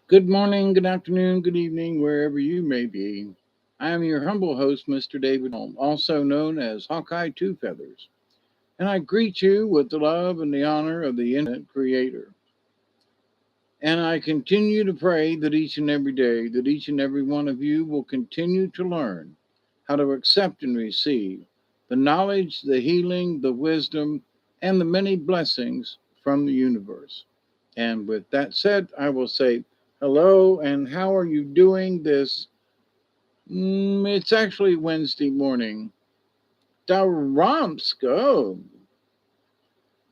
Good morning, good afternoon, good evening, wherever you may be. I am your humble host, Mr. David Holm, also known as Hawkeye Two Feathers, and I greet you with the love and the honor of the infinite creator. And I continue to pray that each and every day, that each and every one of you will continue to learn how to accept and receive the knowledge, the healing, the wisdom, and the many blessings from the universe. And with that said, I will say hello and how are you doing this? It's actually Wednesday morning. Daramsko.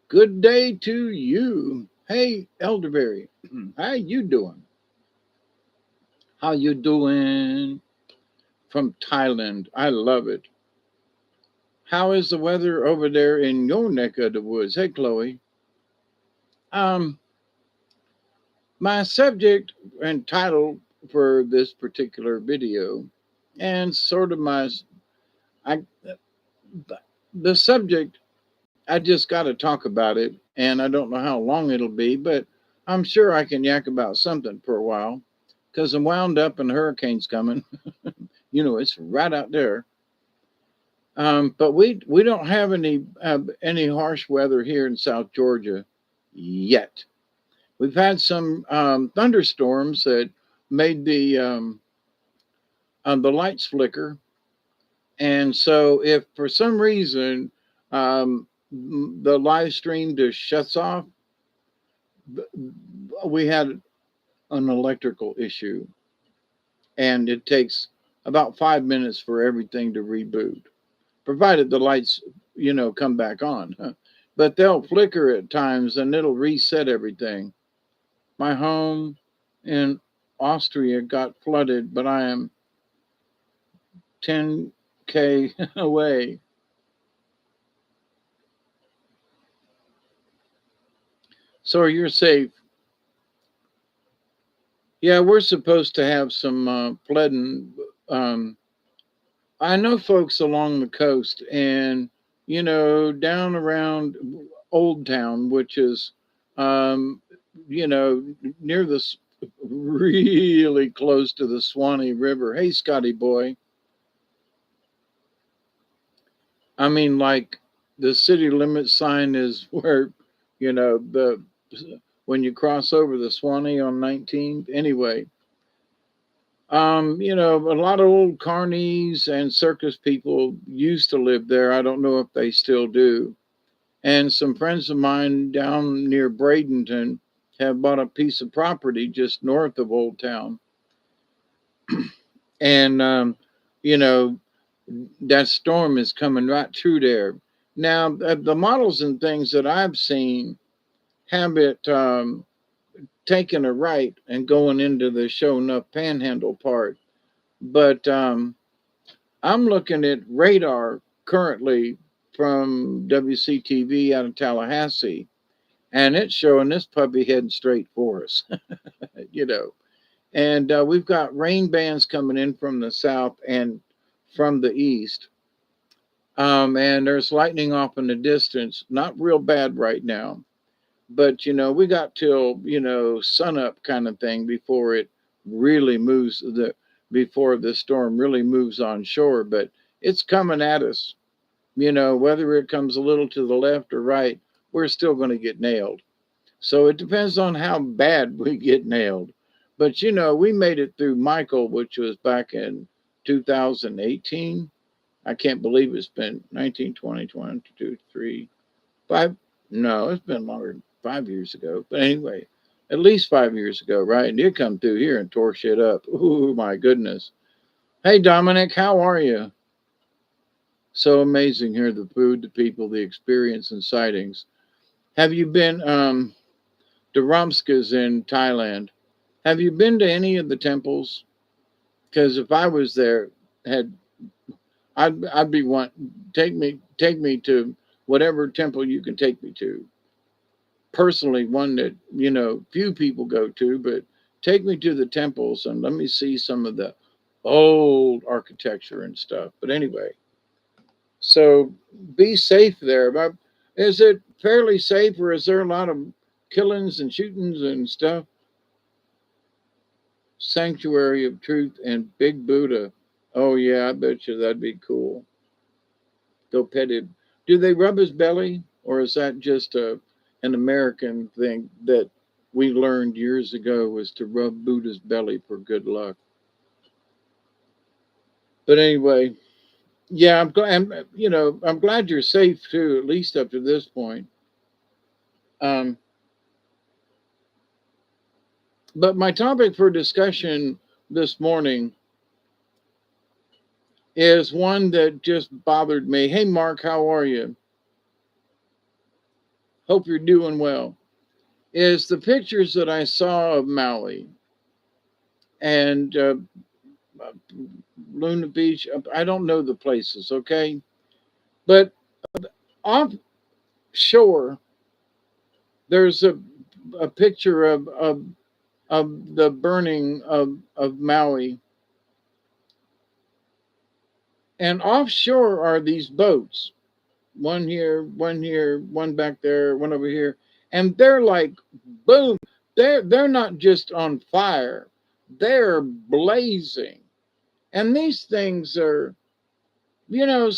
Good day to you. Hey, Elderberry. How you doing? How you doing? From Thailand. I love it. How is the weather over there in your neck of the woods? Hey, Chloe. Um, my subject and title for this particular video, and sort of I the subject, I just got to talk about it, and I don't know how long it'll be, but I'm sure I can yak about something for a while because I'm wound up and the hurricane's coming. It's right out there. But we don't have any harsh weather here in South Georgia yet. We've had some thunderstorms that made the lights flicker, and so if for some reason the live stream just shuts off, we had an electrical issue, and it takes about 5 minutes for everything to reboot, provided the lights, come back on. But they'll flicker at times and it'll reset everything. My home in Austria got flooded, but I am 10K away. So you're safe. Yeah, we're supposed to have some flooding. Um, I know folks along the coast and, down around Old Town, which is, um, near really close to the Swanee River. Hey, Scotty boy. I mean, like the city limit sign is where, the when you cross over the Swanee on 19th. Anyway, a lot of old carnies and circus people used to live there. I don't know if they still do. And some friends of mine down near Bradenton have bought a piece of property just north of Old Town. And, you know, that storm is coming right through there. Now, the models and things that I've seen have it taking a right and going into the Show Enough Panhandle part. But I'm looking at radar currently from WCTV out of Tallahassee, and it's showing this puppy heading straight for us, you know. And we've got rain bands coming in from the south and from the east. And there's lightning off in the distance, not real bad right now. But, we got till, sun up kind of thing before it really before the storm really moves on shore. But it's coming at us. Whether it comes a little to the left or right, we're still going to get nailed. So it depends on how bad we get nailed. But we made it through Michael, which was back in 2018. I can't believe it's been 19, 20, 22, 3, 5. No, it's been longer than 5 years ago. But anyway, at least 5 years ago, right? And you come through here and tore shit up. Ooh, my goodness. Hey, Dominic, how are you? So amazing here, the food, the people, the experience, and sightings. Have you been to Rumskas in Thailand? Have you been to any of the temples? Because if I was there, had I'd be want take me to whatever temple you can take me to. Personally, one that few people go to, but take me to the temples and let me see some of the old architecture and stuff. But anyway, so be safe there. But is it fairly safe, or is there a lot of killings and shootings and stuff? Sanctuary of Truth and Big Buddha. Oh yeah, I bet you that'd be cool. Go pet him. Do they rub his belly, or is that just an American thing that we learned years ago was to rub Buddha's belly for good luck? But anyway, yeah, I'm glad. I'm glad you're safe too, at least up to this point. Um, but my topic for discussion this morning is one that just bothered me. Hey, Mark, how are you? Hope you're doing well. Is the pictures that I saw of Maui and Luna Beach. I don't know the places, okay? But offshore, there's a picture of the burning of Maui. And offshore are these boats, one here, one back there, one over here. And they're like, boom, they're not just on fire, they're blazing. And these things are, you know,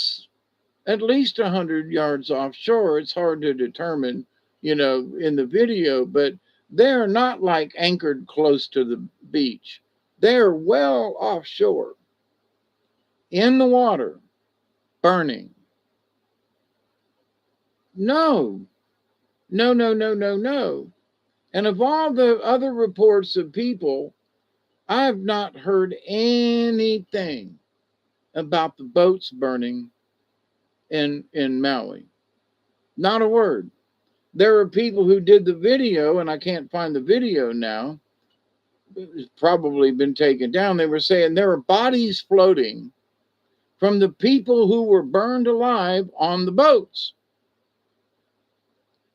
at least 100 yards offshore. It's hard to determine, in the video, but they're not like anchored close to the beach. They're well offshore in the water, burning. No, no, no, no, no, no. And of all the other reports of people, I've not heard anything about the boats burning in Maui. Not a word. There are people who did the video, and I can't find the video now. It's probably been taken down. They were saying there are bodies floating from the people who were burned alive on the boats,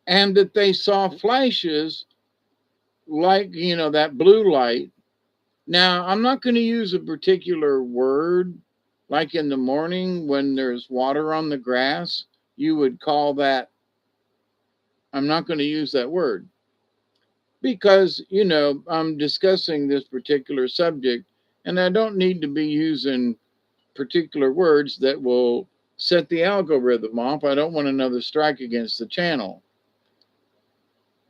and that they saw flashes like, that blue light. Now, I'm not going to use a particular word, like in the morning when there's water on the grass, you would call that, I'm not going to use that word because, I'm discussing this particular subject and I don't need to be using particular words that will set the algorithm off. I don't want another strike against the channel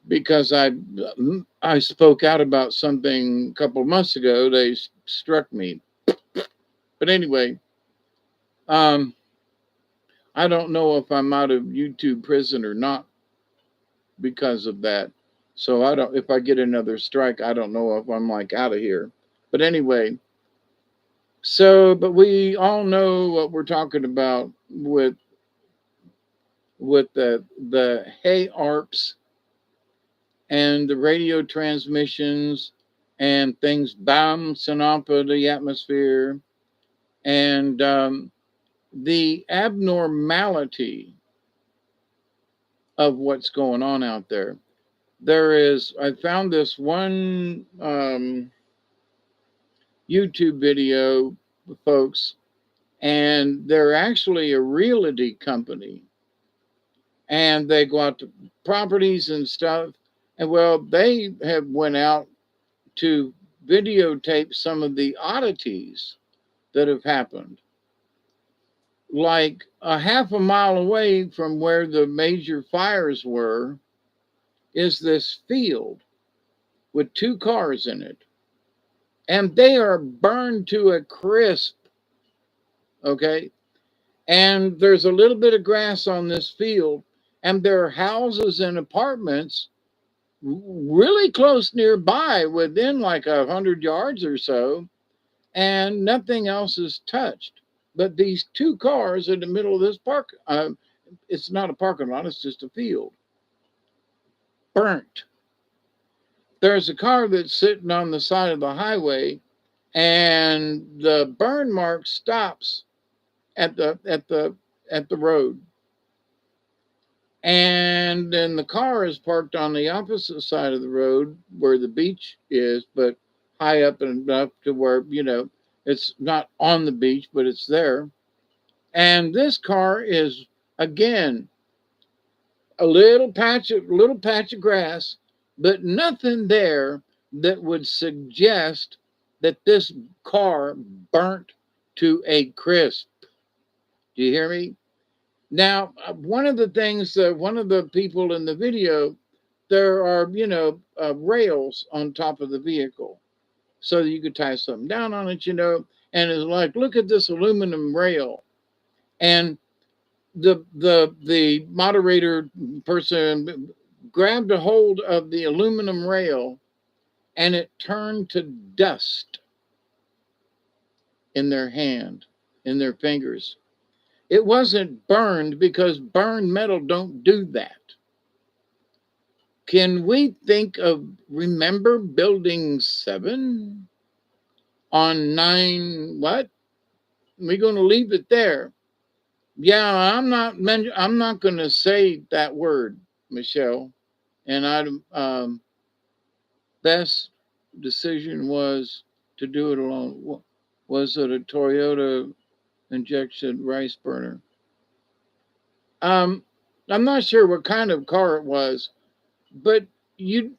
because I spoke out about something a couple of months ago. They struck me. But anyway, I don't know if I'm out of YouTube prison or not because of that. So if I get another strike, I don't know if I'm like out of here. But anyway, but we all know what we're talking about with the hay arps and the radio transmissions and things bouncing off of the atmosphere and the abnormality of what's going on out there. I found this one YouTube video, folks, and they're actually a realty company. And they go out to properties and stuff. And well, they have went out to videotape some of the oddities that have happened. Like a half a mile away from where the major fires were is this field with 2 cars in it. And they are burned to a crisp. Okay. And there's a little bit of grass on this field, and there are houses and apartments really close nearby, within like 100 yards or so, and nothing else is touched. But these 2 cars in the middle of this park, it's not a parking lot, it's just a field, burnt. There's a car that's sitting on the side of the highway, and the burn mark stops at the road. And then the car is parked on the opposite side of the road where the beach is, but high up enough to where, it's not on the beach, but it's there. And this car is, again, a little patch of grass, but nothing there that would suggest that this car burnt to a crisp. Do you hear me? Now, one of the things, one of the people in the video, there are, rails on top of the vehicle so that you could tie something down on it, and it's like, look at this aluminum rail. And the moderator person grabbed a hold of the aluminum rail and it turned to dust in their hand, in their fingers. It wasn't burned because burned metal don't do that. Can we think of, remember building 7 on 9, what? We're going to leave it there. Yeah, I'm not going to say that word, Michelle. And best decision was to do it alone. Was it a Toyota injection rice burner? I'm not sure what kind of car it was, but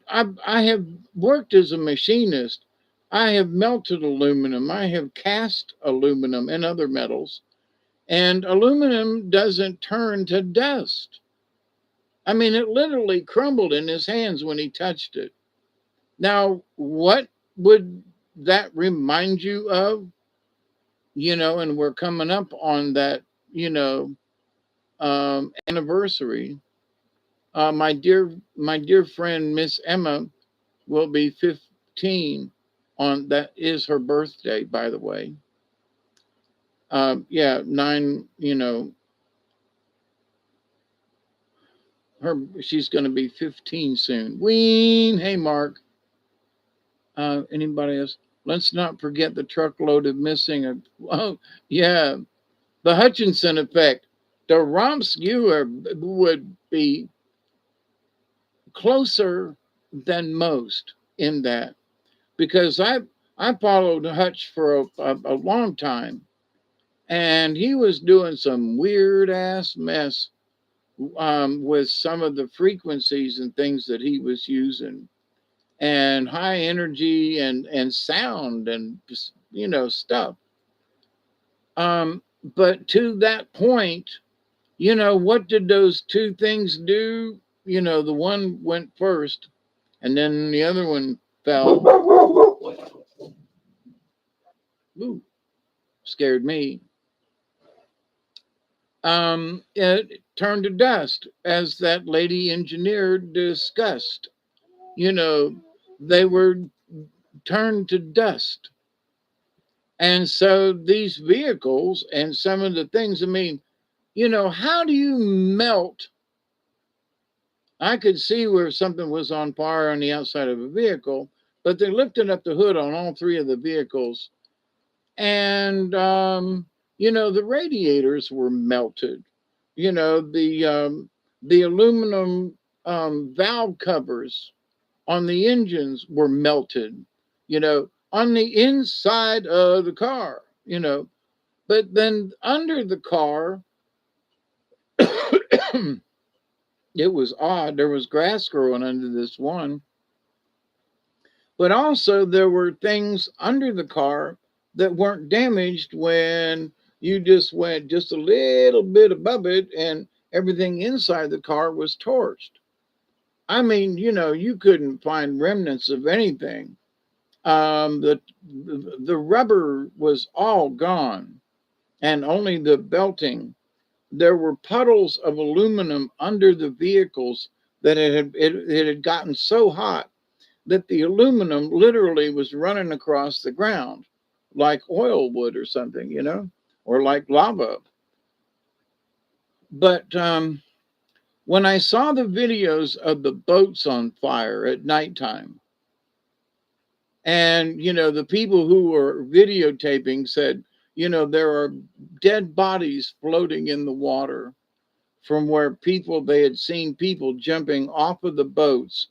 I have worked as a machinist. I have melted aluminum. I have cast aluminum and other metals, and aluminum doesn't turn to dust. I mean, it literally crumbled in his hands when he touched it. Now, what would that remind you of? And we're coming up on that, anniversary. My dear friend Miss Emma will be 15 on, that is her birthday, by the way. Yeah, 9, she's going to be 15 soon. Ween, hey Mark. Anybody else? Let's not forget the truckload of missing. Oh, yeah, the Hutchinson effect. The Romps would be closer than most in that, because I followed Hutch for a long time, and he was doing some weird ass mess with some of the frequencies and things that he was using, and high energy and sound and stuff. But to that point, what did those two things do? The one went first, and then the other one fell. Ooh, scared me. It turned to dust, as that lady engineer discussed. They were turned to dust. And so these vehicles and some of the things, I mean, how do you melt? I could see where something was on fire on the outside of a vehicle, but they lifted up the hood on all 3 of the vehicles. And, the radiators were melted. The aluminum valve covers on the engines were melted, on the inside of the car, But then under the car, it was odd. There was grass growing under this one. But also there were things under the car that weren't damaged when you just went just a little bit above it and everything inside the car was torched. I mean, you couldn't find remnants of anything. The rubber was all gone, and only the belting. There were puddles of aluminum under the vehicles that it had gotten so hot that the aluminum literally was running across the ground like oil would or something, or like lava. But when I saw the videos of the boats on fire at nighttime, and, the people who were videotaping said, there are dead bodies floating in the water from where they had seen people jumping off of the boats,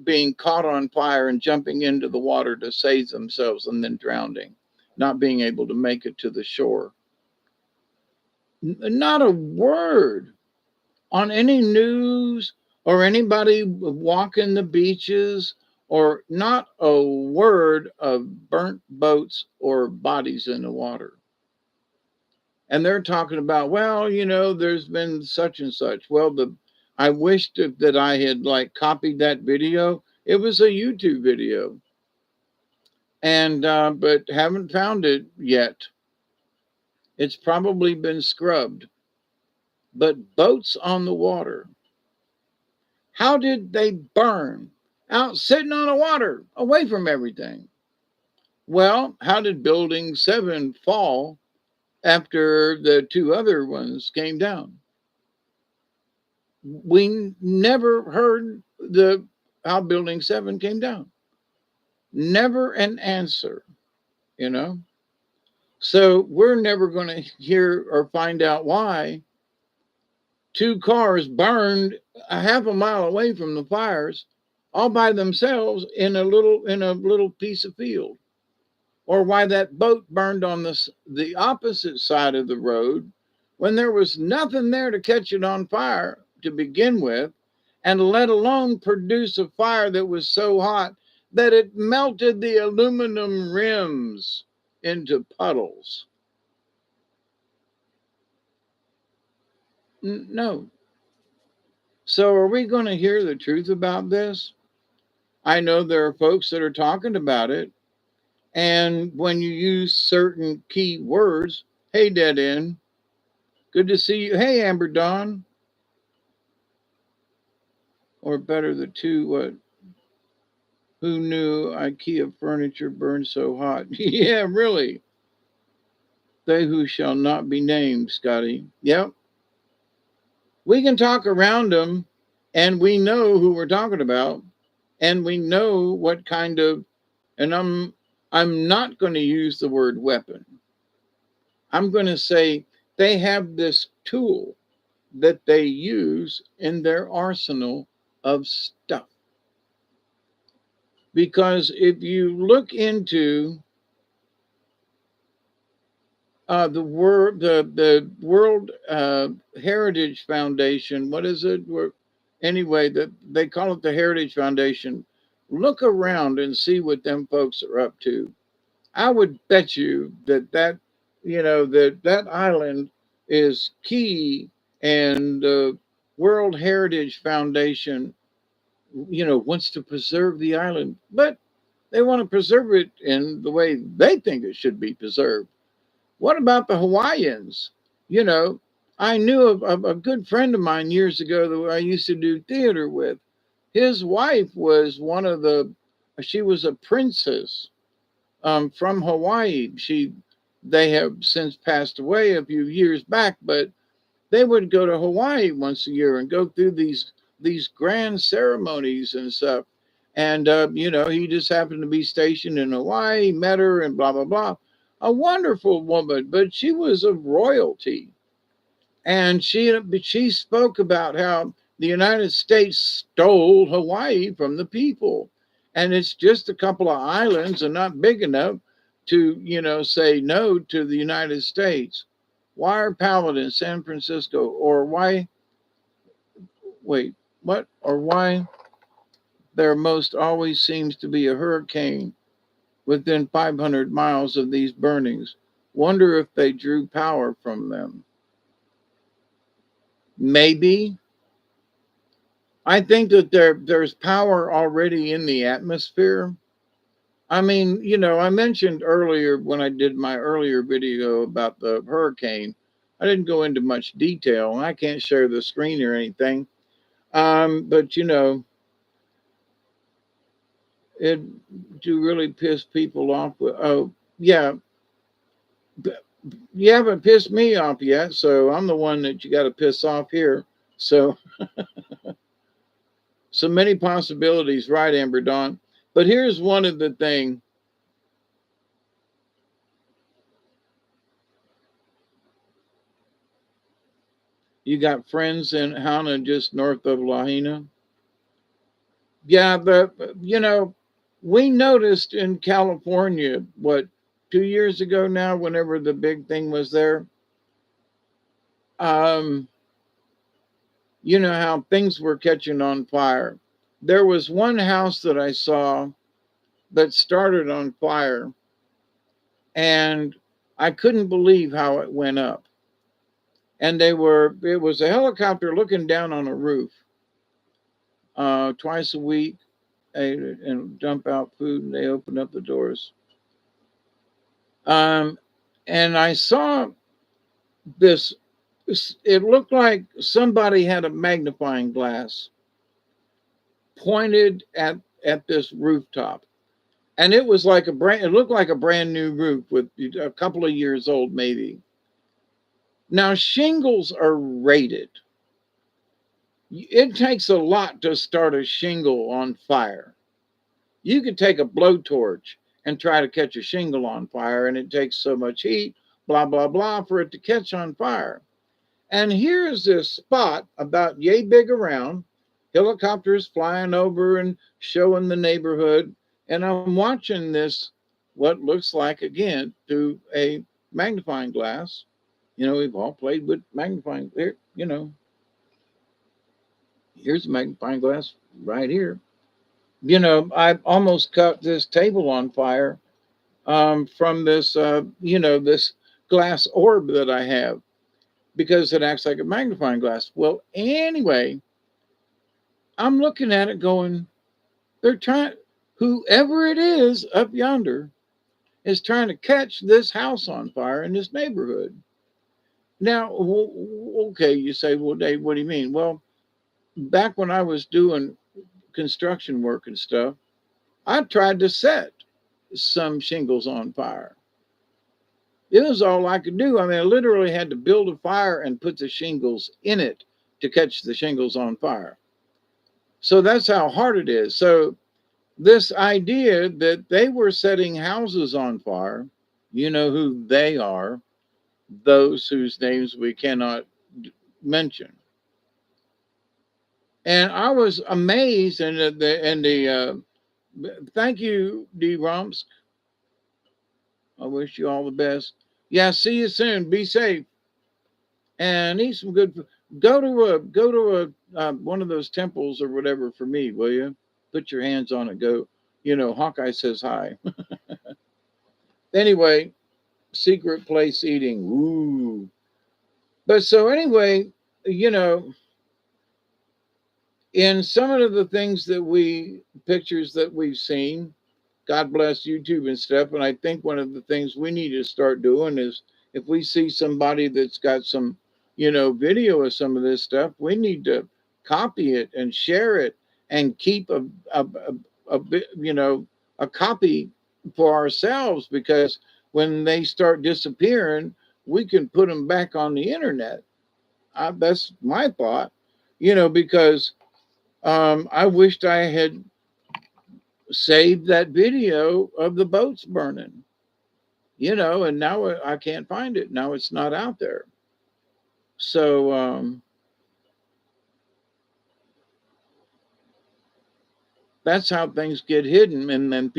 being caught on fire and jumping into the water to save themselves and then drowning, not being able to make it to the shore. Not a word on any news or anybody walking the beaches or not a word of burnt boats or bodies in the water. And they're talking about, well, there's been such and such. Well, I wished that I had like copied that video. It was a YouTube video, and but haven't found it yet. It's probably been scrubbed. But boats on the water, how did they burn out sitting on the water away from everything? Well, how did building 7 fall after the 2 other ones came down? We never heard the how building 7 came down. Never an answer, you know. So we're never going to hear or find out why 2 cars burned a half a mile away from the fires all by themselves in a little piece of field, or why that boat burned on the opposite side of the road when there was nothing there to catch it on fire to begin with, and let alone produce a fire that was so hot that it melted the aluminum rims into puddles. No. So are we going to hear the truth about this? I know there are folks that are talking about it. And when you use certain key words, hey, dead end, good to see you. Hey, Amber Dawn. Or better, the 2, what? Who knew IKEA furniture burned so hot? Yeah, really. They who shall not be named, Scotty. Yep. We can talk around them, and we know who we're talking about, and we know what kind of, and I'm not going to use the word weapon. I'm going to say they have this tool that they use in their arsenal of stuff. Because if you look into the World Heritage Foundation, what is it? Anyway, they call it the Heritage Foundation. Look around and see what them folks are up to. I would bet you that island is key, and the World Heritage Foundation, wants to preserve the island, but they want to preserve it in the way they think it should be preserved. What about the Hawaiians? You know, I knew of a good friend of mine years ago that I used to do theater with. His wife was she was a princess from Hawaii. They have since passed away a few years back, but they would go to Hawaii once a year and go through these grand ceremonies and stuff. And he just happened to be stationed in Hawaii, met her, and blah blah blah. A wonderful woman, but she was of royalty, and she spoke about how the United States stole Hawaii from the people, and it's just a couple of islands and not big enough to say no to the United States. Why are Paladin, San Francisco, or why? Wait, what? Or why there most always seems to be a hurricane within 500 miles of these burnings? Wonder if they drew power from them. Maybe. I think that there's power already in the atmosphere. I mean, I mentioned earlier when I did my earlier video about the hurricane, I didn't go into much detail, and I can't share the screen or anything. But it do really piss people off. Oh, yeah, you haven't pissed me off yet, so I'm the one that you got to piss off here. So, so many possibilities, right, Amber Dawn? But here's one of the thing. You got friends in Hana, just north of Lahaina. Yeah, we noticed in California, what, 2 years ago now, whenever the big thing was there, you know how things were catching on fire. There was one house that I saw that started on fire, and I couldn't believe how it went up. And it was a helicopter looking down on a roof twice a week, and dump out food, and they open up the doors. Um, and I saw this, it looked like somebody had a magnifying glass pointed at this rooftop. And it was like it looked like a brand new roof with a couple of years old, maybe. Now, shingles are rated. It takes a lot to start a shingle on fire. You could take a blowtorch and try to catch a shingle on fire, and it takes so much heat, blah, blah, blah, for it to catch on fire. And here's this spot about yay big around, helicopters flying over and showing the neighborhood. And I'm watching this, what looks like, again, through a magnifying glass. You know, we've all played with magnifying here, you know, here's a magnifying glass right here. You know, I almost caught this table on fire from this, this glass orb that I have because it acts like a magnifying glass. Well, anyway, I'm looking at it going, they're trying, whoever it is up yonder is trying to catch this house on fire in this neighborhood. Now, okay, you say, well, Dave, what do you mean? Well, back when I was doing construction work and stuff, I tried to set some shingles on fire. It was all I could do. I mean, I literally had to build a fire and put the shingles in it to catch the shingles on fire. So that's how hard it is. So this idea that they were setting houses on fire, you know who they are, those whose names we cannot mention. And I was amazed, and thank you, D. Romsk. I wish you all the best. Yeah, see you soon. Be safe and eat some good food. Go to one of those temples or whatever for me, will you? Put your hands on it. Go. You know, Hawkeye says hi. Anyway, secret place eating. Ooh. But so anyway, you know, in some of the things that pictures that we've seen, God bless YouTube and stuff. And I think one of the things we need to start doing is if we see somebody that's got some, video of some of this stuff, we need to copy it and share it and keep a bit, a copy for ourselves, because when they start disappearing, we can put them back on the internet. That's my thought, because I wished I had saved that video of the boats burning, and now I can't find it. Now it's not out there. So, that's how things get hidden. And then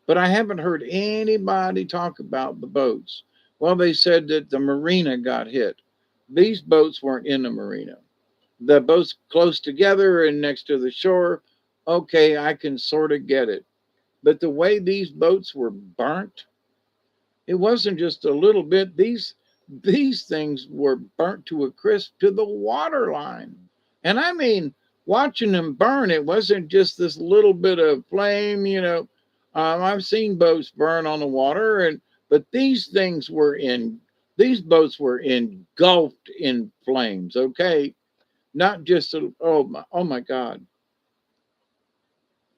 but I haven't heard anybody talk about the boats. Well, they said that the marina got hit. These boats weren't in the marina. The boats close together and next to the shore. Okay, I can sort of get it. But the way these boats were burnt, it wasn't just a little bit. These things were burnt to a crisp to the water line. And I mean, watching them burn, it wasn't just this little bit of flame, I've seen boats burn on the water, but these boats were engulfed in flames. Okay, not just oh my God,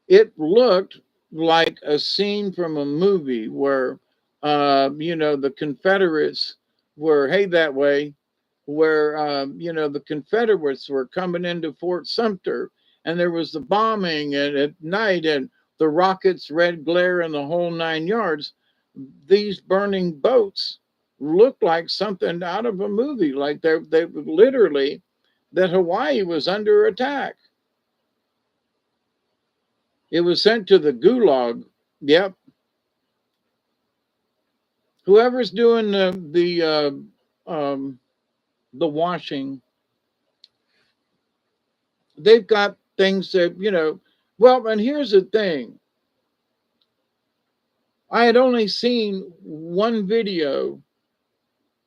it looked like a scene from a movie where, the Confederates were, hey, that way, where, the Confederates were coming into Fort Sumter, and there was the bombing and at night and the rockets, red glare, and the whole 9 yards. These burning boats looked like something out of a movie, like they literally, that Hawaii was under attack. It was sent to the gulag. Yep. Whoever's doing the washing, they've got things that Well, and here's the thing. I had only seen one video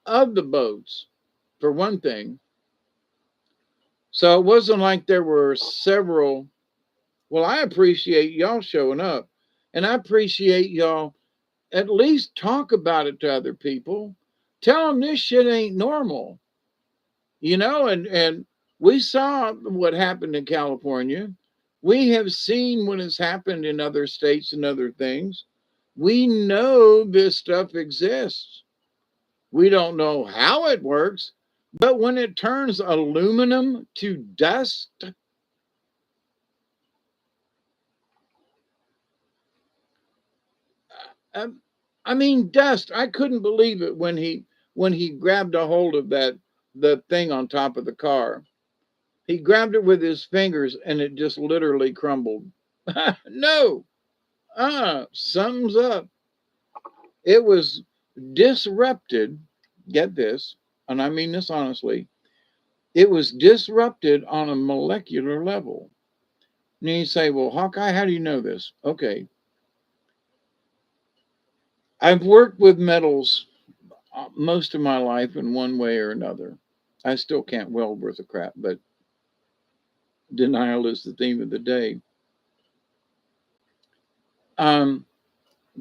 of the boats, for one thing. So it wasn't like there were several. Well, I appreciate y'all showing up, and I appreciate y'all at least talk about it to other people. Tell them this shit ain't normal, and we saw what happened in California. We have seen what has happened in other states and other things. We know this stuff exists. We don't know how it works, but when it turns aluminum to dust, um, I mean dust. I couldn't believe it when he grabbed a hold of the thing on top of the car. He grabbed it with his fingers and it just literally crumbled. No, something's up. It was disrupted. Get this, and I mean this honestly. It was disrupted on a molecular level. And you say, well, Hawkeye, how do you know this? Okay. I've worked with metals most of my life in one way or another. I still can't weld worth a crap, but denial is the theme of the day. Um,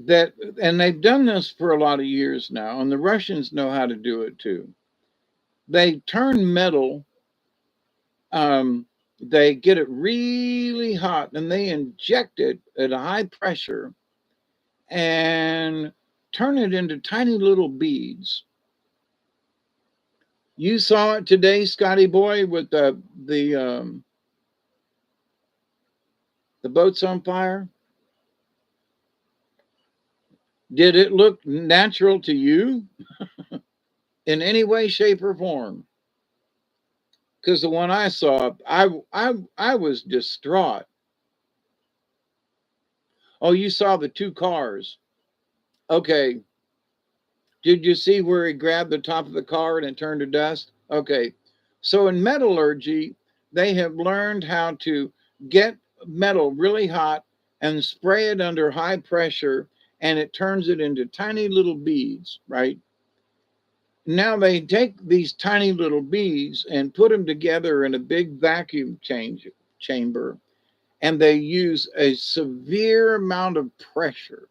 that and they've done this for a lot of years now, and the Russians know how to do it too. They turn metal, um, they get it really hot, and they inject it at a high pressure and turn it into tiny little beads. You saw it today, Scotty boy, with the boats on fire. Did it look natural to you in any way, shape, or form? Because the one I saw, I was distraught. Oh, you saw the two cars. Okay. Did you see where he grabbed the top of the car and it turned to dust? Okay. So in metallurgy, they have learned how to get metal really hot and spray it under high pressure, and it turns it into tiny little beads, right? Now they take these tiny little beads and put them together in a big vacuum chamber, and they use a severe amount of pressure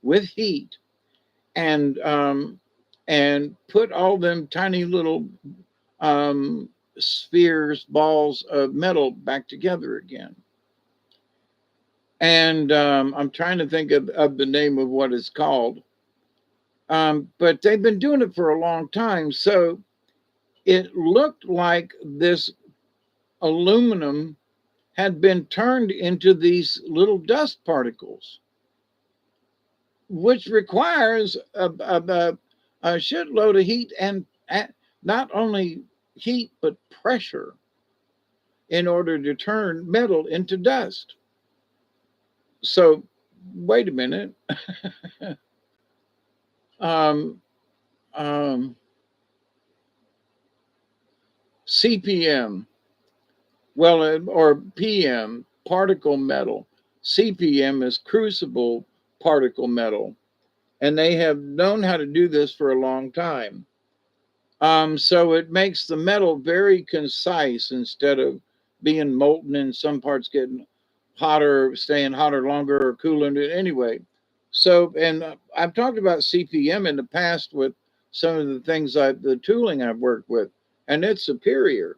with heat, and put all them tiny little spheres, balls of metal back together again. And I'm trying to think of the name of what it's called. But they've been doing it for a long time. So it looked like this aluminum had been turned into these little dust particles, which requires a shitload of heat and not only heat, but pressure in order to turn metal into dust. So, wait a minute. um, um, CPM, well, or PM, particle metal. CPM is crucible particle metal. And they have known how to do this for a long time. So it makes the metal very concise instead of being molten and some parts getting hotter, staying hotter longer or cooler anyway. So, and I've talked about CPM in the past with some of the things the tooling I've worked with, and it's superior.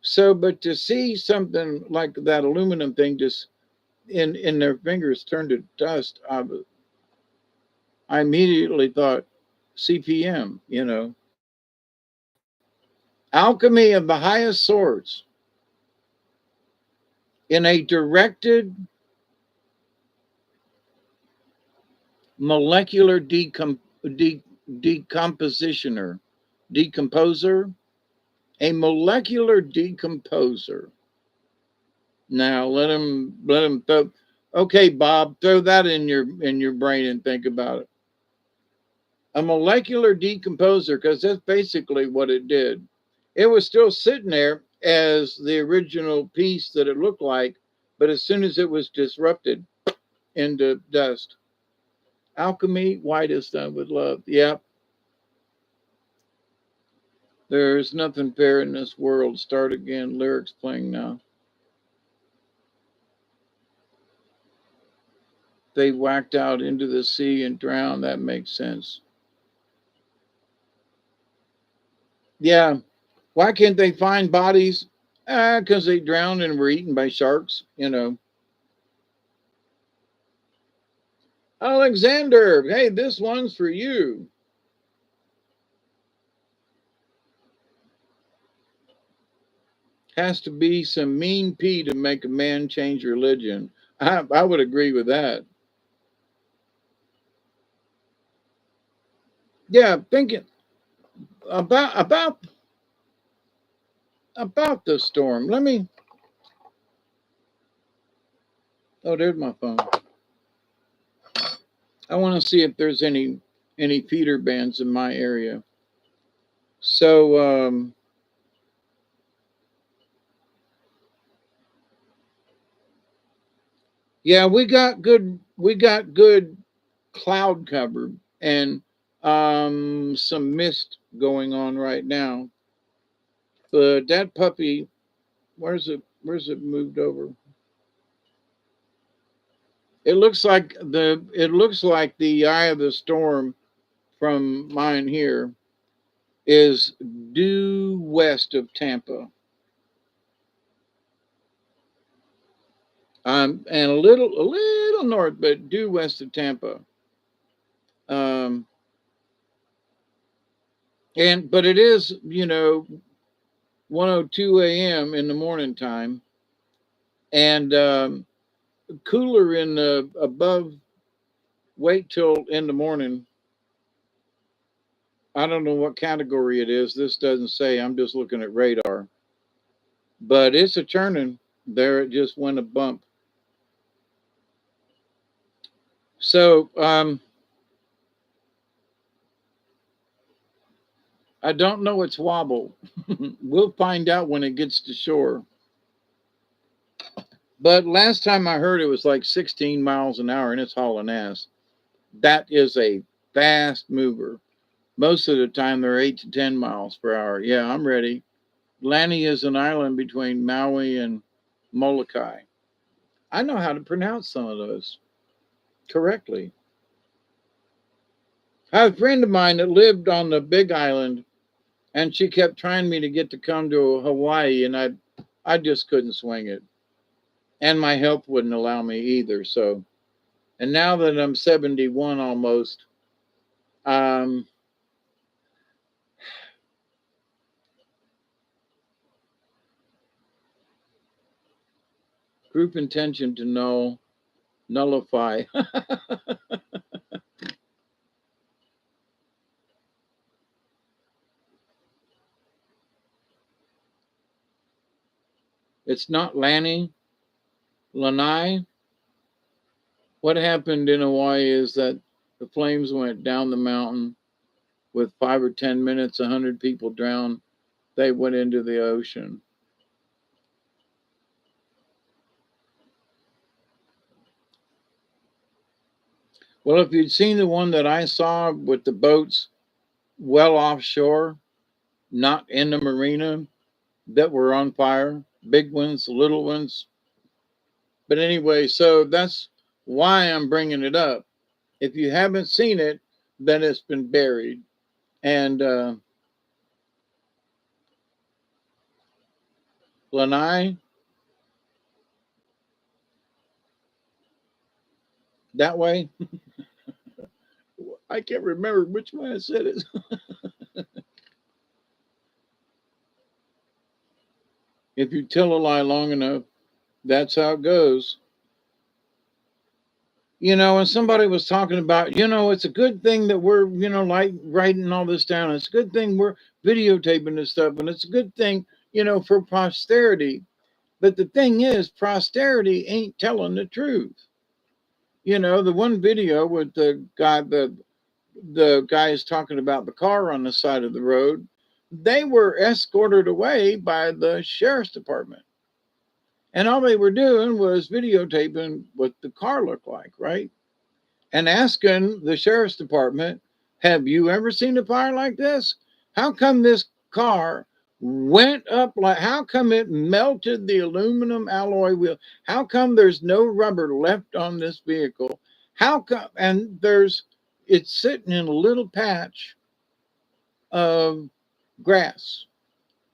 So, but to see something like that aluminum thing just in their fingers turn to dust, I immediately thought CPM, alchemy of the highest sorts in a directed molecular decompositioner, decomposer, a molecular decomposer. Now let him throw. Okay, Bob, throw that in your brain and think about it. A molecular decomposer, because that's basically what it did. It was still sitting there as the original piece that it looked like But as soon as it was disrupted into dust, alchemy, white is done with love. Yep. There's nothing fair in this world. Start again. Lyrics playing now. They whacked out into the sea and drowned. That makes sense. Yeah. Why can't they find bodies? Because they drowned and were eaten by sharks, you know. Alexander, hey, this one's for you. Has to be some mean pee to make a man change religion. I would agree with that. Yeah, thinking about about the storm. Let me. Oh, there's my phone. I want to see if there's any feeder bands in my area. So yeah, we got good cloud cover and some mist going on right now. But that puppy, where's it moved over? It looks like the eye of the storm from mine here is due west of Tampa. And a little north, but due west of Tampa. Um, but it is, 1:02 a.m. in the morning time, and cooler in the above. Wait till in the morning. I don't know what category it is. This doesn't say. I'm just looking at radar, but it's a churning. There, it just went a bump. So I don't know its wobble. We'll find out when it gets to shore. But last time I heard it was like 16 miles an hour and it's hauling ass. That is a fast mover. Most of the time they're 8 to 10 miles per hour. Yeah, I'm ready. Lani is an island between Maui and Molokai. I know how to pronounce some of those correctly. I have a friend of mine that lived on the big island and she kept trying me to get to come to Hawaii and I just couldn't swing it. And my health wouldn't allow me either. So, and now that I'm 71 almost, um, group intention to nullify. It's not Lanny, Lanai. What happened in Hawaii is that the flames went down the mountain with 5 or 10 minutes, 100 people drowned. They went into the ocean. Well, if you'd seen the one that I saw with the boats well offshore, not in the marina, that were on fire, big ones, little ones. But anyway, so that's why I'm bringing it up. If you haven't seen it, then it's been buried. And Lanai, that way, I can't remember which way I said it. If you tell a lie long enough, that's how it goes. And somebody was talking about, it's a good thing that we're, like writing all this down. It's a good thing we're videotaping this stuff, and it's a good thing, for posterity. But the thing is, posterity ain't telling the truth. The one video with the guys talking about the car on the side of the road, they were escorted away by the sheriff's department. And all they were doing was videotaping what the car looked like, right? And asking the sheriff's department, have you ever seen a fire like this? How come this car went up like, how come it melted the aluminum alloy wheel? How come there's no rubber left on this vehicle? How come, and it's sitting in a little patch of grass.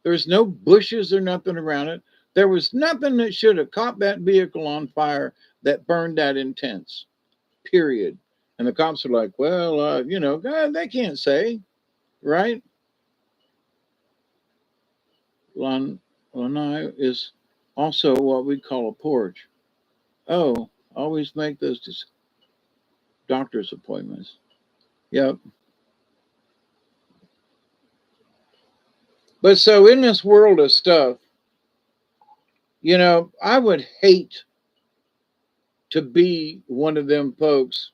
There's no bushes or nothing around it. There was nothing that should have caught that vehicle on fire that burned that intense, period. And the cops are like, well, God, they can't say, right? Lanai is also what we call a porch. Oh, always make those doctor's appointments. Yep. But so in this world of stuff, I would hate to be one of them folks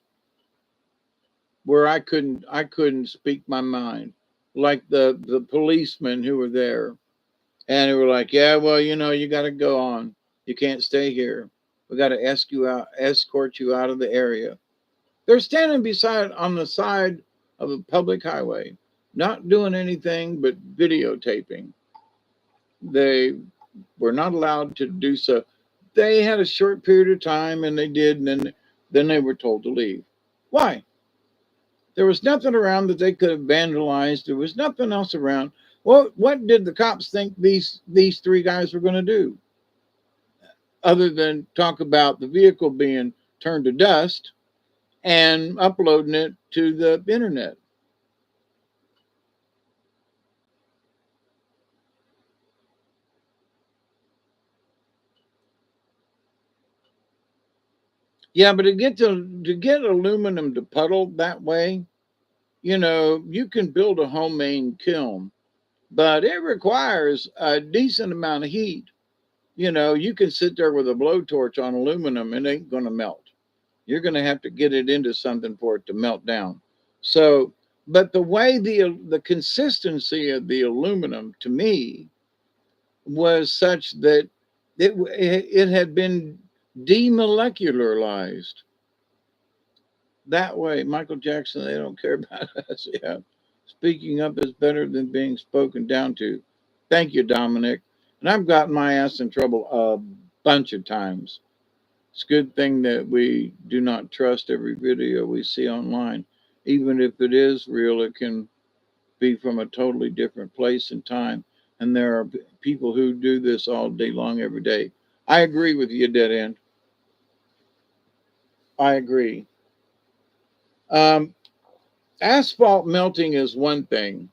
where I couldn't speak my mind, like the policemen who were there, and they were like, yeah, well, you got to go on, you can't stay here, we got to escort you out of the area. They're standing beside on the side of a public highway, not doing anything but videotaping. They were not allowed to do so. They had a short period of time, and they did, and then they were told to leave. Why? There was nothing around that they could have vandalized. There was nothing else around. Well, what did the cops think these three guys were going to do, other than talk about the vehicle being turned to dust and uploading it to the internet? Yeah, but to get aluminum to puddle that way, you can build a homemade kiln, but it requires a decent amount of heat. You can sit there with a blowtorch on aluminum, and it ain't going to melt. You're going to have to get it into something for it to melt down. So, but the way the consistency of the aluminum to me was such that it had been demolekularized. That way, Michael Jackson, they don't care about us. Yeah. Speaking up is better than being spoken down to. Thank you, Dominic. And I've gotten my ass in trouble a bunch of times. It's a good thing that we do not trust every video we see online. Even if it is real, it can be from a totally different place and time. And there are people who do this all day long, every day. I agree with you, Dead End. I agree. Um, Asphalt melting is one thing.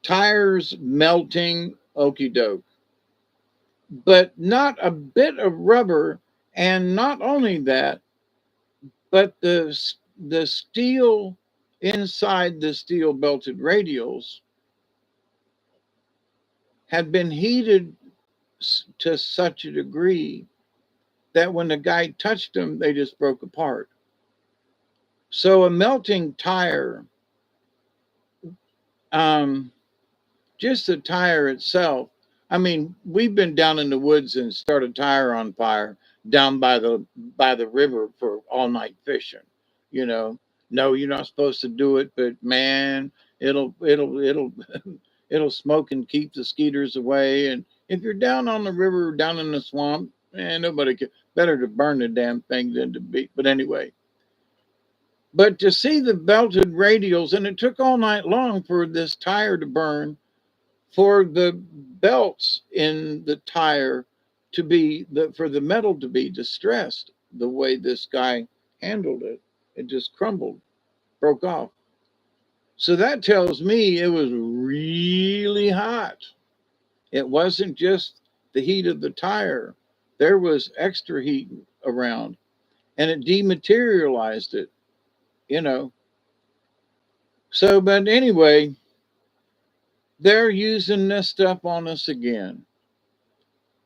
Tires melting, okie doke. But not a bit of rubber. And not only that, but the steel inside the steel belted radials had been heated to such a degree that when the guy touched them, they just broke apart. So a melting tire, um, just the tire itself. I mean, we've been down in the woods and started a tire on fire down by the river for all night fishing. You know, no, you're not supposed to do it, but man, it'll it'll smoke and keep the skeeters away. And if you're down on the river, down in the swamp, man, nobody can. Better to burn the damn thing than to be. But anyway, but to see the belted radials, and it took all night long for this tire to burn, for the belts in the tire to be for the metal to be distressed the way this guy handled it. It just crumbled, broke off. So that tells me it was really hot. It wasn't just the heat of the tire, there was extra heat around, and it dematerialized it, you know. So, but anyway, they're using this stuff on us again.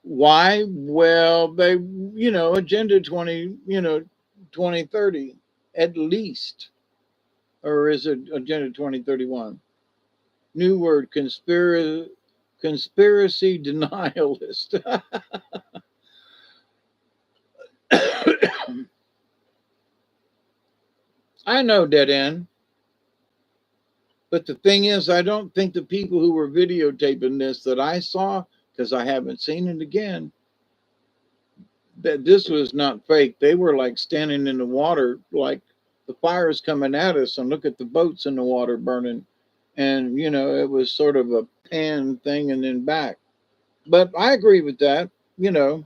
Why? Well, Agenda 2030 at least. Or is it Agenda 2031? New word, conspiracy denialist. I know, dead end. But the thing is, I don't think the people who were videotaping this that I saw, because I haven't seen it again, that this was not fake. They were like standing in the water, like the fire is coming at us, and look at the boats in the water burning. And, it was sort of a pan thing and then back. But I agree with that, you know.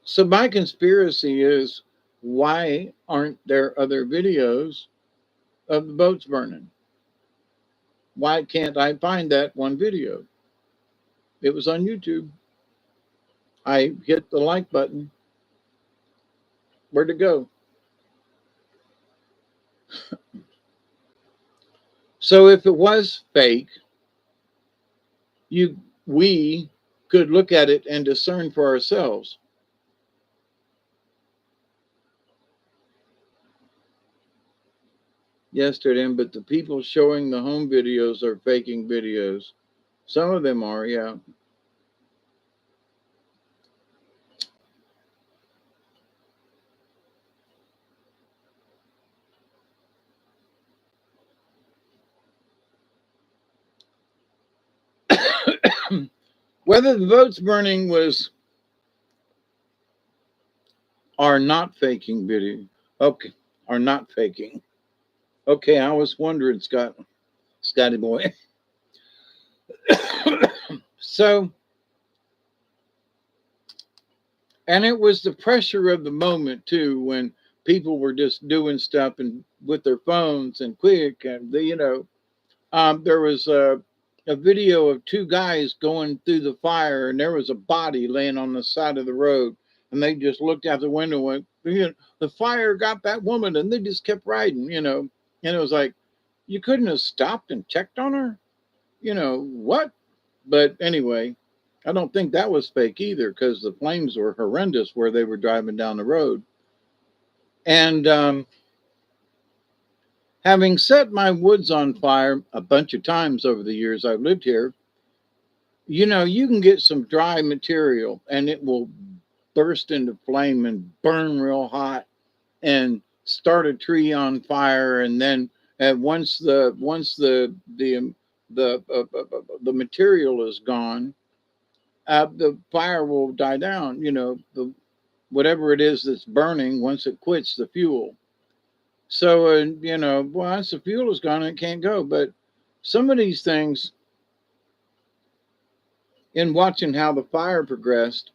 So my conspiracy is, why aren't there other videos of the boats burning? Why can't I find that one video? It was on YouTube. I hit the like button. Where'd it go? So if it was fake, we could look at it and discern for ourselves. Yesterday, but the people showing the home videos are faking videos. Some of them are, yeah. Whether the boats burning are not faking video. Okay, are not faking. Okay, I was wondering, Scotty boy. So, and it was the pressure of the moment too, when people were just doing stuff and with their phones and quick, and there was a video of two guys going through the fire, and there was a body laying on the side of the road, and they just looked out the window and went, the fire got that woman, and they just kept riding, and it was like, you couldn't have stopped and checked on her, what? But anyway, I don't think that was fake either, because the flames were horrendous where they were driving down the road. And having set my woods on fire a bunch of times over the years I've lived here, you can get some dry material and it will burst into flame and burn real hot and start a tree on fire. And then once the material is gone, the fire will die down. Whatever it is that's burning, once it quits the fuel. So, once the fuel is gone, it can't go. But some of these things, in watching how the fire progressed,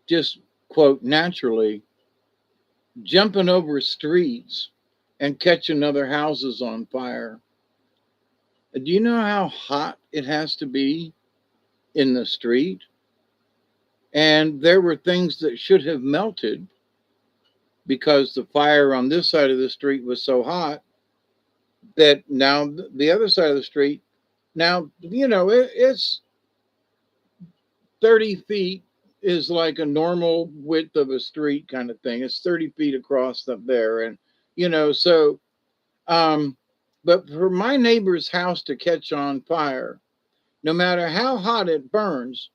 just quote, naturally, jumping over streets and catching other houses on fire. Do you know how hot it has to be in the street? And there were things that should have melted because the fire on this side of the street was so hot that now the other side of the street, now, it's 30 feet is like a normal width of a street kind of thing. It's 30 feet across up there. And, so, but for my neighbor's house to catch on fire, no matter how hot it burns,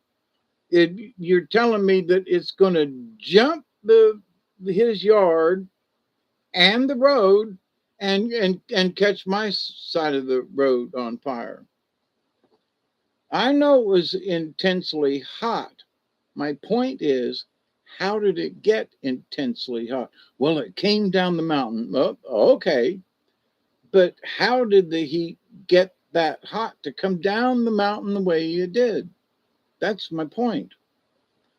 you're telling me that it's going to jump his yard and the road and catch my side of the road on fire. I know it was intensely hot. My point is, how did it get intensely hot? Well, it came down the mountain. Oh, okay. But how did the heat get that hot to come down the mountain the way it did? That's my point.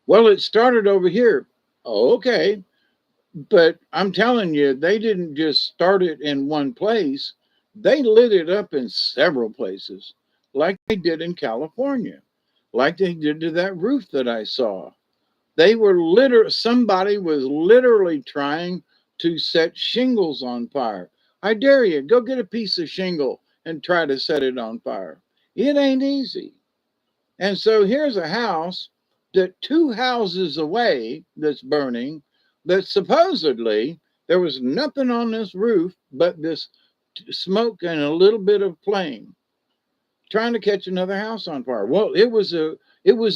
Well, it started over here. Oh, okay. But I'm telling you, they didn't just start it in one place. They lit it up in several places, like they did in California, like they did to that roof that I saw. Somebody was literally trying to set shingles on fire. I dare you, go get a piece of shingle and try to set it on fire. It ain't easy. And so here's a house that 2 houses away that's burning, that supposedly there was nothing on this roof but this smoke and a little bit of flame, trying to catch another house on fire. Well, it was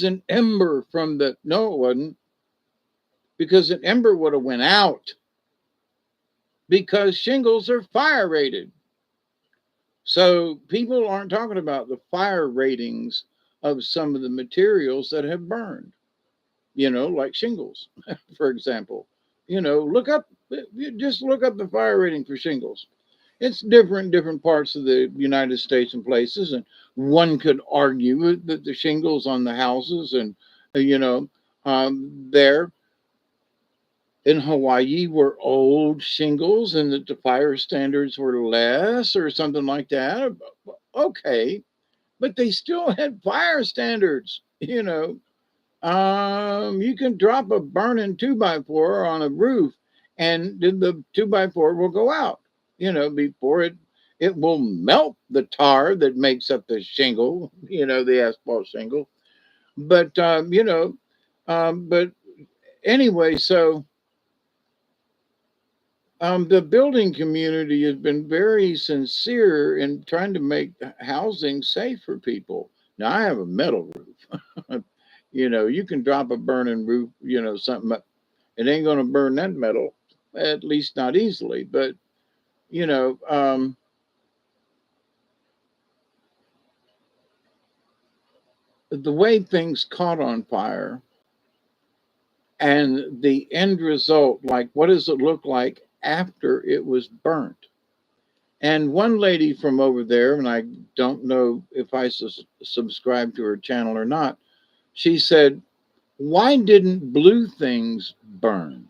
an ember from the no, it wasn't, because an ember would have went out because shingles are fire rated. So people aren't talking about the fire ratings of some of the materials that have burned, like shingles, for example. Look up, just look up the fire rating for shingles. It's different in different parts of the United States and places. And one could argue that the shingles on the houses and, there in Hawaii were old shingles and that the fire standards were less or something like that. Okay, but they still had fire standards. You can drop a burning 2x4 on a roof and the 2x4 will go out, before it will melt the tar that makes up the shingle, the asphalt shingle. But, but anyway, so the building community has been very sincere in trying to make housing safe for people. Now, I have a metal roof. You can drop a burning roof, something, it ain't going to burn that metal, at least not easily. But, you know, um, the way things caught on fire and the end result, like what does it look like after it was burnt? And one lady from over there, and I don't know if I subscribe to her channel or not, she said, why didn't blue things burn?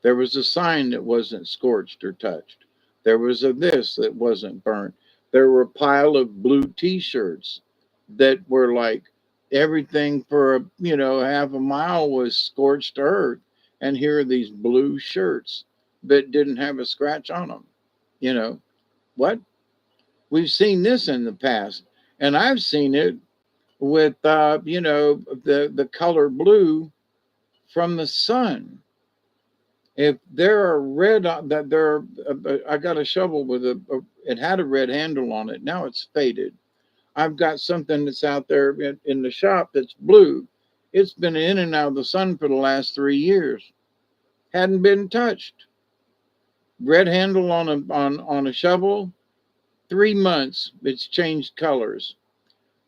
There was a sign that wasn't scorched or touched. There was a this that wasn't burnt. There were a pile of blue t-shirts that were like everything for half a mile was scorched earth. And here are these blue shirts that didn't have a scratch on them. You know what? We've seen this in the past, and I've seen it with the color blue from the sun. If there are red that there, I got a shovel with it had a red handle on it. Now it's faded. I've got something that's out there in the shop that's blue. It's been in and out of the sun for the last 3 years. Hadn't been touched. Red handle on a shovel. 3 months. It's changed colors.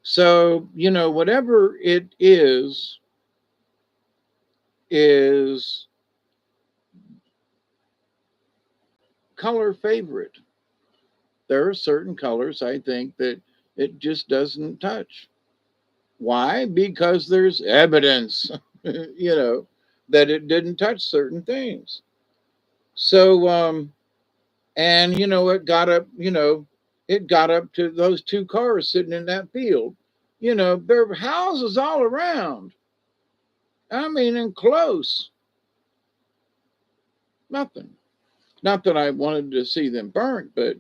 So whatever it is color favorite. There are certain colors I think that it just doesn't touch. Why? Because there's evidence, that it didn't touch certain things. So, and it got up to those two cars sitting in that field. There were houses all around. I mean, and close. Nothing. Not that I wanted to see them burnt, but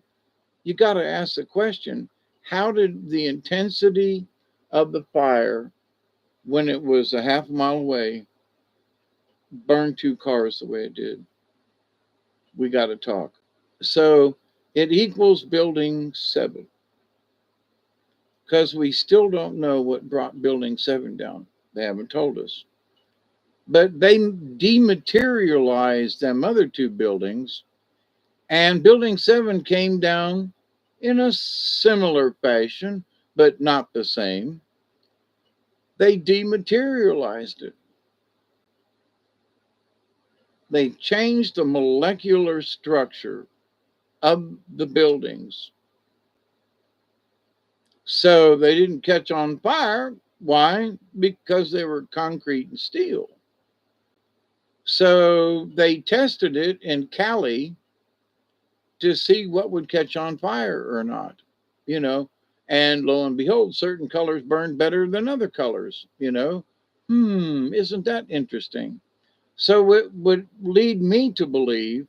you got to ask the question, how did the intensity of the fire when it was a half mile away burn two cars the way it did? We got to talk. So it equals building 7 because we still don't know what brought building 7 down. They haven't told us. But they dematerialized them other two buildings, and building 7 came down in a similar fashion, but not the same. They dematerialized it. They changed the molecular structure of the buildings. So they didn't catch on fire. Why? Because they were concrete and steel. So they tested it in Cali to see what would catch on fire or not, you know. And lo and behold, certain colors burn better than other colors. Isn't that interesting? So it would lead me to believe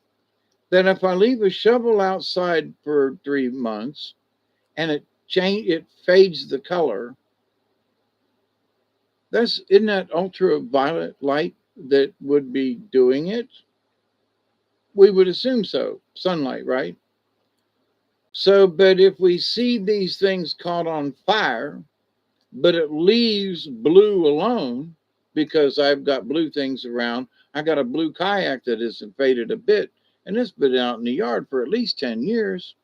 that if I leave a shovel outside for 3 months and it fades the color, isn't that ultraviolet light that would be doing it? We would assume so. Sunlight, right? So, but if we see these things caught on fire, but it leaves blue alone, because I've got blue things around. I got a blue kayak that isn't faded a bit, and it's been out in the yard for at least 10 years,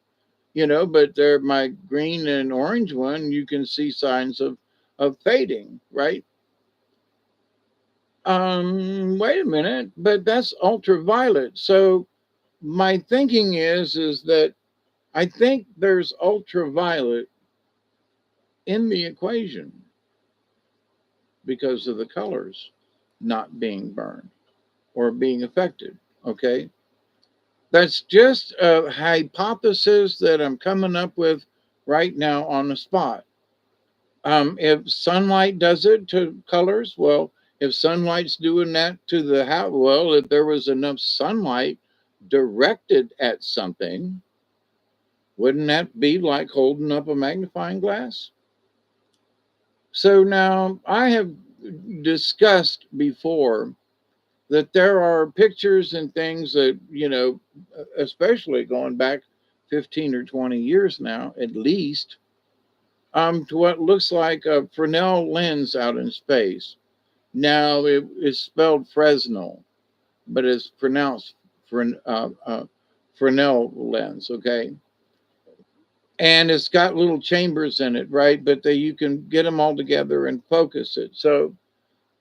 but there, my green and orange one, you can see signs of fading, right? Wait a minute, but that's ultraviolet. So my thinking is that I think there's ultraviolet in the equation because of the colors not being burned or being affected. Okay. That's just a hypothesis that I'm coming up with right now on the spot. If sunlight does it to colors, well, if sunlight's doing that to the house, well, if there was enough sunlight directed at something, wouldn't that be like holding up a magnifying glass? So now I have discussed before that there are pictures and things that, especially going back 15 or 20 years now, at least, to what looks like a Fresnel lens out in space. Now it is spelled Fresnel, but it's pronounced Fresnel lens, okay? And it's got little chambers in it, right? But you can get them all together and focus it. So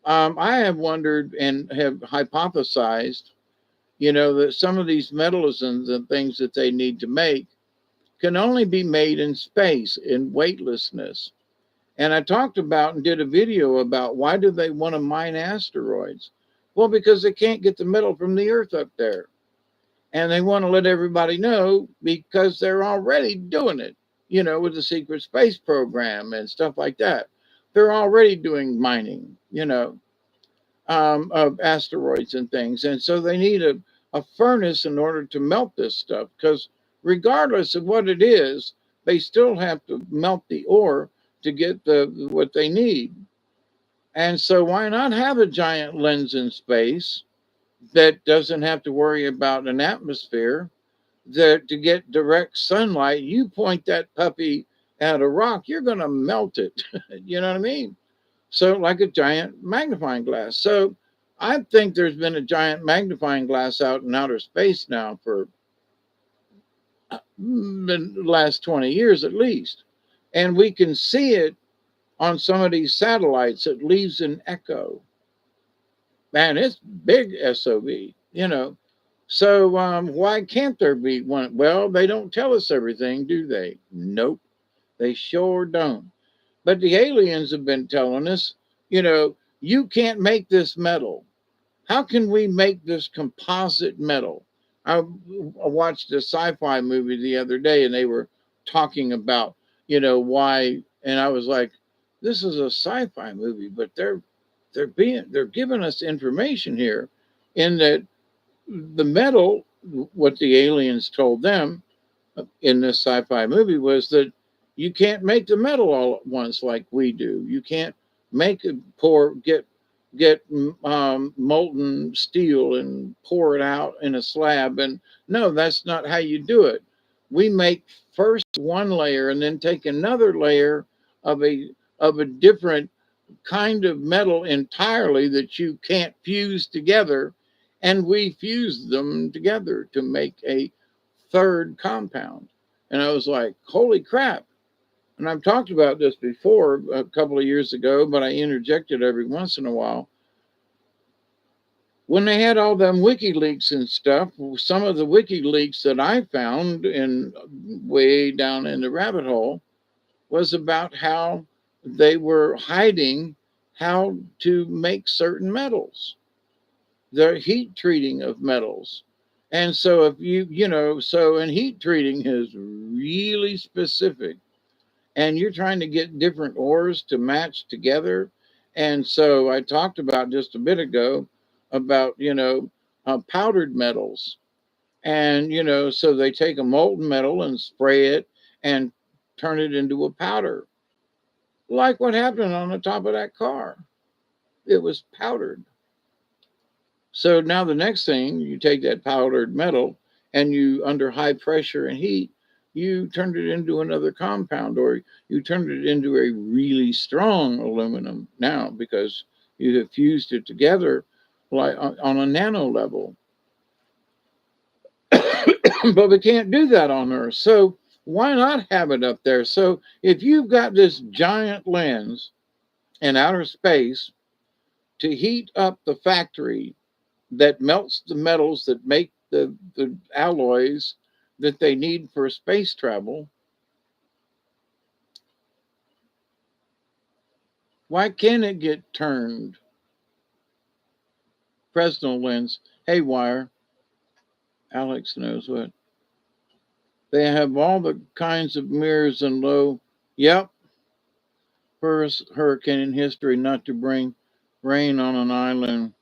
I have wondered and have hypothesized, that some of these metallisms and things that they need to make can only be made in space, in weightlessness. And I talked about and did a video about why do they want to mine asteroids? Well, because they can't get the metal from the Earth up there. And they want to let everybody know because they're already doing it, with the secret space program and stuff like that. They're already doing mining, of asteroids and things. And so they need a furnace in order to melt this stuff because regardless of what it is, they still have to melt the ore to get what they need. And so why not have a giant lens in space that doesn't have to worry about an atmosphere, that to get direct sunlight, you point that puppy at a rock, you're going to melt it. You know what I mean? So, like a giant magnifying glass. So, I think there's been a giant magnifying glass out in outer space now for the last 20 years at least. And we can see it on some of these satellites. It leaves an echo. Man, it's big SOB. So, why can't there be one? Well, they don't tell us everything, do they? Nope, they sure don't. But the aliens have been telling us, you can't make this metal. How can we make this composite metal? I watched a sci-fi movie the other day and they were talking about, why, and I was like, this is a sci-fi movie, but they're giving us information here in that the metal, what the aliens told them in this sci-fi movie was that you can't make the metal all at once like we do. You can't make it get molten steel and pour it out in a slab. And no, that's not how you do it. We make first one layer and then take another layer of a different kind of metal entirely that you can't fuse together, and we fuse them together to make a third compound. And I was like, holy crap. And I've talked about this before a couple of years ago, but I interjected every once in a while. When they had all them WikiLeaks and stuff, some of the WikiLeaks that I found in way down in the rabbit hole was about how they were hiding how to make certain metals, the heat treating of metals. And so if and heat treating is really specific and you're trying to get different ores to match together. And so I talked about just a bit ago about, powdered metals. And, so they take a molten metal and spray it and turn it into a powder, like what happened on the top of that car. It was powdered. So now the next thing, you take that powdered metal and you, under high pressure and heat, you turned it into another compound, or you turned it into a really strong aluminum now because you have fused it together like on a nano level. But we can't do that on Earth. So why not have it up there? So if you've got this giant lens in outer space to heat up the factory that melts the metals that make the alloys that they need for space travel, why can't it get turned? Fresnel lens, haywire. Alex knows what. They have all the kinds of mirrors and low. Yep, first hurricane in history not to bring rain on an island,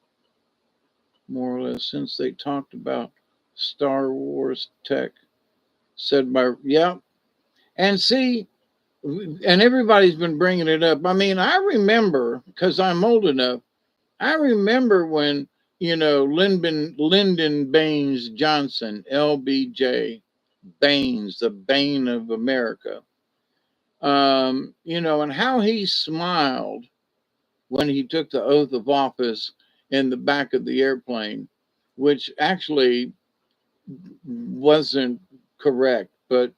more or less, since they talked about Star Wars tech. Said by, yep. And see, and everybody's been bringing it up. I mean, I remember, because I'm old enough, I remember when, Lyndon Baines Johnson, LBJ, Baines, the bane of America, and how he smiled when he took the oath of office in the back of the airplane, which actually wasn't correct, but,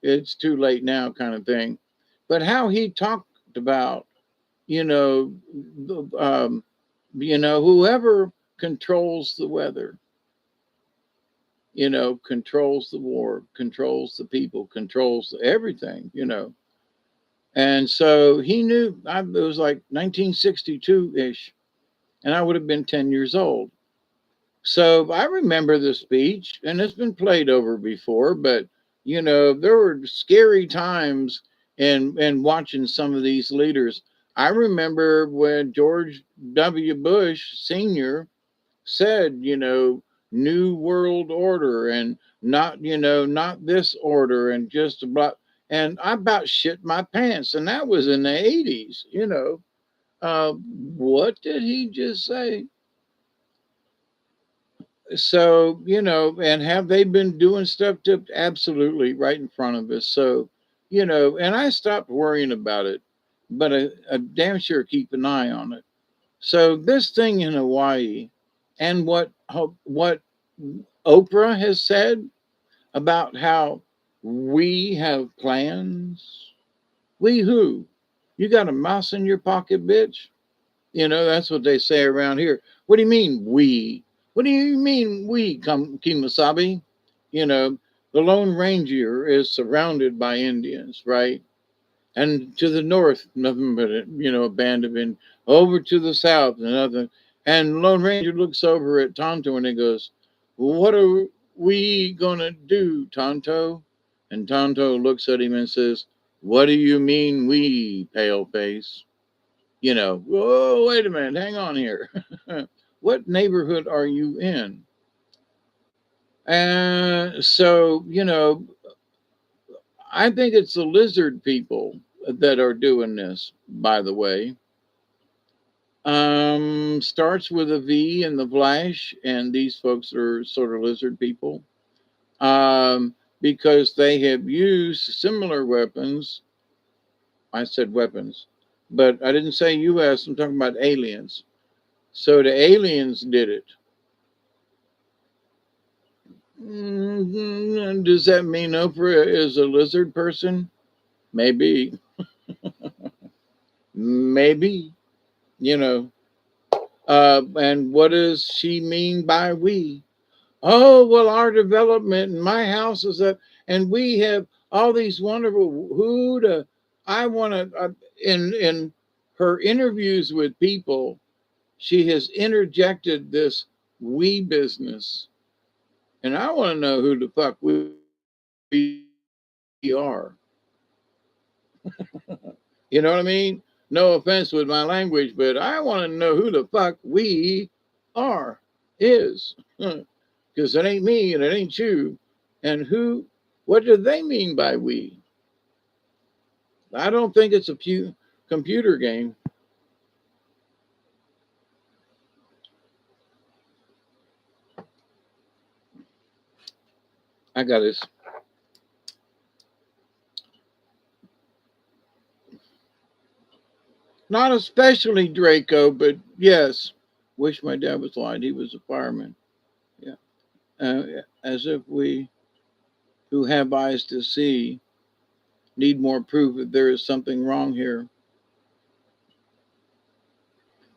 it's too late now, kind of thing. But how he talked about, you know, whoever controls the weather, controls the war, controls the people, controls everything. And so he knew it was like 1962 ish, and I would have been 10 years old. So I remember the speech, and it's been played over before, but there were scary times in watching some of these leaders. I remember when George W. Bush Sr. said, New World Order, and not this order, and just about, and I about shit my pants, and that was in the 80s. What did he just say? So, and have they been doing stuff to absolutely right in front of us? So, and I stopped worrying about it, but I damn sure keep an eye on it. So this thing in Hawaii, and what Oprah has said about how we have plans. We who? You got a mouse in your pocket, bitch? That's what they say around here. What do you mean we? What do you mean we, Kimasabi? You know, the Lone Ranger is surrounded by Indians, right? And to the north, nothing but a band of Indians. Over to the south, another. And Lone Ranger looks over at Tonto and he goes, "What are we gonna do, Tonto?" And Tonto looks at him and says, "What do you mean we, paleface?" Whoa, wait a minute, hang on here. What neighborhood are you in? And so, I think it's the lizard people that are doing this, by the way. Starts with a V in the Flash, and these folks are sort of lizard people. Because they have used similar weapons. I said weapons, but I didn't say US, I'm talking about aliens. So the aliens did it. Does that mean Oprah is a lizard person? Maybe. Maybe. You know. And what does she mean by we? Oh, well, our development in my house is that, and we have all these wonderful, who to, I want to, in her interviews with people, she has interjected this we business. And I want to know who the fuck we are. You know what I mean? No offense with my language, but I want to know who the fuck we are, is. Because it ain't me and it ain't you. And what do they mean by we? I don't think it's a computer game. I got this. Not especially Draco, but yes. Wish my dad was alive. He was a fireman. Yeah. As if we who have eyes to see need more proof that there is something wrong here.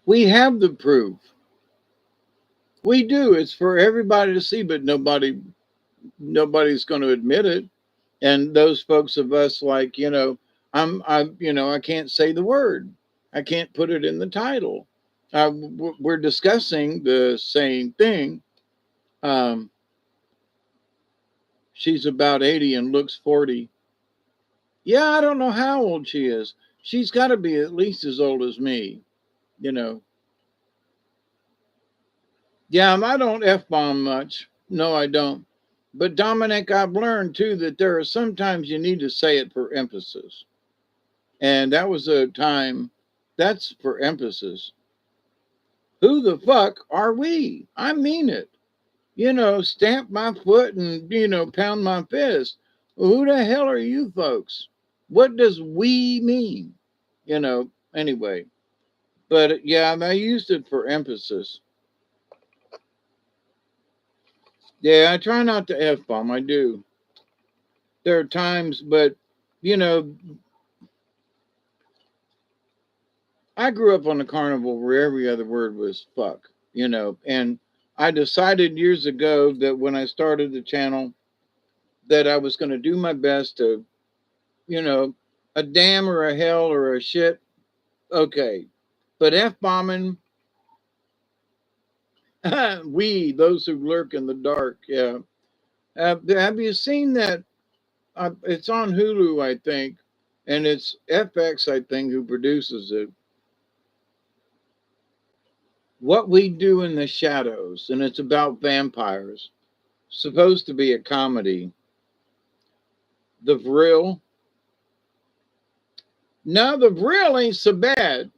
We have the proof. We do. It's for everybody to see, but nobody's going to admit it. And those folks of us like, I can't say the word. I can't put it in the title. We're discussing the same thing. Um, she's about 80 and looks 40. Yeah, I don't know how old she is. She's got to be at least as old as me, you know. Yeah, I don't F bomb much. No, I don't. But Dominic, I've learned too that there are sometimes you need to say it for emphasis. And that was a time that's for emphasis. Who the fuck are we? I mean it. Stamp my foot and, pound my fist. Who the hell are you folks? What does we mean? Anyway. But yeah, I used it for emphasis. Yeah, I try not to F bomb. I do. There are times, but, you know, I grew up on a carnival where every other word was fuck, and I decided years ago that when I started the channel that I was going to do my best to, you know, a damn or a hell or a shit, okay. But F bombing, those who lurk in the dark, yeah. Have you seen that? It's on Hulu, I think, and it's FX, I think, who produces it. What We Do in the Shadows, and it's about vampires. Supposed to be a comedy. The Vril. No, the Vril ain't so bad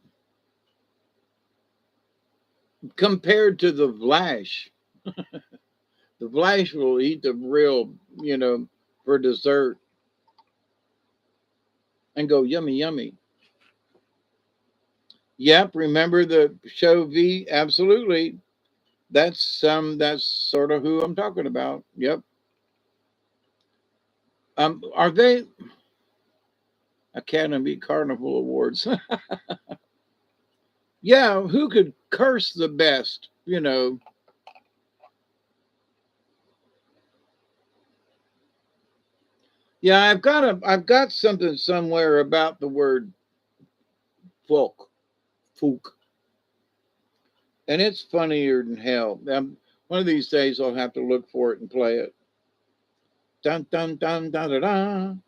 compared to the Vlash. The Vlash will eat the Vril, for dessert and go yummy, yummy. Yep, remember the show V? Absolutely. That's sort of who I'm talking about. Yep. Are they Academy Carnival Awards? Yeah, who could curse the best? Yeah, I've got something somewhere about the word folk, and it's funnier than hell. One of these days I'll have to look for it and play it. Dun dun dun dun dun dun.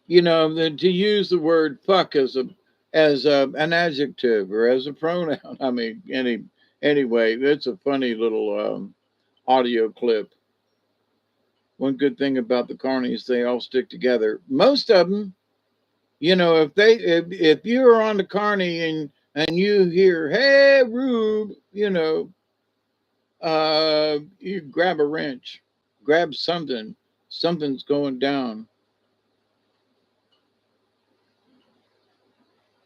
You know, to use the word fuck an adjective or as a pronoun. I mean, anyway, it's a funny little audio clip. One good thing about the carnies, they all stick together. Most of them, if you're on the carny and you hear "Hey Rube," you grab a wrench, grab something. Something's going down.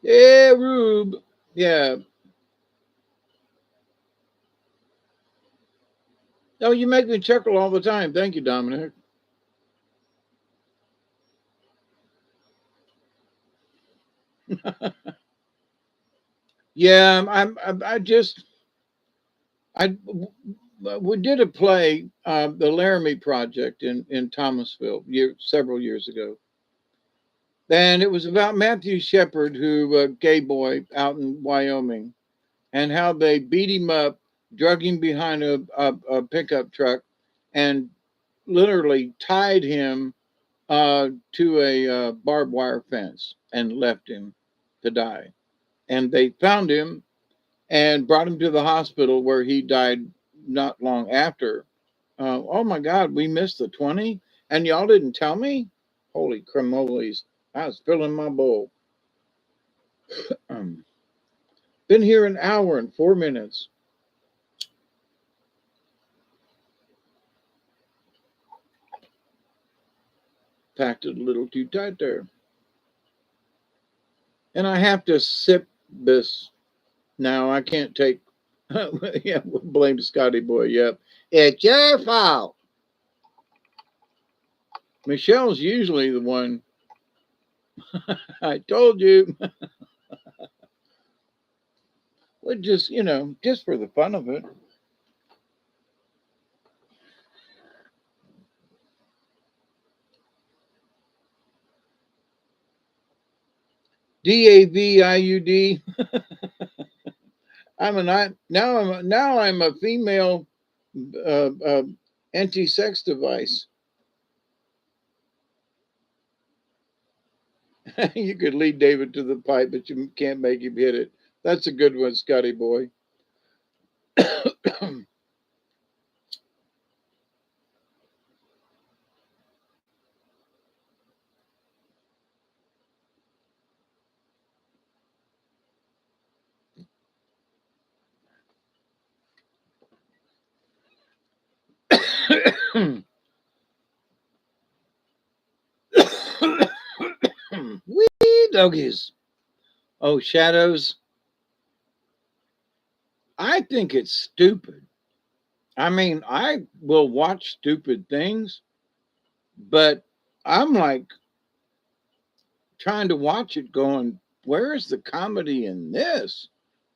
Hey Rube, yeah. Oh, you make me chuckle all the time. Thank you, Dominic. Yeah, I just I we did a play, the Laramie Project in Thomasville, several years ago, and it was about Matthew Shepard, who gay boy out in Wyoming, and how they beat him up, drug him behind a pickup truck, and literally tied him to a barbed wire fence and left him to die. And they found him and brought him to the hospital where he died not long after. Oh my God, we missed the 20 and y'all didn't tell me? Holy cremoles. I was filling my bowl. Um, been here an hour and 4 minutes. packed it a little too tight there. And I have to sip this now. I can't take, yeah, blame Scotty Boy. Yep. It's your fault. Michelle's usually the one. I told you. Well, just, just for the fun of it. DAVIUD. I'm a female anti-sex device. You could lead David to the pipe, but you can't make him hit it. That's a good one, Scotty Boy. Wee doggies. Oh, shadows. I think it's stupid. I mean, I will watch stupid things, but I'm like trying to watch it going, where's the comedy in this?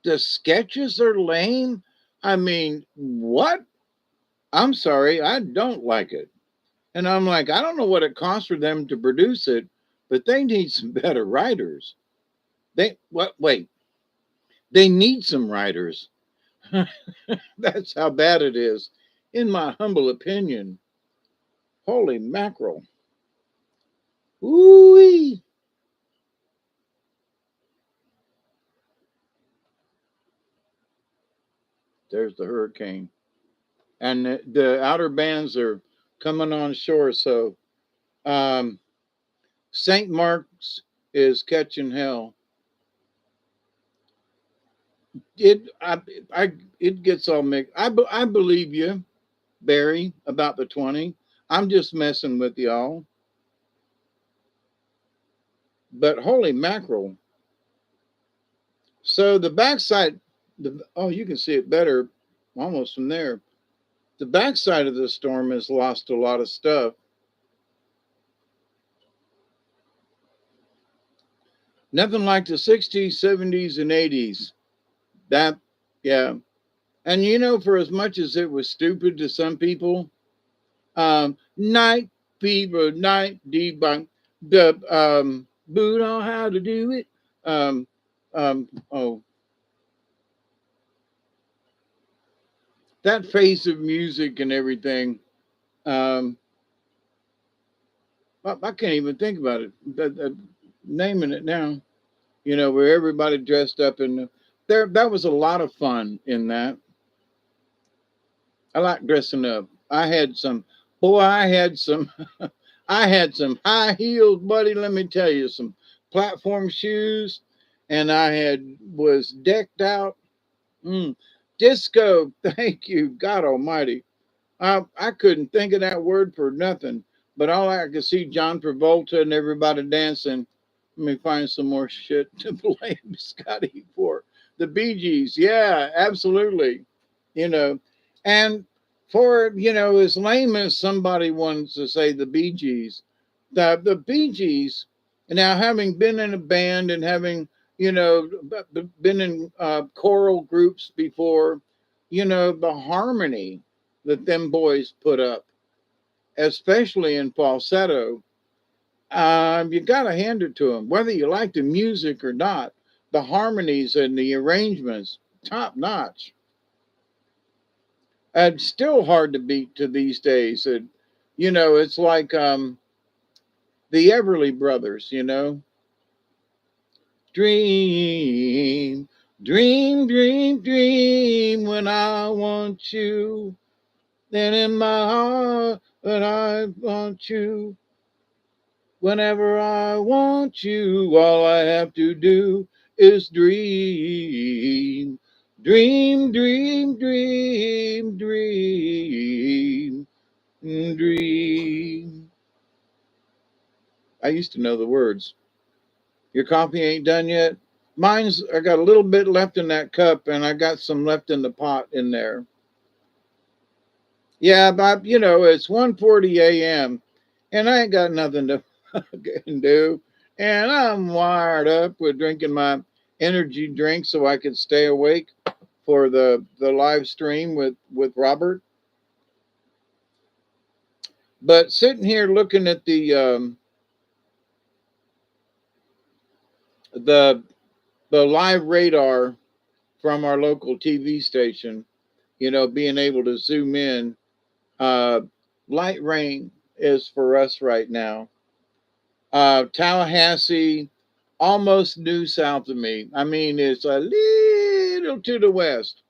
The sketches are lame. I mean, what? I'm sorry, I don't like it. And I'm like, I don't know what it costs for them to produce it, but they need some better writers. Wait, they need some writers. That's how bad it is, in my humble opinion. Holy mackerel. Ooh. There's the hurricane. And the outer bands are coming on shore. So um, St. Mark's is catching hell. It gets all mixed. I believe you, Barry, about the 20. I'm just messing with y'all. But holy mackerel. So the backside, you can see it better almost from there. The backside of the storm has lost a lot of stuff. Nothing like the 60s, 70s, and 80s. That, yeah. And for as much as it was stupid to some people, night fever, night debunk, the boot on how to do it. Um, oh, that face of music and everything. Um, I can't even think about it. Naming it now, where everybody dressed up in there. That was a lot of fun in that. I like dressing up. I had some, I had some high heels, buddy. Let me tell you, some platform shoes, and was decked out. Mm, disco. Thank you, God Almighty. I couldn't think of that word for nothing, but all I could see John Travolta and everybody dancing. Let me find some more shit to blame Scotty for. The Bee Gees, yeah, absolutely. You know, and for as lame as somebody wants to say the Bee Gees, the Bee Gees. Now, having been in a band and having been in choral groups before, the harmony that them boys put up, especially in falsetto, you got to hand it to them. Whether you like the music or not, the harmonies and the arrangements, top notch. It's still hard to beat to these days. It's like the Everly Brothers, Dream, dream, dream, dream when I want you. Then in my heart, that I want you. Whenever I want you, all I have to do is dream. Dream, dream, dream, dream, dream. I used to know the words. Your coffee ain't done yet? I got a little bit left in that cup and I got some left in the pot in there. Yeah, but it's 1:40 a.m. and I ain't got nothing to fucking do. And I'm wired up with drinking my energy drink so I can stay awake for the live stream with Robert. But sitting here looking at the the live radar from our local TV station, being able to zoom in, uh, light rain is for us right now. Tallahassee, almost due south of me. I mean, it's a little to the west,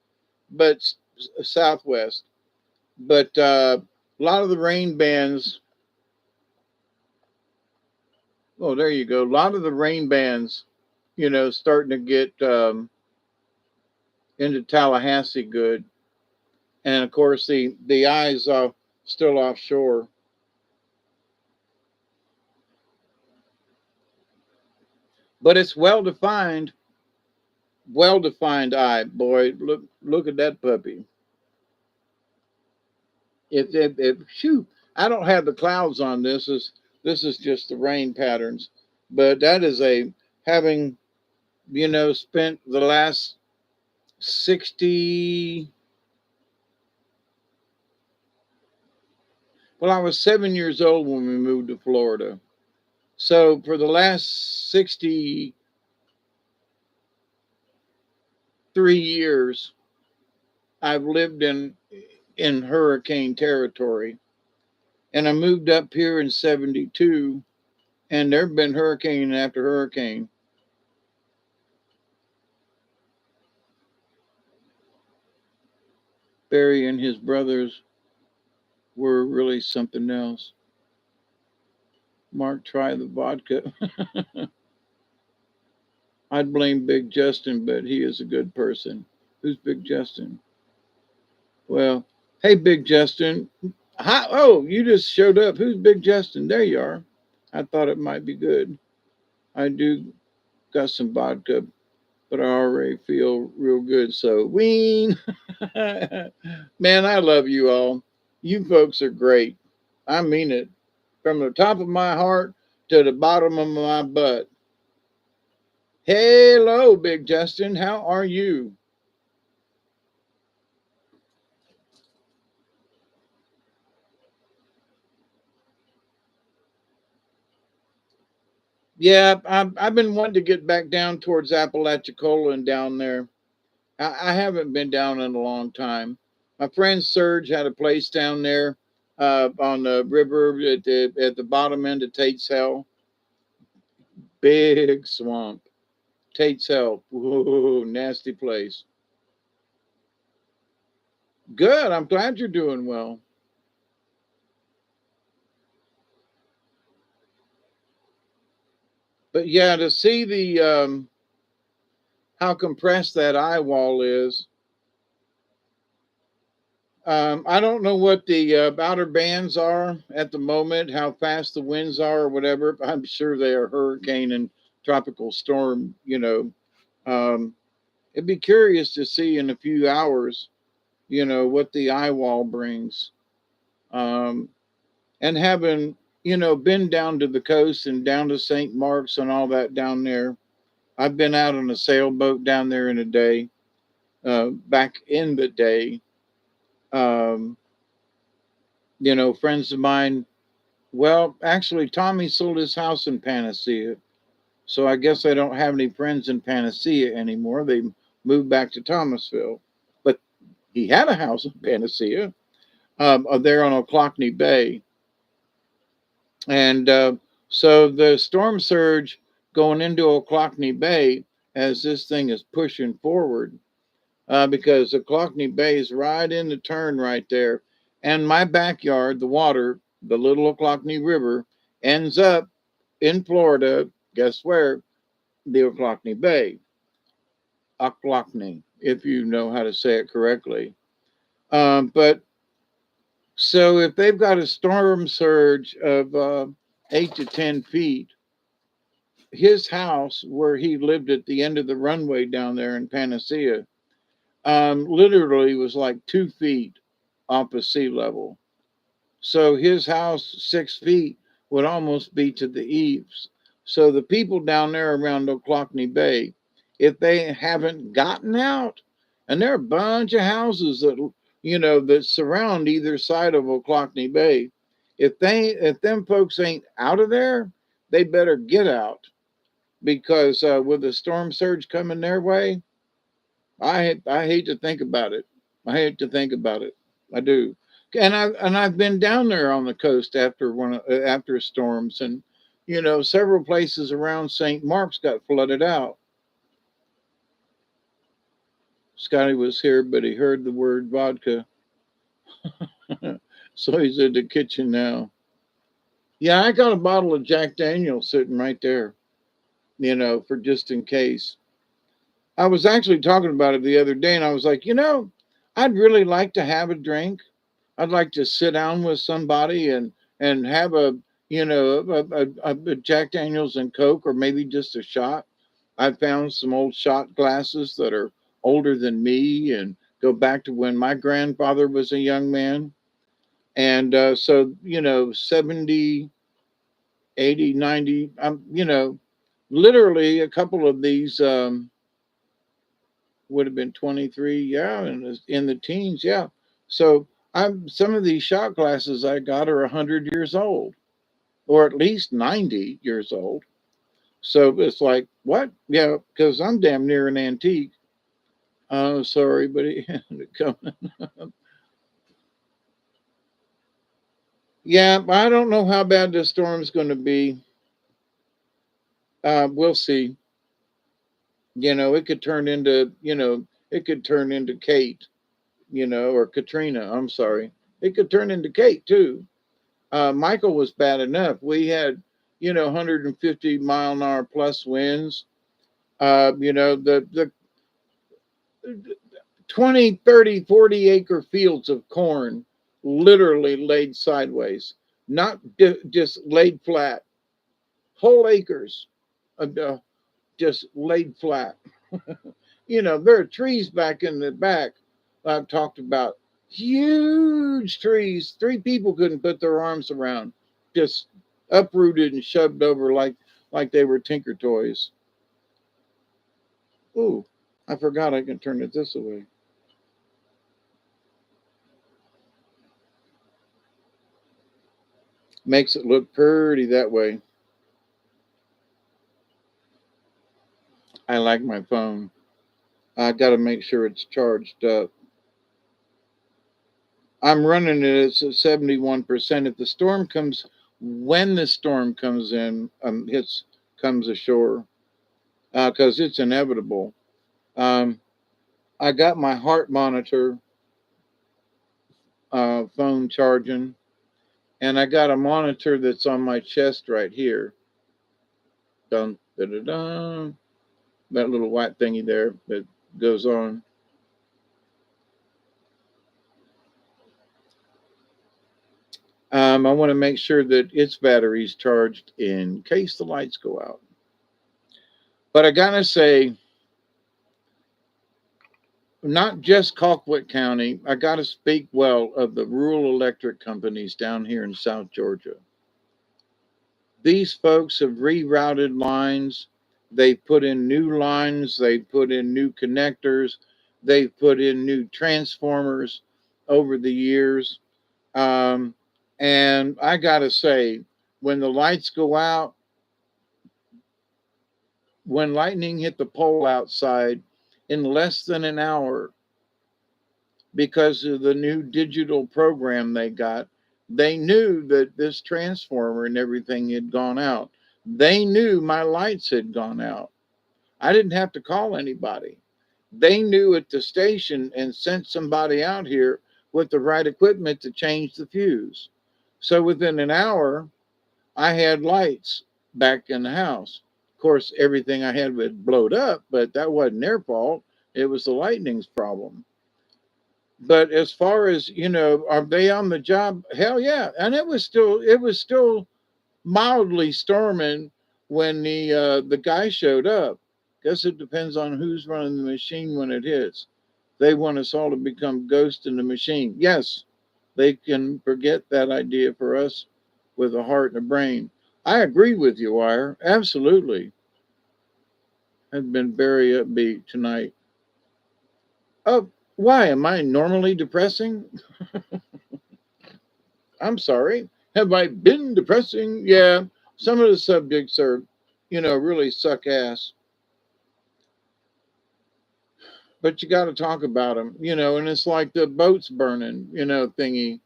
but southwest. But a lot of the rain bands. Oh, there you go. A lot of the rain bands, starting to get into Tallahassee good, and of course the eyes are still offshore. But it's well defined eye, boy. Look at that puppy. If shoot, I don't have the clouds on this is just the rain patterns, but that is a having spent the last 60. Well, I was 7 years old when we moved to Florida, so for the last 63 years, I've lived in hurricane territory, and I moved up here in '72, and there've been hurricane after hurricane. Barry and his brothers were really something else. Mark, try the vodka. I'd blame Big Justin, but he is a good person. Who's Big Justin? Well, hey, Big Justin. Hi, oh, you just showed up. Who's Big Justin? There you are. I thought it might be good. I do got some vodka, but I already feel real good. So, ween. Man, I love you all. You folks are great. I mean it. From the top of my heart to the bottom of my butt. Hello, Big Justin. How are you? Yeah, I've been wanting to get back down towards Apalachicola and down there. I haven't been down in a long time. My friend Serge had a place down there on the river at the bottom end of Tate's Hell. Big swamp. Tate's Hell. Whoa, nasty place. Good. I'm glad you're doing well. But yeah, to see the how compressed that eye wall is. I don't know what the outer bands are at the moment, how fast the winds are or whatever. But I'm sure they are hurricane and tropical storm. Um, it'd be curious to see in a few hours, what the eye wall brings. Um, and having, been down to the coast and down to St. Mark's and all that down there, I've been out on a sailboat down there in a day, back in the day. Um, friends of mine. Well, actually, Tommy sold his house in Panacea. So I guess I don't have any friends in Panacea anymore. They moved back to Thomasville. But he had a house in Panacea, there on Ochlockonee Bay. And so the storm surge going into Ochlockonee Bay as this thing is pushing forward, because Ochlockonee Bay is right in the turn right there. And my backyard, the water, the little Ochlockonee River, ends up in Florida. Guess where? The Ochlockonee Bay. Ochlockonee, if you know how to say it correctly. But so if they've got a storm surge of 8 to 10 feet. His house, where he lived at the end of the runway down there in Panacea, literally was like 2 feet off of sea level. So his house, 6 feet, would almost be to the eaves. So the people down there around Ochlockonee Bay, if they haven't gotten out, and there are a bunch of houses that that surround either side of Ochlockonee Bay, if them folks ain't out of there, they better get out because with the storm surge coming their way, I hate to think about it. I hate to think about it. I do. And I've been down there on the coast after storms, and several places around St. Mark's got flooded out. Scotty was here, but he heard the word vodka, so he's in the kitchen now. Yeah, I got a bottle of Jack Daniels sitting right there, for just in case. I was actually talking about it the other day, and I was like, I'd really like to have a drink. I'd like to sit down with somebody and have a Jack Daniels and Coke, or maybe just a shot. I found some old shot glasses that are older than me and go back to when my grandfather was a young man. And so 70, 80, 90. Literally a couple of these would have been 23, yeah, in the teens, yeah. So I'm some of these shot glasses I got are 100 years old, or at least 90 years old. So it's like, what? Yeah, because I'm damn near an antique. Oh, sorry, but he had to come. Yeah, I don't know how bad this storm's going to be. We'll see. It could turn into, it could turn into Kate, or Katrina. I'm sorry. It could turn into Kate too. Michael was bad enough. We had, 150-mile-an-hour plus winds. The 20, 30, 40 acre fields of corn literally laid sideways, not just laid flat. Whole acres just laid flat. There are trees back in the back I've talked about. Huge trees. 3 people couldn't put their arms around. Just uprooted and shoved over like they were Tinker Toys. Ooh, I forgot I can turn it this way. Makes it look pretty that way. I like my phone. I got to make sure it's charged up. I'm running it at 71%. If the storm comes, when the storm comes in, comes ashore, because it's inevitable. Um, I got my heart monitor phone charging, and I got a monitor that's on my chest right here. Dun, da, da, da, that little white thingy there that goes on. I want to make sure that its battery's charged in case the lights go out. But I gotta say, not just Colquitt County, I gotta speak well of the rural electric companies down here in South Georgia. These folks have rerouted lines. They put in new lines. They put in new connectors. They put in new transformers over the years. Um, and I got to say, when the lights go out, when lightning hit the pole outside, in less than an hour, because of the new digital program they got, they knew that this transformer and everything had gone out. They knew my lights had gone out. I didn't have to call anybody. They knew at the station and sent somebody out here with the right equipment to change the fuse. So within an hour, I had lights back in the house. Of course, everything I had was blowed up, but that wasn't their fault. It was the lightning's problem. But as far as, are they on the job? Hell yeah. And it was still mildly storming when the guy showed up. Guess it depends on who's running the machine when it hits. They want us all to become ghosts in the machine. Yes, they can forget that idea for us with a heart and a brain. I agree with you, Wire. Absolutely. I've been very upbeat tonight. Oh, why? Am I normally depressing? I'm sorry. Have I been depressing? Yeah. Some of the subjects are, really suck ass, but you got to talk about them, and it's like the boats burning, thingy.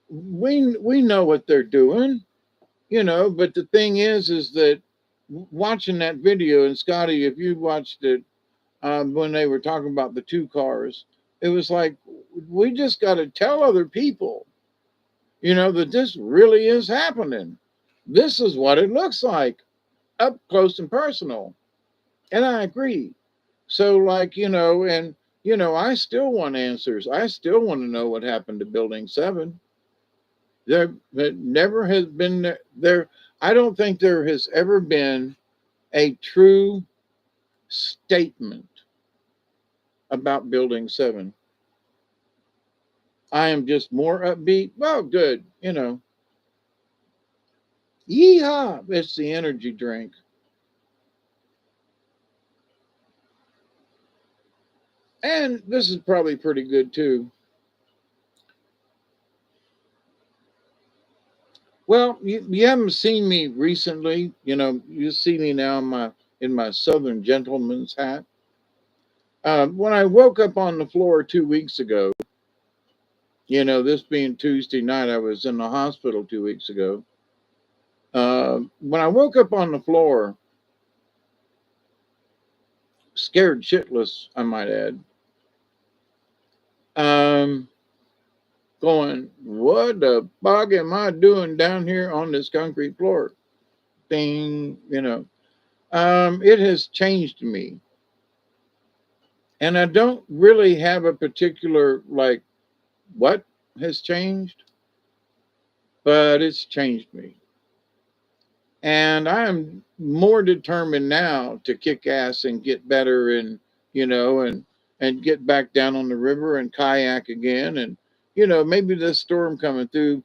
We know what they're doing, but the thing is that watching that video, and Scotty, if you watched it, when they were talking about the two cars, it was like, we just got to tell other people, that this really is happening. This is what it looks like up close and personal. And I agree. So, like, I still want answers. I still want to know what happened to Building 7. There never has been there. I don't think there has ever been a true statement about Building 7. I am just more upbeat. Well, good. Yeehaw. It's the energy drink. And this is probably pretty good too. Well, you haven't seen me recently. You see me now in my Southern gentleman's hat. When I woke up on the floor 2 weeks ago, this being Tuesday night, I was in the hospital 2 weeks ago. When I woke up on the floor, scared shitless, I might add, um, going, what the fuck am I doing down here on this concrete floor? Ding, it has changed me. And I don't really have a particular, like, what has changed, but it's changed me. And I am more determined now to kick ass and get better, and, and get back down on the river and kayak again. And, maybe this storm coming through,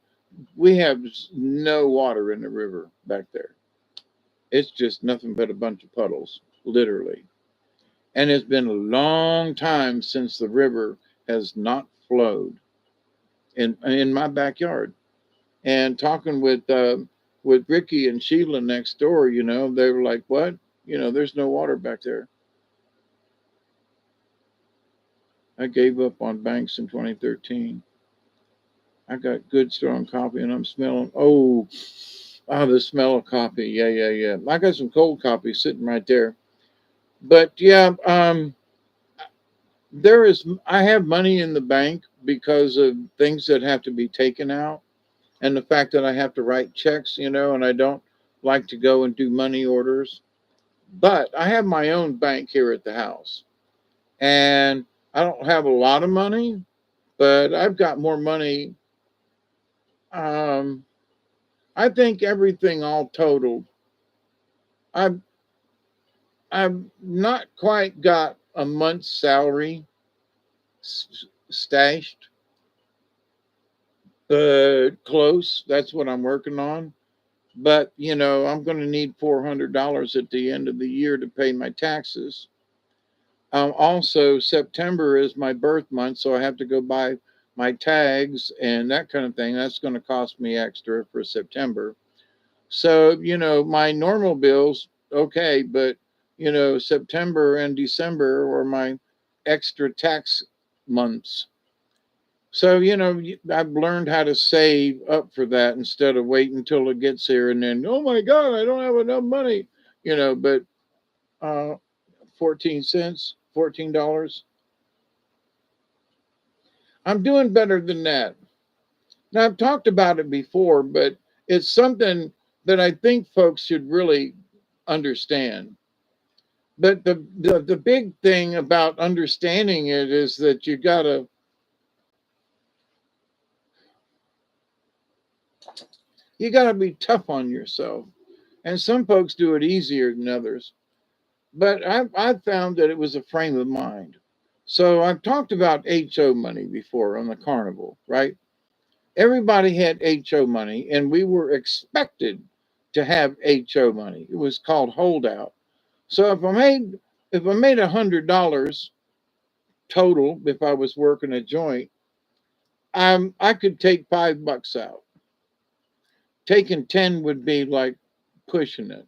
we have no water in the river back there. It's just nothing but a bunch of puddles, literally. And it's been a long time since the river has not flowed in my backyard. And talking with Ricky and Sheila next door, they were like, "What? There's no water back there." I gave up on banks in 2013. I got good strong coffee, and I'm smelling. The smell of coffee. Yeah, yeah, yeah. I got some cold coffee sitting right there. But yeah, I have money in the bank because of things that have to be taken out, and the fact that I have to write checks, and I don't like to go and do money orders. But I have my own bank here at the house, and I don't have a lot of money, but I've got more money. Um, I think everything all totaled, I've I've not quite got a month's salary stashed, but close. That's what I'm working on. But I'm going to need $400 at the end of the year to pay my taxes. Also, September is my birth month, so I have to go buy my tags and that kind of thing. That's going to cost me extra for September. So, my normal bills, okay, but, September and December were my extra tax months. So, I've learned how to save up for that instead of waiting until it gets here and then, oh my God, I don't have enough money, but uh, 14 cents, $14. I'm doing better than that. Now, I've talked about it before, but it's something that I think folks should really understand. But the big thing about understanding it is that You got to be tough on yourself. And some folks do it easier than others. But I've found that it was a frame of mind. So I've talked about HO money before on the carnival, right? Everybody had HO money, and we were expected to have HO money. It was called holdout. So if I made $100 total, if I was working a joint, I could take $5 out. Taking 10 would be like pushing it,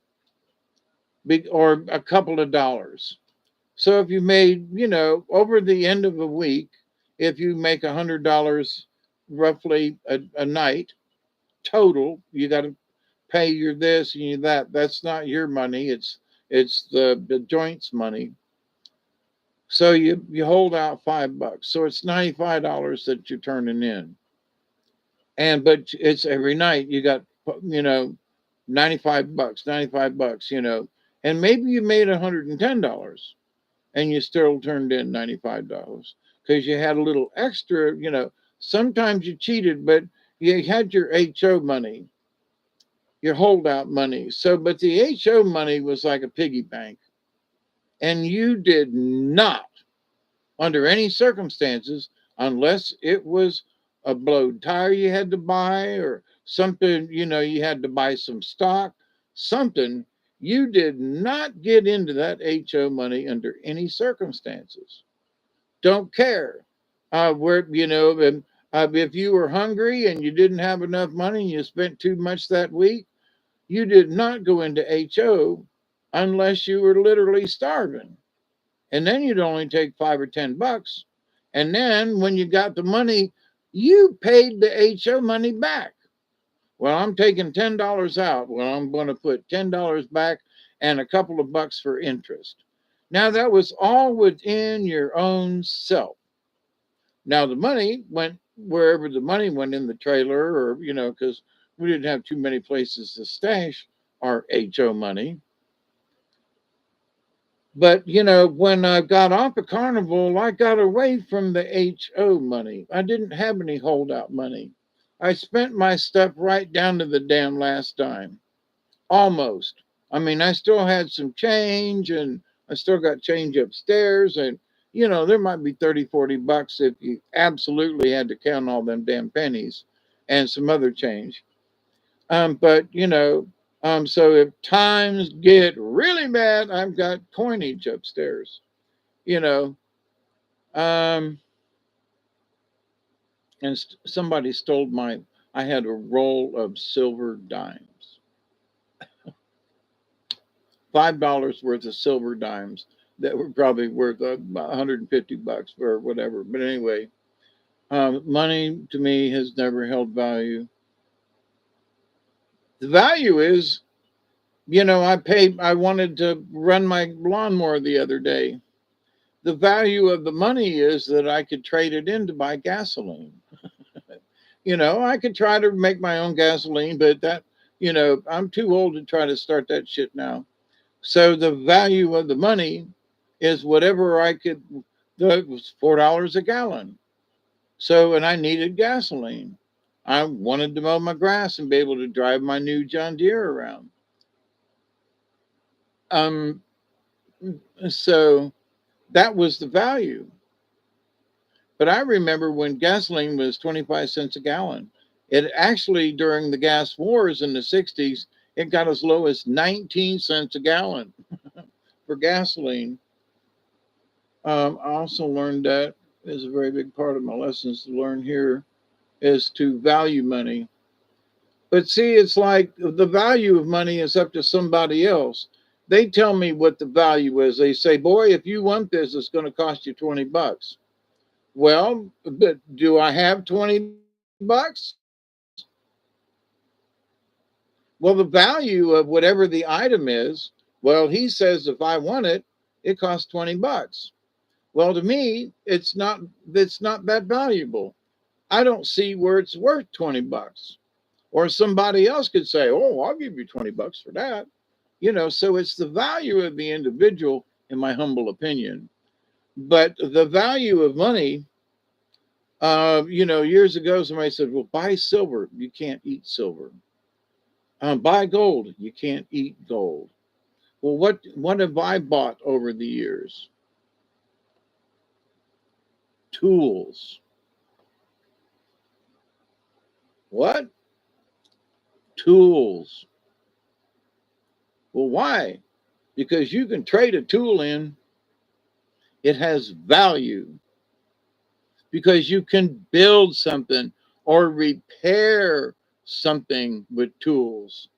big or a couple of dollars. So if you made, over the end of a week, if you make $100 roughly a night total, you got to pay your this and your that. That's not your money. It's the joint's money. So you hold out $5. So it's $95 that you're turning in. But it's every night you got, you know, $95, $95, and maybe you made $110 and you still turned in $95 because you had a little extra. Sometimes you cheated, but you had your HO money, your holdout money. So, but the HO money was like a piggy bank, and you did not, under any circumstances, unless it was a blowed tire you had to buy or something, you had to buy some stock, something, you did not get into that HO money under any circumstances. Don't care. If you were hungry and you didn't have enough money and you spent too much that week, you did not go into HO unless you were literally starving. And then you'd only take $5 or $10. And then when you got the money, you paid the HO money back. Well, I'm taking $10 out. Well, I'm going to put $10 back and a couple of bucks for interest. Now, that was all within your own self. Now, the money went wherever the money went in the trailer, or, because we didn't have too many places to stash our HO money. But, when I got off the carnival, I got away from the HO money. I didn't have any holdout money. I spent my stuff right down to the damn last dime. Almost. I mean, I still had some change and I still got change upstairs. And, there might be 30, $40 if you absolutely had to count all them damn pennies and some other change. But so if times get really bad, I've got coinage upstairs, you know. Um, and somebody stole I had a roll of silver dimes, $5 worth of silver dimes that were probably worth about $150 or whatever. But anyway, money to me has never held value. The value is, I wanted to run my lawnmower the other day. The value of the money is that I could trade it in to buy gasoline. I could try to make my own gasoline, but I'm too old to try to start that shit now. So the value of the money is whatever I could. It was $4 a gallon. So, and I needed gasoline. I wanted to mow my grass and be able to drive my new John Deere around. Um, so that was the value. But I remember when gasoline was 25 cents a gallon. It actually, during the gas wars in the 60s, it got as low as 19 cents a gallon for gasoline. I also learned that is a very big part of my lessons to learn here is to value money. But see, it's like the value of money is up to somebody else. They tell me what the value is. They say, boy, if you want this, it's going to cost you $20. Well, but do I have $20? Well, the value of whatever the item is, well, he says if I want it, it costs $20. Well, to me, it's not that valuable. I don't see where it's worth $20. Or somebody else could say, "Oh, I'll give you $20 for that." So it's the value of the individual, in my humble opinion. But the value of money, years ago, somebody said, "Well, buy silver." You can't eat silver. Buy gold. You can't eat gold. Well, what have I bought over the years? Tools. What? Tools. Well, why? Because you can trade a tool in, it has value. Because you can build something or repair something with tools.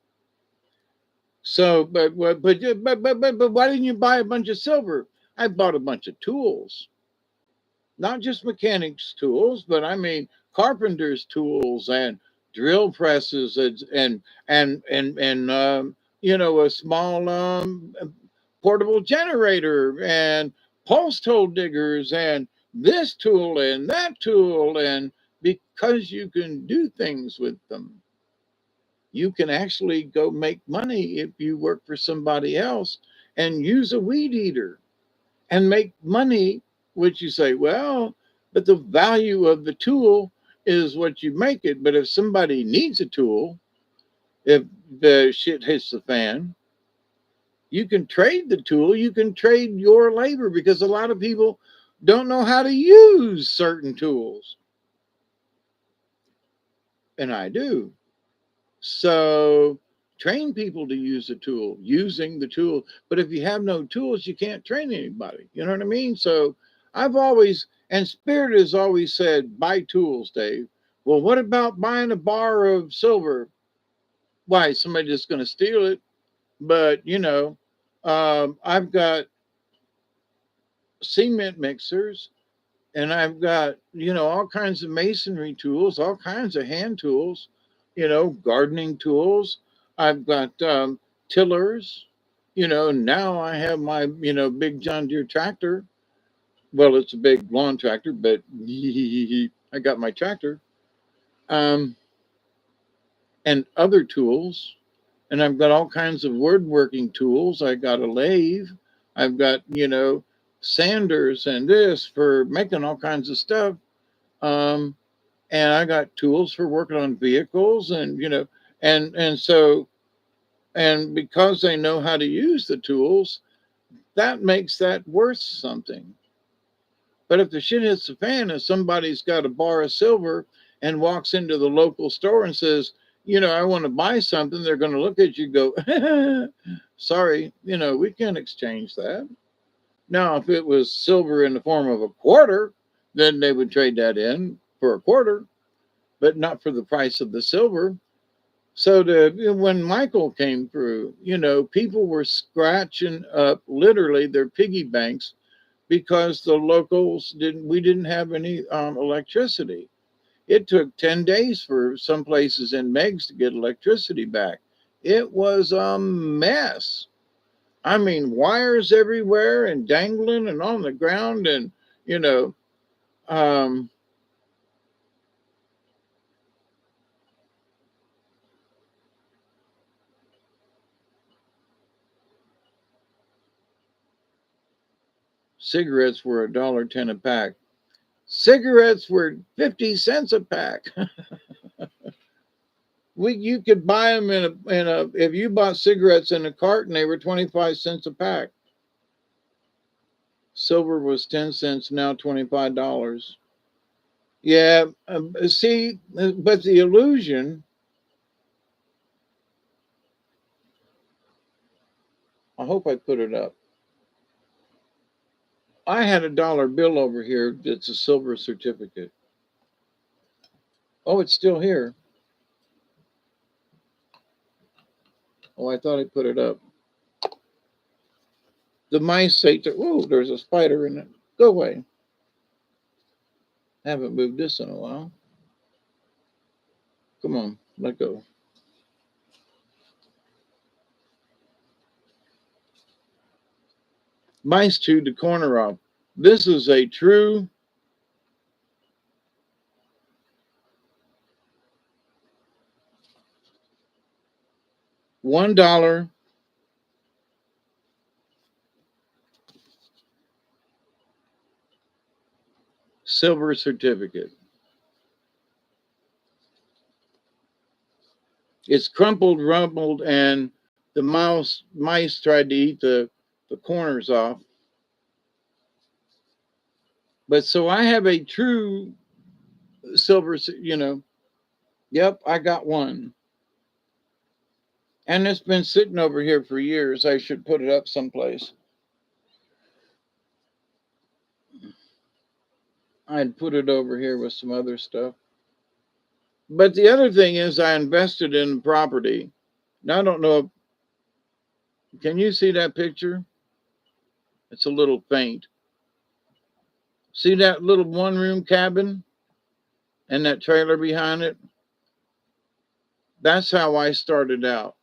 So, but why didn't you buy a bunch of silver? I bought a bunch of tools, not just mechanics tools, but I mean carpenters tools and drill presses and you know, a small portable generator and post hole diggers and this tool and that tool, and because you can do things with them, you can actually go make money if you work for somebody else and use a weed eater and make money, which you say, well, but the value of the tool is what you make it. But if somebody needs a tool, if the shit hits the fan, you can trade the tool, you can trade your labor, because a lot of people don't know how to use certain tools. And I do. So train people to use the tool, using the tool. But if you have no tools, you can't train anybody. You know what I mean? So I've always, and Spirit has always said, buy tools, Dave. Well, what about buying a bar of silver? Why? Somebody's just going to steal it. But, you know, I've got cement mixers, and I've got, you know, all kinds of masonry tools, all kinds of hand tools, you know, gardening tools. I've got tillers, you know. Now I have my, you know, big John Deere tractor. Well, it's a big lawn tractor, but I got my tractor, um, and other tools. And I've got all kinds of woodworking tools. I got a lathe. I've got, you know, sanders and this for making all kinds of stuff. Um, and I got tools for working on vehicles, and you know, and so, and because they know how to use the tools, that makes that worth something. But if the shit hits the fan and somebody's got a bar of silver and walks into the local store and says, you know, I want to buy something, they're going to look at you and go, sorry, you know, we can't exchange that. Now, if it was silver in the form of a quarter, then they would trade that in for a quarter, but not for the price of the silver. So when Michael came through, you know, people were scratching up literally their piggy banks because the locals didn't. We didn't have any electricity. It took 10 days for some places in Meigs to get electricity back. It was a mess. I mean, wires everywhere and dangling and on the ground, and you know, um, cigarettes were $1.10 a pack. Cigarettes were 50 cents a pack. You could buy them in a if you bought cigarettes in a carton, they were 25 cents a pack. Silver was 10 cents, now $25. Yeah, see, but the illusion, I hope I put it up. I had a dollar bill over here that's a silver certificate. Oh, it's still here. Oh, I thought I put it up. The mice say, oh, there's a spider in it. Go away. I haven't moved this in a while. Come on, let go. Mice chewed the corner off. This is a true $1 silver certificate. It's crumpled, rumpled, and the mice tried to eat the corners off. But so I have a true silver, yep, I got one. And it's been sitting over here for years. I should put it up someplace. I'd put it over here with some other stuff. But the other thing is, I invested in property. Now, I don't know. Can you see that picture? It's a little faint. See that little one room cabin and that trailer behind it? That's how I started out.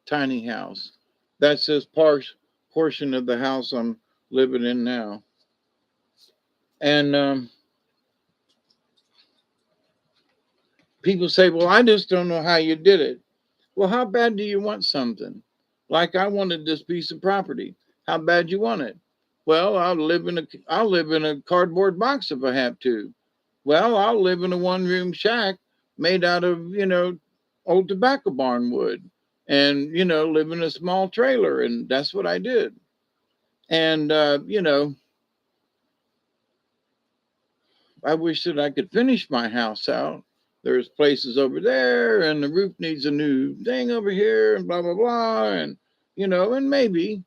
Tiny house. That's this portion of the house I'm living in now. And people say, well, I just don't know how you did it. Well, how bad do you want something? Like I wanted this piece of property. How bad you want it? Well, I'll live in a cardboard box if I have to. Well, I'll live in a one room shack made out of, old tobacco barn wood and, live in a small trailer. And that's what I did. And, I wish that I could finish my house out. There's places over there, and the roof needs a new thing over here, and blah, blah, blah. And, and maybe,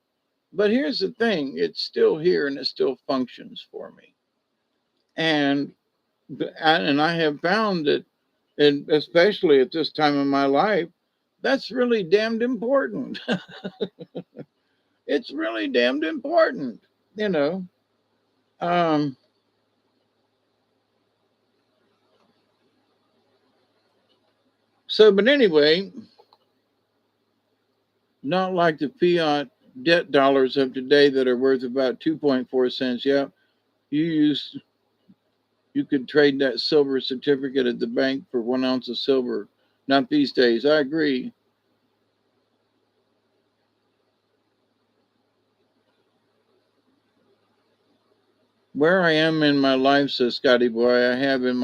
but here's the thing, it's still here and it still functions for me. And, and I have found that, and especially at this time in my life, that's really damned important. It's really damned important, you know. Um, but anyway, not like the fiat debt dollars of today that are worth about 2.4 cents. Yeah, you you could trade that silver certificate at the bank for 1 ounce of silver. Not these days. I agree. Where I am in my life, says Scotty Boy, I have love in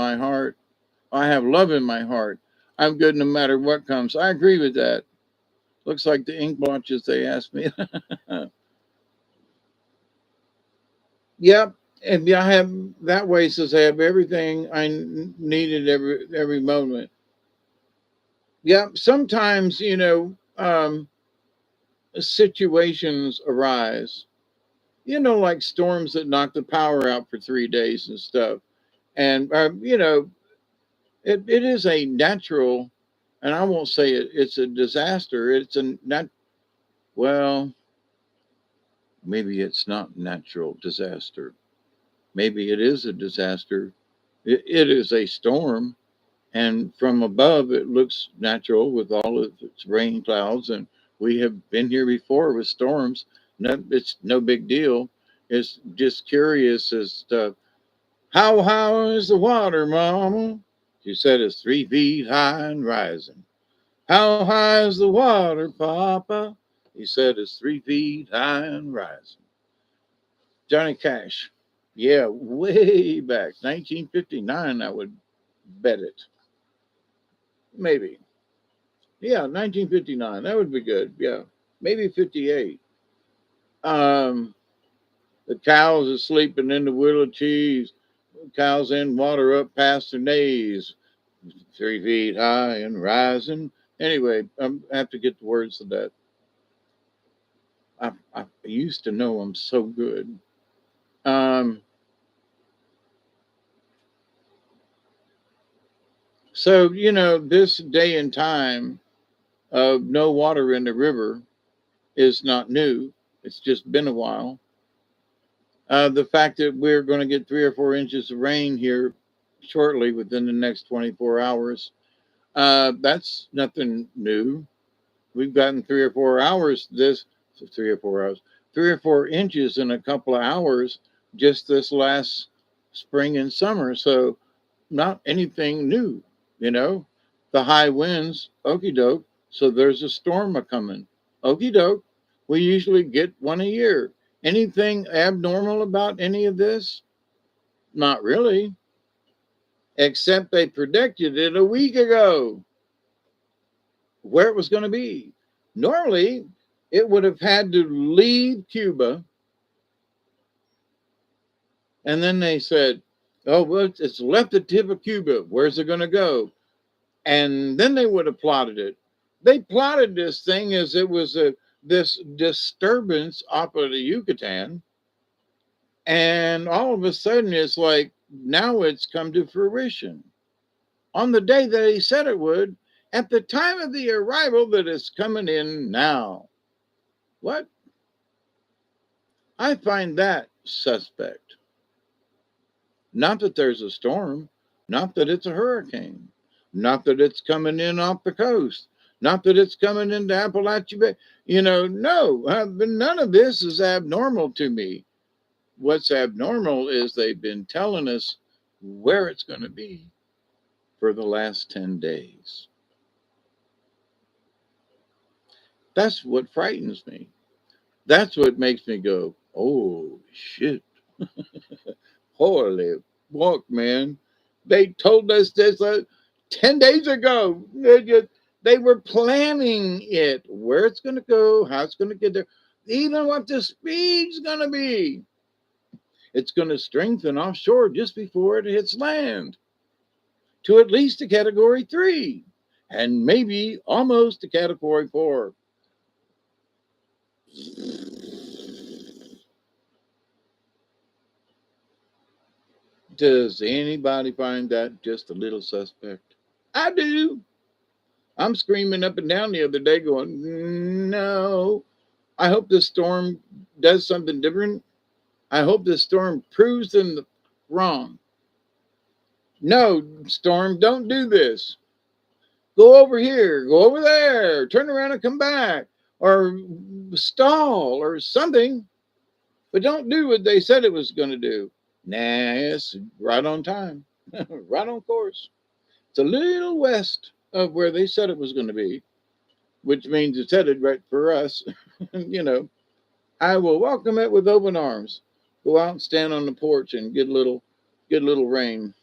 my heart. I'm good no matter what comes. I agree with that. Looks like the ink blotches they asked me. Yep. And I have that way says I have everything I needed every moment. Yep. Sometimes, situations arise, like storms that knock the power out for 3 days and stuff. And, it is a natural, and I won't say it's a disaster. It's a not, well, maybe it's not natural disaster. Maybe it is a disaster. It is a storm, and from above it looks natural with all of its rain clouds. And we have been here before with storms. No, it's no big deal. It's just curious as to how high is the water, Mama? She said it's 3 feet high and rising. How high is the water, Papa? He said it's 3 feet high and rising. Johnny Cash. Yeah, way back, 1959, I would bet it. Maybe. Yeah, 1959. That would be good. Yeah, maybe 58. Um, the cows are sleeping in the willow trees. Cows in water up past their knees. 3 feet high and rising. Anyway, I have to get the words of that. I used to know them so good. Um, so, this day and time of no water in the river is not new. It's just been a while. The fact that we're going to get 3 or 4 inches of rain here shortly within the next 24 hours, that's nothing new. We've gotten 3 or 4 hours 3 or 4 hours, 3 or 4 inches in a couple of hours just this last spring and summer. So not anything new, you know. The high winds, okey doke. So there's a storm a coming. Okey doke. We usually get one a year. Anything abnormal about any of this? Not really, except they predicted it a week ago. where it was going to be. Normally, it would have had to leave Cuba, and then they said, "Oh, well, it's left the tip of Cuba. Where's it going to go?" And then they would have plotted it. They plotted this thing as it was this disturbance off of the Yucatan, and all of a sudden, it's like now it's come to fruition on the day that he said it would, at the time of the arrival that is coming in now. What? I find that suspect. Not that there's a storm, not that it's a hurricane, not that it's coming in off the coast, not that it's coming into Appalachia Bay. No, none of this is abnormal to me. What's abnormal is they've been telling us where it's going to be for the last 10 days. That's what frightens me. That's what makes me go, oh shit, holy walk, man. They told us this 10 days ago. They were planning it, where it's going to go, how it's going to get there, even what the speed's going to be. It's going to strengthen offshore just before it hits land to at least a category 3 and maybe almost a category 4. Does anybody find that just a little suspect? I do. I'm screaming up and down the other day going, no. I hope this storm does something different. I hope this storm proves them wrong. No, storm, don't do this. Go over here, go over there, turn around and come back, or stall or something. But don't do what they said it was going to do. Nah, it's right on time, right on course. It's a little west of where they said it was going to be, which means it's headed right for us. you know, I will welcome it with open arms. Go out and stand on the porch and get a little rain.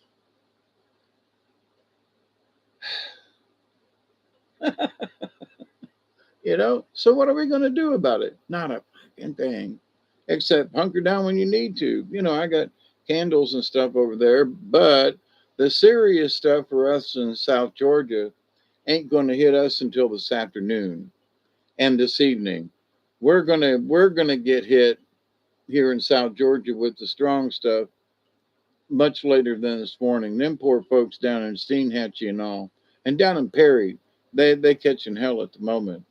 So what are we going to do about it? Not a fucking thing, except hunker down when you need to. I got candles and stuff over there, but the serious stuff for us in South Georgia ain't going to hit us until this afternoon and this evening. We're gonna get hit here in South Georgia with the strong stuff much later than this morning. Them poor folks down in Steinhatchee and all, and down in Perry, they catching hell at the moment.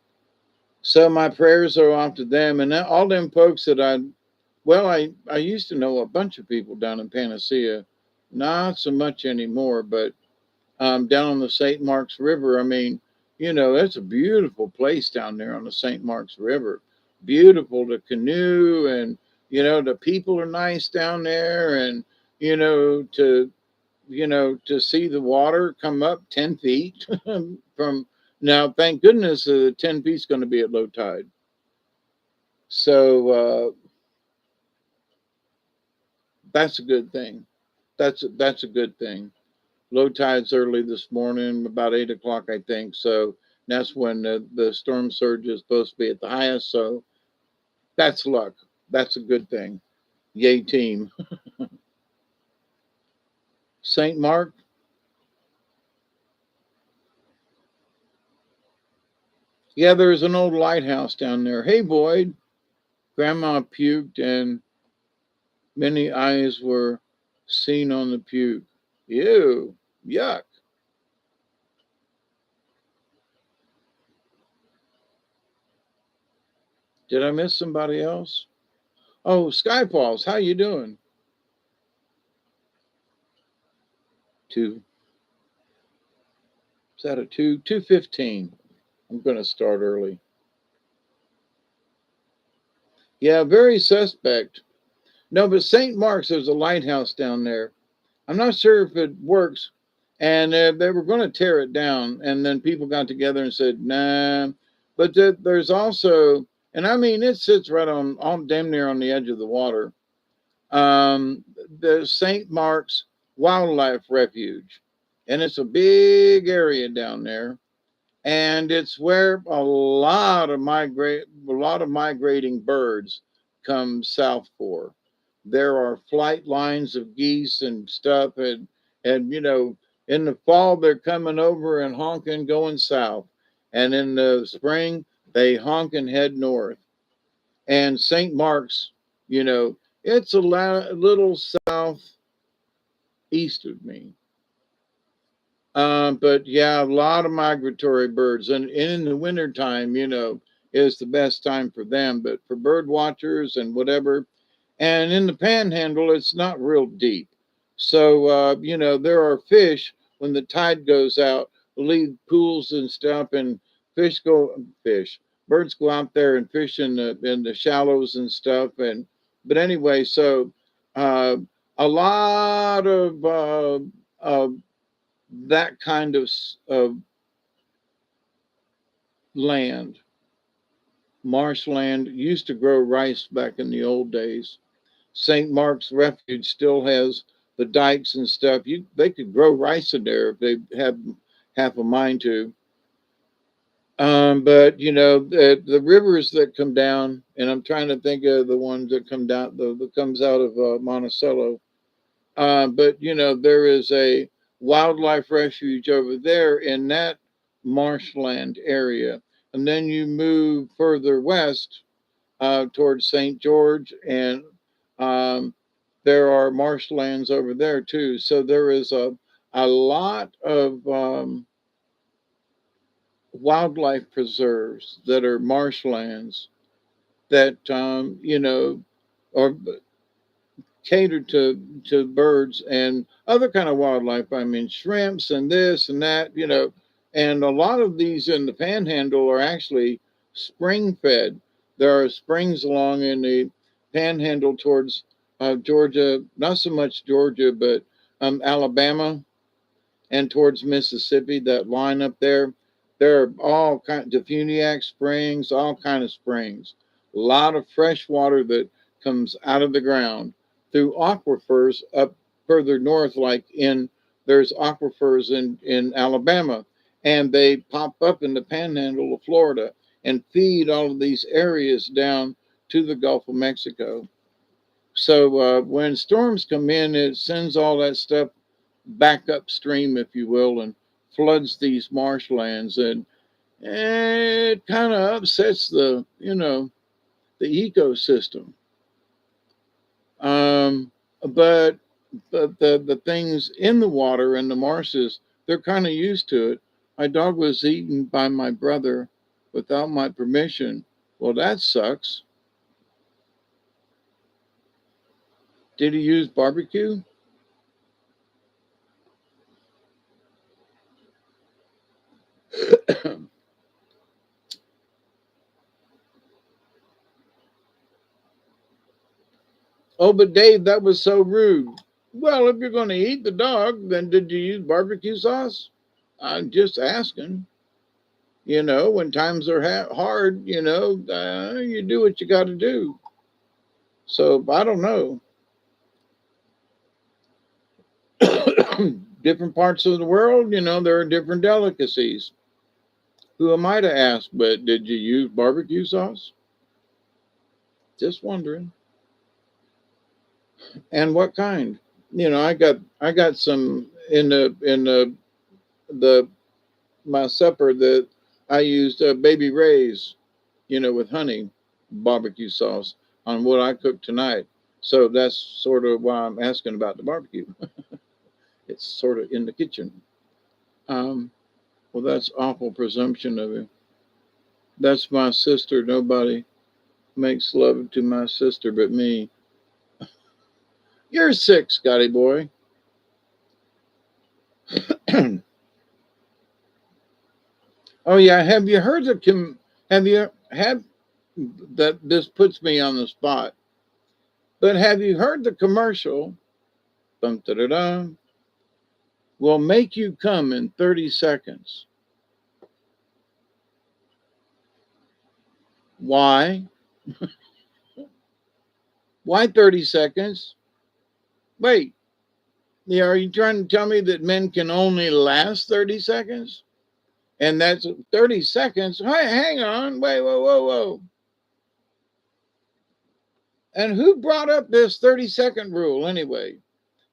So my prayers are off to them and all them folks that I used to know a bunch of people down in Panacea, not so much anymore, but down on the St. Marks River. I mean, it's a beautiful place down there on the St. Marks River. Beautiful to canoe, and the people are nice down there, and to see the water come up 10 feet from now. Thank goodness, 10 feet is going to be at low tide. So that's a good thing. That's a good thing. Low tide's early this morning, about 8 o'clock, I think. So that's when the storm surge is supposed to be at the highest. So that's luck. That's a good thing. Yay, team. St. Mark. Yeah, there's an old lighthouse down there. Hey, Boyd. Grandma puked, and many eyes were seen on the puke. Ew. Yuck. Did I miss somebody else? Oh, Skyfalls. How you doing? Two. Is that a 2:15? I'm going to start early. Yeah, very suspect. No, but St. Mark's, there's a lighthouse down there. I'm not sure if it works. And they were going to tear it down. And then people got together and said, nah. But there's also, and I mean, it sits right on damn near on the edge of the water. The St. Mark's Wildlife Refuge. And it's a big area down there. and it's where a lot of migrating birds come south for. There are flight lines of geese and stuff, and in the fall they're coming over and honking going south, and in the spring they honk and head north. And St. Mark's, you know, it's little southeast of me. But yeah, a lot of migratory birds, and in the wintertime, is the best time for them. But for bird watchers and whatever, and in the panhandle, it's not real deep. So, there are fish when the tide goes out, leave pools and stuff, and fish, birds go out there and fish in the shallows and stuff. But anyway, so uh, a lot of that kind of land, marshland, used to grow rice back in the old days. St. Mark's Refuge still has the dikes and stuff. They could grow rice in there if they have half a mind to. But the rivers that come down, and I'm trying to think of the ones that come down, that comes out of Monticello. But there is a wildlife refuge over there in that marshland area, and then you move further west towards St. George, and um, there are marshlands over there too. So there is a lot of wildlife preserves that are marshlands that are catered to birds and other kind of wildlife. I mean, shrimps and this and that, and a lot of these in the panhandle are actually spring fed. There are springs along in the panhandle towards Georgia, not so much Georgia, but Alabama and towards Mississippi. That line up there, there are all kind of Defuniak springs, all kind of springs. A lot of fresh water that comes out of the ground through aquifers up further north, like there's aquifers in Alabama, and they pop up in the panhandle of Florida and feed all of these areas down to the Gulf of Mexico. So when storms come in, it sends all that stuff back upstream, if you will, and floods these marshlands, and it kind of upsets the ecosystem. Um, but the things in the water and the marshes, they're kind of used to it. My dog was eaten by my brother without my permission. Well, that sucks. Did he use barbecue? Oh, but Dave, that was so rude. Well, if you're going to eat the dog, then did you use barbecue sauce? I'm just asking. When times are hard, you do what you got to do. So I don't know. Different parts of the world, there are different delicacies. Who am I to ask? But did you use barbecue sauce? Just wondering. And what kind? I got some in the my supper that I used Baby Ray's, with honey barbecue sauce on what I cooked tonight. So that's sort of why I'm asking about the barbecue. It's sort of in the kitchen. Um, well, that's awful presumption of you. That's my sister. Nobody makes love to my sister but me. You're sick, Scotty boy. Oh yeah, have you heard have you had that? This puts me on the spot. But have you heard the commercial? Dum, da, da, da, will make you come in 30 seconds. Why? Why 30 seconds? Wait, are you trying to tell me that men can only last 30 seconds? And that's 30 seconds. Hey, hang on. Wait, whoa, whoa, whoa. And who brought up this 30-second rule anyway?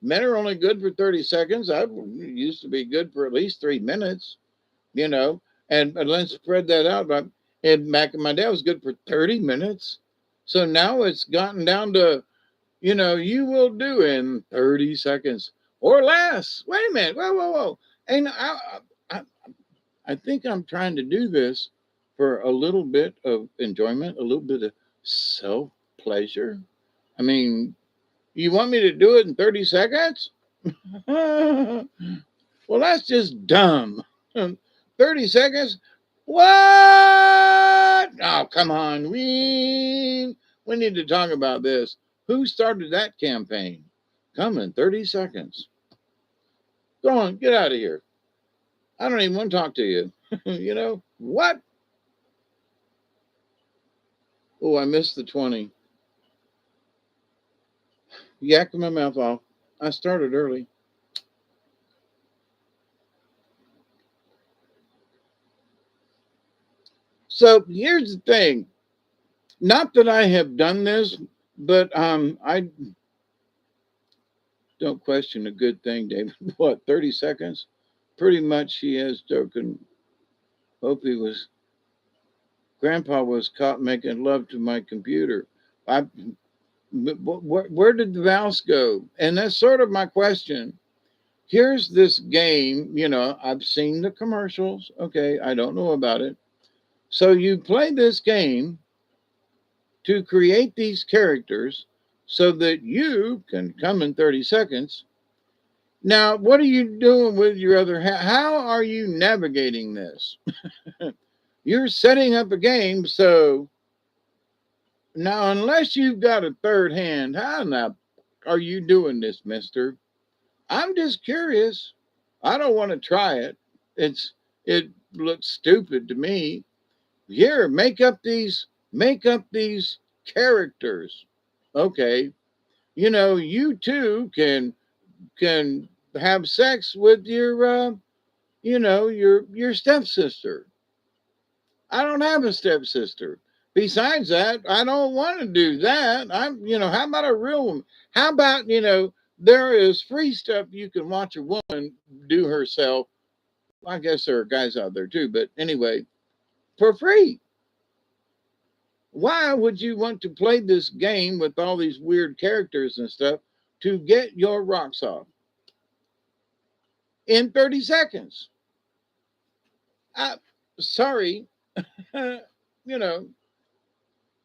Men are only good for 30 seconds. I used to be good for at least 3 minutes, you know, and let's spread that out. But and back in my day, I was good for 30 minutes. So now it's gotten down to, you will do in 30 seconds or less. Wait a minute. Whoa, whoa, whoa. And I, I think I'm trying to do this for a little bit of enjoyment, a little bit of self pleasure. I mean, you want me to do it in 30 seconds? Well, that's just dumb. 30 seconds? What? Oh, come on. We need to talk about this. Who started that campaign? Come in 30 seconds. Go on, get out of here. I don't even want to talk to you. What? Oh, I missed the 20. Yacked my mouth off. I started early. So here's the thing. Not that I have done this, but I don't question a good thing, David. What, 30 seconds? Pretty much he is joking. Hope he was Grandpa was caught making love to my computer. I where did the mouse go? And that's sort of my question. Here's this game, I've seen the commercials. Okay, I don't know about it. So you play this game to create these characters so that you can come in 30 seconds. Now, what are you doing with your other How are you navigating this? You're setting up a game, so now unless you've got a third hand, how now are you doing this, mister? I'm just curious. I don't want to try it. It looks stupid to me. Here, make up these characters. Okay. You too can have sex with your stepsister. I don't have a stepsister. Besides that, I don't want to do that. How about a real woman? How about, there is free stuff you can watch a woman do herself. I guess there are guys out there too, but anyway, for free. Why would you want to play this game with all these weird characters and stuff to get your rocks off in 30 seconds? Sorry. you know,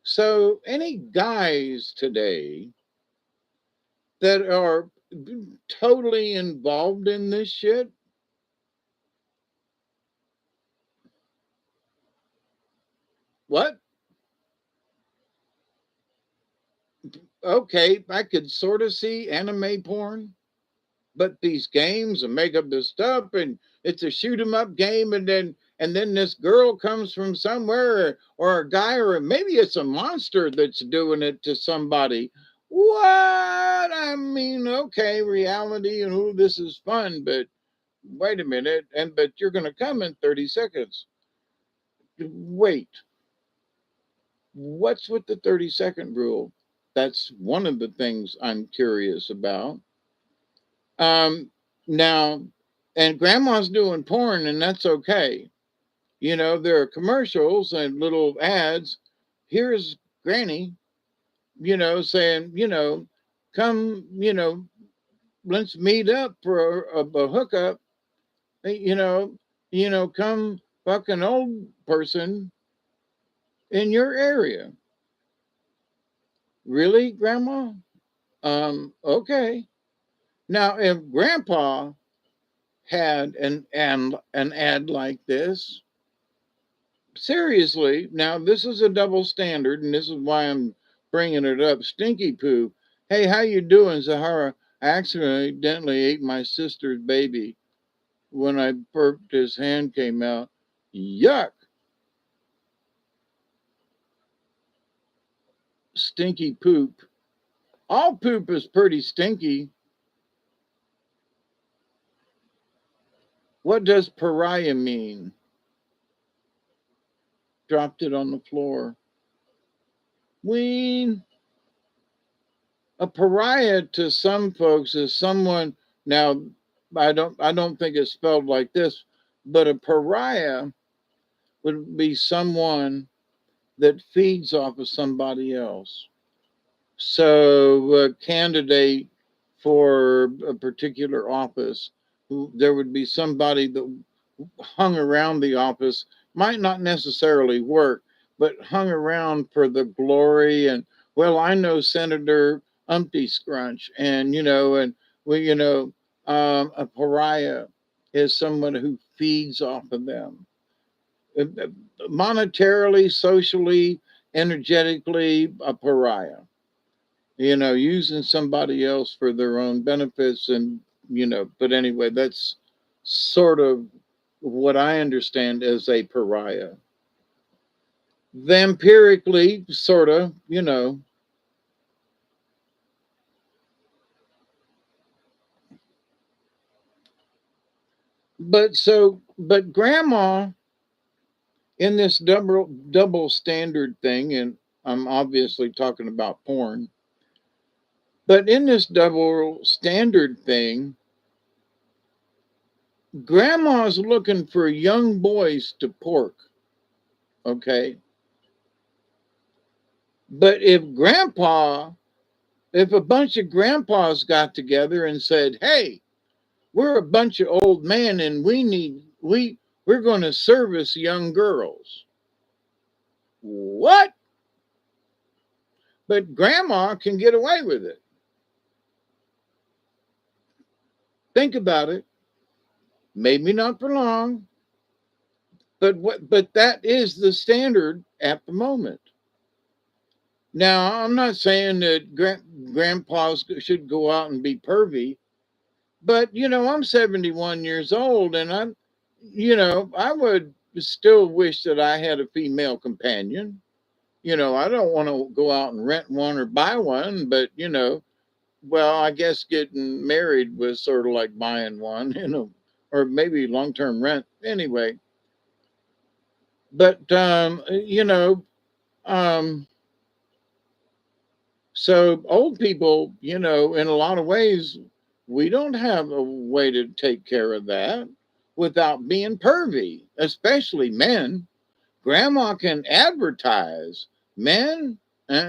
so any guys today that are totally involved in this shit, what? Okay, I could sort of see anime porn, but these games and make up this stuff and it's a shoot 'em up game and then this girl comes from somewhere or a guy or maybe it's a monster that's doing it to somebody. What? I mean, okay, reality and this is fun, but wait a minute, but you're gonna come in 30 seconds. Wait, what's with the 30-second rule? That's one of the things I'm curious about. Um, now, and grandma's doing porn, and that's okay. There are commercials and little ads. Here's Granny, saying, come, let's meet up for a hookup. You know, come fuck an old person in your area. Really, Grandma? Okay. Now, if Grandpa had an ad like this, seriously, now this is a double standard, and this is why I'm bringing it up. Stinky poo. Hey, how you doing, Zahara? I accidentally ate my sister's baby. When I burped, his hand came out. Yuck. Stinky poop. All poop is pretty stinky. What does pariah mean? dropped it on the floor. We A pariah to some folks is someone. Now I don't think it's spelled like this, but a pariah would be someone that feeds off of somebody else. So a candidate for a particular office, there would be somebody that hung around the office, might not necessarily work, but hung around for the glory. And well, I know Senator Umpty Scrunch, and and well, a pariah is someone who feeds off of them. Monetarily, socially, energetically, a pariah. Using somebody else for their own benefits, and but anyway, that's sort of what I understand as a pariah. Vampirically, sort of, but grandma, in this double standard thing, and I'm obviously talking about porn, but in this double standard thing, grandma's looking for young boys to pork, okay? But if a bunch of grandpas got together and said, "Hey, we're a bunch of old men and we're going to service young girls." What? But grandma can get away with it. Think about it. Maybe not for long, but that is the standard at the moment. Now, I'm not saying that grandpas should go out and be pervy, but I'm 71 years old, and I would still wish that I had a female companion. I don't want to go out and rent one or buy one, but well, I guess getting married was sort of like buying one, or maybe long-term rent anyway. But um, so old people, in a lot of ways, we don't have a way to take care of that without being pervy, especially men. Grandma can advertise. Men,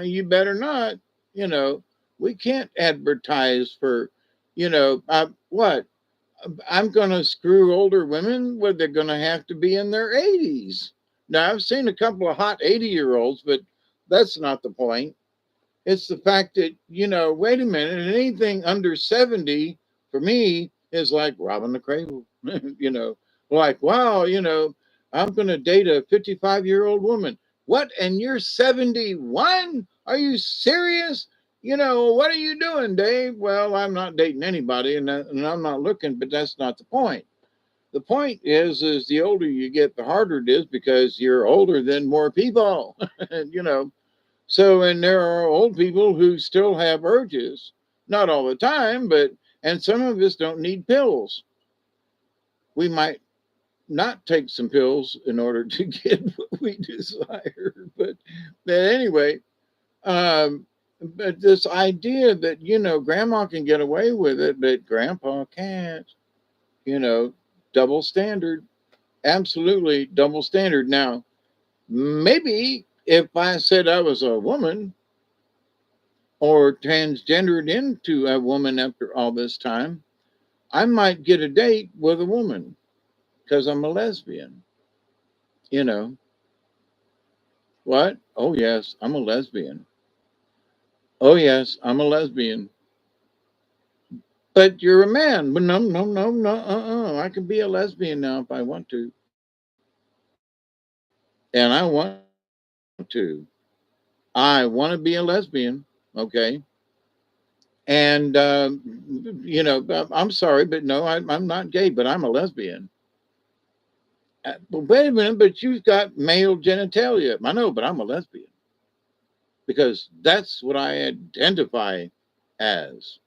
you better not. You know, we can't advertise for, what? I'm going to screw older women where they're going to have to be in their 80s. Now, I've seen a couple of hot 80-year-olds, but that's not the point. It's the fact that, wait a minute, anything under 70 for me is like robbing the cradle. Like, wow, I'm going to date a 55-year-old woman. What? And you're 71? Are you serious? What are you doing, Dave? Well, I'm not dating anybody, and I'm not looking, but that's not the point. The point is the older you get, the harder it is because you're older than more people, you know. So, and there are old people who still have urges, not all the time, and some of us don't need pills. We might not take some pills in order to get what we desire. But anyway, um, but this idea that, grandma can get away with it, but grandpa can't, you know, double standard, absolutely double standard. Now, maybe if I said I was a woman, or transgendered into a woman after all this time, I might get a date with a woman because I'm a lesbian. You know, what? Oh, yes, I'm a lesbian. Oh, yes, I'm a lesbian. But you're a man. But no, no, no, no, I can be a lesbian now if I want to. And I want to. I want to be a lesbian. Okay. And, I'm sorry, but no, I'm not gay, but I'm a lesbian. But wait a minute, but you've got male genitalia. I know, but I'm a lesbian because that's what I identify as.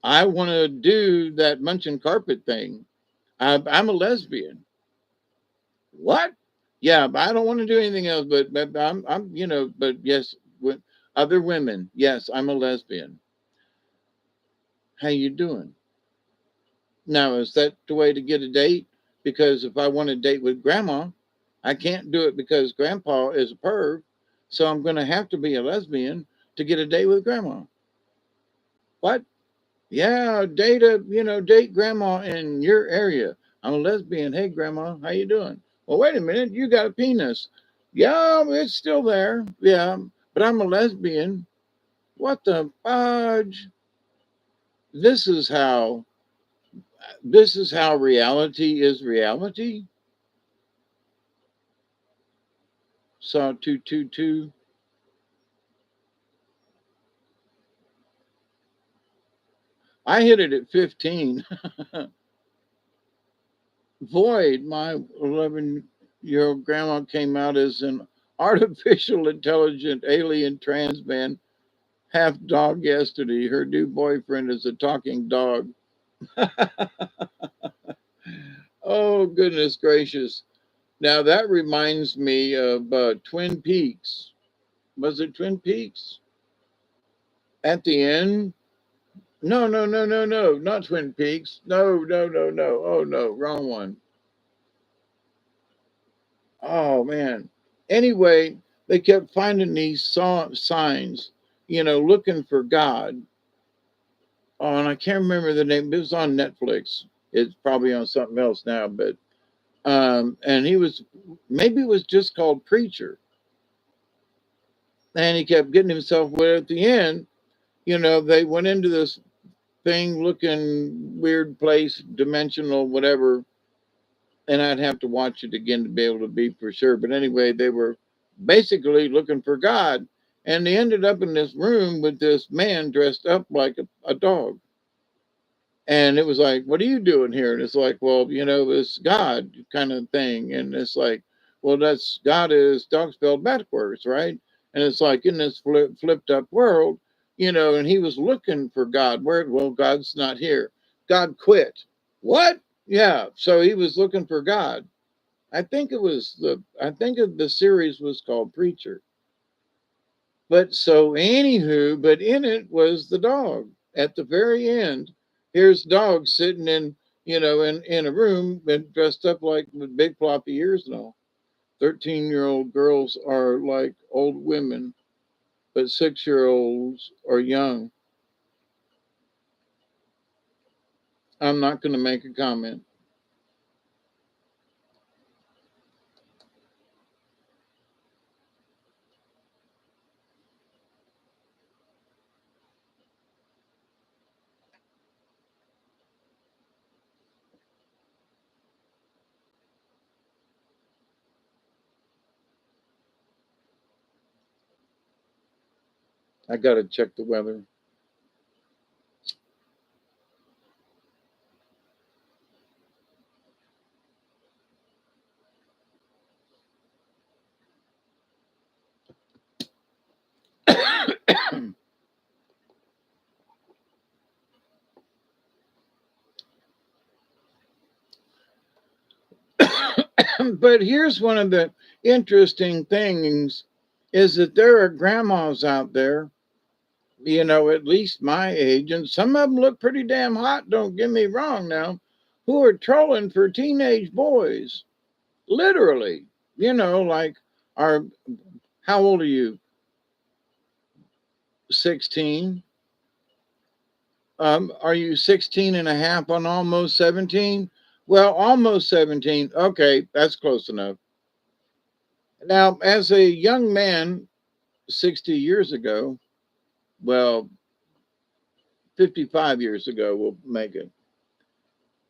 I want to do that munching carpet thing. I'm a lesbian. What? Yeah, but I don't want to do anything else. But I'm, but yes, with other women, yes, I'm a lesbian. How you doing? Now, is that the way to get a date? Because if I want to date with grandma, I can't do it because grandpa is a perv. So I'm going to have to be a lesbian to get a date with grandma. What? Yeah, date grandma in your area. I'm a lesbian. Hey, grandma, how you doing? Well, wait a minute. You got a penis. Yeah, it's still there. Yeah, but I'm a lesbian. What the fudge? This is how this is how reality is reality. Saw 222. I hit it at 15. Void, my 11-year-old grandma came out as an artificial intelligent alien trans man, half dog yesterday. Her new boyfriend is a talking dog. Oh, goodness gracious. Now that reminds me of Twin Peaks. Was it Twin Peaks? At the end, no, no, no, no, no, not Twin Peaks. No, no, no, no. Oh, no, wrong one. Oh, man. Anyway, they kept finding these signs, looking for God. Oh, and I can't remember the name. It was on Netflix. It's probably on something else now, but and he was maybe it was just called Preacher, and he kept getting himself wet at the end. They went into this thing looking weird place, dimensional, whatever, and I'd have to watch it again to be able to be for sure. But anyway, they were basically looking for God, and they ended up in this room with this man dressed up like a dog. And it was like, what are you doing here? And it's like, well, it's God kind of thing. And it's like, well, that's God is dog spelled backwards, right? And it's like in this flipped up world, and he was looking for God. Well, God's not here. God quit. What? Yeah. So he was looking for God. I think of the series was called Preacher. But so anywho, but in it was the dog. At the very end, here's dog sitting in a room and dressed up like with big floppy ears and all. 13-year-old girls are like old women, but 6-year-olds are young. I'm not going to make a comment. I got to check the weather. But here's one of the interesting things is that there are grandmas out there, at least my age, and some of them look pretty damn hot, don't get me wrong now, who are trolling for teenage boys. Literally, like are how old are you? 16? Are you 16 and a half on almost 17? Well, almost 17. Okay, that's close enough. Now, as a young man, 60 years ago, well, 55 years ago, we'll make it.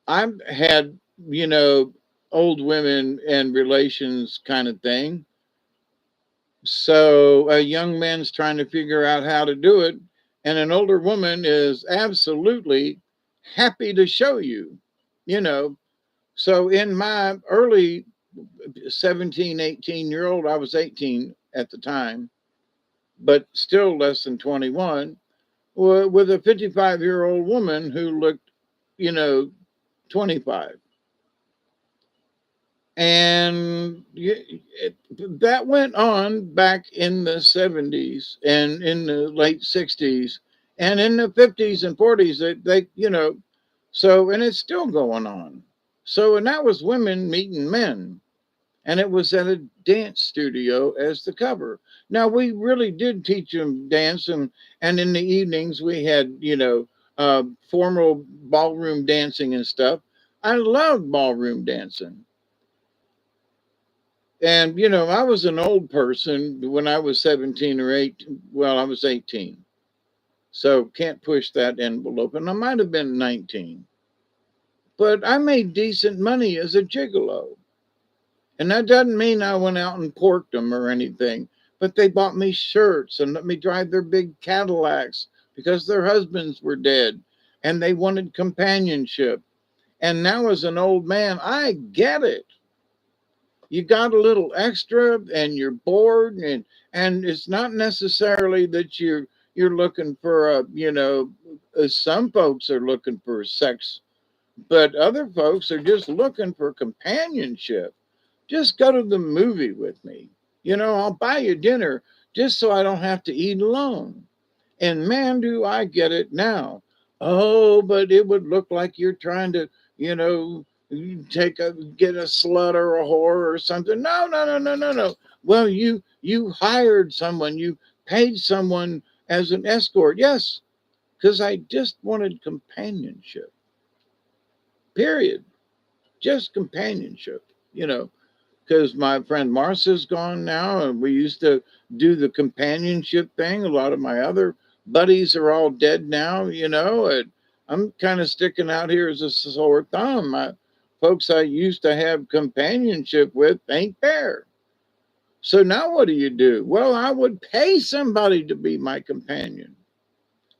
I've had, you know, old women and relations kind of thing. So a young man's trying to figure out how to do it, and an older woman is absolutely happy to show you, you know. So in my early 17, 18-year-old, I was 18 at the time, but still less than 21, with a 55-year-old woman who looked, 25. And that went on back in the 70s and in the late 60s and in the 50s and 40s. So, and it's still going on. So, and that was women meeting men. And it was at a dance studio as the cover. Now, we really did teach them dance, and in the evenings we had, formal ballroom dancing and stuff. I loved ballroom dancing. And, I was an old person when I was 17 or 18. Well, I was 18. So can't push that envelope. And I might have been 19. But I made decent money as a gigolo. And that doesn't mean I went out and porked them or anything. But they bought me shirts and let me drive their big Cadillacs because their husbands were dead and they wanted companionship. And now, as an old man, I get it. You got a little extra and you're bored, and it's not necessarily that you're looking for some folks are looking for sex, but other folks are just looking for companionship. Just go to the movie with me. I'll buy you dinner just so I don't have to eat alone. And man, do I get it now. Oh, but it would look like you're trying to, you know, get a slut or a whore or something. No, no, no, no, no, no. Well, you hired someone, you paid someone as an escort. Yes, because I just wanted companionship. Period. Just companionship. You know, because my friend Marcia's gone now, and we used to do the companionship thing. A lot of my other buddies are all dead now, and I'm kind of sticking out here as a sore thumb. Folks I used to have companionship with ain't there. So now what do you do? Well, I would pay somebody to be my companion,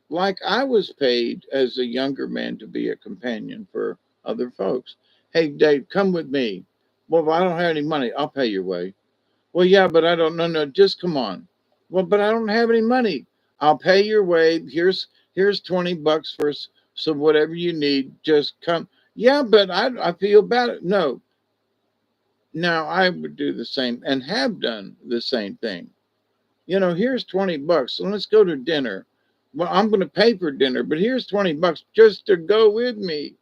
like I was paid as a younger man to be a companion for other folks. Hey, Dave, come with me. Well, if I don't have any money, I'll pay your way. Well, yeah, but I don't. No, no, just come on. Well, but I don't have any money. I'll pay your way. Here's $20 for some whatever you need. Just come. Yeah, but I feel bad. No, now I would do the same and have done the same thing. Here's $20. So let's go to dinner. Well, I'm going to pay for dinner, but here's $20 just to go with me.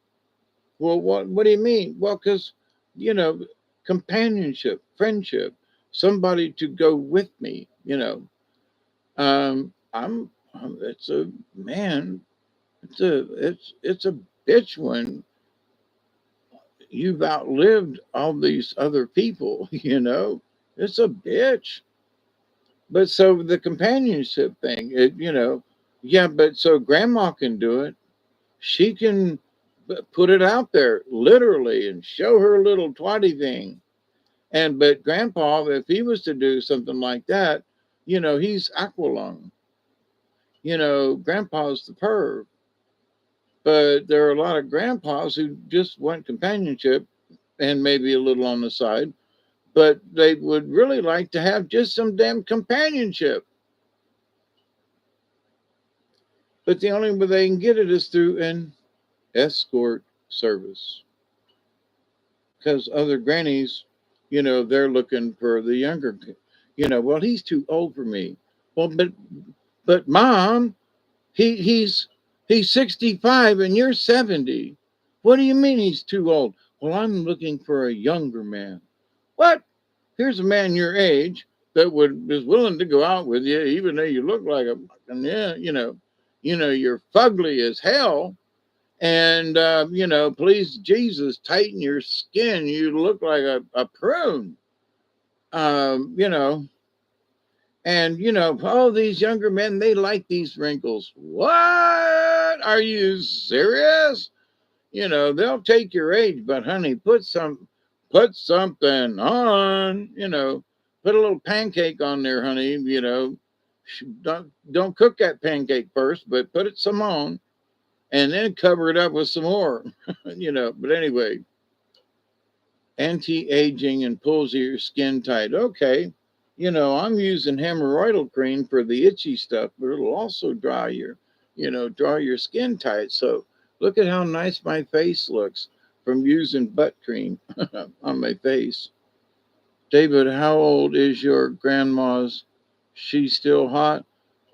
Well, what do you mean? Well, because you know, companionship, friendship, somebody to go with me. It's a man. It's a bitch when you've outlived all these other people. It's a bitch. But so the companionship thing, yeah. But so grandma can do it. She can put it out there literally and show her little twatty thing. But grandpa, if he was to do something like that, he's Aqualung. Grandpa's the perv. But there are a lot of grandpas who just want companionship and maybe a little on the side, but they would really like to have just some damn companionship. But the only way they can get it is through an escort service. Because other grannies, they're looking for the younger, well, he's too old for me. Well, but mom, he's 65 and you're 70. What do you mean he's too old? Well, I'm looking for a younger man. What? Here's a man your age that would is willing to go out with you, even though you look like a fucking, yeah, you're fugly as hell. And please Jesus, tighten your skin. You look like a prune. Um, you know, and oh, these younger men, they like these wrinkles. What? Are you serious? They'll take your age, but honey, put something on. Put a little pancake on there, honey. Don't cook that pancake first, but put it some on, and then cover it up with some more. But anyway, anti-aging and pulls your skin tight. Okay, I'm using hemorrhoidal cream for the itchy stuff, but it'll also draw your skin tight. So look at how nice my face looks from using butt cream on my face. David, how old is your grandma's? She's still hot?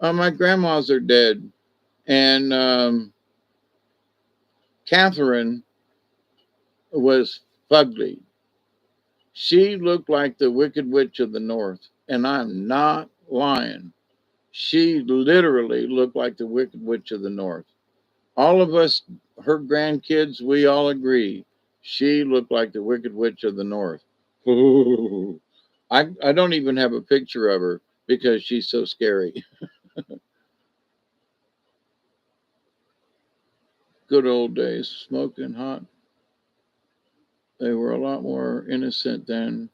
My grandmas are dead. And Catherine was fugly. She looked like the Wicked Witch of the North. And I'm not lying. She literally looked like the Wicked Witch of the North. All of us, her grandkids, we all agree. She looked like the Wicked Witch of the North. I don't even have a picture of her because she's so scary. Good old days, smoking hot. They were a lot more innocent then.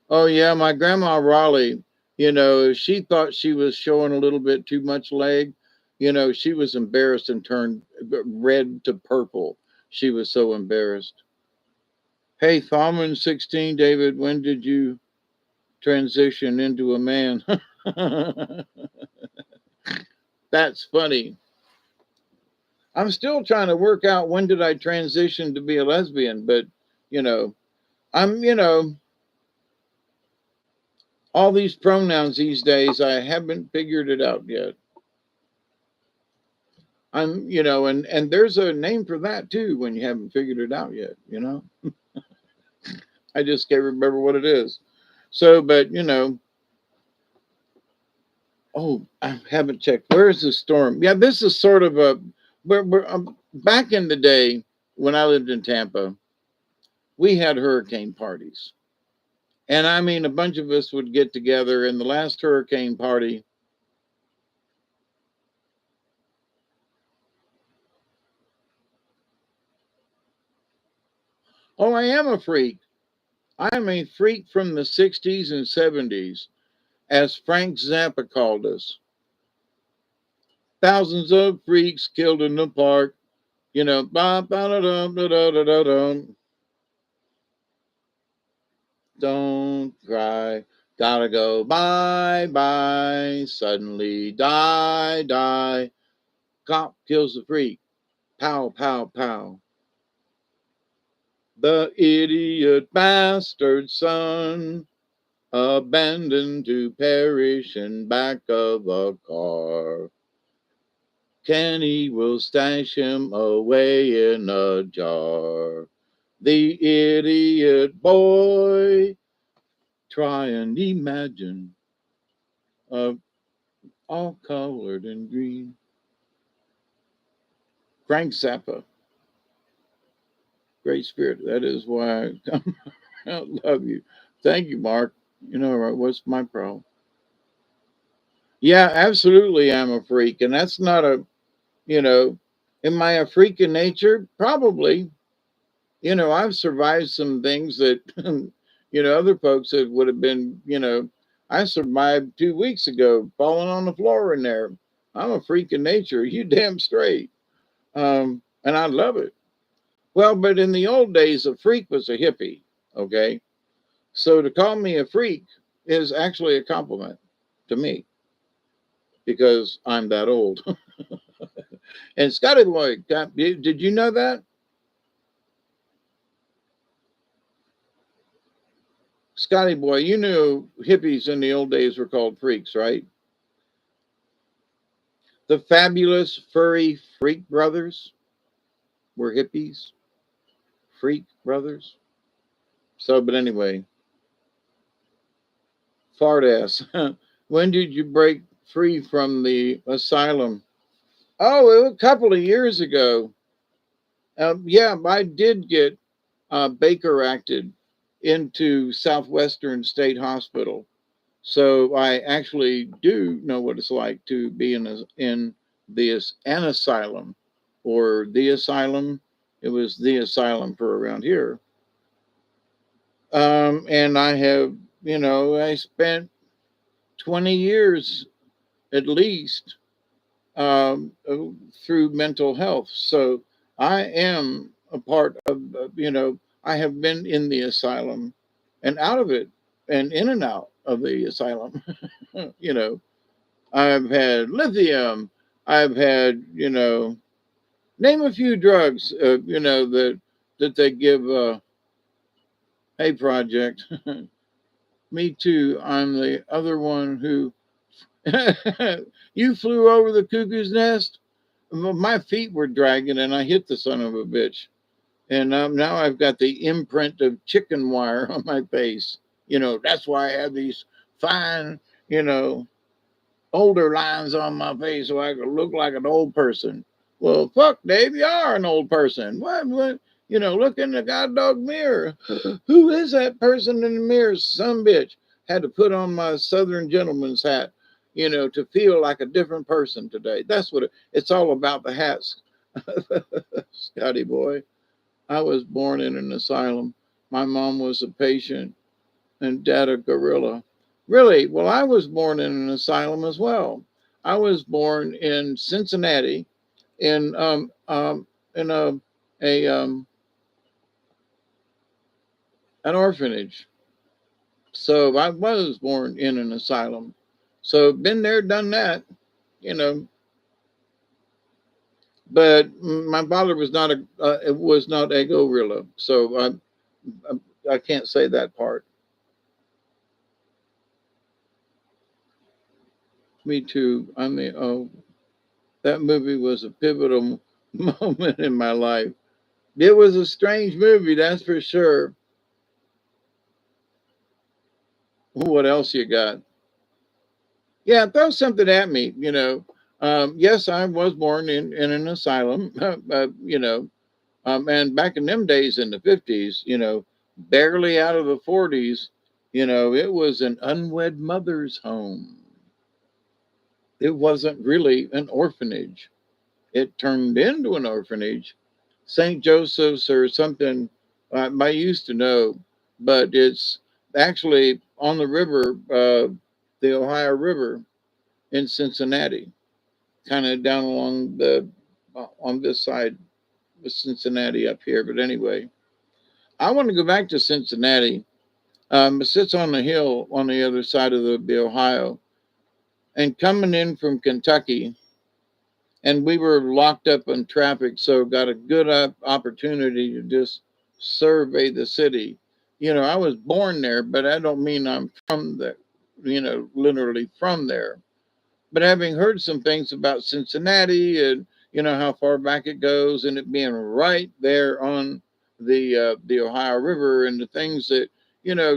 Oh, yeah, my grandma Raleigh, she thought she was showing a little bit too much leg. She was embarrassed and turned red to purple. She was so embarrassed. Hey, Thalman 16, David, when did you transition into a man? That's funny. I'm still trying to work out when did I transition to be a lesbian, but you know, I'm all these pronouns these days, I haven't figured it out yet. And there's a name for that too when you haven't figured it out yet. I just can't remember what it is. So, but oh, I haven't checked. Where's the storm? Yeah, this is sort of a. We're back in the day when I lived in Tampa. We had hurricane parties, and I mean, a bunch of us would get together. And the last hurricane party, oh, I am a freak. I'm a freak from the '60s and '70s, as Frank Zappa called us. Thousands of freaks killed in the park. Ba, ba, da, da, da, da, da, da, da. Don't cry. Gotta go. Bye bye. Suddenly die, die. Cop kills the freak. Pow, pow, pow. The idiot bastard son, abandoned to perish in back of a car. Kenny will stash him away in a jar. The idiot boy, try and imagine, all colored in green. Frank Zappa, great spirit. That is why I come. I love you. Thank you, Mark. What's my problem? Yeah, absolutely. I'm a freak. And that's not you know, am I a freak in nature? Probably. I've survived some things that, other folks that would have been, I survived 2 weeks ago falling on the floor in there. I'm a freak in nature. You damn straight. And I love it. Well, but in the old days, a freak was a hippie. Okay. So to call me a freak is actually a compliment to me because I'm that old. And Scotty Boy, did you know that? Scotty Boy, you knew hippies in the old days were called freaks, right? The fabulous furry freak brothers were hippies, freak brothers. So, but anyway, fart ass. When did you break free from the asylum? Oh, it was a couple of years ago. Yeah, I did get Baker acted into Southwestern State Hospital. So I actually do know what it's like to be in an asylum or the asylum. It was the asylum for around here. And I have, I spent 20 years at least through mental health. So I am a part of, I have been in the asylum and out of it and in and out of the asylum. you know, I've had lithium. I've had, name a few drugs, that that they give, hey, project, me too. I'm the other one who, you flew over the cuckoo's nest. My feet were dragging and I hit the son of a bitch. And now I've got the imprint of chicken wire on my face. That's why I have these fine, you know, older lines on my face so I could look like an old person. Well, fuck, Dave, you are an old person. What? Look in the goddamn mirror. Who is that person in the mirror? Some bitch had to put on my Southern gentleman's hat, to feel like a different person today. That's what it's all about, the hats. Scotty boy. I was born in an asylum. My mom was a patient and dad a gorilla. Really? Well, I was born in an asylum as well. I was born in Cincinnati in a an orphanage. So I was born in an asylum. So been there, done that, you know. But my father was not it was not a gorilla. So I can't say that part. Me too. I mean, oh, that movie was a pivotal moment in my life. It was a strange movie, that's for sure. What else you got? Yeah, throw something at me. Yes, I was born in an asylum, and back in them days in the 50s, barely out of the 40s, it was an unwed mother's home. It wasn't really an orphanage. It turned into an orphanage. St. Joseph's or something, I used to know, but it's actually on the river, the Ohio River in Cincinnati, kind of down along on this side of Cincinnati up here. But anyway, I want to go back to Cincinnati. It sits on the hill on the other side of the Ohio. And coming in from Kentucky, and we were locked up in traffic, so got a good opportunity to just survey the city. I was born there, but I don't mean I'm from there, literally from there. But having heard some things about Cincinnati and how far back it goes, and it being right there on the Ohio River, and the things that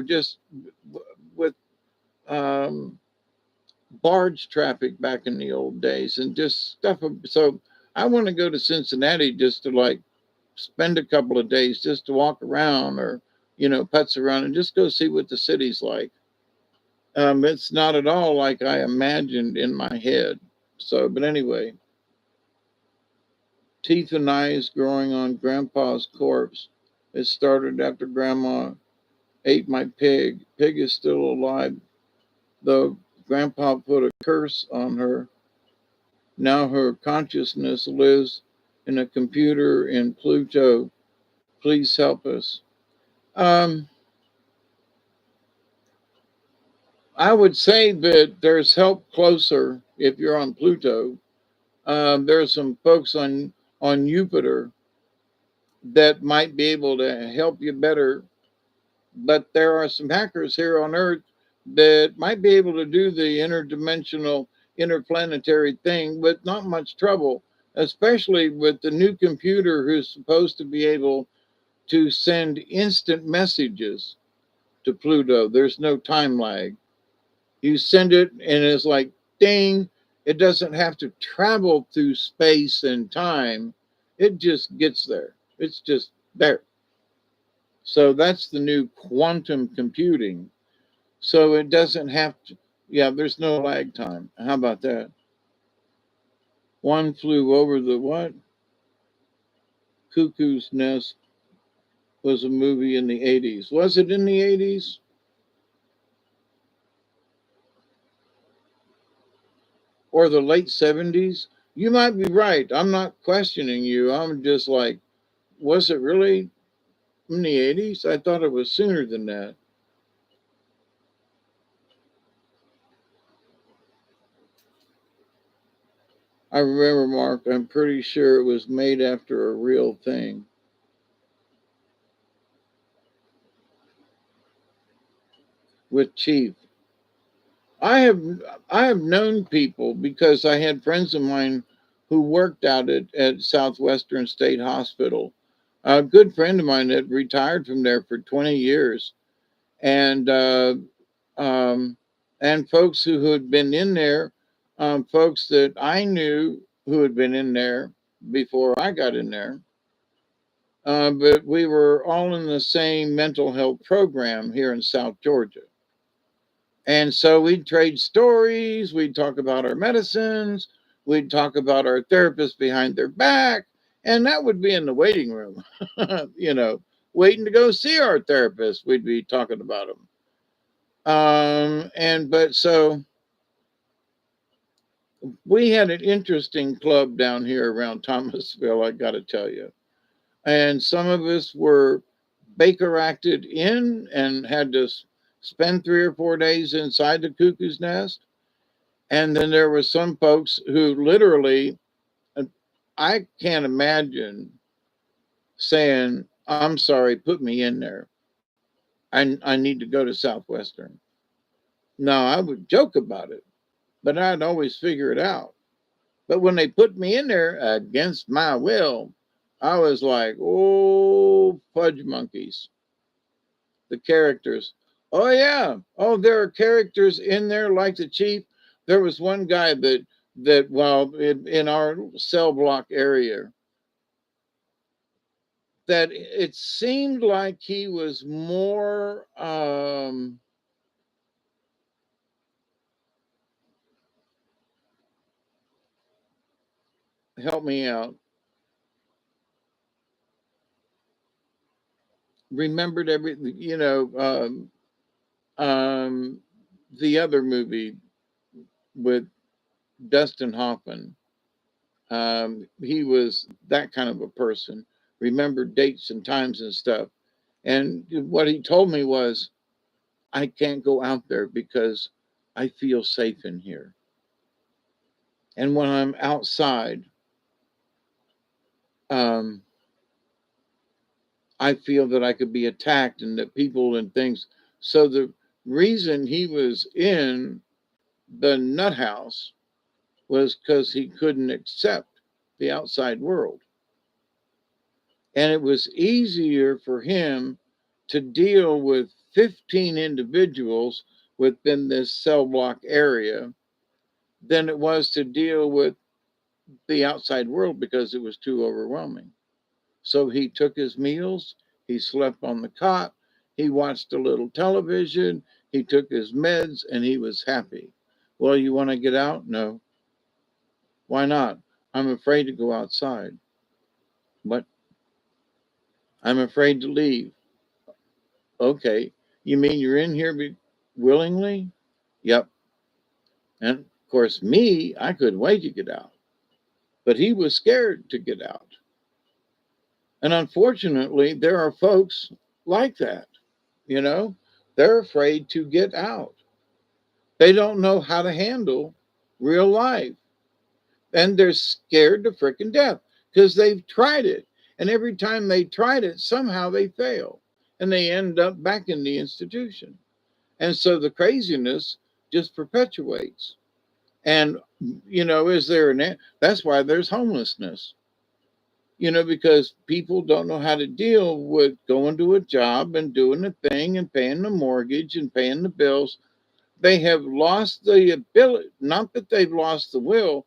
just with um, barge traffic back in the old days and just stuff. So I want to go to Cincinnati just to like spend a couple of days just to walk around or, putz around and just go see what the city's like. It's not at all like I imagined in my head. So, but anyway, teeth and eyes growing on Grandpa's corpse. It started after Grandma ate my pig. Pig is still alive, though Grandpa put a curse on her. Now her consciousness lives in a computer in Pluto. Please help us. Um, I would say that there's help closer if you're on Pluto. There's some folks on Jupiter that might be able to help you better, but there are some hackers here on Earth that might be able to do the interdimensional, interplanetary thing with not much trouble, especially with the new computer who's supposed to be able to send instant messages to Pluto. There's no time lag. You send it and it's like ding. It doesn't have to travel through space and time. It just gets there. It's just there. So that's the new quantum computing. So it doesn't have to, yeah, there's no lag time. How about that? One flew over the what? Cuckoo's Nest was a movie in the 80s. Was it in the 80s? Or the late 70s? You might be right. I'm not questioning you. I'm just like, was it really in the 80s? I thought it was sooner than that. I remember, Mark, I'm pretty sure it was made after a real thing. with Chief. I have I have known people because I had friends of mine who worked out at Southwestern State Hospital. A good friend of mine that retired from there for 20 years, and um, and folks who had been in there, folks that I knew who had been in there before I got in there. But we were all in the same mental health program here in South Georgia. And so we'd trade stories, we'd talk about our medicines, we'd talk about our therapist behind their back, and that would be in the waiting room, you know, waiting to go see our therapist. We'd be talking about them. And but so we had an interesting club down here around Thomasville, I got to tell you. And some of us were Baker acted in and had to spend 3 or 4 days inside the cuckoo's nest. And then there were some folks who literally, uh, I can't imagine saying, I'm sorry, put me in there. I need to go to Southwestern. No, I would joke about it, but I'd always figure it out. But when they put me in there against my will, I was like, oh, fudge monkeys, the characters. Oh, yeah. Oh, there are characters in there like the chief. There was one guy that well, in our cell block area, that it seemed like he was more help me out, remembered everything, um the other movie with Dustin Hoffman. He was that kind of a person, remembered dates and times and stuff. And what he told me was, I can't go out there because I feel safe in here. And when I'm outside, um, I feel that I could be attacked and that people and things. So the reason he was in the nut house was because he couldn't accept the outside world. And it was easier for him to deal with 15 individuals within this cell block area than it was to deal with the outside world because it was too overwhelming. So he took his meals, he slept on the cot, he watched a little television, he took his meds, and he was happy. Well, you want to get out? No. Why not? I'm afraid to go outside. What? I'm afraid to leave. Okay. You mean you're in here willingly? Yep. And of course, me, I couldn't wait to get out. But he was scared to get out. And unfortunately, there are folks like that. You know, they're afraid to get out. They don't know how to handle real life. And they're scared to freaking death because they've tried it. And every time they tried it, somehow they fail and they end up back in the institution. And so the craziness just perpetuates. And, is there that's why there's homelessness, because people don't know how to deal with going to a job and doing the thing and paying the mortgage and paying the bills. They have lost the ability, not that they've lost the will,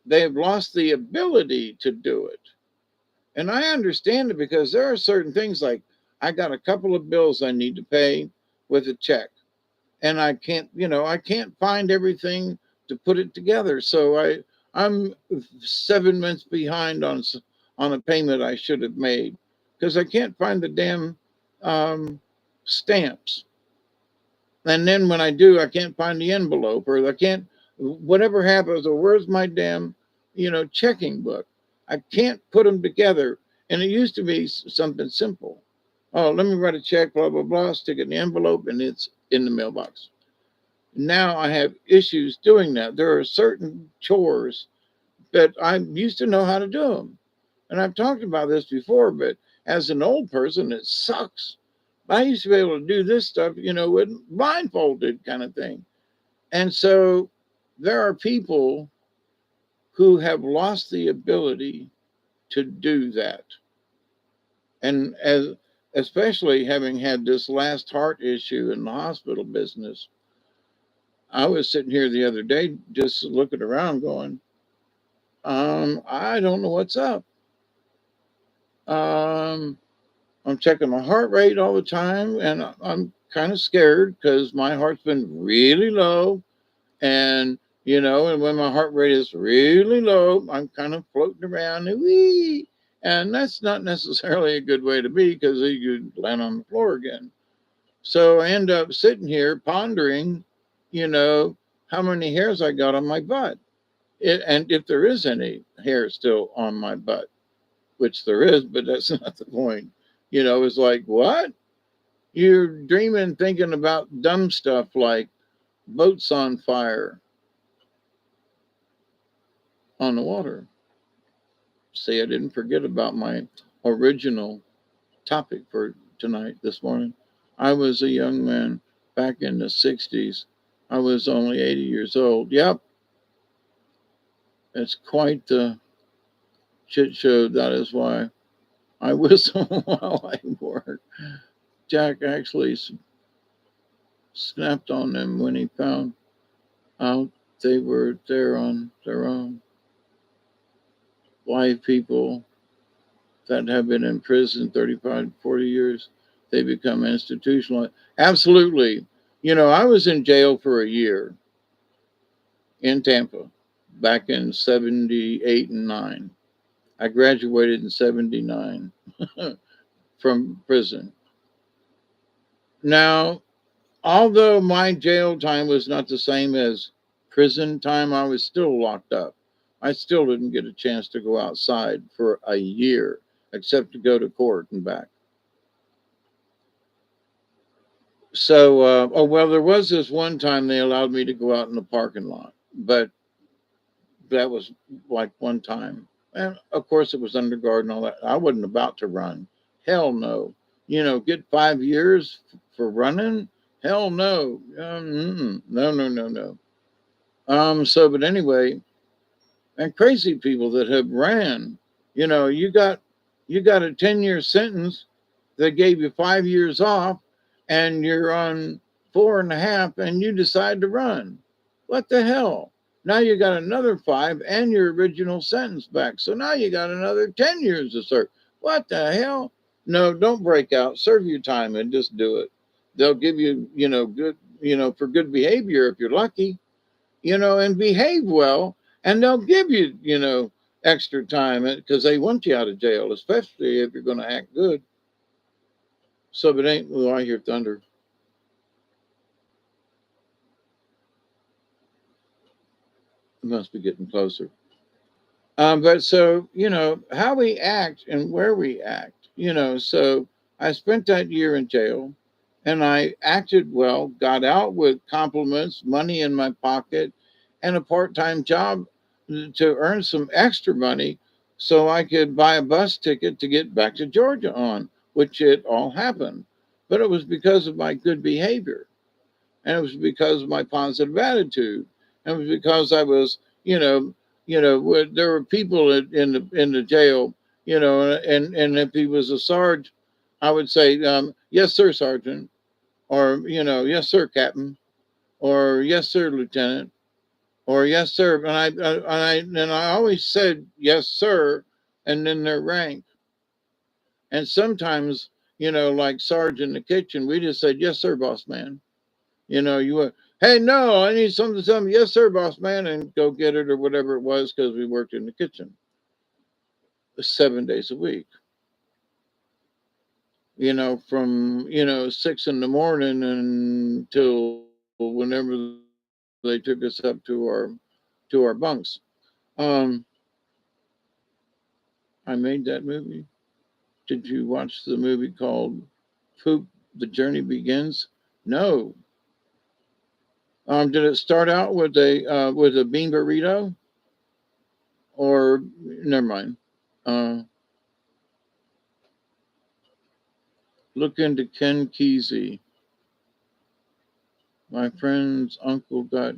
they've lost the ability to do it. And I understand it because there are certain things like I got a couple of bills I need to pay with a check. And I can't find everything to put it together. So I'm 7 months behind on a payment I should have made because I can't find the damn stamps. And then when I do, I can't find the envelope, or I can't, whatever happens, or where's my damn, checking book? I can't put them together. And it used to be something simple. Oh, let me write a check, blah, blah, blah, stick it in the envelope, and it's in the mailbox. Now I have issues doing that. There are certain chores that I used to know how to do them. And I've talked about this before, but as an old person, it sucks I used to be able to do this stuff, with blindfolded kind of thing. And so there are people who have lost the ability to do that. And especially having had this last heart issue in the hospital business, I was sitting here the other day just looking around going, I don't know what's up. Um, I'm checking my heart rate all the time, and I'm kind of scared because my heart's been really low. And, and when my heart rate is really low, I'm kind of floating around and wee. And that's not necessarily a good way to be because you could land on the floor again. So I end up sitting here pondering, you know, how many hairs I got on my butt. And if there is any hair still on my butt, which there is, but that's not the point. It's like, what? You're dreaming, thinking about dumb stuff like boats on fire on the water. See, I didn't forget about my original topic for tonight, this morning. I was a young man back in the 60s. I was only 80 years old. Yep, it's quite the shit show. That is why I whistle while I work. Jack actually snapped on them when he found out they were there on their own. Live people that have been in prison 35, 40 years, they become institutionalized. Absolutely. I was in jail for a year in Tampa back in 78 and 9. I graduated in 79 from prison. Now, although my jail time was not the same as prison time, I was still locked up. I still didn't get a chance to go outside for a year, except to go to court and back. So, oh, well, there was this one time they allowed me to go out in the parking lot, but that was like one time. And of course, it was under guard and all that. I wasn't about to run. Hell no. Get 5 years for running? Hell no. No, no, no, no. But anyway, and crazy people that have ran, you got a 10-year sentence that gave you 5 years off, and you're on 4.5, and you decide to run. What the hell? Now you got another 5 and your original sentence back. So now you got another 10 years to serve. What the hell? No, don't break out. Serve your time and just do it. They'll give you, good, for good behavior if you're lucky, and behave well, and they'll give you, extra time because they want you out of jail, especially if you're going to act good. So if it ain't, well, I hear thunder. It must be getting closer. But so, how we act and where we act, so I spent that year in jail and I acted well, got out with compliments, money in my pocket, and a part time job to earn some extra money so I could buy a bus ticket to get back to Georgia on, which it all happened. But it was because of my good behavior, and it was because of my positive attitude, and it was because I was, there were people in the jail, and if he was a sergeant, I would say, yes, sir, sergeant, or yes, sir, captain, or yes, sir, lieutenant, or yes, sir, and I always said yes, sir, and then their rank, and sometimes, like sergeant in the kitchen, we just said yes, sir, boss man. You went, hey, no, I need something, something. Yes, sir, boss man, and go get it or whatever it was because we worked in the kitchen 7 days a week. From 6 in the morning until whenever they took us up to our bunks. Um, I made that movie. Did you watch the movie called Poop? The Journey Begins? No. Did it start out with a bean burrito? Or never mind. Uh, Look into Ken Kesey. My friend's uncle got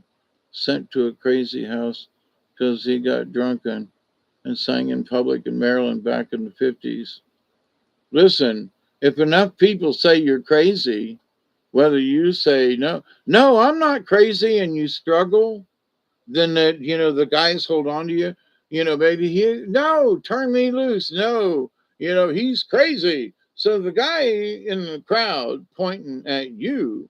sent to a crazy house because he got drunken and sang in public in Maryland back in the 50s. Listen, if enough people say you're crazy, whether you say no, I'm not crazy, and you struggle, then that the guys hold on to you. Baby, no, turn me loose. No, he's crazy. So the guy in the crowd pointing at you,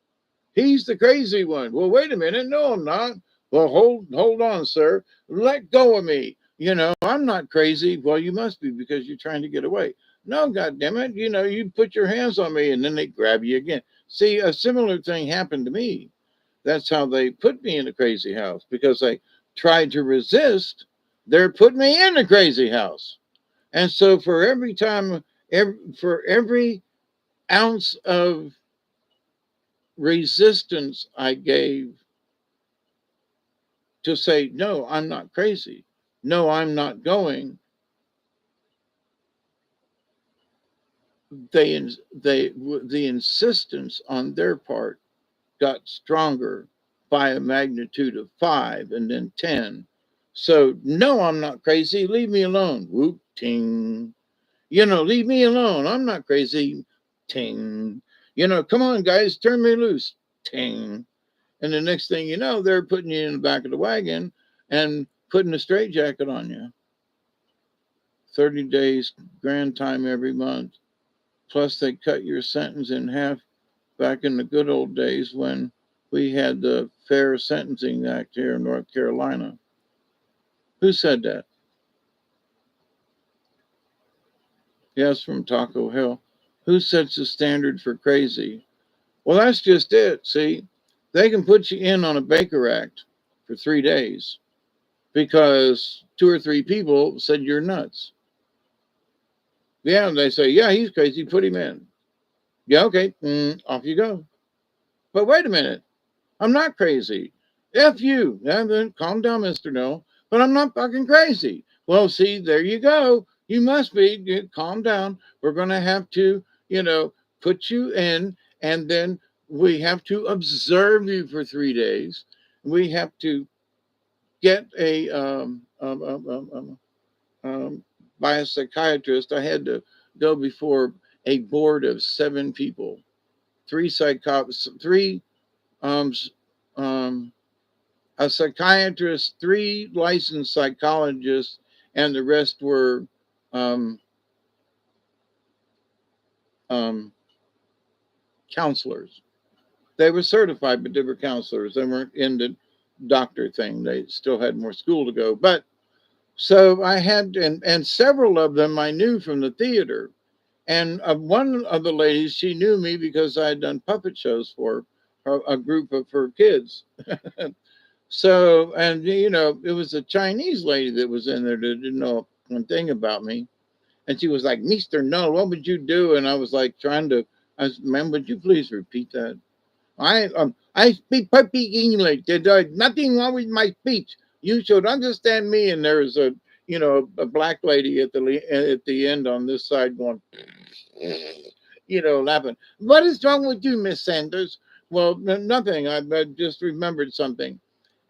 he's the crazy one. Well, wait a minute. No, I'm not. Well, hold on, sir. Let go of me. I'm not crazy. Well, you must be because you're trying to get away. No, God damn it. You put your hands on me and then they grab you again. See, a similar thing happened to me. That's how they put me in the crazy house because I tried to resist. They're putting me in the crazy house. And so for every time, for every ounce of resistance I gave to say, no, I'm not crazy. No, I'm not going. The insistence on their part got stronger by a magnitude of 5 and then 10. So, no, I'm not crazy. Leave me alone. Whoop, ting. Leave me alone. I'm not crazy. Ting. Come on, guys, turn me loose. Ting. And the next thing you know, they're putting you in the back of the wagon and putting a straitjacket on you. 30 days, grand time every month. Plus, they cut your sentence in half back in the good old days when we had the Fair Sentencing Act here in North Carolina. Who said that? Yes, from Taco Hill. Who sets the standard for crazy? Well, that's just it. See, they can put you in on a Baker Act for 3 days because 2 or 3 people said you're nuts. Yeah, they say, yeah, he's crazy. Put him in. Yeah, okay. Off you go. But wait a minute. I'm not crazy. F you. Yeah, then calm down, Mr. No. But I'm not fucking crazy. Well, see, there you go. You must be. Calm down. We're going to have to, put you in, and then we have to observe you for 3 days. We have to get by a psychiatrist. I had to go before a board of 7 people, 3 um, um, a psychiatrist, 3 licensed psychologists, and the rest were um, um, counselors. They were certified, but they were counselors. They weren't in the doctor thing. They still had more school to go. But so I had, and several of them I knew from the theater. And one of the ladies, she knew me because I had done puppet shows for her, a group of her kids. So, and it was a Chinese lady that was in there that didn't know one thing about me. And she was like, Mr. No, what would you do? And I was like, ma'am, would you please repeat that? I speak perfect English. There's nothing wrong with my speech. You should understand me. And there's a black lady at the end on this side going, laughing. What is wrong with you, Miss Sanders? Well, nothing. I just remembered something.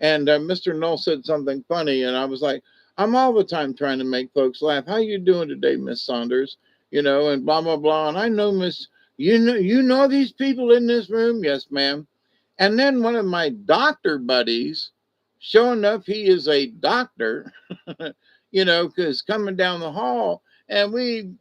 And Mr. Null said something funny, and I was like, I'm all the time trying to make folks laugh. How you doing today, Miss Saunders? And blah blah blah. And I know you know these people in this room, yes, ma'am. And then one of my doctor buddies, sure enough, he is a doctor, because coming down the hall, and we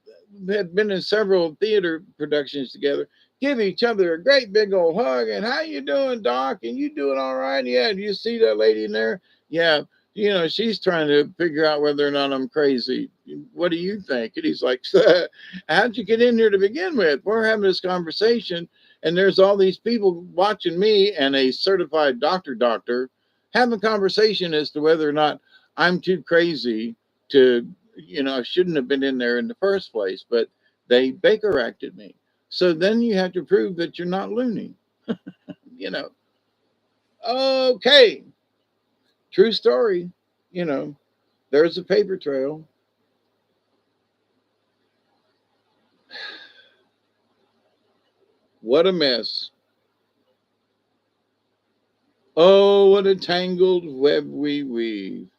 had been in several theater productions together, give each other a great big old hug. And how you doing, Doc? And you doing all right? Yeah. Do you see that lady in there? Yeah. She's trying to figure out whether or not I'm crazy. What do you think? And he's like, how'd you get in here to begin with? We're having this conversation, and there's all these people watching me and a certified doctor having a conversation as to whether or not I'm too crazy to, I shouldn't have been in there in the first place, but they Baker acted me. So then you have to prove that you're not loony, you know. Okay, true story. You know, there's a paper trail. What a mess. Oh, what a tangled web we weave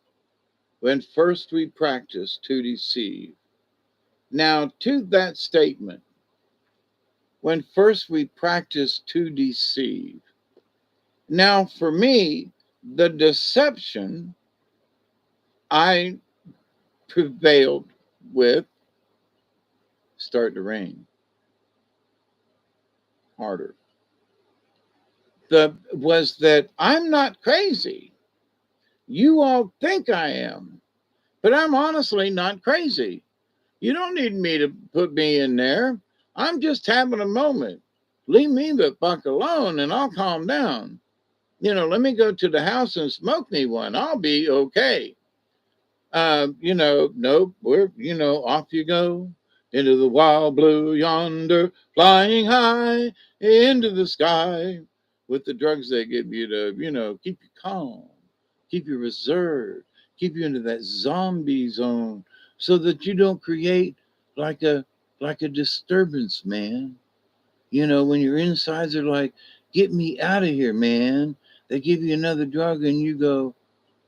when first we practice to deceive. Now, to that statement, when first we practice to deceive. Now, for me, the deception I prevailed with start to rain harder. The was that I'm not crazy. You all think I am, but I'm honestly not crazy. You don't need me to put me in there. I'm just having a moment. Leave me the fuck alone and I'll calm down. Let me go to the house and smoke me one. I'll be okay. Nope, off you go into the wild blue yonder, flying high into the sky with the drugs they give you to, keep you calm, keep you reserved, keep you into that zombie zone so that you don't create like a disturbance, man. When your insides are like, get me out of here, man. They give you another drug and you go,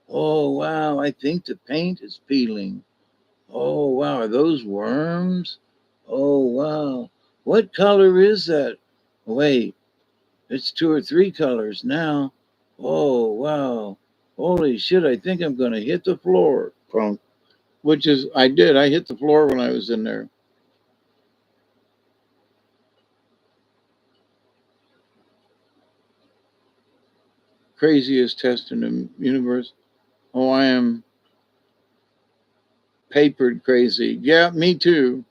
oh, wow, I think the paint is peeling. Oh, wow, are those worms? Oh, wow. What color is that? Wait, it's two or three colors now. Oh, wow. Holy shit, I think I'm going to hit the floor. Punk. Which is, I did. I hit the floor when I was in there. Craziest test in the universe. Oh, I am papered crazy. Yeah, me too.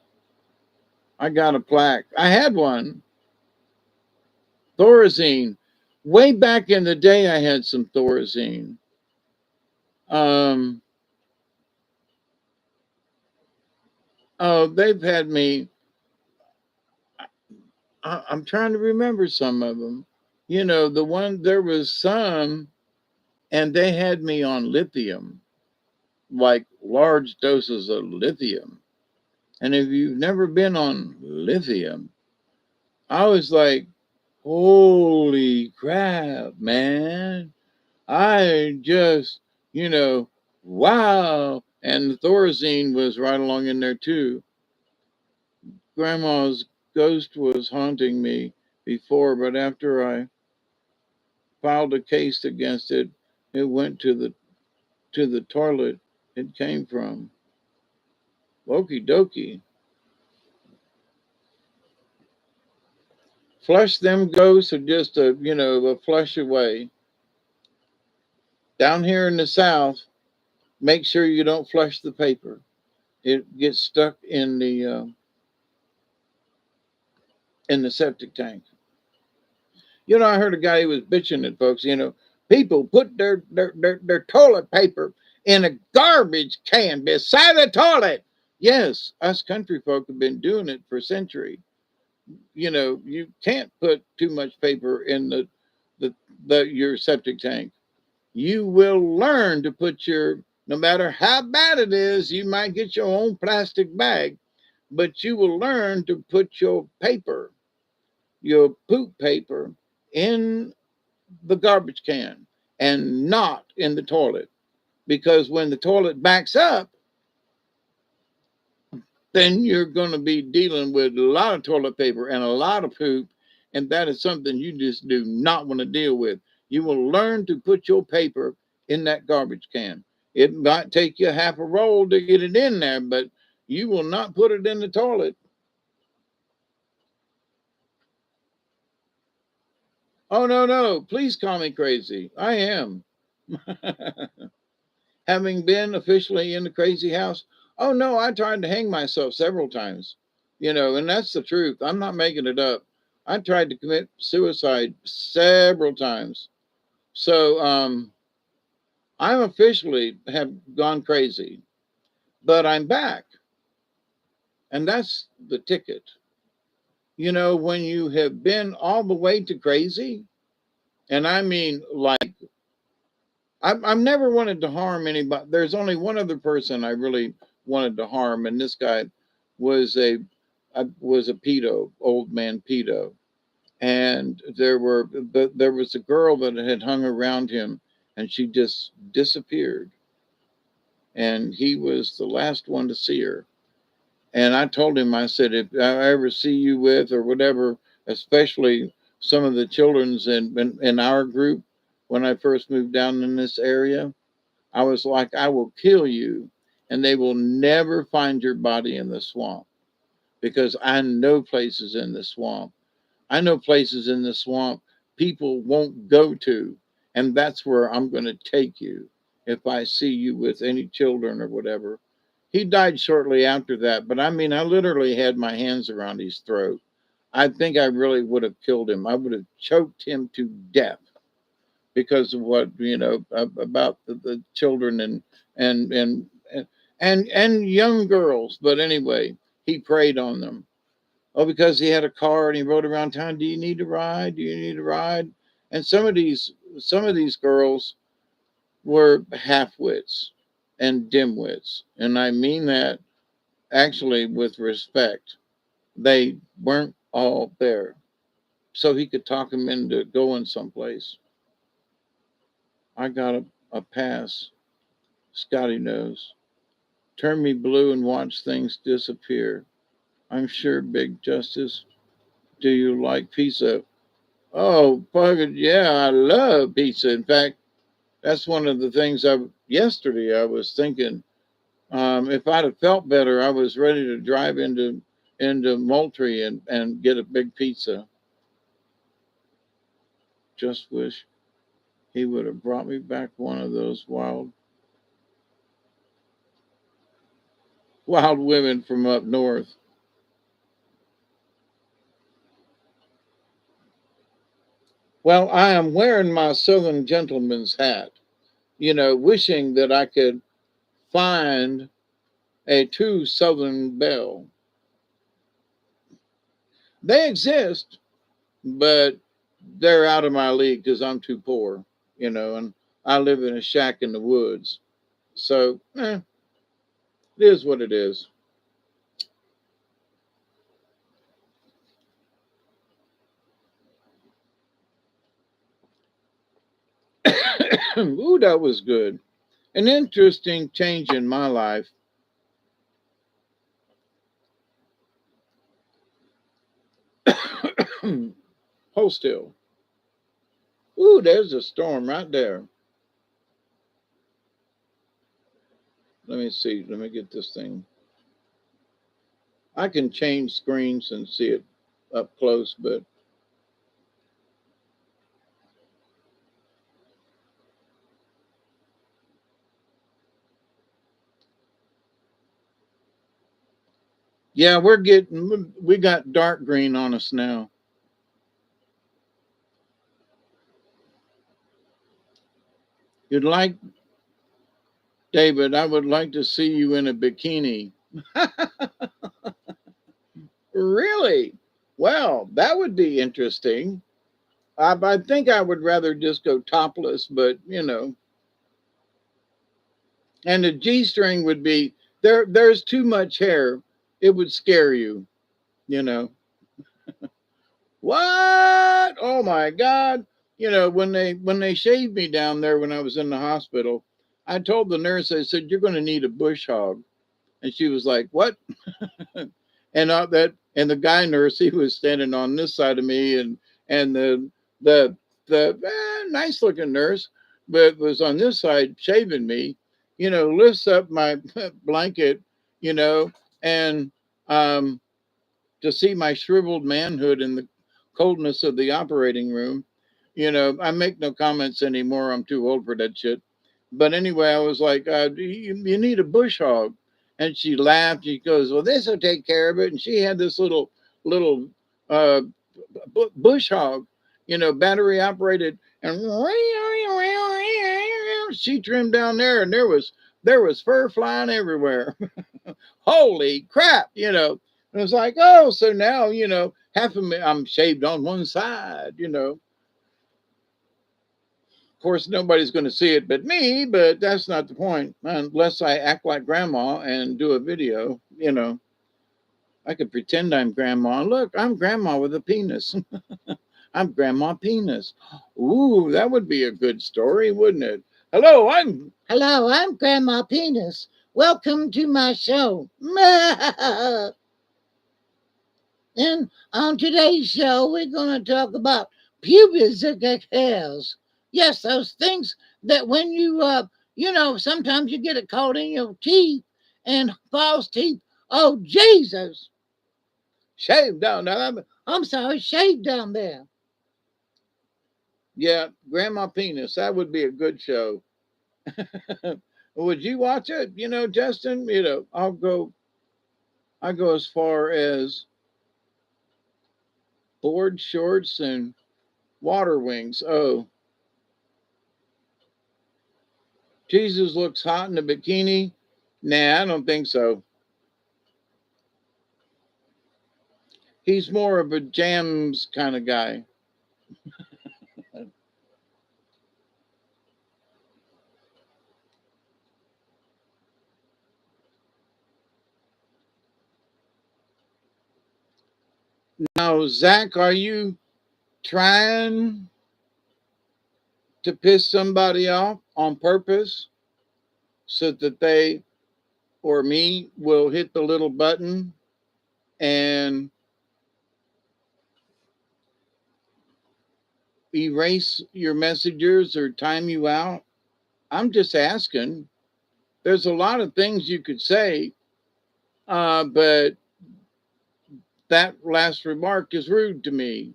I got a plaque. I had one. Thorazine. Way back in the day, I had some Thorazine. Um, they've had me. I'm trying to remember some of them. There was some, and they had me on lithium, like large doses of lithium. And if you've never been on lithium, I was like, holy crap, man. I just, wow. And the Thorazine was right along in there too. Grandma's ghost was haunting me before, but after I filed a case against it, it went to the toilet it came from. Okie dokie. Flush them ghosts or just a flush away. Down here in the South, make sure you don't flush the paper. It gets stuck in the septic tank. I heard a guy who was bitching at folks, people put their toilet paper in a garbage can beside the toilet. Yes, us country folk have been doing it for centuries. You can't put too much paper in the, your septic tank. You will learn to put no matter how bad it is, you might get your own plastic bag, but you will learn to put your poop paper in the garbage can and not in the toilet. Because when the toilet backs up, then you're going to be dealing with a lot of toilet paper and a lot of poop. And that is something you just do not want to deal with. You will learn to put your paper in that garbage can. It might take you half a roll to get it in there, but you will not put it in the toilet. Oh, no, no. Please call me crazy. I am. Having been officially in the crazy house, oh no, I tried to hang myself several times, and that's the truth. I'm not making it up. I tried to commit suicide several times. So I'm officially have gone crazy, but I'm back. And that's the ticket. When you have been all the way to crazy, and I mean, like, I've never wanted to harm anybody. There's only one other person I really wanted to harm, and this guy was a was a pedo, old man pedo. And there was a girl that had hung around him, and she just disappeared. And he was the last one to see her. And I told him, I said, if I ever see you with or whatever, especially some of the children's in our group, when I first moved down in this area, I was like, I will kill you, and they will never find your body in the swamp, because I know places in the swamp. I know places in the swamp people won't go to, and that's where I'm going to take you if I see you with any children or whatever. He died shortly after that, but I mean, I literally had my hands around his throat. I think I really would have killed him. I would have choked him to death because of what, about the children and and and young girls. But anyway, he preyed on them. Oh, because he had a car and he rode around town. Do you need a ride? Do you need a ride? And some of these girls were half-wits and dim-wits, and I mean that actually with respect. They weren't all there, so he could talk them into going someplace. I got a pass. Scotty knows. Turn me blue and watch things disappear. I'm sure, Big Justice. Do you like pizza? Oh, fucking yeah, I love pizza. In fact, that's one of the things yesterday I was thinking. If I'd have felt better, I was ready to drive into Moultrie and get a big pizza. Just wish he would have brought me back one of those wild women from up north. Well, I am wearing my Southern gentleman's hat, wishing that I could find a true Southern belle. They exist, but they're out of my league because I'm too poor, and I live in a shack in the woods. So, it is what it is. Ooh, that was good. An interesting change in my life. Hold still. Ooh, there's a storm right there. Let me see. Let me get this thing. I can change screens and see it up close, but yeah, we got dark green on us now. You'd like, David, I would like to see you in a bikini. Really? Well, that would be interesting. I think I would rather just go topless, but and the G string would be there. There's too much hair. It would scare you, you know. What? Oh my God. When they shaved me down there when I was in the hospital, I told the nurse, I said, "You're going to need a bush hog." And she was like, "What?" And the guy nurse, he was standing on this side of me, and the nice looking nurse, but was on this side shaving me, lifts up my blanket, you know, and um, to see my shriveled manhood in the coldness of the operating room. I make no comments anymore. I'm too old for that shit. But anyway, I was like, you need a bush hog. And she laughed. She goes, well, this will take care of it. And she had this little uh, bush hog, battery operated. And she trimmed down there, and there was fur flying everywhere. Holy crap, And it's like, oh, so now, half of me, I'm shaved on one side. Of course, nobody's going to see it but me, but that's not the point. Unless I act like grandma and do a video. I could pretend I'm grandma. Look, I'm grandma with a penis. I'm Grandma Penis. Ooh, that would be a good story, wouldn't it? Hello, I'm Grandma Penis. Welcome to my show. And on today's show, we're going to talk about pubic hairs. Yes, those things that when sometimes you get it caught in your teeth and false teeth. Oh, Jesus. Shave down there. I'm sorry, shave down there. Yeah, Grandma Penis. That would be a good show. Would you watch it? Justin, I go as far as board shorts and water wings. Oh, Jesus looks hot in a bikini. Nah, I don't think so. He's more of a jams kind of guy. Now, Zach, are you trying to piss somebody off on purpose so that they or me will hit the little button and erase your messages or time you out? I'm just asking. There's a lot of things you could say, but that last remark is rude to me,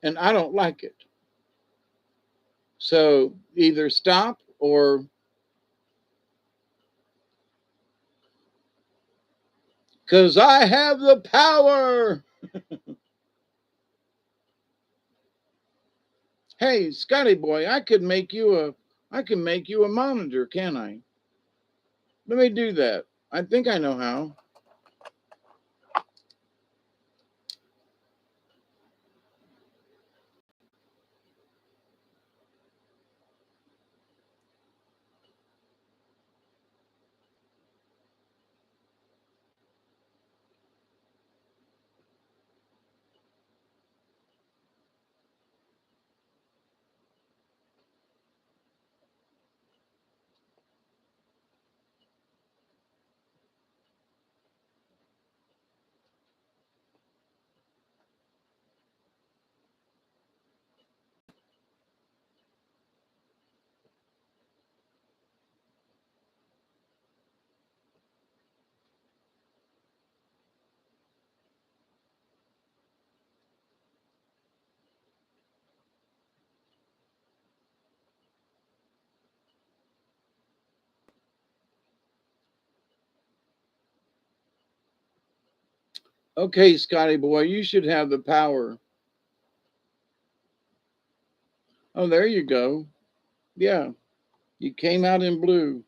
and I don't like it. So either stop or because I have the power. Hey, Scotty boy, I can make you a monitor, can I? Let me do that. I think I know how. Okay, Scotty boy, you should have the power. Oh, there you go. Yeah, you came out in blue.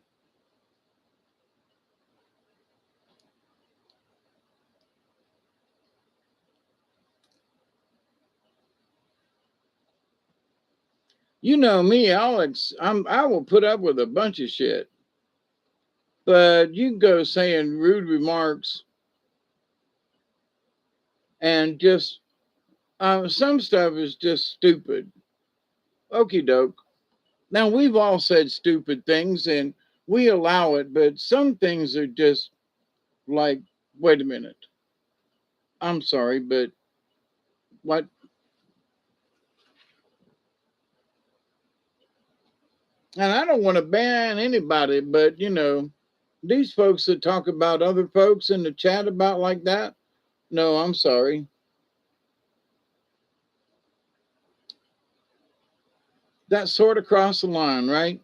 You know me, Alex. I will put up with a bunch of shit, but you go saying rude remarks and just some stuff is just stupid. Okie doke. Now we've all said stupid things and we allow it, but some things are just like, wait a minute. I'm sorry, but what? And I don't want to ban anybody, but these folks that talk about other folks in the chat about like that, no, I'm sorry. That's sort of crossed the line, right?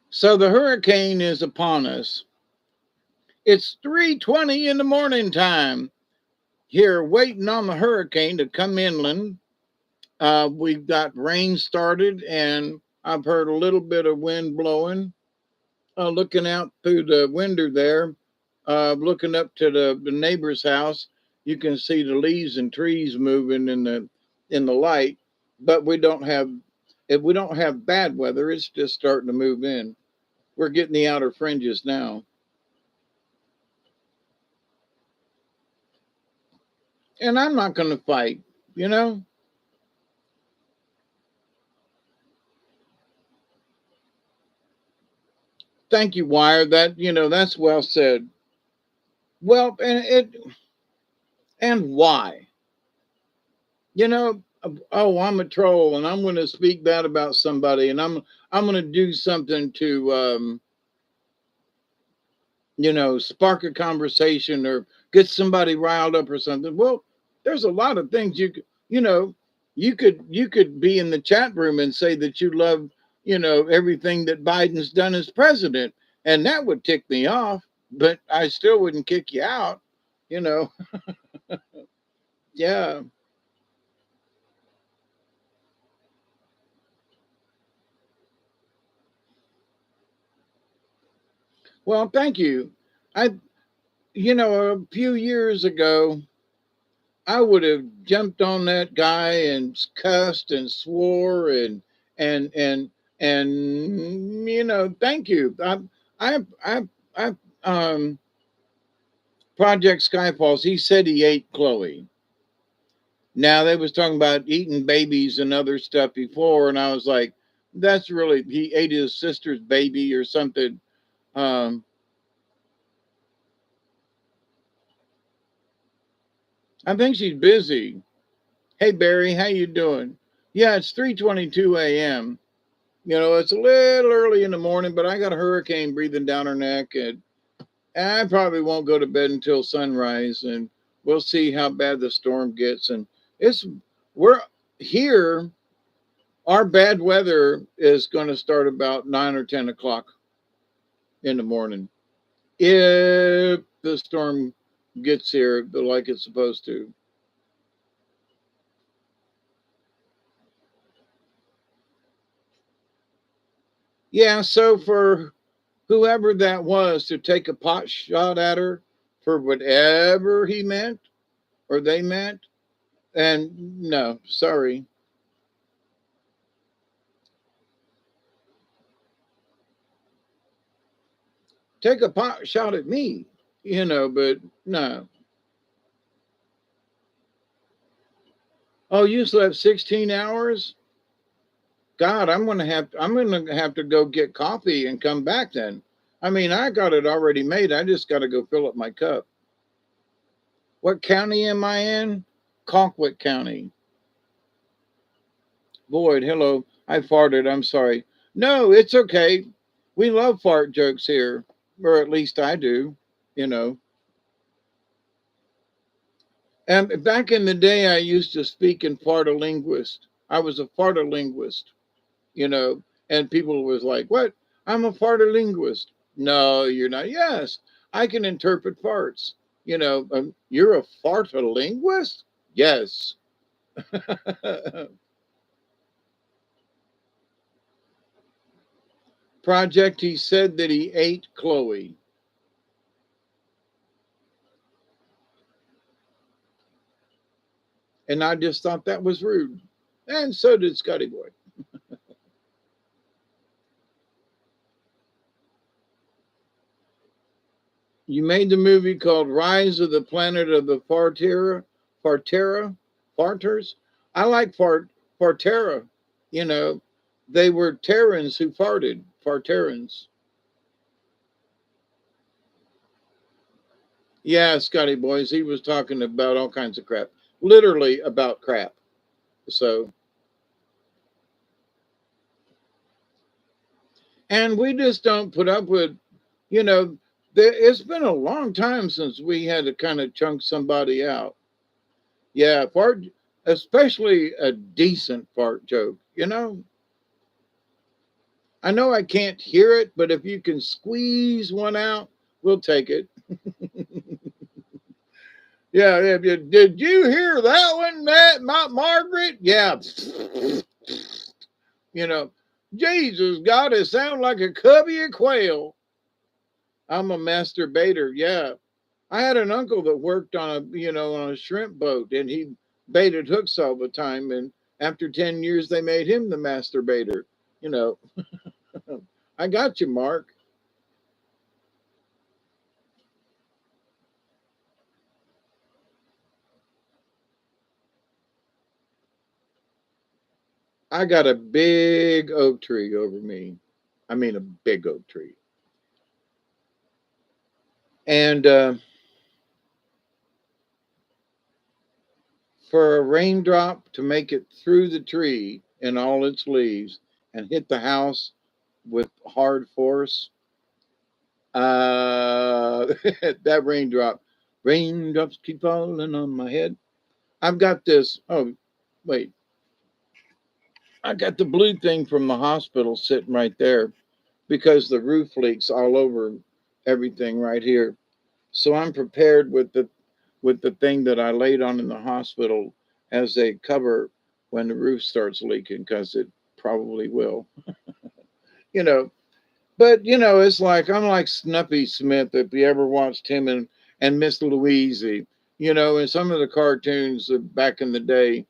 So the hurricane is upon us. It's 3:20 in the morning time. Here, waiting on the hurricane to come inland. We've got rain started, and I've heard a little bit of wind blowing. Looking out through the window there, looking up to the neighbor's house, you can see the leaves and trees moving in the light. But we don't have if we don't have bad weather, it's just starting to move in. We're getting the outer fringes now. And I'm not going to fight, you know? Thank you, Wire. That, that's well said. Well, and why? Oh, I'm a troll and I'm going to speak bad about somebody and I'm going to do something to spark a conversation or get somebody riled up or something. Well, there's a lot of things you know, you could be in the chat room and say that you love, everything that Biden's done as president, and that would tick me off, but I still wouldn't kick you out, you know. Yeah. Well, thank you. I a few years ago I would have jumped on that guy and cussed and swore and and thank you. I Project Skyfalls. He said he ate Chloe. Now they was talking about eating babies and other stuff before, and I was like, that's really he ate his sister's baby or something. Um, I think she's busy. Hey Barry, how you doing? Yeah, it's 3:22 a.m. It's a little early in the morning, but I got a hurricane breathing down her neck, and I probably won't go to bed until sunrise, and we'll see how bad the storm gets. And it's we're here. Our bad weather is going to start about 9 or 10 o'clock in the morning if the storm gets here like it's supposed to. Yeah, so for whoever that was to take a pot shot at her for whatever he meant or they meant. And no, sorry. Take a pot shot at me, but no. Oh, you slept 16 hours? God, I'm gonna have to go get coffee and come back then. I mean, I got it already made. I just gotta go fill up my cup. What county am I in? Colquitt County. Boyd, hello. I farted. I'm sorry. No, it's okay. We love fart jokes here, or at least I do, you know. And back in the day, I used to speak in fartalinguist. I was a fartalinguist, and people was like, "What? I'm a fartalinguist." No, you're not. Yes, I can interpret farts. You're a fartalinguist? Yes. Project, he said that he ate Chloe. And I just thought that was rude. And so did Scotty Boy. You made the movie called Rise of the Planet of the Farters. I like Fartera. You know, they were Terrans who farted, Farterans. Yeah, Scotty Boys, he was talking about all kinds of crap, literally about crap. So, and we just don't put up with, you know, it's been a long time since we had to kind of chunk somebody out. Yeah, fart, especially a decent fart joke. I know I can't hear it, but if you can squeeze one out, we'll take it. Yeah, did you hear that one, Matt? Margaret? Yeah. You know, Jesus, God, it sounds like a covey of quail. I'm a masturbator. Yeah. I had an uncle that worked on a shrimp boat and he baited hooks all the time. And after 10 years, they made him the masturbator. You know, I got you, Mark. I got a big oak tree over me. I mean, a big oak tree. And for a raindrop to make it through the tree in all its leaves and hit the house with hard force, that raindrops keep falling on my head. I've got this. Oh, wait. I got the blue thing from the hospital sitting right there because the roof leaks all over everything right here. So I'm prepared with the thing that I laid on in the hospital as a cover when the roof starts leaking because it probably will. You know, but it's like I'm like Snuffy Smith if you ever watched him and Miss Louise. In some of the cartoons back in the day,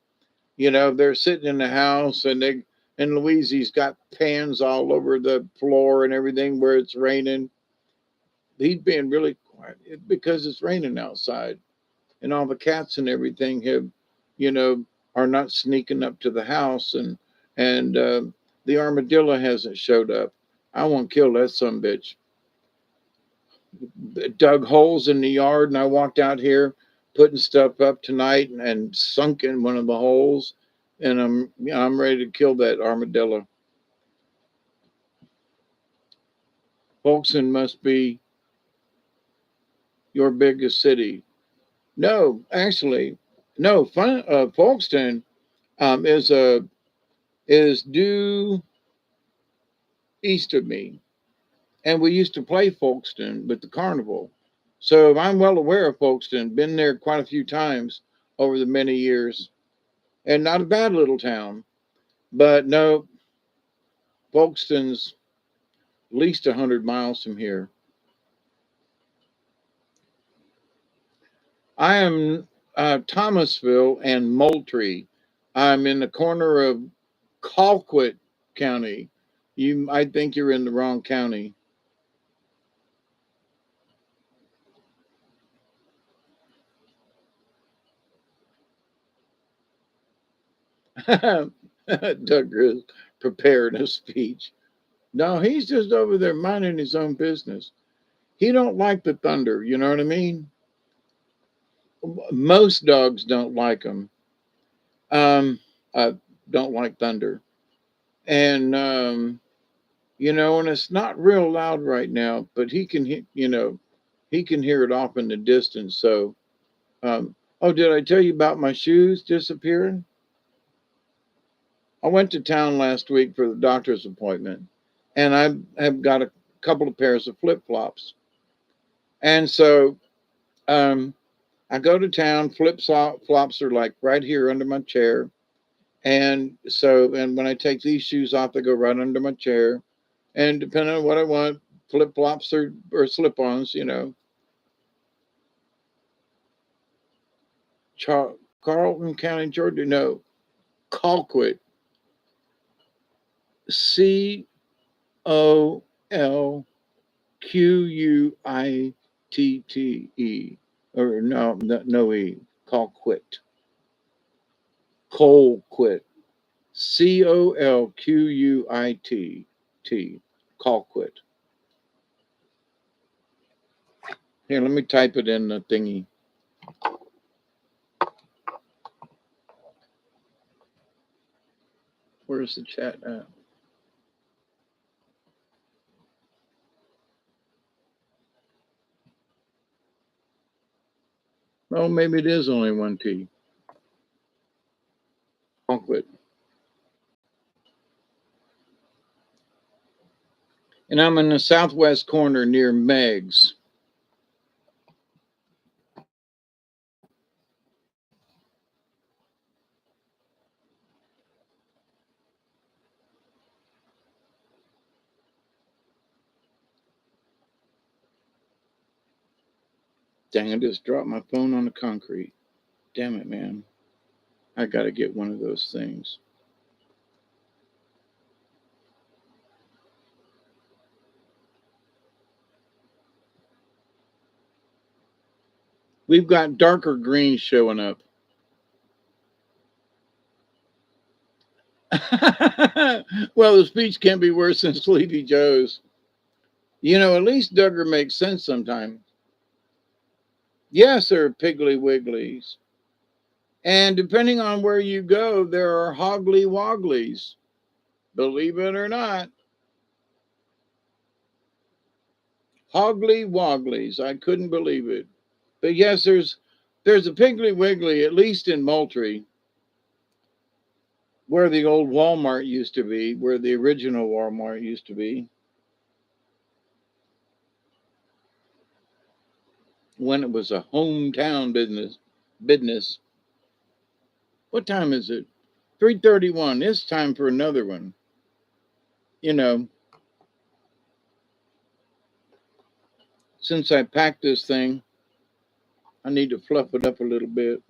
they're sitting in the house and Louise's got pans all over the floor and everything where it's raining. He's being really quiet because it's raining outside, and all the cats and everything have, you know, are not sneaking up to the house, and the armadillo hasn't showed up. I won't kill that son bitch. Dug holes in the yard, and I walked out here putting stuff up tonight and sunk in one of the holes, and I'm ready to kill that armadillo. Folkson must be your biggest city. No, actually, no. Folkston is due east of me, and we used to play Folkston with the carnival. So I'm well aware of Folkston. Been there quite a few times over the many years, and not a bad little town. But no, Folkston's at least 100 miles from here. I am Thomasville and Moultrie. I'm in the corner of Colquitt County. I think you're in the wrong county. Tucker is prepared a speech. No, he's just over there minding his own business. He don't like the thunder. You know what I mean? Most dogs don't like them. I don't like thunder, and and it's not real loud right now, but he can hear it off in the distance. So, oh, did I tell you about my shoes disappearing? I went to town last week for the doctor's appointment, and I have got a couple of pairs of flip flops. And so um, I go to town. Flops are like right here under my chair. And when I take these shoes off, they go right under my chair. And depending on what I want, flip flops or slip ons, Carlton County, Georgia. No, Colquitt. Colquitte. Or no E. Colquitt. Colquitt. Colquitt. Colquitt. Here, let me type it in the thingy. Where's the chat at? Oh, maybe it is only one T. Colquitt. And I'm in the southwest corner near Meg's. Dang, I just dropped my phone on the concrete. Damn it, man. I got to get one of those things. We've got darker green showing up. Well, the speech can't be worse than Sleepy Joe's. At least Duggar makes sense sometimes. Yes, there are Piggly Wigglies. And depending on where you go, there are Hoggly Wogglies. Believe it or not. Hoggly Wogglies. I couldn't believe it. But yes, there's a Piggly Wiggly, at least in Moultrie, where the old Walmart used to be, where the original Walmart used to be, when it was a hometown business. What time is it? 3:31. It's time for another one. You know, since I packed this thing, I need to fluff it up a little bit.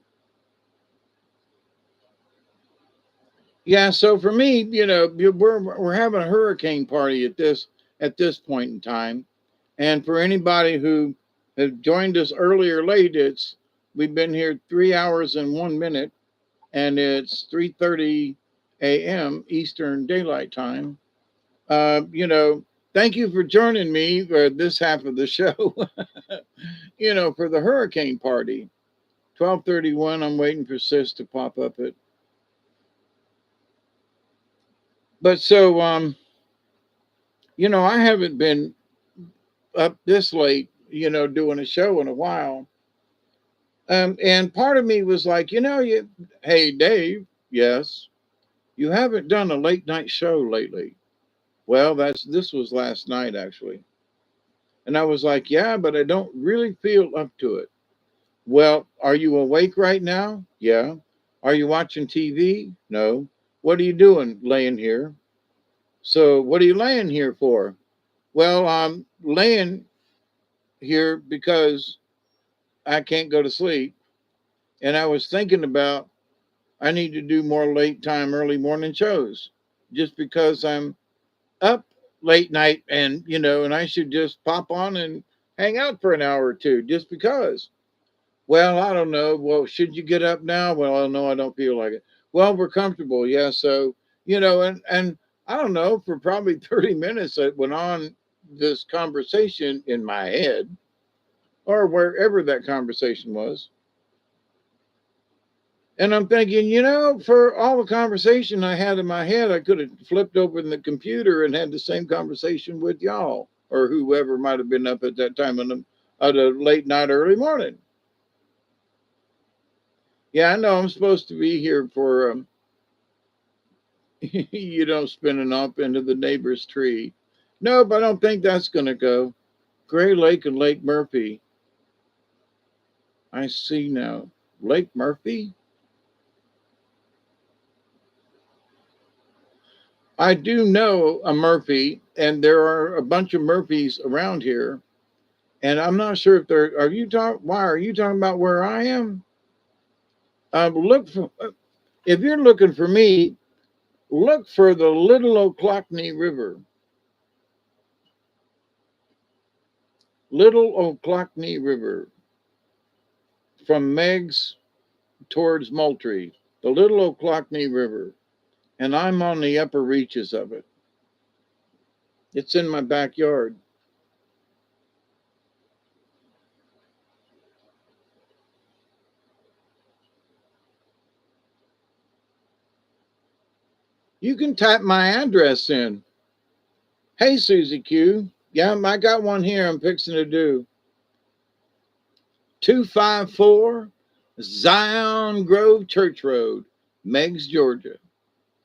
Yeah, so for me, we're having a hurricane party at this point in time. And for anybody who has joined us early or late, we've been here 3 hours and 1 minute, and it's 3:30 a.m. Eastern Daylight Time. Thank you for joining me for this half of the show. For the hurricane party. 12:31. I'm waiting for Sis to pop up it. But so I haven't been up this late, doing a show in a while. And part of me was like, hey Dave, yes, you haven't done a late night show lately. Well, this was last night actually. And I was like, yeah, but I don't really feel up to it. Well, are you awake right now? Yeah. Are you watching TV? No. What are you doing laying here? So, what are you laying here for? Well, I'm laying here because I can't go to sleep. And I was thinking about I need to do more late time, early morning shows just because I'm up late night and I should just pop on and hang out for an hour or two just because. Well, I don't know. Well, should you get up now? Well, no, I don't feel like it. Well, we're comfortable. Yeah. So, and I don't know, for probably 30 minutes, I went on this conversation in my head or wherever that conversation was. And I'm thinking, for all the conversation I had in my head, I could have flipped open the computer and had the same conversation with y'all or whoever might have been up at that time at a late night, early morning. Yeah, I know I'm supposed to be here for spinning off into the neighbor's tree. No, but I don't think that's going to go. Gray Lake and Lake Murphy. I see now. Lake Murphy? I do know a Murphy, and there are a bunch of Murphys around here. And I'm not sure if they're. Why are you talking about where I am? Look for if you're looking for me. Look for the Little Ochlockonee River. Little Ochlockonee River from Meigs towards Moultrie. The Little Ochlockonee River, and I'm on the upper reaches of it. It's in my backyard. You can type my address in. Hey, Susie Q. Yeah, I got one here I'm fixing to do. 254 Zion Grove Church Road, Meigs, Georgia.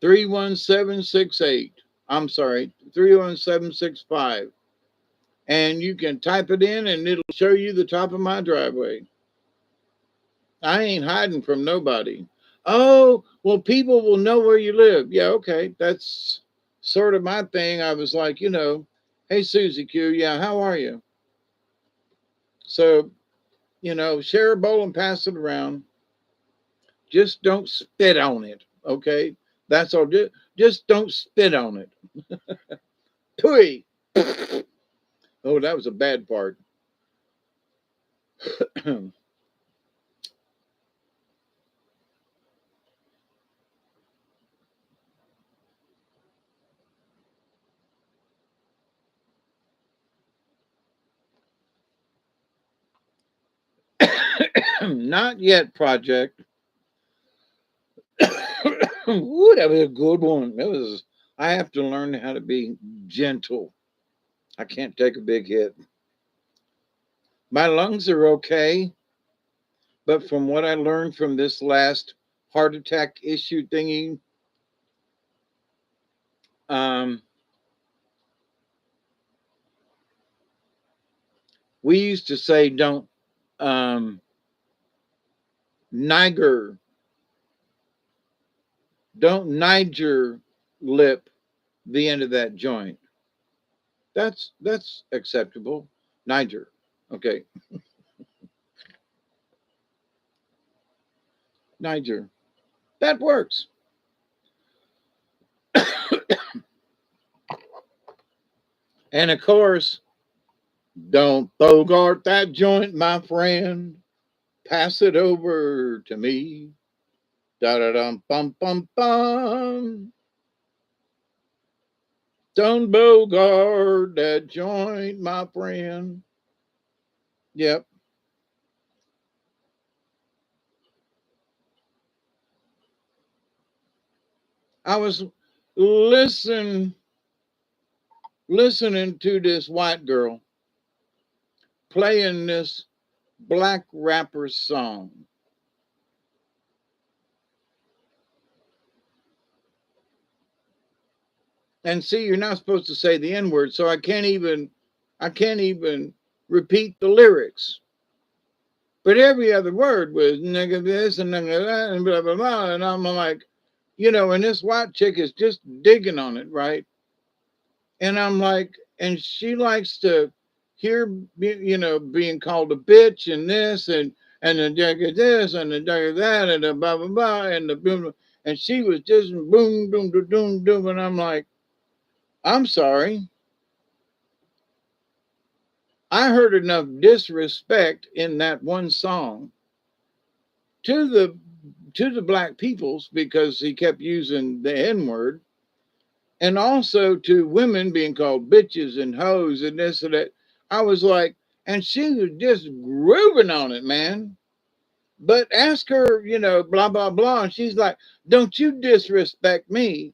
31768. I'm sorry, 31765. And you can type it in and it'll show you the top of my driveway. I ain't hiding from nobody. Oh, well, people will know where you live. Yeah, okay. That's sort of my thing. I was like, hey, Susie Q, yeah, how are you? So, share a bowl and pass it around. Just don't spit on it, okay? That's all. Just don't spit on it. Pooey. Oh, that was a bad part. Not yet, project. Ooh, that was a good one. That was. I have to learn how to be gentle. I can't take a big hit. My lungs are okay, but from what I learned from this last heart attack issue thingy, um, we used to say don't um, Niger, don't Niger lip the end of that joint. That's acceptable. Niger. Okay. Niger. That works. And of course, don't bogart that joint, my friend. Pass it over to me. Da da dum bum bum bum. Don't bogart that joint, my friend. Yep. I was listen listening to this white girl playing this black rapper song. And see, you're not supposed to say the N word, so I can't even repeat the lyrics. But every other word was nigga this and nigga that and blah blah blah. And I'm like, and this white chick is just digging on it, right? And I'm like, and she likes to hear, being called a bitch and this and the nigga this and the nigga that and the blah blah blah and the boom. And she was just boom, boom, boom, boom, boom. And I'm like, I'm sorry. I heard enough disrespect in that one song to the black peoples because he kept using the N word, and also to women being called bitches and hoes and this and that. I was like, and she was just grooving on it, man. But ask her, blah blah blah, and she's like, "Don't you disrespect me?"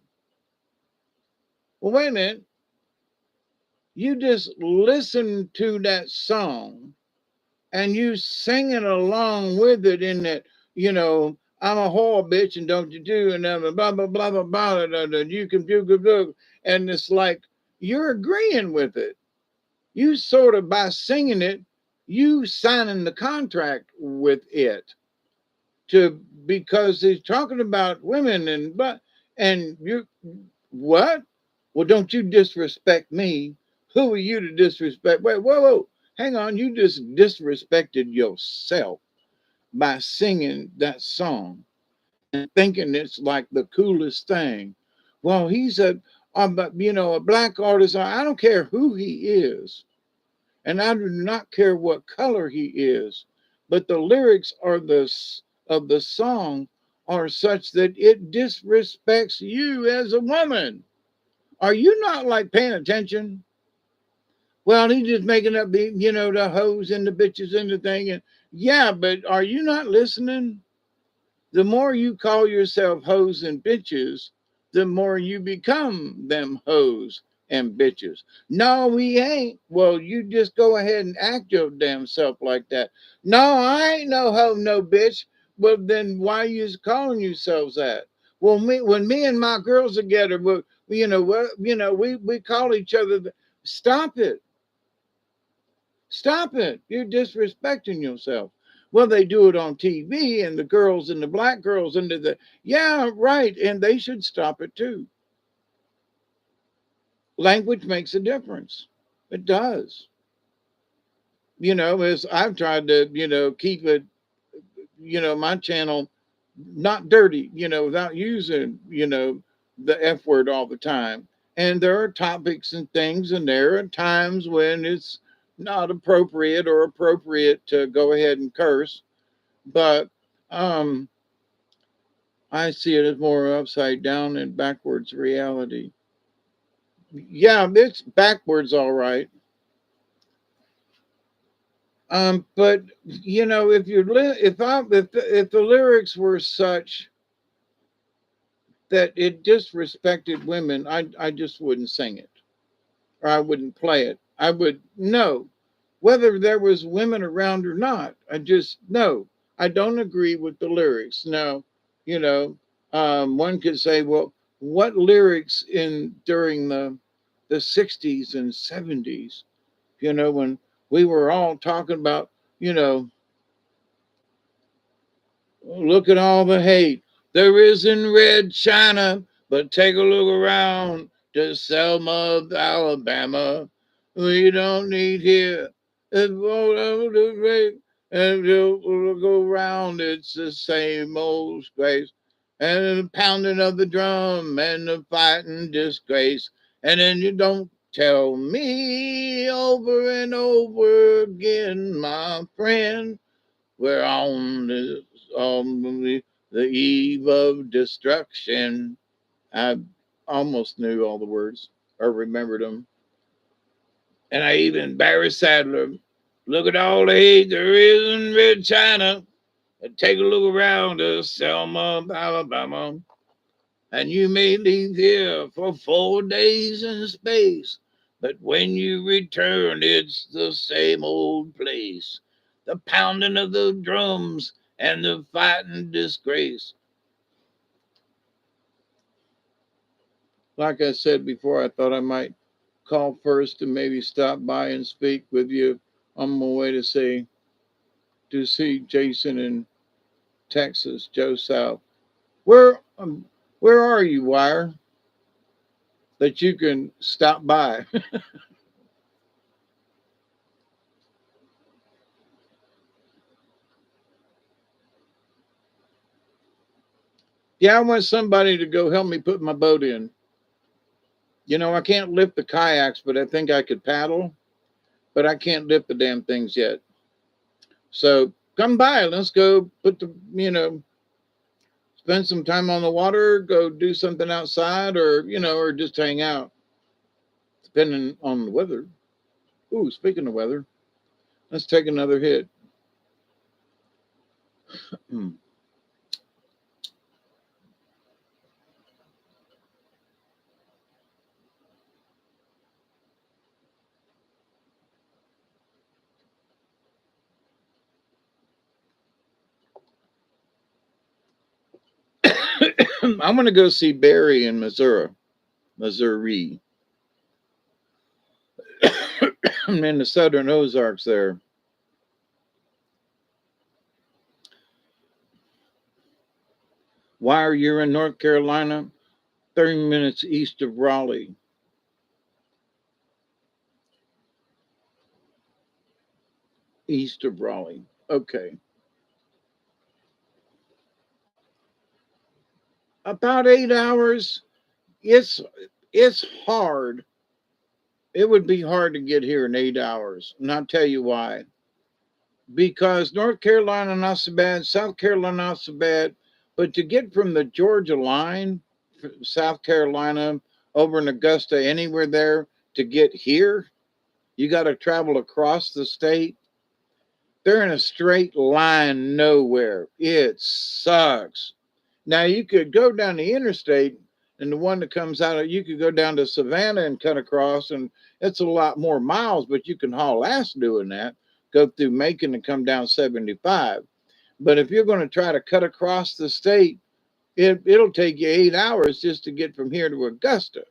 Well, wait a minute. You just listen to that song and you singing along with it in that, I'm a whore bitch and don't you do and blah blah blah blah blah and you can do, and it's like you're agreeing with it. You sort of by singing it, you signing the contract with it to because he's talking about women and you what? Well, don't you disrespect me. Who are you to disrespect? Wait, whoa, whoa. Hang on, you just disrespected yourself by singing that song and thinking it's like the coolest thing. Well, he's a black artist. I don't care who he is, and I do not care what color he is, but the lyrics of the song are such that it disrespects you as a woman. Are you not like paying attention? Well, he's just making up the hoes and the bitches and the thing. And yeah, but are you not listening? The more you call yourself hoes and bitches, the more you become them hoes and bitches. No, we ain't. Well, you just go ahead and act your damn self like that. No, I ain't no hoe, no bitch. Well, then why you calling yourselves that? Well, when me and my girls together, we call each other. Stop it. Stop it. You're disrespecting yourself. Well, they do it on TV and the girls and the black girls and yeah, right. And they should stop it too. Language makes a difference. It does. As I've tried to, keep it, my channel not dirty, without using, the F word all the time. And there are topics and things, and there are times when it's not appropriate or appropriate to go ahead and curse. But um, I see it as more upside down and backwards reality. Yeah, it's backwards, all right. But you know, if you if the lyrics were such that it disrespected women, I just wouldn't sing it, or I wouldn't play it. I would know whether there was women around or not. I just no. I don't agree with the lyrics. Now, you know, one could say, well, what lyrics in during the '60s and '70s? You know, when we were all talking about, you know, look at all the hate there is in Red China, but take a look around to Selma, Alabama. We don't need here. It's all over the rape, and you'll go around. It's the same old disgrace, and the pounding of the drum and the fighting disgrace. And then you don't tell me over and over again, my friend. We're on the eve of destruction. I almost knew all the words or remembered them. And I even Barry Sadler. Look at all the hate there is in Red China. Take a look around to Selma, Alabama. And you may leave here for 4 days in space. But when you return, it's the same old place. The pounding of the drums and the fighting disgrace. Like I said before, I thought I might call first and maybe stop by and speak with you on my way to see Jason in Texas, Joe South. Where where are you, Wire? That you can stop by. Yeah, I want somebody to go help me put my boat in. You know, I can't lift the kayaks, but I think I could paddle, but I can't lift the damn things yet. So come by. Let's go put the, you know, spend some time on the water, go do something outside, or, you know, or just hang out, depending on the weather. Ooh, speaking of weather, let's take another hit. I'm going to go see Barry in Missouri. Missouri. I'm in the southern Ozarks there. Why are you in North Carolina? 30 minutes east of Raleigh. East of Raleigh. Okay. About 8 hours. It's it's hard. It would be hard to get here in 8 hours. And I'll tell you why. Because North Carolina not so bad, South Carolina not so bad. But to get from the Georgia line, South Carolina, over in Augusta, anywhere there, to get here, you got to travel across the state. They're in a straight line nowhere. It sucks. Now you could go down the interstate, and the one that comes out of you could go down to Savannah and cut across, and it's a lot more miles, but you can haul ass doing that. Go through Macon and come down 75. But if you're going to try to cut across the state, it'll take you 8 hours just to get from here to Augusta.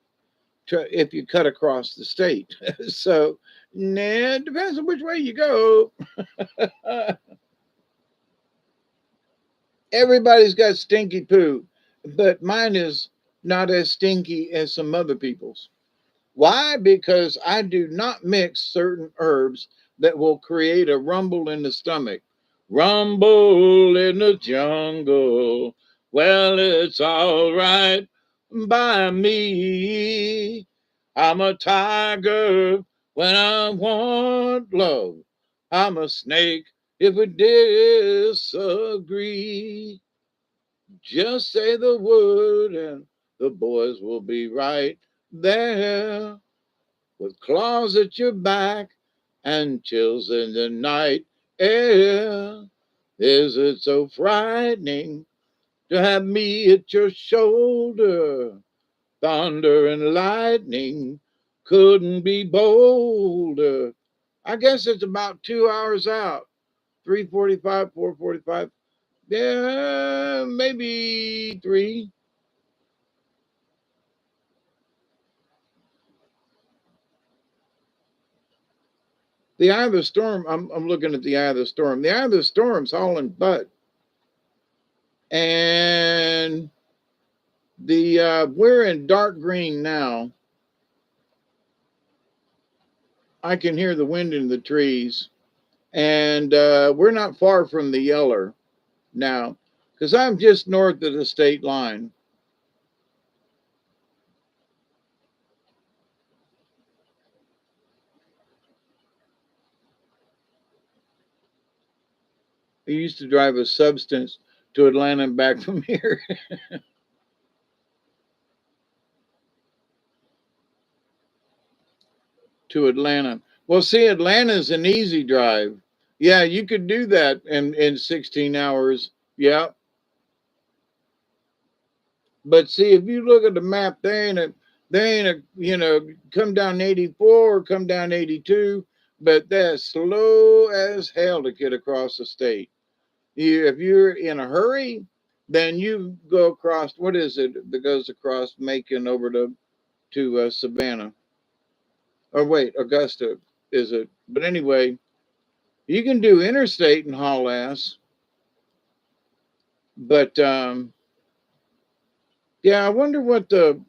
If you cut across the state, so nah, it depends on which way you go. Everybody's got stinky poo, but mine is not as stinky as some other people's. Why? Because I do not mix certain herbs that will create a rumble in the stomach. Rumble in the jungle. Well, it's all right by me. I'm a tiger when I want love. I'm a snake if we disagree. Just say the word and the boys will be right there with claws at your back and chills in the night. Yeah, is it so frightening to have me at your shoulder? Thunder and lightning couldn't be bolder. I guess it's about 2 hours out. 3:45, 4:45. Yeah, maybe three. The eye of the storm. I'm looking at the eye of the storm. The eye of the storm's hauling butt, and the we're in dark green now. I can hear the wind in the trees, and we're not far from the yeller now, because I'm just north of the state line. I used to drive a substance to Atlanta and back from here. To Atlanta. Well, see, Atlanta's an easy drive. Yeah, you could do that in 16 hours. Yeah. But see, if you look at the map, come down 84, come down 82, but that's slow as hell to get across the state. If you're in a hurry, then you go across, what is it that goes across Macon over to Savannah? Or wait, Augusta is it? But anyway, you can do interstate and haul ass, but yeah, I wonder what the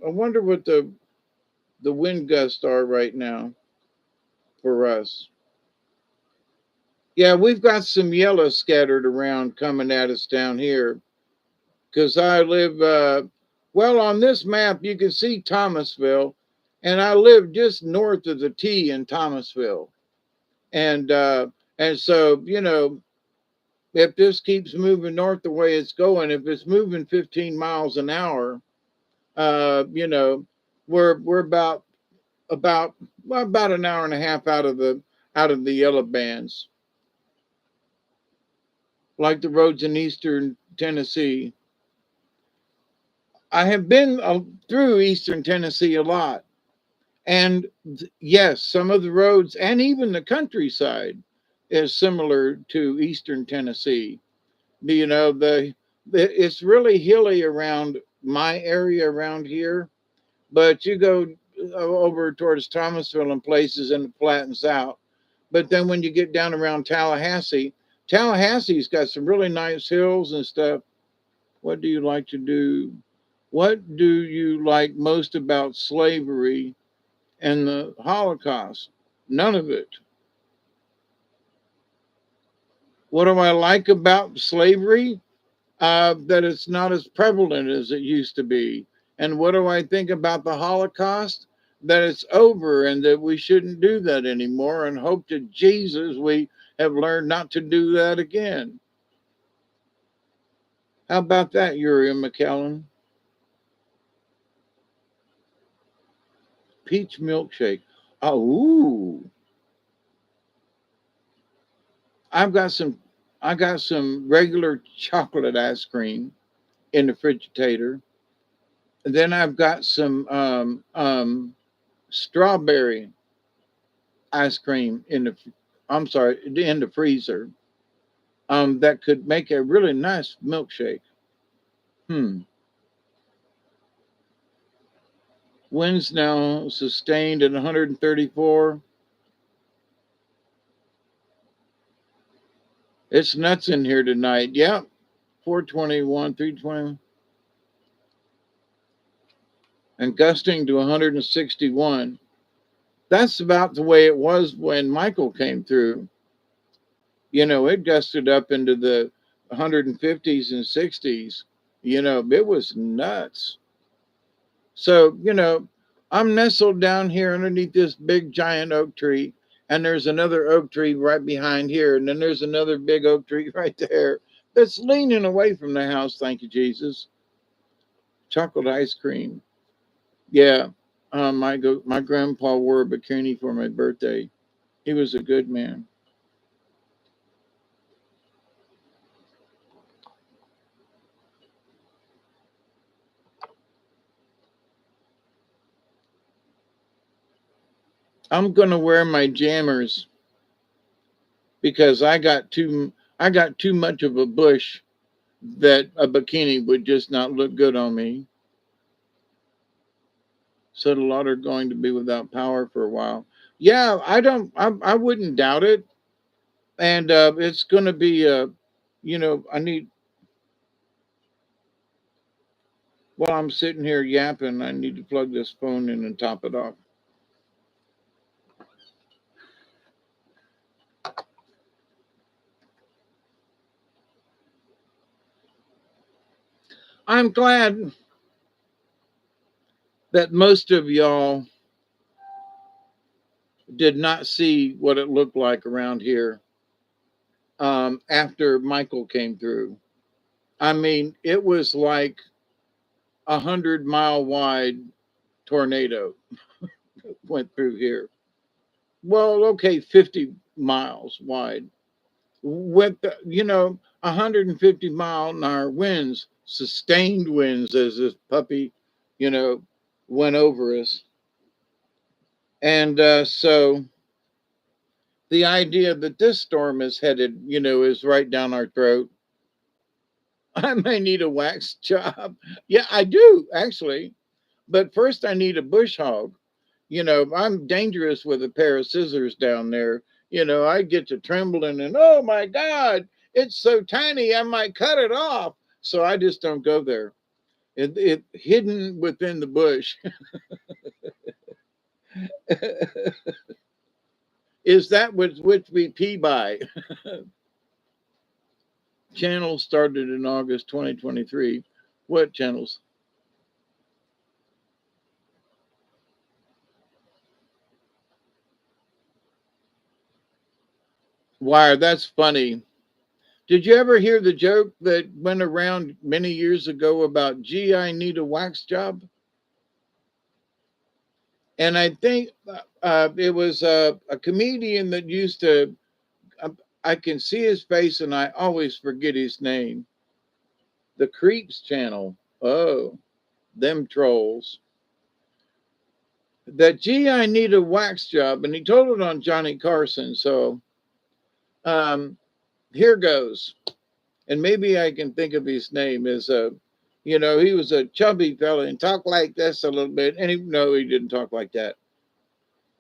wind gusts are right now for us. Yeah, we've got some yellow scattered around coming at us down here because I live well on this map. You can see Thomasville, and I live just north of the T in Thomasville, and uh, and so if this keeps moving north the way it's going, if it's moving 15 miles an hour, uh, you know, we're about well, about an hour and a half out of the yellow bands, like the roads in eastern Tennessee. I have been through eastern Tennessee a lot, and yes, some of the roads and even the countryside is similar to eastern Tennessee. It's really hilly around my area around here, but you go over towards Thomasville and places and it flattens out. But then when you get down around Tallahassee, Tallahassee's got some really nice hills and stuff. What do you like to do? What do you like most about slavery and the Holocaust? None of it. What do I like about slavery? That it's not as prevalent as it used to be. And what do I think about the Holocaust? That it's over and that we shouldn't do that anymore, and hope to Jesus we have learned not to do that again. How about that, Uriah McKellen? Peach milkshake. Oh, ooh. I've got some. I got some regular chocolate ice cream in the refrigerator. And then I've got some strawberry ice cream in the. I'm sorry, in the freezer. That could make a really nice milkshake. Hmm. Winds now sustained at 134. It's nuts in here tonight. Yep. 421, 320, and gusting to 161. That's about the way it was when Michael came through. It gusted up into the 150s and 60s. It was nuts. So, I'm nestled down here underneath this big giant oak tree, and there's another oak tree right behind here, and then there's another big oak tree right there that's leaning away from the house. Thank you, Jesus. Chocolate ice cream. Yeah. My grandpa wore a bikini for my birthday. He was a good man. I'm gonna wear my jammers because I got too much of a bush that a bikini would just not look good on me. So a lot are going to be without power for a while. Yeah, I wouldn't doubt it. And it's going to be, while I'm sitting here yapping, I need to plug this phone in and top it off. I'm glad that most of y'all did not see what it looked like around here after Michael came through. I mean, it was like 100-mile wide tornado went through here. Well, okay, 50 miles wide. With 150-mile-an-hour winds, sustained winds, as this puppy, you know, went over us. And so the idea that this storm is headed, is right down our throat. I may need a wax job. Yeah, I do actually. But first, I need a bush hog. I'm dangerous with a pair of scissors down there. I get to trembling and, oh my God, it's so tiny, I might cut it off. So I just don't go there. It hidden within the bush. Is that which we pee by? Channels started in August 2023. What channels? Wire, that's funny. Did you ever hear the joke that went around many years ago about, gee, I need a wax job? And I think it was a comedian that used to, uh, I can see his face and I always forget his name. The Creeps channel. Oh, them trolls. That, gee, I need a wax job. And he told it on Johnny Carson. So um, here goes. And maybe I can think of his name as he was a chubby fella and talked like this a little bit. And no, he didn't talk like that.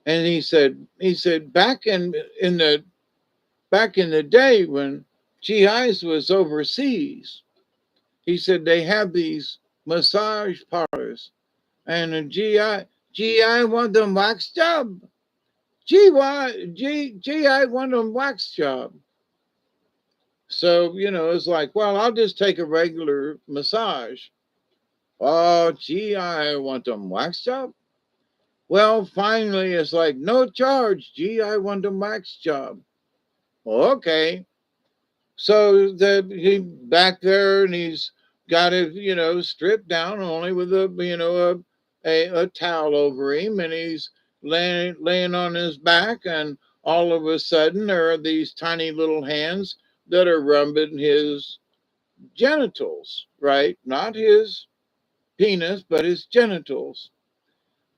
And he said back in the day when GIs was overseas, he said they have these massage parlors, and a GI want them wax job. GI want them wax job. So it's like, well, I'll just take a regular massage. Oh, GI want them wax job. Well, finally, it's like no charge. GI want them wax job. Okay. So he back there and he's got it, stripped down only with a towel over him, and he's laying on his back, and all of a sudden there are these tiny little hands that are rubbing his genitals, right? Not his penis, but his genitals.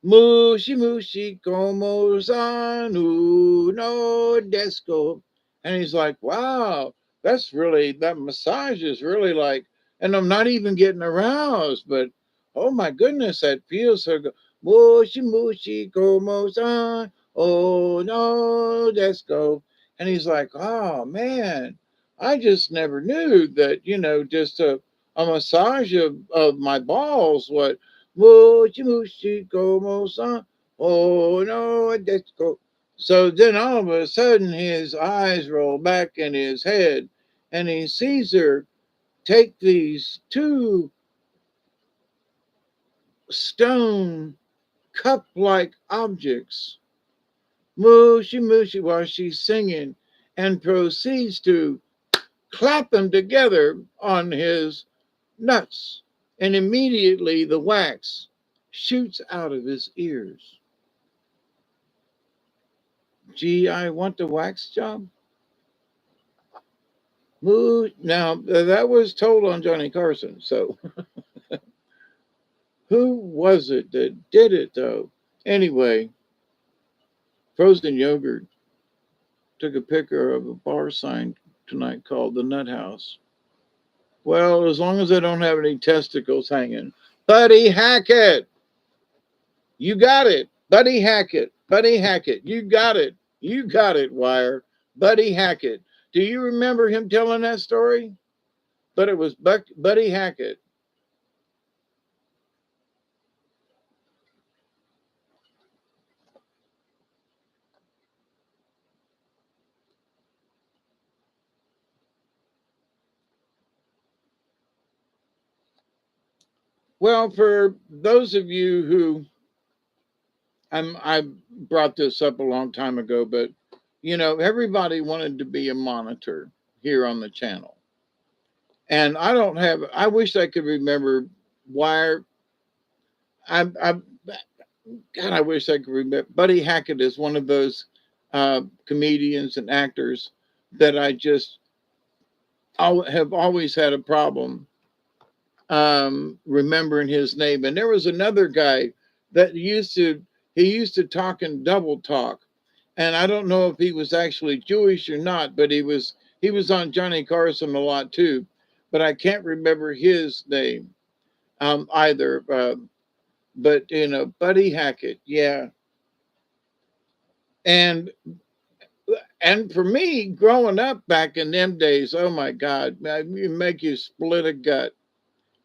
Mushi mushi como sanu no desco. And he's like, wow, that massage is really like, and I'm not even getting aroused, but oh my goodness, that feels so good. Mushi mushi como san, oh no desco. And he's like, oh man, I just never knew that, just a massage of my balls, what Mochi Mochi como san. Oh no, let's go. So then all of a sudden his eyes roll back in his head and he sees her take these two stone cup like objects, Moshi Moshi, while she's singing, and proceeds to clap them together on his nuts. And immediately the wax shoots out of his ears. Gee, I want the wax job. Now, that was told on Johnny Carson. So who was it that did it, though? Anyway, Frozen yogurt took a picture of a bar sign tonight called the Nut House. Well, as long as I don't have any testicles hanging. Buddy Hackett, you got it. Buddy Hackett, Buddy Hackett, you got it. You got it, Wire. Buddy Hackett. Do you remember him telling that story? But it was Buddy Hackett. Well, for those of you who I brought this up a long time ago, but everybody wanted to be a monitor here on the channel. And I wish I could remember why God, I wish I could remember. Buddy Hackett is one of those comedians and actors that I just have always had a problem remembering his name. And there was another guy that used to talk in double talk, and I don't know if he was actually Jewish or not, but he was on Johnny Carson a lot too, but I can't remember his name either. But Buddy Hackett, yeah. And for me, growing up back in them days, oh my God, it make you split a gut.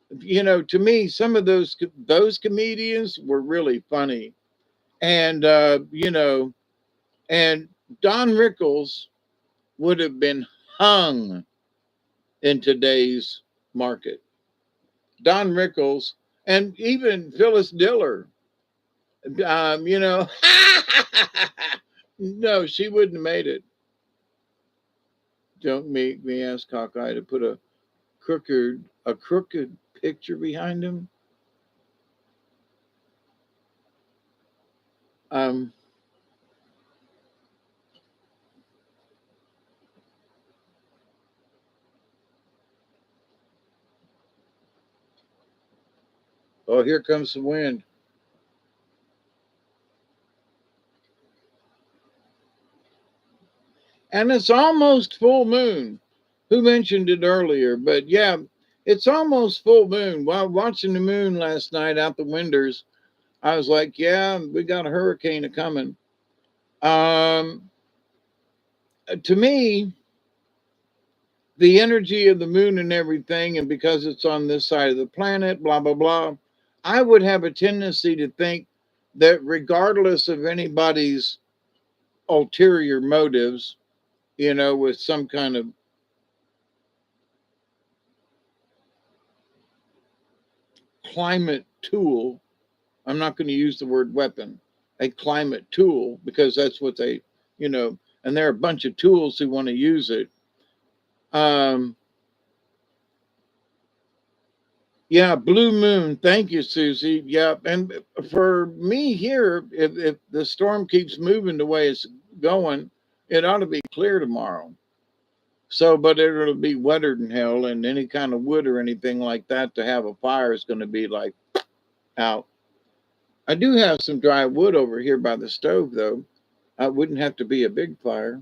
To me, some of those comedians were really funny, and and Don Rickles would have been hung in today's market. Don Rickles and even Phyllis Diller, you know, no, she wouldn't have made it. Don't make me ask Cockeye to put a crooked picture behind him. Um, oh, here comes the wind. And it's almost full moon. Who mentioned it earlier? But yeah, it's almost full moon. While watching the moon last night out the windows, I was like, yeah, we got a hurricane a coming. Um, to me, the energy of the moon and everything, and because it's on this side of the planet, blah, blah, blah, I would have a tendency to think that regardless of anybody's ulterior motives, with some kind of climate tool, I'm not going to use the word weapon, a climate tool, because that's what they, and there are a bunch of tools who want to use it. Yeah, blue moon. Thank you, Susie. Yeah, and for me here, if the storm keeps moving the way it's going, it ought to be clear tomorrow. So, but it'll be wetter than hell, and any kind of wood or anything like that to have a fire is going to be like out. I do have some dry wood over here by the stove, though. It wouldn't have to be a big fire.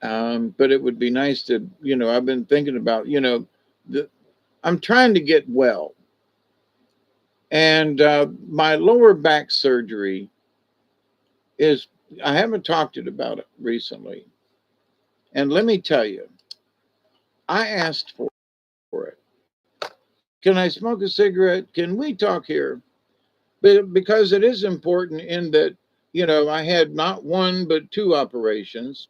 But it would be nice to, I've been thinking about, I'm trying to get well. And my lower back surgery is, I haven't talked about it recently. And let me tell you, I asked for it. Can I smoke a cigarette? Can we talk here? Because it is important in that, I had not one, but two operations.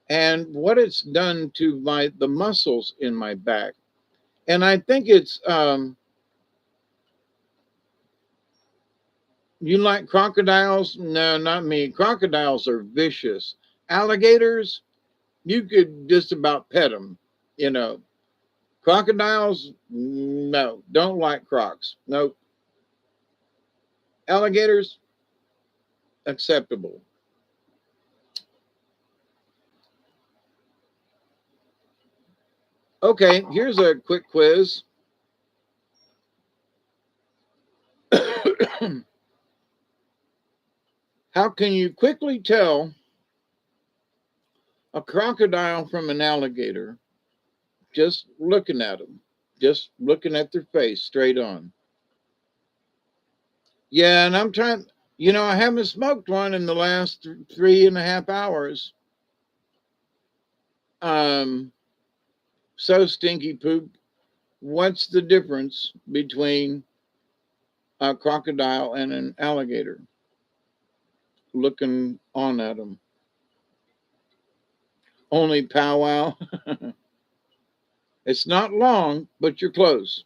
And what it's done to the muscles in my back. And I think it's, you like crocodiles? No, not me. Crocodiles are vicious. Alligators, you could just about pet them, you know. Crocodiles, no, don't like crocs. Nope. Alligators, acceptable. Okay, here's a quick quiz. How can you quickly tell a crocodile from an alligator? Just looking at them, just looking at their face straight on. Yeah, and I'm trying, I haven't smoked one in the last 3.5 hours. Um, so stinky poop. What's the difference between a crocodile and an alligator? Looking on at them. Only powwow. It's not long, but you're close.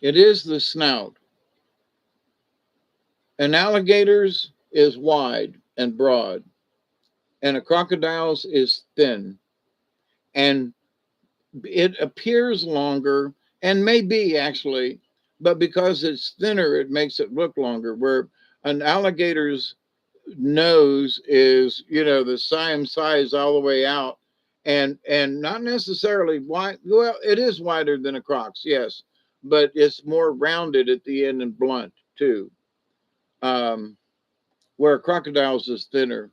It is the snout. An alligator's is wide and broad, and a crocodile's is thin. And it appears longer, and may be actually, but because it's thinner, it makes it look longer. Where an alligator's nose is, the same size all the way out, and not necessarily wide. Well, it is wider than a croc's, yes, but it's more rounded at the end and blunt too. Um, where a crocodile's is thinner.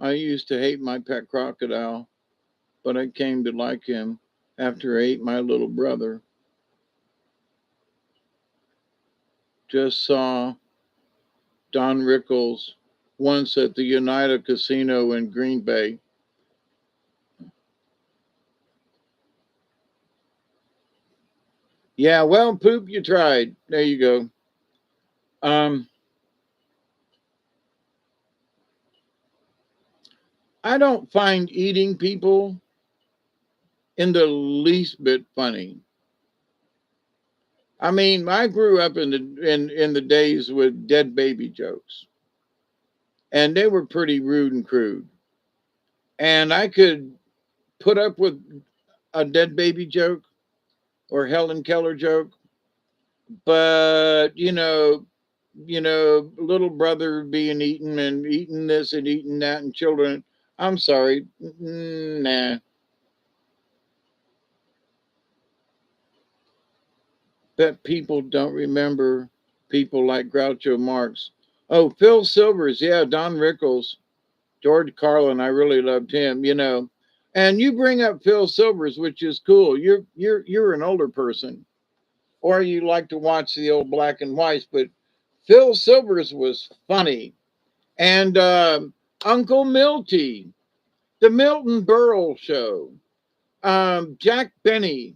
I used to hate my pet crocodile, but I came to like him after I ate my little brother. Just saw Don Rickles once at the United Casino in Green Bay. Yeah, well, poop, you tried. There you go. Um, I don't find eating people in the least bit funny. I mean, I grew up in the days with dead baby jokes, and they were pretty rude and crude. And I could put up with a dead baby joke or Helen Keller joke, but little brother being eaten and eating this and eating that, and children. I'm sorry, nah. Bet people don't remember people like Groucho Marx. Oh, Phil Silvers, yeah, Don Rickles, George Carlin. I really loved him. And you bring up Phil Silvers, which is cool. You're an older person, or you like to watch the old black and whites, but Phil Silvers was funny. And Uncle Milty, the Milton Berle Show, Jack Benny,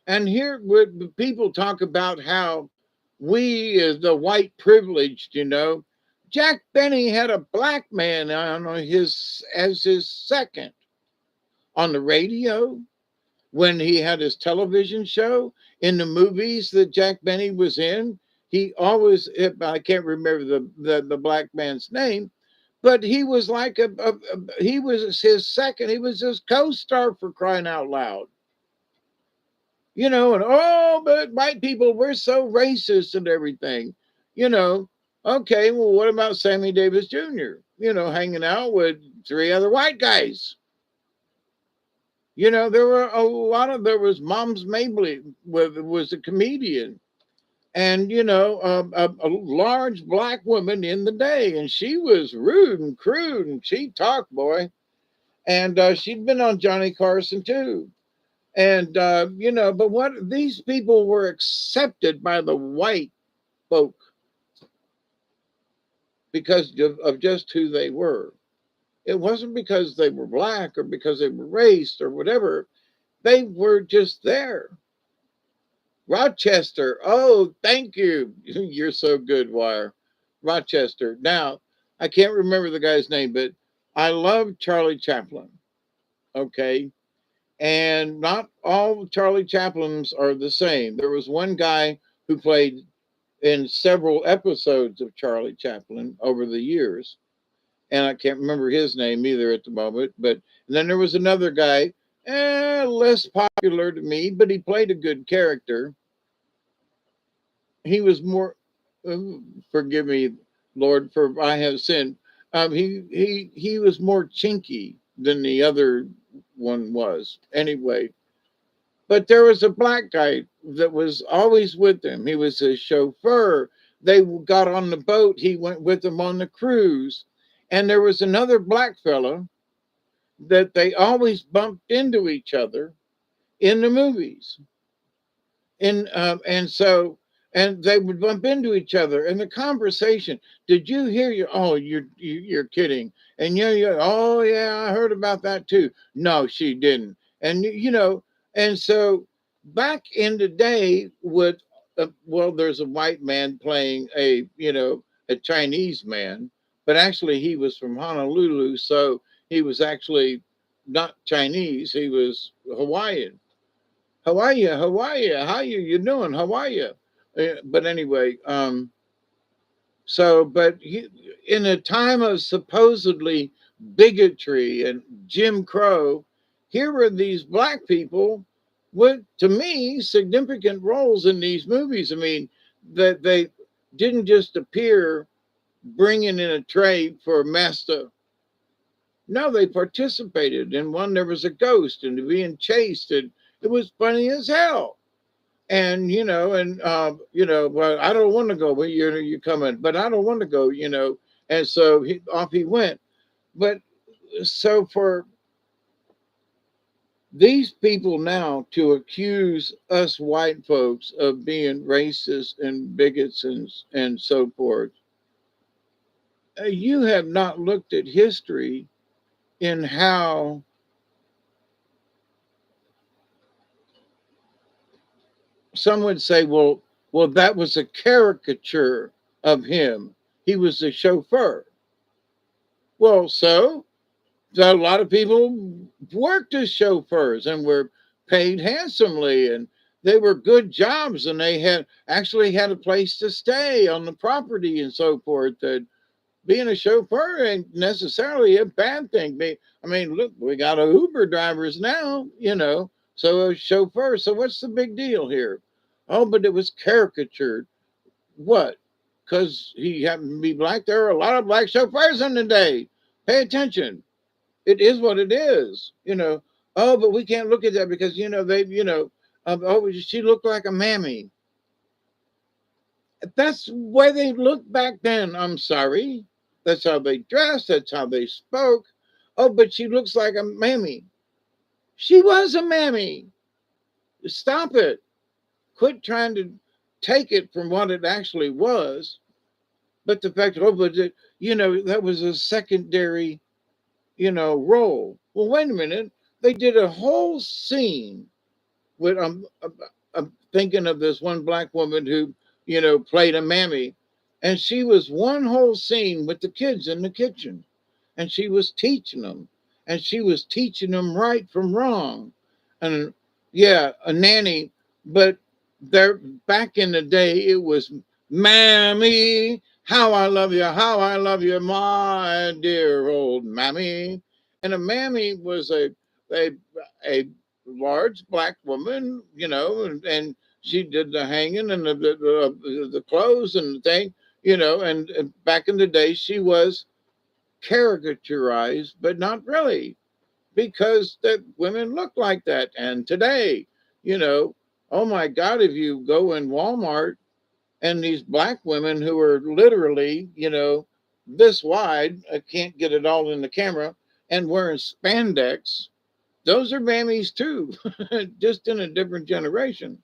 and here people talk about how we, as the white privileged, Jack Benny had a black man on his as his second on the radio when he had his television show. In the movies that Jack Benny was in, he always, I can't remember the black man's name, but he was like he was his second, he was his co-star, for crying out loud. And oh, but white people, we're so racist and everything. you know okay, well, what about Sammy Davis Jr., hanging out with three other white guys? There were there was Moms Mabley, was a comedian, and a large black woman in the day, and she was rude and crude, and she talked, boy. And she'd been on Johnny Carson too. And but what, these people were accepted by the white folk because of just who they were. It wasn't because they were black or because they were race or whatever. They were just there. Rochester. Oh, thank you. You're so good, Wire. Rochester. Now, I can't remember the guy's name, but I love Charlie Chaplin. Okay. And not all Charlie Chaplins are the same. There was one guy who played in several episodes of Charlie Chaplin over the years, and I can't remember his name either at the moment. But then there was another guy, less popular to me, but he played a good character. He was more, forgive me, Lord, for I have sinned. He was more chinky than the other one was. Anyway, but there was a black guy that was always with him. He was his chauffeur. they got on the boat. He went with them on the cruise. And there was another black fella that they always bumped into each other in the movies. And so and they would bump into each other and the conversation, did you hear your, oh, you're kidding, and you're, oh yeah, I heard about that too. No, she didn't. And you know, and so back in the day with well, there's a white man playing a, you know, a Chinese man, but actually he was from Honolulu, so he was actually not Chinese, he was Hawaiian. How are you? How are you? How you doing? How are you? But anyway, so but he, in a time of supposedly bigotry and Jim Crow, here were these black people with, to me, significant roles in these movies. I mean, that they didn't just appear bringing in a tray for master. No, they participated. In one, there was a ghost and being chased, and it was funny as hell. And you know, well, I don't want to go, but you're coming, but I don't want to go, you know. And so off he went. But so for these people now to accuse us white folks of being racist and bigots and so forth, you have not looked at history in how some would say, well, that was a caricature of him. He was the chauffeur. Well, so a lot of people worked as chauffeurs and were paid handsomely, and they were good jobs, and they had actually had a place to stay on the property and so forth. That being a chauffeur ain't necessarily a bad thing. I mean, look, we got a Uber drivers now, you know, so a chauffeur. So what's the big deal here? Oh, but it was caricatured. What? Because he happened to be black. There are a lot of black chauffeurs in the day. Pay attention. It is what it is, you know. Oh, but we can't look at that because, you know, they, you know, oh, she looked like a mammy. That's why they looked back then. I'm sorry. That's how they dressed. That's how they spoke. Oh, but she looks like a mammy. She was a mammy. Stop it. Quit trying to take it from what it actually was. But the fact, oh, but it, you know, that was a secondary, you know, role. Well, wait a minute. They did a whole scene with I'm thinking of this one black woman who, you know, played a mammy, and she was one whole scene with the kids in the kitchen, and she was teaching them, and she was teaching them right from wrong, and yeah, a nanny, but there back in the day it was mammy. How I love you, my dear old mammy. And a mammy was a, a large black woman, you know, and she did the hanging and the clothes and the thing, you know, and back in the day she was caricaturized, but not really, because that women look like that. And today, you know, oh my God, if you go in Walmart and these black women who are literally, you know, this wide, I can't get it all in the camera, and wearing spandex, those are mammies too, just in a different generation.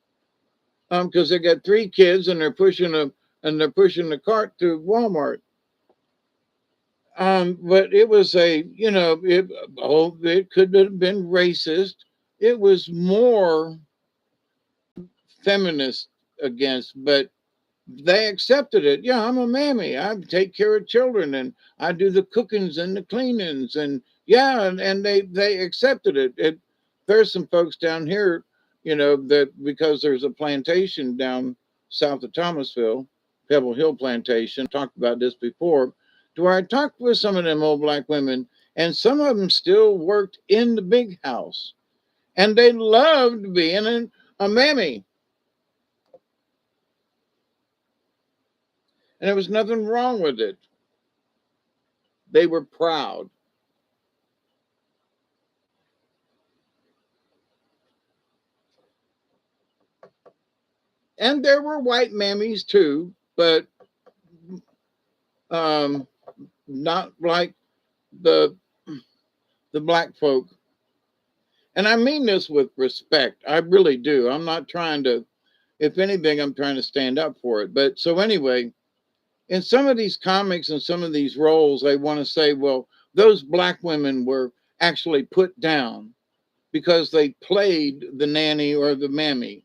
Because they got three kids and they're pushing the cart to Walmart. But it was a, you know, it could have been racist. It was more feminist against, but they accepted it. Yeah, I'm a mammy. I take care of children and I do the cookings and the cleanings, and yeah, and they accepted it. There's some folks down here, you know, that because there's a plantation down south of Thomasville, Pebble Hill Plantation. Talked about this before. To where I talked with some of them old black women, and some of them still worked in the big house, and they loved being a mammy, and there was nothing wrong with it. They were proud. And there were white mammies too, but um, not like the black folk. And I mean this with respect. I really do. I'm not trying to, if anything, I'm trying to stand up for it. But so anyway, in some of these comics and some of these roles, they want to say, well, those black women were actually put down because they played the nanny or the mammy.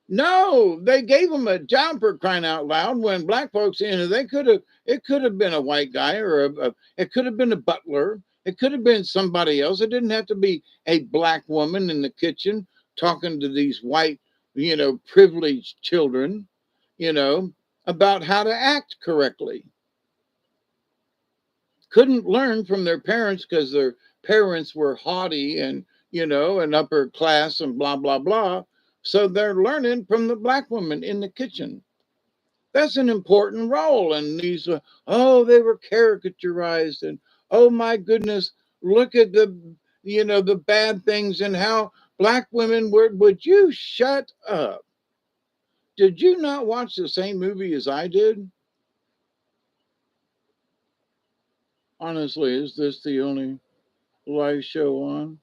No, they gave them a job for crying out loud. When black folks, they could have, it could have been a white guy or it could have been a butler. It could have been somebody else. It didn't have to be a black woman in the kitchen talking to these white, privileged children, you know, about how to act correctly. Couldn't learn from their parents because their parents were haughty and, and upper class and blah, blah, blah. So they're learning from the black woman in the kitchen. That's an important role. And these, they were caricaturized. And oh my goodness, look at the bad things and how black women were. Would you shut up? Did you not watch the same movie as I did? Honestly, is this the only live show on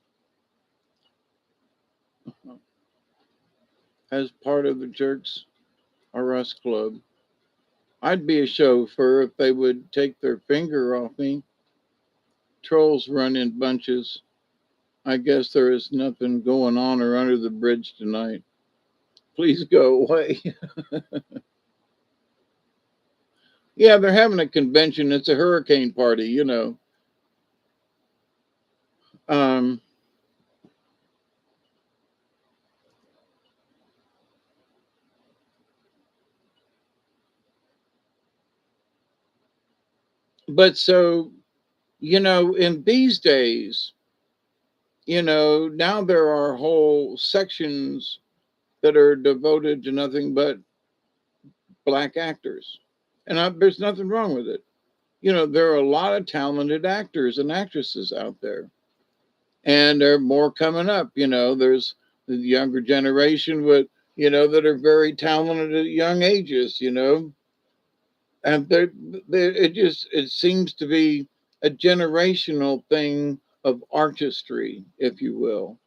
as part of the Jerks or Us Club? I'd be a chauffeur if they would take their finger off me. Trolls run in bunches. I guess there is nothing going on or under the bridge tonight. Please go away. Yeah, they're having a convention. It's a hurricane party. Um, but so, in these days, now there are whole sections that are devoted to nothing but black actors. And there's nothing wrong with it. There are a lot of talented actors and actresses out there, and there are more coming up. There's the younger generation that are very talented at young ages. And it seems to be a generational thing of artistry, if you will.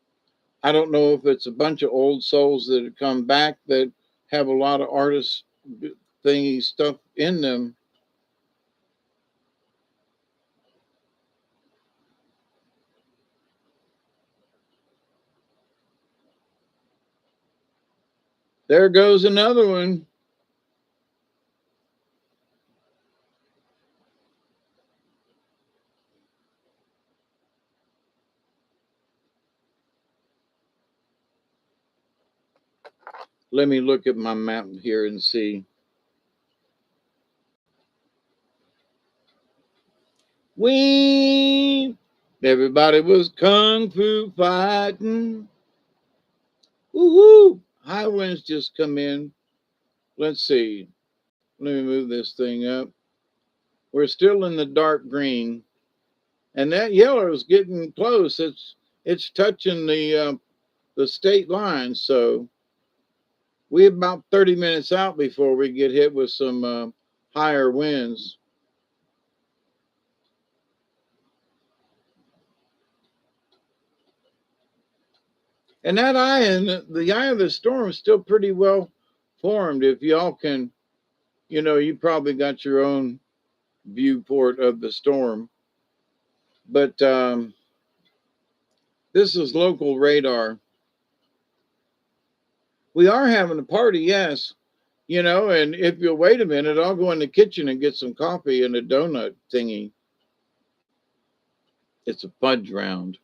I don't know if it's a bunch of old souls that have come back that have a lot of artist thingy stuff in them. There goes another one. Let me look at my map here and see. We Everybody was kung fu fighting. Woohoo! High winds just come in. Let's see. Let me move this thing up. We're still in the dark green, and that yellow is getting close. It's touching the state line. So we're about 30 minutes out before we get hit with some higher winds. And that eye and the eye of the storm is still pretty well formed. If y'all can, you probably got your own viewport of the storm. But this is local radar. We are having a party, yes. And if you'll wait a minute, I'll go in the kitchen and get some coffee and a donut thingy. It's a fudge round.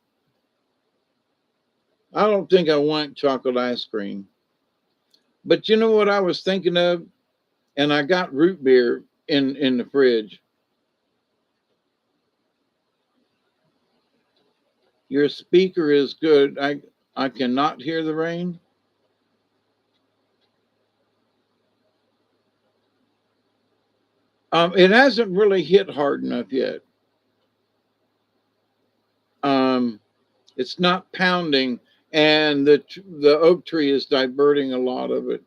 I don't think I want chocolate ice cream. But you know what I was thinking of? And I got root beer in the fridge. Your speaker is good. I cannot hear the rain. It hasn't really hit hard enough yet. Um, it's not pounding, and the oak tree is diverting a lot of it.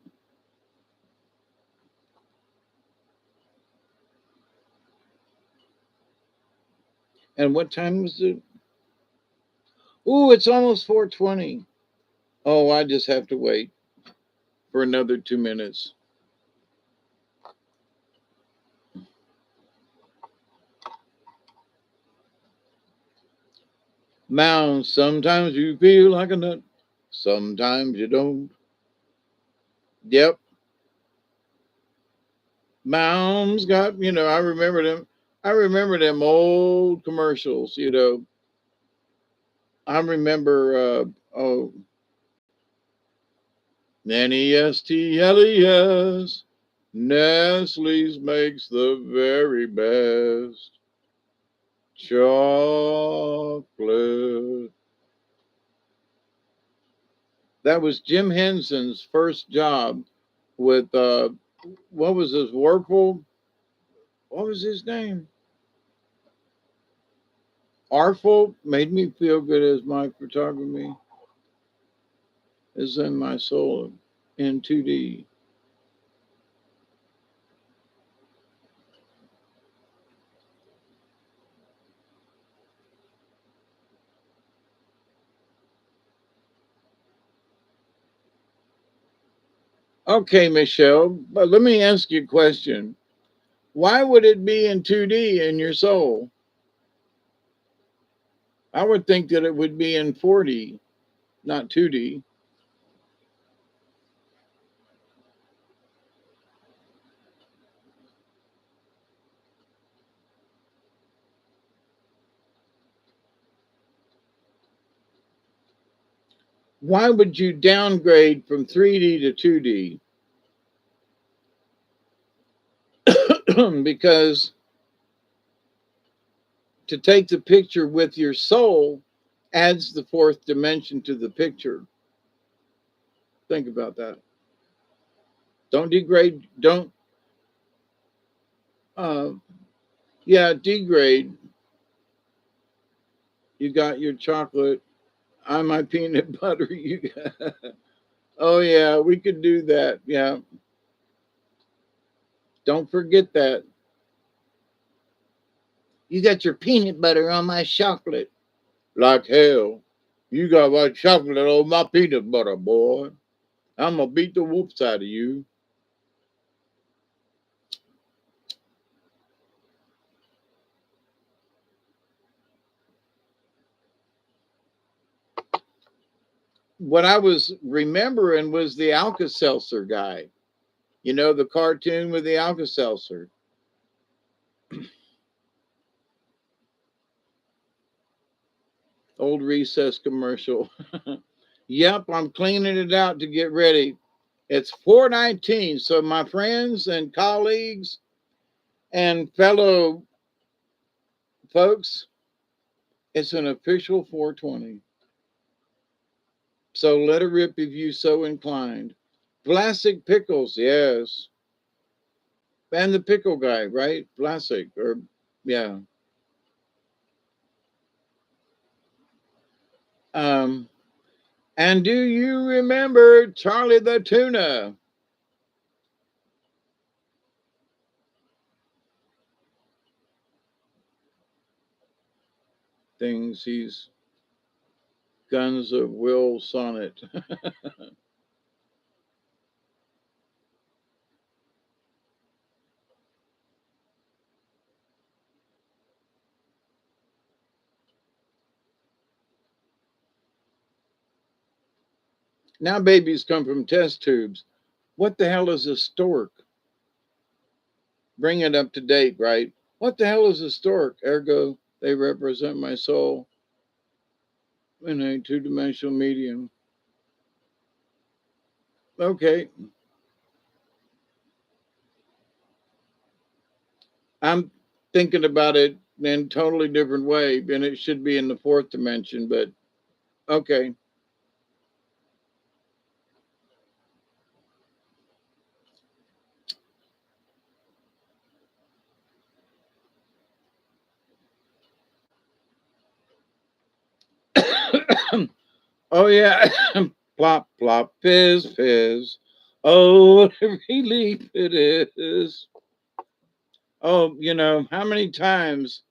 And what time was it? Ooh, it's almost 4:20. Oh, I just have to wait for another 2 minutes. Mounds, sometimes you feel like a nut, sometimes you don't. Yep. Mounds got, I remember them. I remember them old commercials, I remember, oh, Nestles. Nestle's makes the very best chocolate. That was Jim Henson's first job with, what was his, Whirlpool? What was his name? Artful made me feel good as my photography is in my soul in 2D. Okay, Michelle, but let me ask you a question. Why would it be in 2D in your soul? I would think that it would be in 4D, not 2D. Why would you downgrade from 3D to 2D? Because to take the picture with your soul adds the fourth dimension to the picture. Think about that. Don't degrade, don't, uh, yeah, degrade. You got your chocolate. I'm my peanut butter. You got, oh, yeah, we could do that. Yeah. Don't forget that. You got your peanut butter on my chocolate. Like hell. You got my chocolate on my peanut butter, boy. I'm going to beat the whoops out of you. What I was remembering was the Alka Seltzer guy. You know, the cartoon with the Alka Seltzer. Old recess commercial. Yep, I'm cleaning it out to get ready. It's 419. So, my friends and colleagues and fellow folks, it's an official 420. So, let it rip if you so inclined. Vlasic pickles, yes. And the pickle guy, right? Vlasic, or yeah. Um, and do you remember Charlie the Tuna? Things he's Guns of Will Sonnet. Now babies come from test tubes. What the hell is a stork? Bring it up to date, right? What the hell is a stork? Ergo, they represent my soul in a two-dimensional medium. Okay, I'm thinking about it in a totally different way, and it should be in the fourth dimension, but okay. Oh, yeah. Plop, plop, fizz, fizz. Oh, what a relief it is. Oh, how many times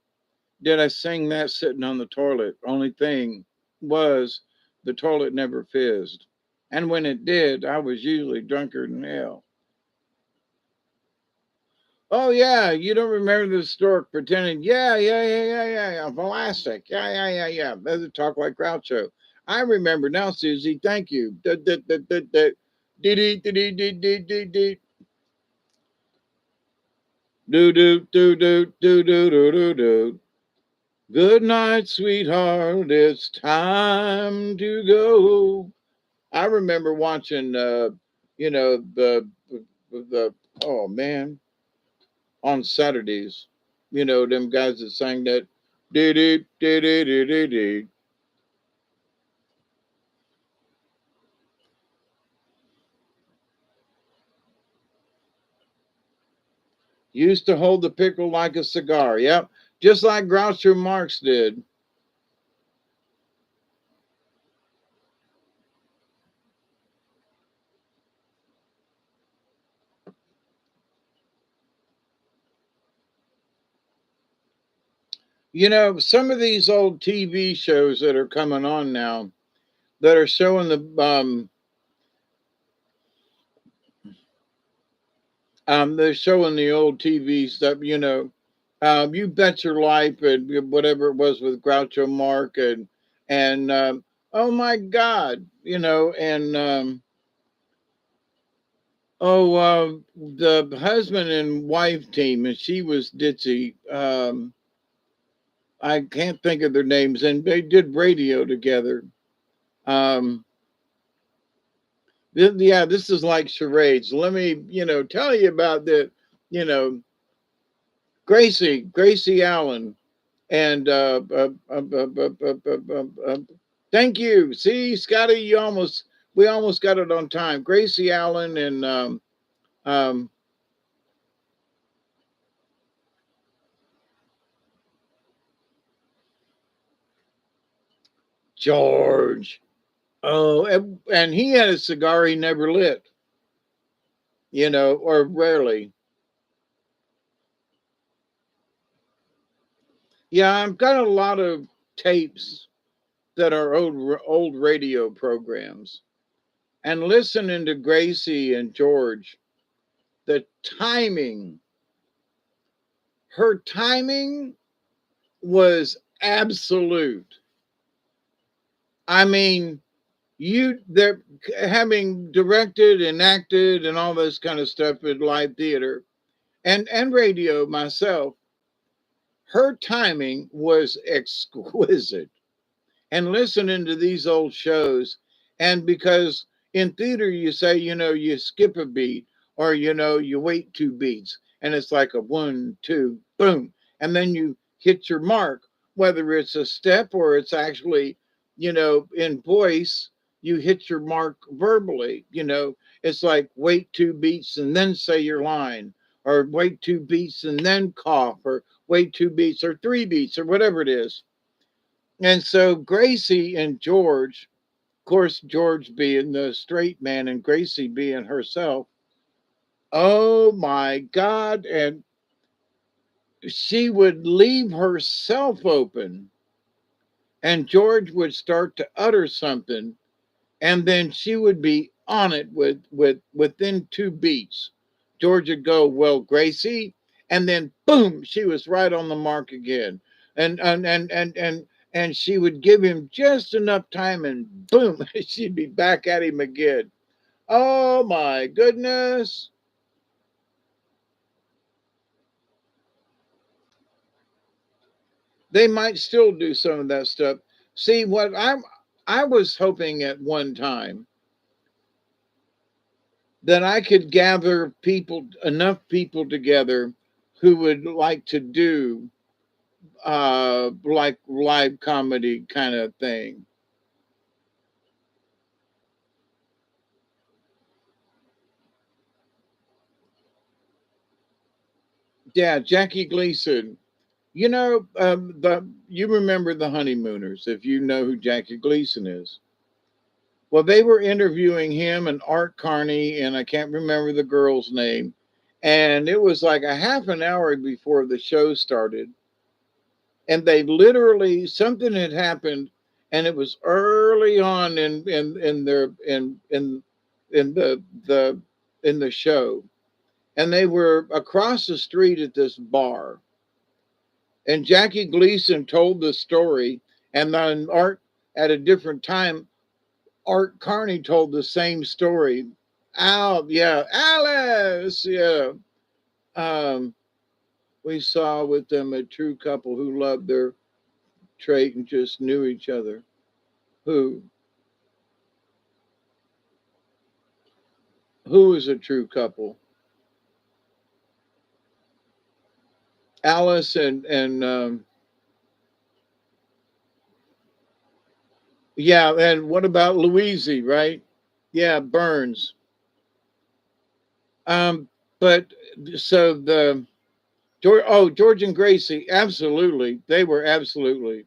did I sing that sitting on the toilet. Only thing was the toilet never fizzed. And when it did, I was usually drunker than hell. Oh yeah, you don't remember the stork pretending? Yeah. Elastic. Yeah. Doesn't talk like Groucho. I remember now, Susie. Thank you. Do do do do do do do do do. Good night, sweetheart. It's time to go. I remember watching, the oh man, on Saturdays, them guys that sang that. Dee dee dee dee dee dee dee. Used to hold the pickle like a cigar. Yep, just like Groucho Marx did. Some of these old TV shows that are coming on now that are showing they're showing the old TV stuff. You Bet Your Life and whatever it was with Groucho Mark and oh my God, and the husband and wife team, and she was ditzy. I can't think of their names, and they did radio together. Um, yeah, this is like charades. Let me, tell you about you know, Gracie Allen, and thank you. See, Scotty, we almost got it on time. Gracie Allen and um, George. Oh, and he had a cigar he never lit, or rarely. Yeah, I've got a lot of tapes that are old radio programs, and listening to Gracie and George, the timing, her timing was absolute. I mean, they're having directed and acted and all this kind of stuff in live theater and radio myself. Her timing was exquisite. And listening to these old shows, and because in theater you say, you skip a beat, or you wait two beats, and it's like a 1 2 boom, and then you hit your mark, whether it's a step or it's actually, in voice, you hit your mark verbally. It's like wait two beats and then say your line, or wait two beats and then cough, or wait two beats or three beats, or whatever it is. And so Gracie and George, of course, George being the straight man and Gracie being herself, oh my God. And she would leave herself open, and George would start to utter something, and then she would be on it within two beats. George would go, "Well, Gracie," and then boom, she was right on the mark again. And she would give him just enough time, and boom, she'd be back at him again. Oh my goodness. They might still do some of that stuff. See, I was hoping at one time that I could gather enough people together who would like to do like live comedy kind of thing. Yeah, Jackie Gleason. You remember the Honeymooners, if you know who Jackie Gleason is. Well, they were interviewing him and Art Carney, and I can't remember the girl's name. And it was like a half an hour before the show started. and they literally, something had happened, and it was early on in their in the in the show, and they were across the street at this bar, and Jackie Gleason told the story, and then Art, at a different time, Art Carney told the same story. Yeah, Alice, yeah. Um, we saw with them a true couple who loved their trade and just knew each other. Who who is a true couple? Alice and yeah, and what about Louise, right? Yeah, Burns. Um, but so the George and Gracie, absolutely, they were absolutely.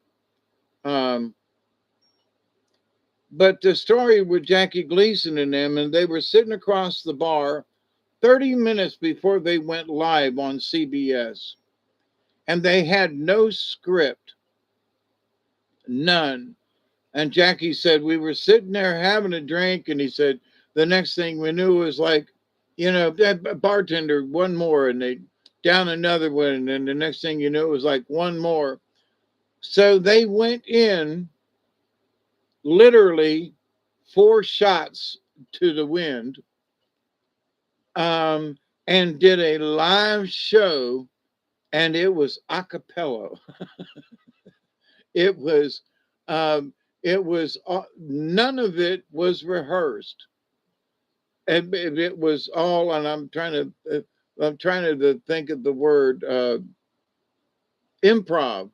Um, but the story with Jackie Gleason and them, and they were sitting across the bar 30 minutes before they went live on CBS, and they had no script, none. And Jackie said, we were sitting there having a drink, and he said, the next thing we knew was like, that bartender, one more, and they down another one, and then the next thing you know, it was like one more. So they went in literally 4 shots to the wind, um, and did a live show, and it was a cappella. It was, none of it was rehearsed. And it was all, and I'm trying to think of the word improv.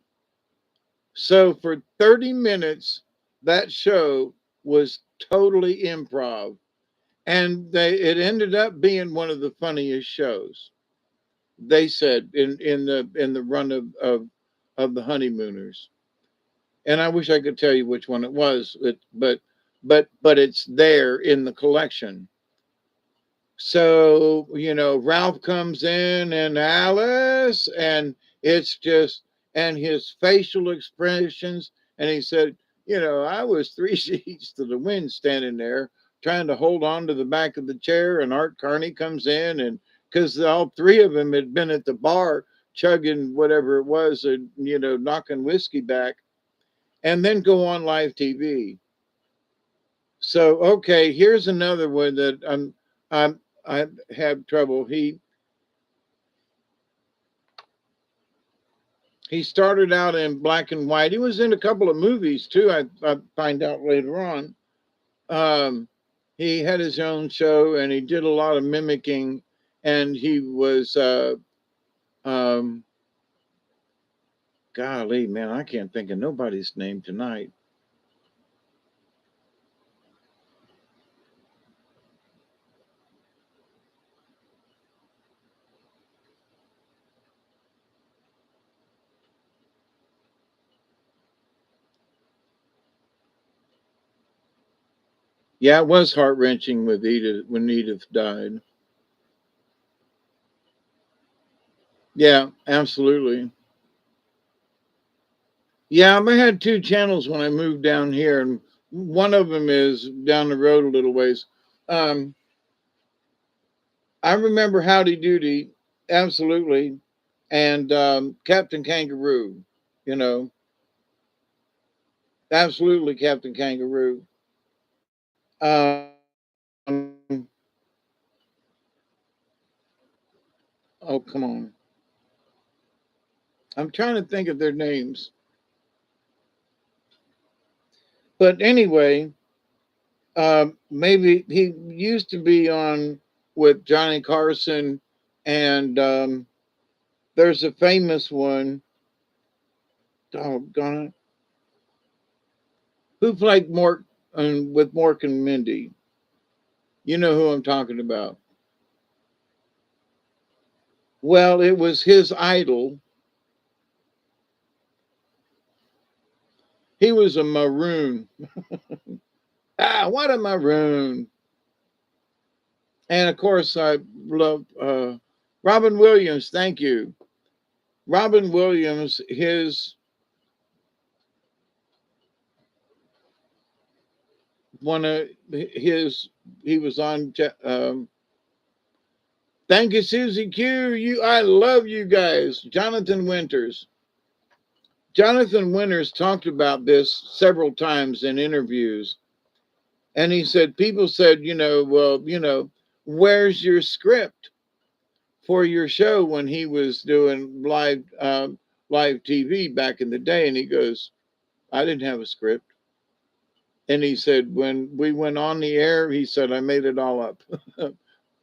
So for 30 minutes, that show was totally improv, and it ended up being one of the funniest shows. They said in the run of the Honeymooners, and I wish I could tell you which one it was, but it's there in the collection. So, Ralph comes in and Alice, and it's just, and his facial expressions. And he said, I was 3 sheets to the wind standing there trying to hold on to the back of the chair. And Art Carney comes in, and because all three of them had been at the bar chugging whatever it was, and, knocking whiskey back, and then go on live TV. So, okay, here's another one that I have trouble. He started out in black and white. He was in a couple of movies too. I find out later on. Um, he had his own show, and he did a lot of mimicking. And he was, um, golly, man, I can't think of nobody's name tonight. Yeah, it was heart wrenching with Edith when Edith died. Yeah, absolutely. Yeah, I had 2 channels when I moved down here, and one of them is down the road a little ways. Um, I remember Howdy Doody, absolutely, and Captain Kangaroo, you know, absolutely Captain Kangaroo. Um, oh, come on. I'm trying to think of their names. But anyway, maybe he used to be on with Johnny Carson, and there's a famous one. Doggone it. Who played Mork with Mork and Mindy? You know who I'm talking about. Well, it was his idol. He was a maroon. What a maroon. And of course, I love Robin Williams. Thank you. Robin Williams, his one of his, he was on, thank you, Susie Q. I love you guys. Jonathan Winters. Jonathan Winters talked about this several times in interviews. And he said, people said, well, where's your script for your show when he was doing live TV back in the day? And he goes, I didn't have a script. And he said, when we went on the air, he said, I made it all up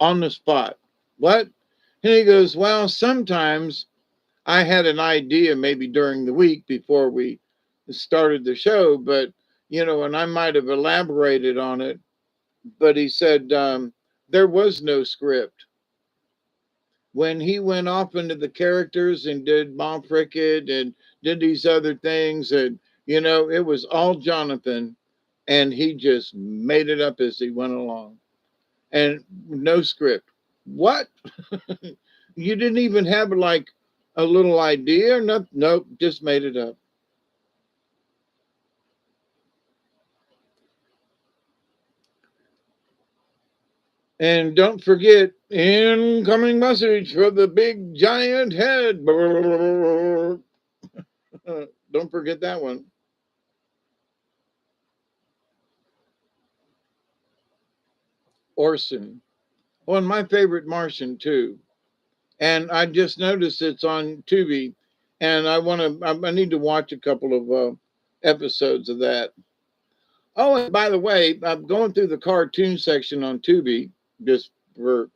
on the spot. What? And he goes, well, sometimes I had an idea maybe during the week before we started the show, but, and I might have elaborated on it. But he said, there was no script. When he went off into the characters and did Mom Prickett and did these other things, and, it was all Jonathan, and he just made it up as he went along, and no script. What? You didn't even have like a little idea? Nope, just made it up. And don't forget, incoming message for the big giant head. Don't forget that one. Orson. Well, and my favorite Martian too. And I just noticed it's on Tubi, and I need to watch a couple of episodes of that. Oh, and by the way, I'm going through the cartoon section on Tubi just for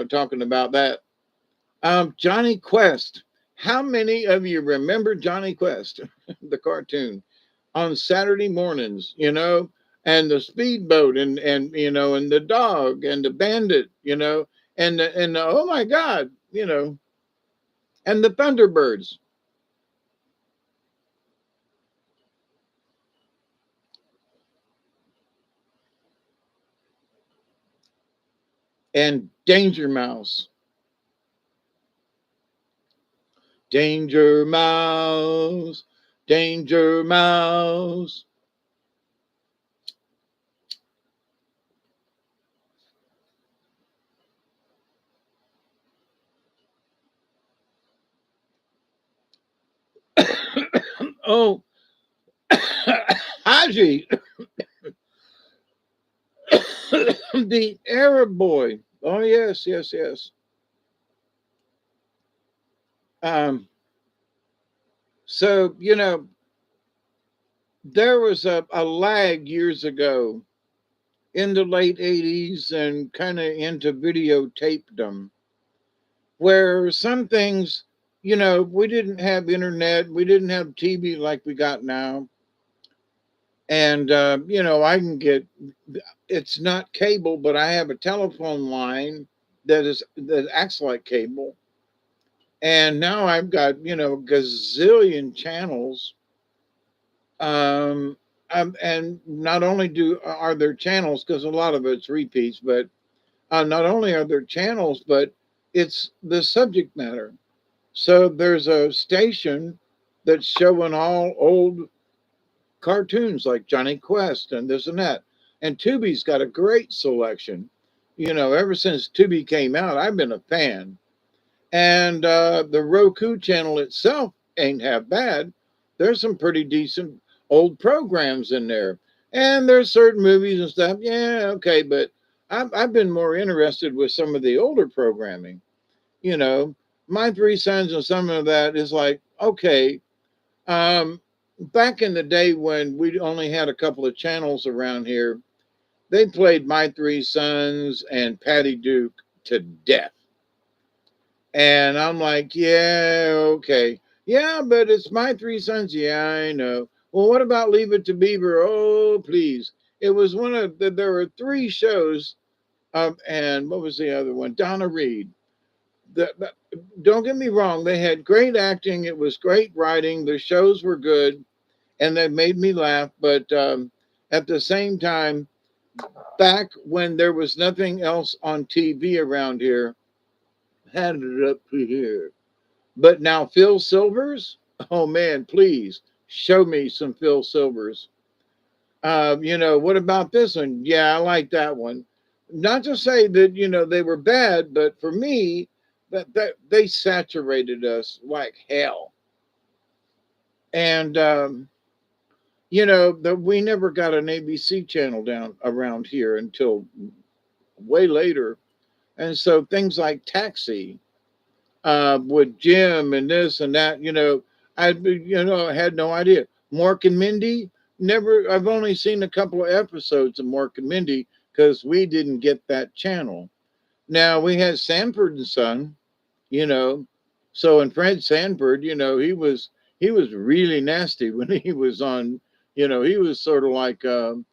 talking about that. Johnny Quest. How many of you remember Johnny Quest, the cartoon, on Saturday mornings? And the speedboat, and the dog, and the bandit, and oh my God, and the Thunderbirds. And Danger Mouse. Danger Mouse. Danger Mouse. Oh, Haji, the Arab boy. Oh, yes, yes, yes. Um, so, there was a lag years ago in the late 80s and kind of into videotapedom where some things, we didn't have internet, we didn't have TV like we got now. And, I can get, it's not cable, but I have a telephone line that acts like cable. And now I've got, gazillion channels. Um, and not only are there channels, because a lot of it's repeats, but not only are there channels, but it's the subject matter. So there's a station that's showing all old cartoons like Johnny Quest and this and that. And Tubi's got a great selection. Ever since Tubi came out, I've been a fan. And the Roku channel itself ain't half bad. There's some pretty decent old programs in there. And there's certain movies and stuff. Yeah, okay, but I've been more interested with some of the older programming. You know, My Three Sons and some of that is like, okay, um, back in the day when we only had a couple of channels around here, they played My Three Sons and Patty Duke to death. And I'm like, yeah, okay. Yeah, but it's My Three Sons. Yeah, I know. Well, what about Leave It to Beaver? Oh, please. It was there were three shows. And what was the other one? Donna Reed. Don't get me wrong, they had great acting. It was great writing. The shows were good and they made me laugh. But at the same time, back when there was nothing else on TV around here, had it up to here. But now Phil Silvers, oh man, please show me some Phil Silvers. What about this one? Yeah, I like that one. Not to say that, they were bad, but for me, that they saturated us like hell. And, that we never got an ABC channel down around here until way later. And so things like Taxi, with Jim and this and that, I had no idea. Mork and Mindy, never. I've only seen a couple of episodes of Mork and Mindy because we didn't get that channel. Now we had Sanford and Son, you know. So and Fred Sanford, he was really nasty when he was on. He was sort of like, um,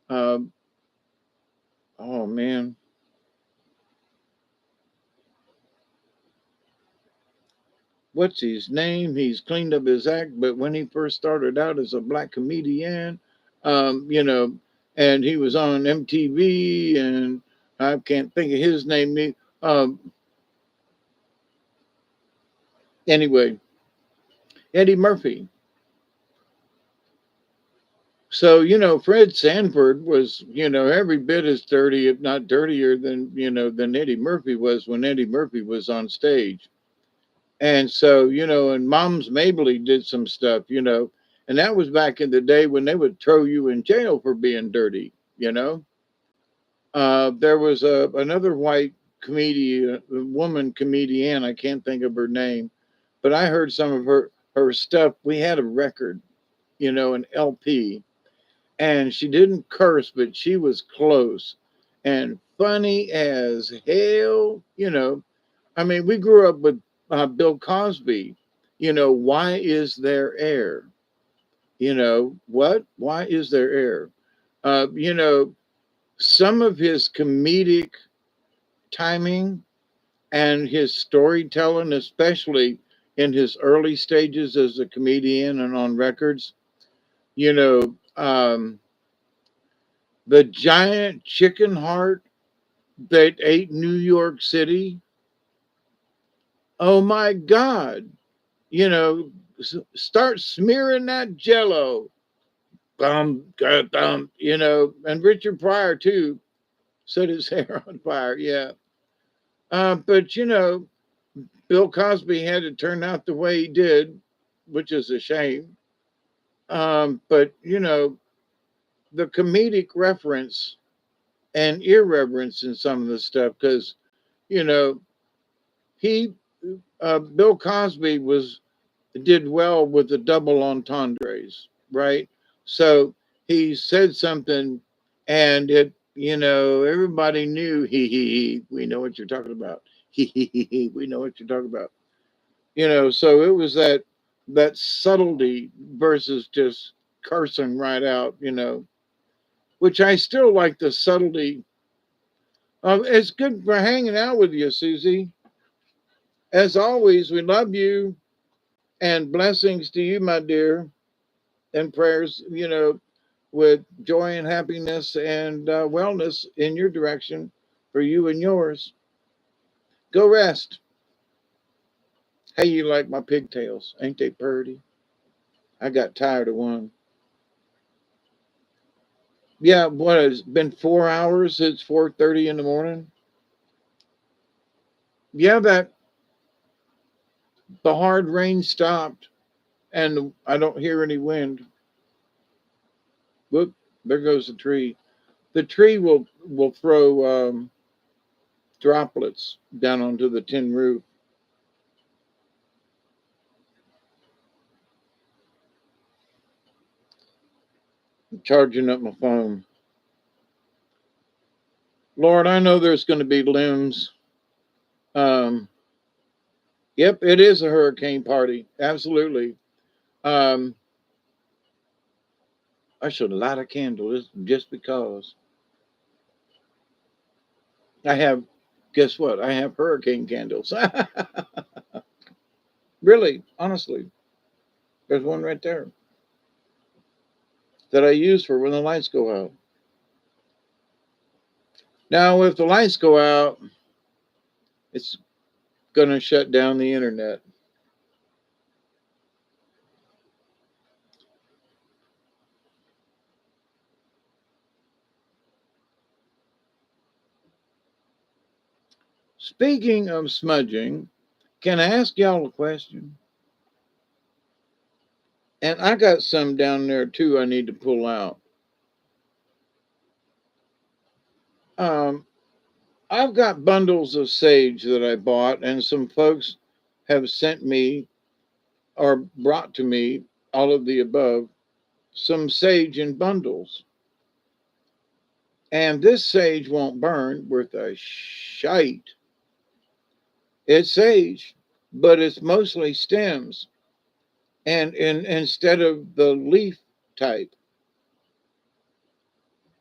oh man, what's his name? He's cleaned up his act, but when he first started out as a black comedian, um, you know, and he was on MTV, and I can't think of his name. Anyway, Eddie Murphy. So, Fred Sanford was, every bit as dirty, if not dirtier than Eddie Murphy was when Eddie Murphy was on stage. And so, and Mom's Mabley did some stuff, and that was back in the day when they would throw you in jail for being dirty, you know. There was another white comedian, woman comedian, I can't think of her name, but I heard some of her stuff. We had a record, an LP, and she didn't curse, but she was close and funny as hell. I mean, we grew up with Bill Cosby. Why is there air? What? Why is there air? Some of his comedic timing and his storytelling, especially in his early stages as a comedian and on records, you know, um, the giant chicken heart that ate New York City. Oh my God. Start smearing that jello. And Richard Pryor too set his hair on fire. Yeah. But Bill Cosby had to turn out the way he did, which is a shame. But the comedic reference and irreverence in some of the stuff, because you know he Bill Cosby did well with the double entendres, right? So he said something, and everybody knew we know what you're talking about. We know what you're talking about. So it was that subtlety versus just cursing right out, which I still like the subtlety. It's good for hanging out with you, Susie. As always, we love you and blessings to you, my dear, and prayers, with joy and happiness and wellness in your direction for you and yours. Go rest. Hey, you like my pigtails? Ain't they purty? I got tired of one. Yeah, what has been 4 hours? It's 4:30 in the morning. Yeah, that the hard rain stopped, and I don't hear any wind. Whoop! There goes the tree. The tree will throw droplets down onto the tin roof. I'm charging up my phone. Lord, I know there's going to be limbs. Um, yep, it is a hurricane party. Absolutely. Um, I should light a candle just because I have. Guess what? I have hurricane candles. Really, honestly, there's one right there that I use for when the lights go out. Now, if the lights go out, it's going to shut down the internet. Speaking of smudging, can I ask y'all a question? And I got some down there too I need to pull out. Um, I've got bundles of sage that I bought, and some folks have sent me or brought to me, all of the above, some sage in bundles. And this sage won't burn worth a shite. It's sage, but it's mostly stems and instead of the leaf type.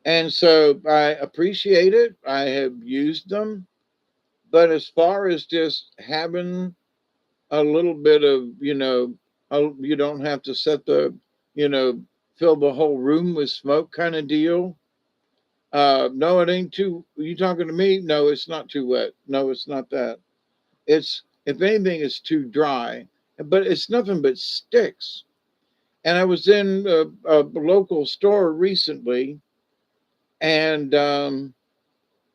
And so I appreciate it. I have used them. But as far as just having a little bit of, you don't have to set you know, fill the whole room with smoke kind of deal. No, it ain't too, you talking to me? No, it's not too wet. No, it's not that. It's, if anything, it's too dry, but it's nothing but sticks. And I was in a local store recently and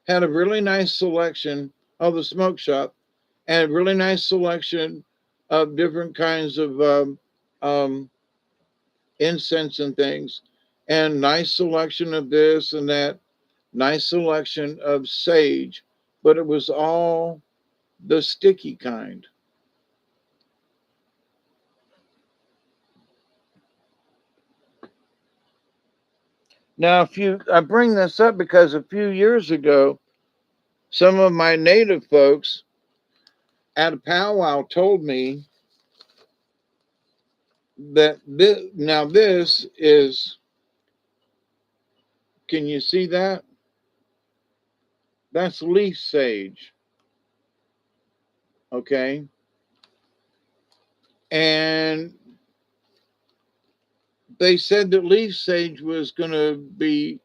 had a really nice selection of the smoke shop and a really nice selection of different kinds of um, incense and things, and nice selection of this and that, nice selection of sage, but it was all the sticky kind. Now, I bring this up because a few years ago, some of my native folks at a powwow told me that this is, can you see that? That's leaf sage, okay? And they said that leaf sage was going to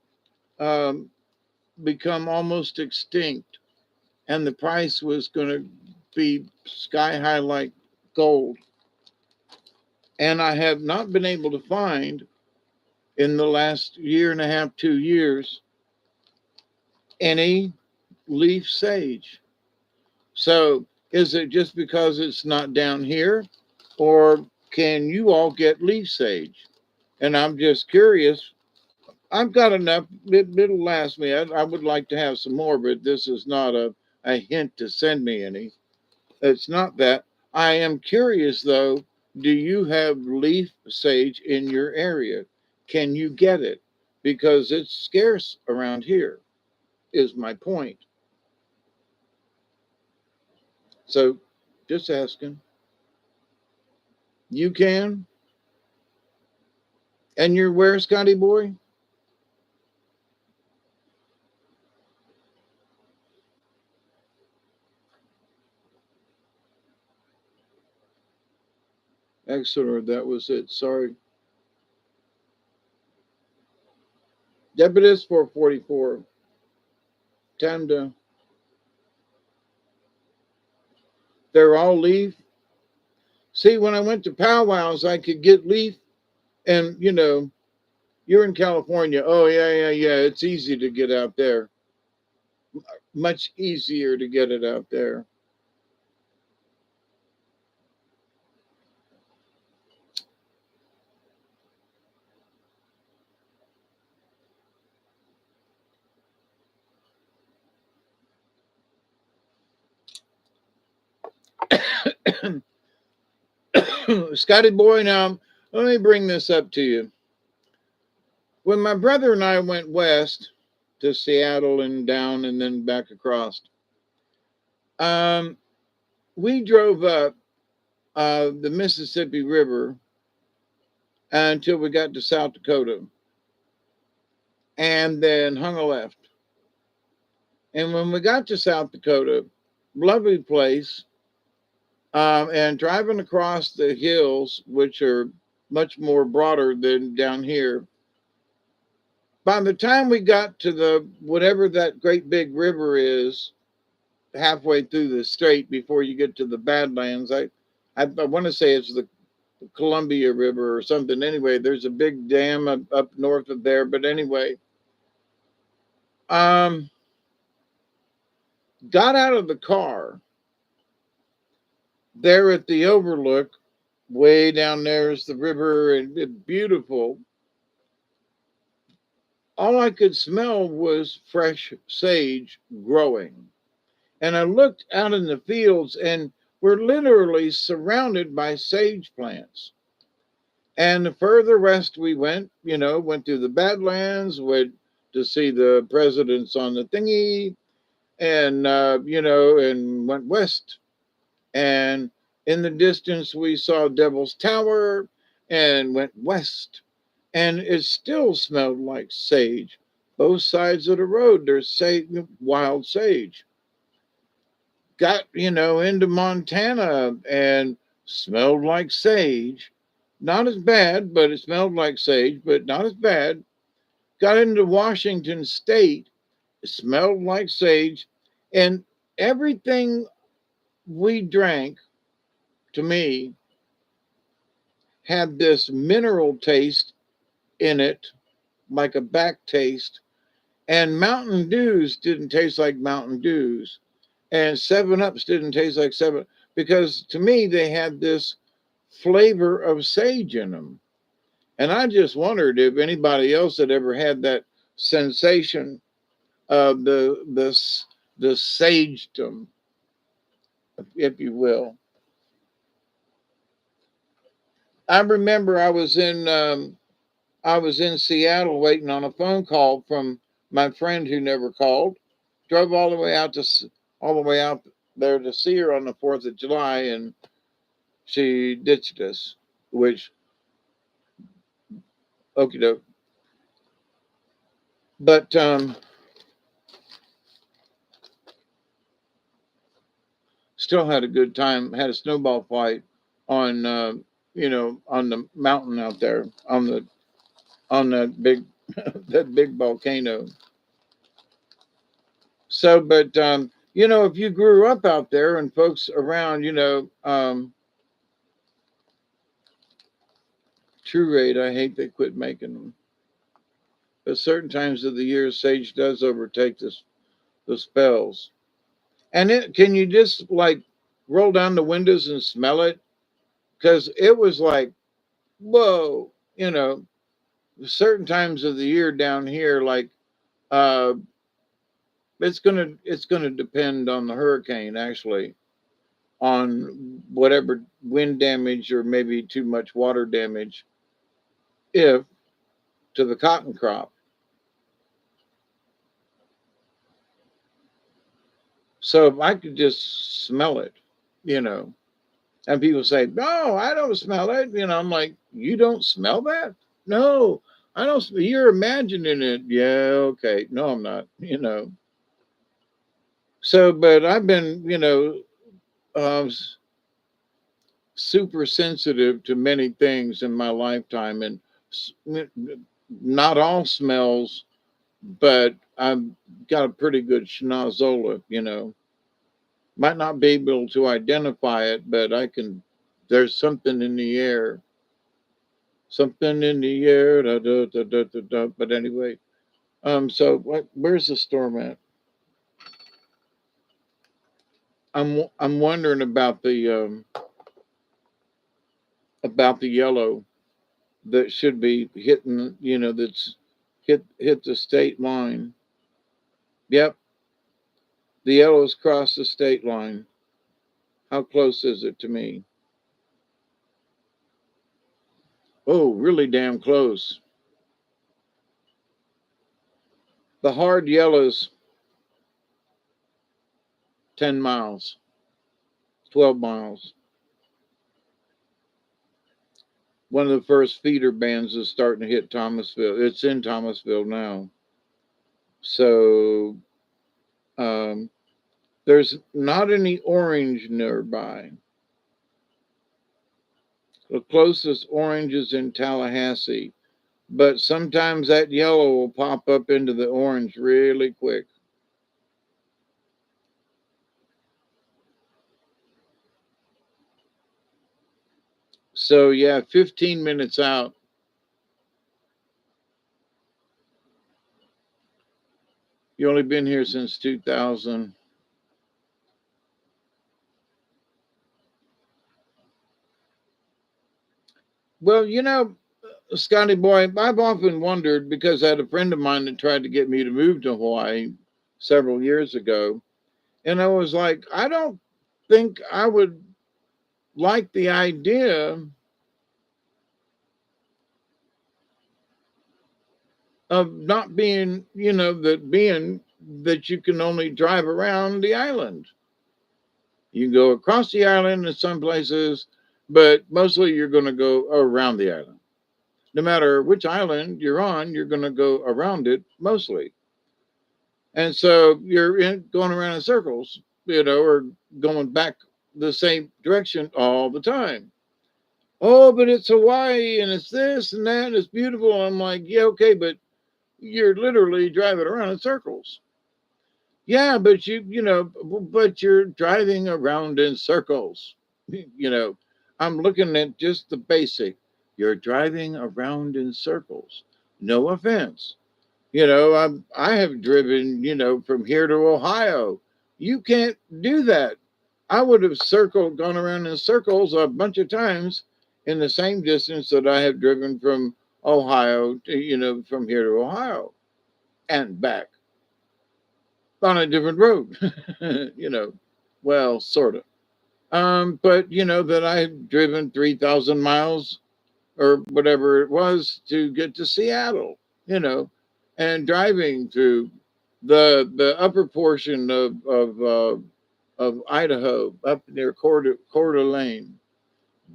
um, become almost extinct, and the price was going to be sky high like gold. And I have not been able to find in the last year and a half, 2 years, any leaf sage. So is it just because it's not down here, or can you all get leaf sage? And I'm just curious. I've got enough. It'll last me. I would like to have some more, but this is not a hint to send me any. It's not that. I am curious though. Do you have leaf sage in your area? Can you get it? Because it's scarce around here, is my point. So just asking. You can? And you're where, Scotty boy? Excellent. That was it. Sorry. Yep, it is 4:44. Time to. They're all leaf. See, when I went to powwows, I could get leaf, and you're in California. Oh yeah, yeah, yeah. It's easy to get out there. Much easier to get it out there. Scotty boy, now let me bring this up to you. When my brother and I went west to Seattle and down and then back across, um, we drove up the Mississippi River until we got to South Dakota and then hung a left. And when we got to South Dakota, lovely place, and driving across the hills, which are much more broader than down here. By the time we got to the whatever that great big river is, halfway through the strait before you get to the Badlands, I want to say it's the Columbia River or something. Anyway, there's a big dam up north of there. But anyway, um, Got out of the car there at the overlook. Way down there is the river and it's beautiful. All I could smell was fresh sage growing. And I looked out in the fields and we're literally surrounded by sage plants. And the further west we went, went through the Badlands, went to see the presidents on the thingy, and, and went west. And in the distance, we saw Devil's Tower and went west. And it still smelled like sage. Both sides of the road, there's wild sage. Got, into Montana and smelled like sage. Not as bad, but it smelled like sage, but not as bad. Got into Washington State, it smelled like sage. And everything we drank, to me, had this mineral taste in it, like a back taste. And Mountain Dews didn't taste like Mountain Dews. And 7-Ups didn't taste like 7, because to me, they had this flavor of sage in them. And I just wondered if anybody else had ever had that sensation of the sagedom, if you will. I remember I was in Seattle waiting on a phone call from my friend who never called. Drove all the way out there to see her on the 4th of July, and she ditched us. Which, okie doke. But still had a good time. Had a snowball fight on on the mountain out there on that big that big volcano. So, but if you grew up out there and folks around, True Raid, I hate they quit making them. But certain times of the year, sage does overtake the spells. And can you just like roll down the windows and smell it? Because it was like, whoa, certain times of the year down here, like uh, it's gonna depend on the hurricane, actually, on whatever wind damage or maybe too much water damage, if to the cotton crop. So if I could just smell it, you know, and people say, "No, I don't smell it," I'm like, "You don't smell that?" "No, I don't. You're imagining it." "Yeah, okay. No, I'm not." So, but I've been, um, super sensitive to many things in my lifetime, and not all smells, but I've got a pretty good schnozola. Might not be able to identify it, but I can. There's something in the air. Something in the air. Da, da, da, da, da, da. But anyway, so where's the storm at? I'm wondering about the yellow that should be hitting. That's hit the state line. Yep, the yellow's crossed the state line. How close is it to me? Oh, really damn close. The hard yellow's 10 miles, 12 miles. One of the first feeder bands is starting to hit Thomasville. It's in Thomasville now. So um, there's not any orange nearby. The closest orange is in Tallahassee, but sometimes that yellow will pop up into the orange really quick. So yeah, 15 minutes out. You only been here since 2000. Well, Scotty boy, I've often wondered because I had a friend of mine that tried to get me to move to Hawaii several years ago. And I was like, I don't think I would like the idea of not being, that you can only drive around the island. You can go across the island in some places, but mostly you're going to go around the island. No matter which island you're on, you're going to go around it mostly. And so going around in circles, or going back the same direction all the time. Oh, but it's Hawaii and it's this and that and it's beautiful. I'm like, yeah, okay, but you're literally driving around in circles. Yeah, but but you're driving around in circles. You know, I'm looking at just the basic. You're driving around in circles. No offense. I have driven, from here to Ohio. You can't do that. I would have gone around in circles a bunch of times in the same distance that I have driven from Ohio to, from here to Ohio and back on a different road, you know, well, sort of. But that I've driven 3,000 miles or whatever it was to get to Seattle, you know, and driving through the upper portion of Idaho up near Coeur d'Alene.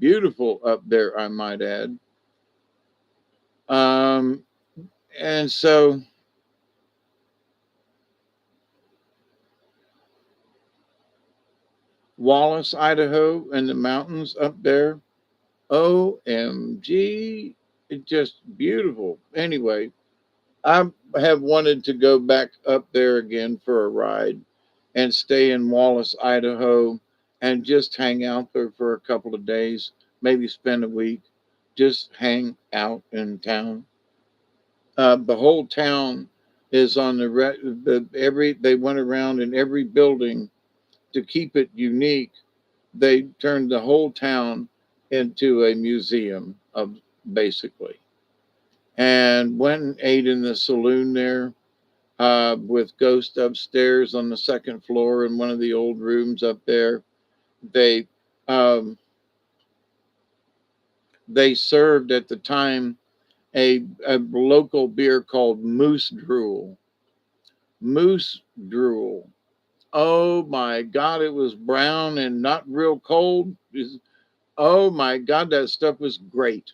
Beautiful up there, I might add. Um, and so, Wallace, Idaho, and the mountains up there. OMG, it's just beautiful. Anyway, I have wanted to go back up there again for a ride and stay in Wallace, Idaho, and just hang out there for a couple of days, maybe spend a week, just hang out in town. The whole town is on they went around in every building to keep it unique. They turned the whole town into a museum of basically, and went and ate in the saloon there with Ghost upstairs on the second floor in one of the old rooms up there. They um, they served at the time a local beer called Moose Drool. Moose Drool. Oh my God, it was brown and not real cold. Oh my God, that stuff was great.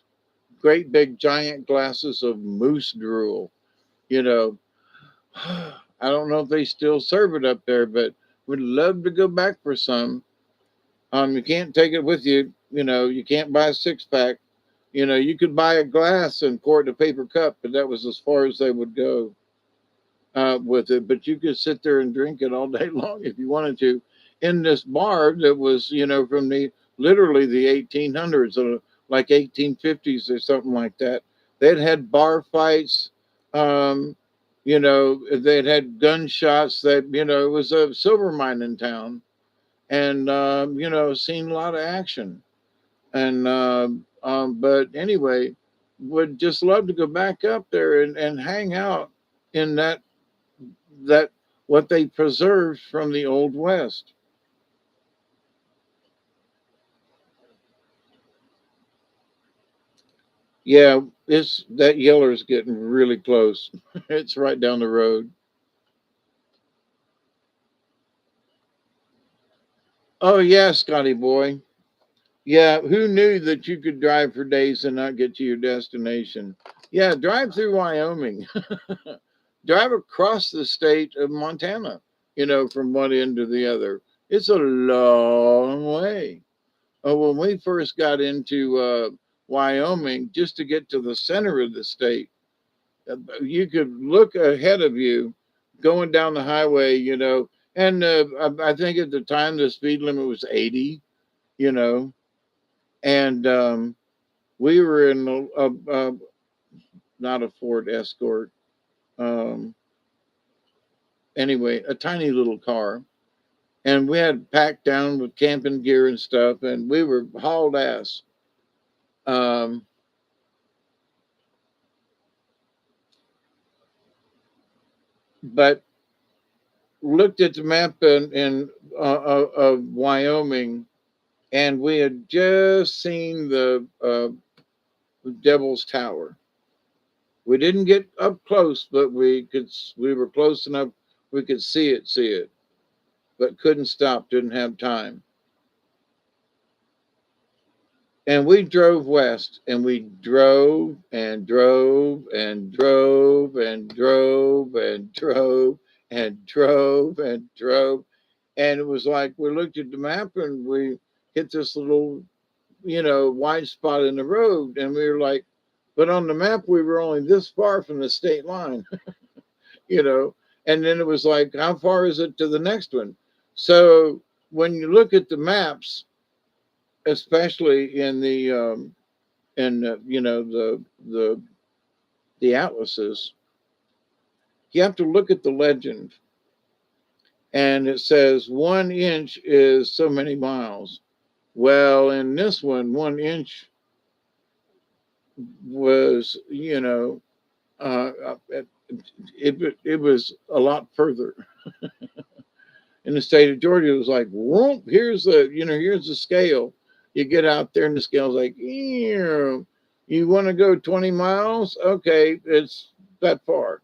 Great big giant glasses of moose drool. You know, I don't know if they still serve it up there, but would love to go back for some. You can't take it with you. You can't buy a six pack. You could buy a glass and pour it in a paper cup, but that was as far as they would go with it. But you could sit there and drink it all day long if you wanted to in this bar that was, from the literally the 1800s or like 1850s or something like that. They'd had bar fights. Um, they'd had gunshots. That it was a silver mine in town, and seen a lot of action. And but anyway, would just love to go back up there and hang out in that what they preserved from the old west. Yeah, it's that yeller's getting really close. It's right down the road. Oh yeah, Scotty boy. Yeah, who knew that you could drive for days and not get to your destination? Yeah, drive through Wyoming. Drive across the state of Montana, from one end to the other. It's a long way. When we first got into Wyoming, just to get to the center of the state, you could look ahead of you going down the highway, and I think at the time the speed limit was 80, you know, and we were in not a Ford Escort, um, anyway, a tiny little car. And we had packed down with camping gear and stuff, and we were hauled ass. Um, but looked at the map of Wyoming, and we had just seen the Devil's Tower. We didn't get up close, but we were close enough we could see it, but couldn't stop, didn't have time. And we drove west, and we drove and drove and drove and drove and drove and drove and drove. And it was like we looked at the map and we hit this little, white spot in the road. And we were like, but on the map, we were only this far from the state line, you know. And then it was like, how far is it to the next one? So when you look at the maps, especially in the the atlases, you have to look at the legend, and it says 1 inch is so many miles. Well, in this one, 1 inch was, it was a lot further. In the state of Georgia, it was like, whoop, here's the scale. You get out there and the scale's like, you want to go 20 miles? Okay, it's that far.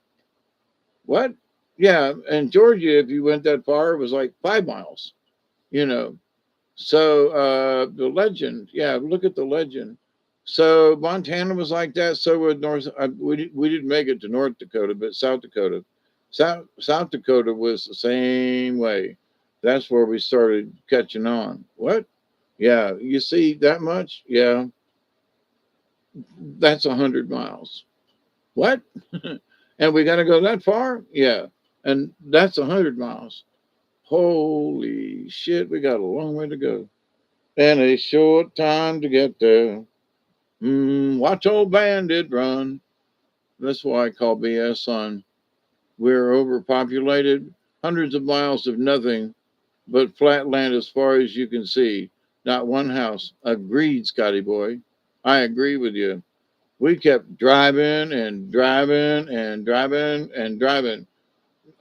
What? Yeah, in Georgia, if you went that far, it was like 5 miles, you know. So the legend, yeah, look at the legend. So Montana was like that. So was North. We didn't make it to North Dakota, but South Dakota, South Dakota was the same way. That's where we started catching on. What? Yeah, you see that much? Yeah, that's 100 miles. What? And we got to go that far? Yeah, and that's 100 miles. Holy shit, we got a long way to go and a short time to get there. Watch old bandit run. That's why I call BS on. We're overpopulated, hundreds of miles of nothing but flat land as far as you can see. Not one house. Agreed, Scotty boy. I agree with you. We kept driving and driving and driving and driving.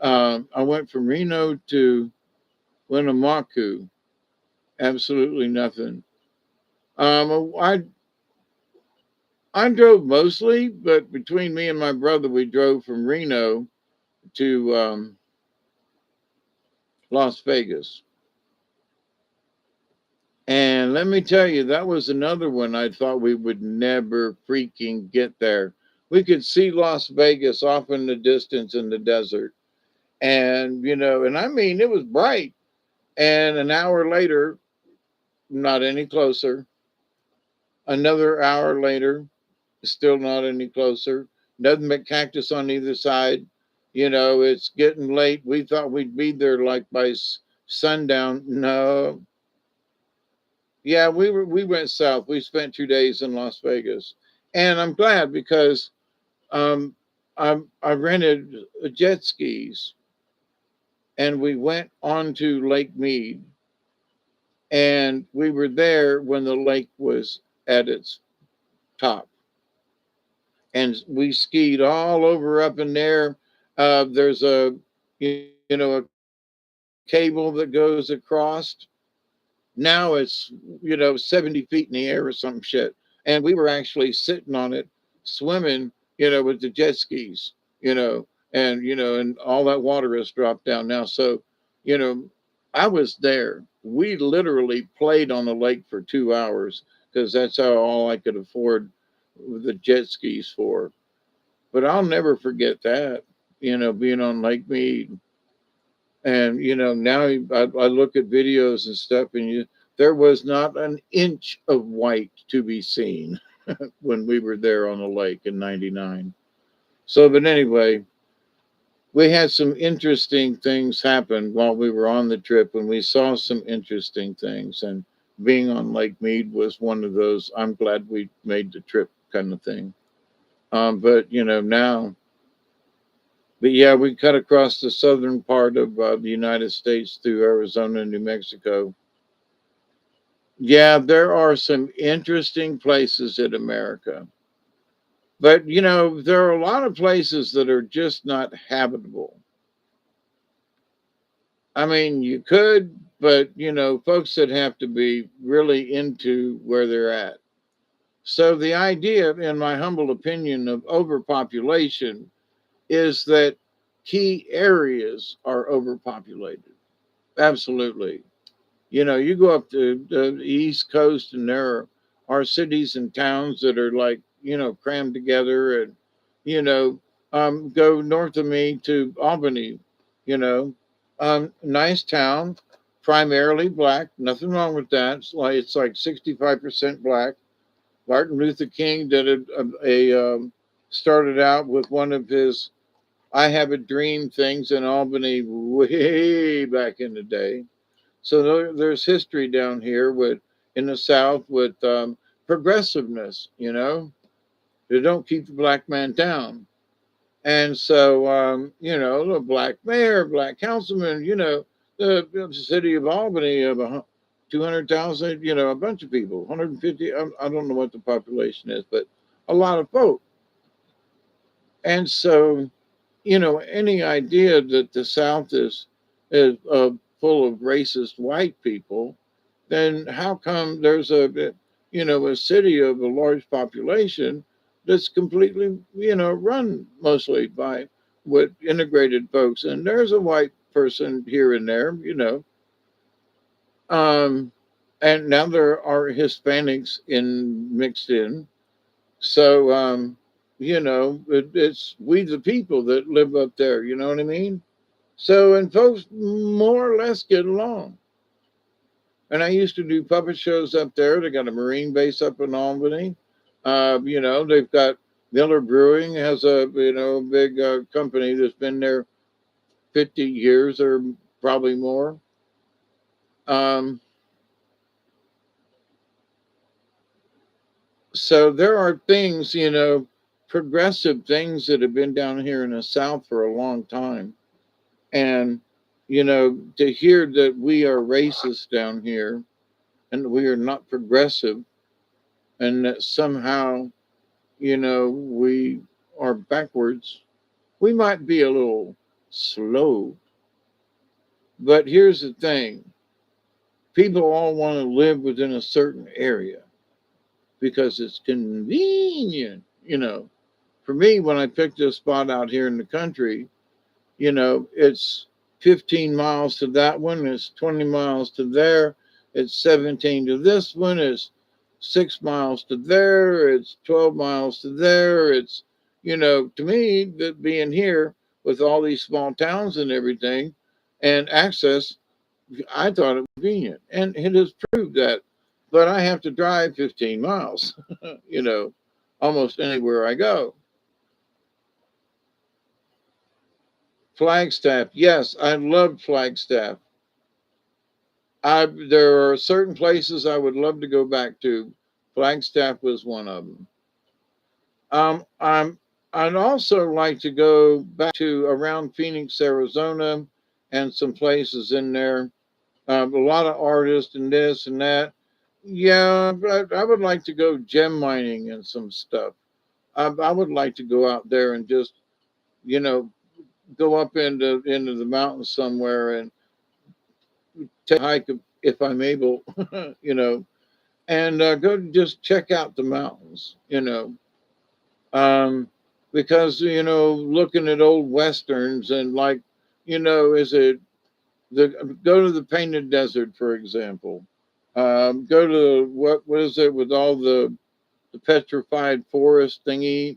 I went from Reno to Winnemucca. Absolutely nothing. I drove mostly, but between me and my brother, we drove from Reno to Las Vegas. And let me tell you, that was another one I thought we would never freaking get there. We could see Las Vegas off in the distance in the desert. And, and I mean, it was bright. And an hour later, not any closer. Another hour later, still not any closer. Nothing but cactus on either side. It's getting late. We thought we'd be there like by sundown. No. Yeah, we went south. We spent 2 days in Las Vegas, and I'm glad because um, I rented jet skis, and we went onto Lake Mead, and we were there when the lake was at its top, and we skied all over up in there. There's a cable that goes across. Now it's 70 feet in the air or some shit, and we were actually sitting on it, swimming, with the jet skis, and all that water has dropped down now. So, you know, I was there. We literally played on the lake for 2 hours because that's how all I could afford the jet skis for. But I'll never forget that, being on Lake Mead. And now I look at videos and stuff, and there was not an inch of white to be seen when we were there on the lake in '99. So, but anyway, we had some interesting things happen while we were on the trip, and we saw some interesting things. And being on Lake Mead was one of those. I'm glad we made the trip kind of thing. But now. But yeah, we cut across the southern part of the United States through Arizona and New Mexico. Yeah, there are some interesting places in America. But, there are a lot of places that are just not habitable. I mean, you could, but folks that have to be really into where they're at. So the idea, in my humble opinion, of overpopulation is that key areas are overpopulated. Absolutely. You go up to the East Coast and there are cities and towns that are like, crammed together. And, you know, go north of me to Albany, you know, nice town, primarily black. Nothing wrong with that. It's like 65% black. Martin Luther King did started out with one of his I Have a Dream things in Albany way back in the day. So there's history down here with in the South with progressiveness. They don't keep the black man down, and so the black mayor, black councilman, the city of Albany of 200,000, a bunch of people, 150. I don't know what the population is, but a lot of folk, and so any idea that the South is full of racist white people, then how come there's a city of a large population that's completely run mostly by with integrated folks, and there's a white person here and there, um, and now there are Hispanics in mixed in, so it's we the people that live up there. You know what I mean? So, and folks more or less get along. And I used to do puppet shows up there. They got a Marine base up in Albany. They've got Miller Brewing has a big company that's been there 50 years or probably more. Um, so there are things, progressive things that have been down here in the South for a long time. And, to hear that we are racist down here and we are not progressive and that somehow, we are backwards, we might be a little slow. But here's the thing, people all want to live within a certain area because it's convenient. For me, when I picked this spot out here in the country, it's 15 miles to that one, it's 20 miles to there, it's 17 to this one, it's 6 miles to there, it's 12 miles to there. It's, to me, that being here with all these small towns and everything and access, I thought it was convenient. And it has proved that. But I have to drive 15 miles, almost anywhere I go. Flagstaff. Yes, I loved Flagstaff. There are certain places I would love to go back to. Flagstaff was one of them. I'd also like to go back to around Phoenix, Arizona, and some places in there. A lot of artists and this and that. Yeah, but I would like to go gem mining and some stuff. I would like to go out there and just, you know, go up into the mountains somewhere and take a hike if I'm able, you know, and go just check out the mountains, um, because looking at old westerns and like, is it the go to the Painted Desert, for example. Go to what is it with all the petrified forest thingy,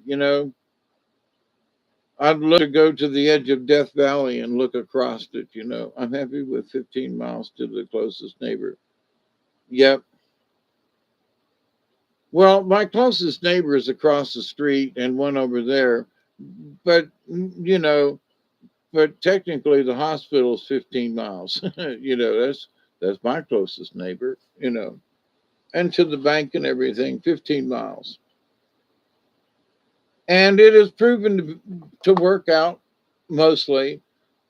I'd love to go to the edge of Death Valley and look across it. I'm happy with 15 miles to the closest neighbor. Yep. Well, my closest neighbor is across the street and one over there, but but technically the hospital is 15 miles. That's my closest neighbor. And to the bank and everything, 15 miles. And it has proven to work out mostly.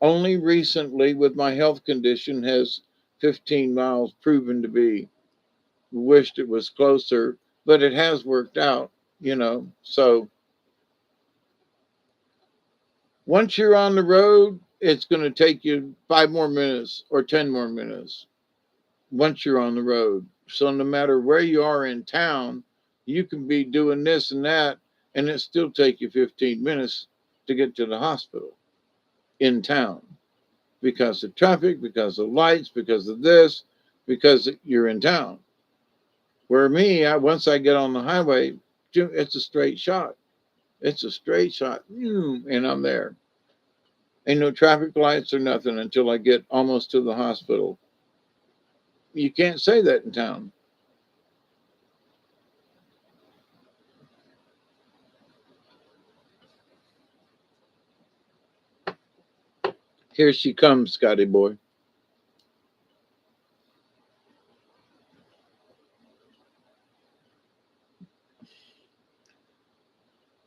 Only recently, with my health condition, has 15 miles proven to be. Wished it was closer, but it has worked out. So once you're on the road, it's going to take you 5 more minutes or 10 more minutes once you're on the road. So no matter where you are in town, you can be doing this and that, and it still take you 15 minutes to get to the hospital in town because of traffic, because of lights, because of this, because you're in town. Where me, once I get on the highway, it's a straight shot. It's a straight shot, and I'm there. Ain't no traffic lights or nothing until I get almost to the hospital. You can't say that in town. Here she comes, Scotty boy.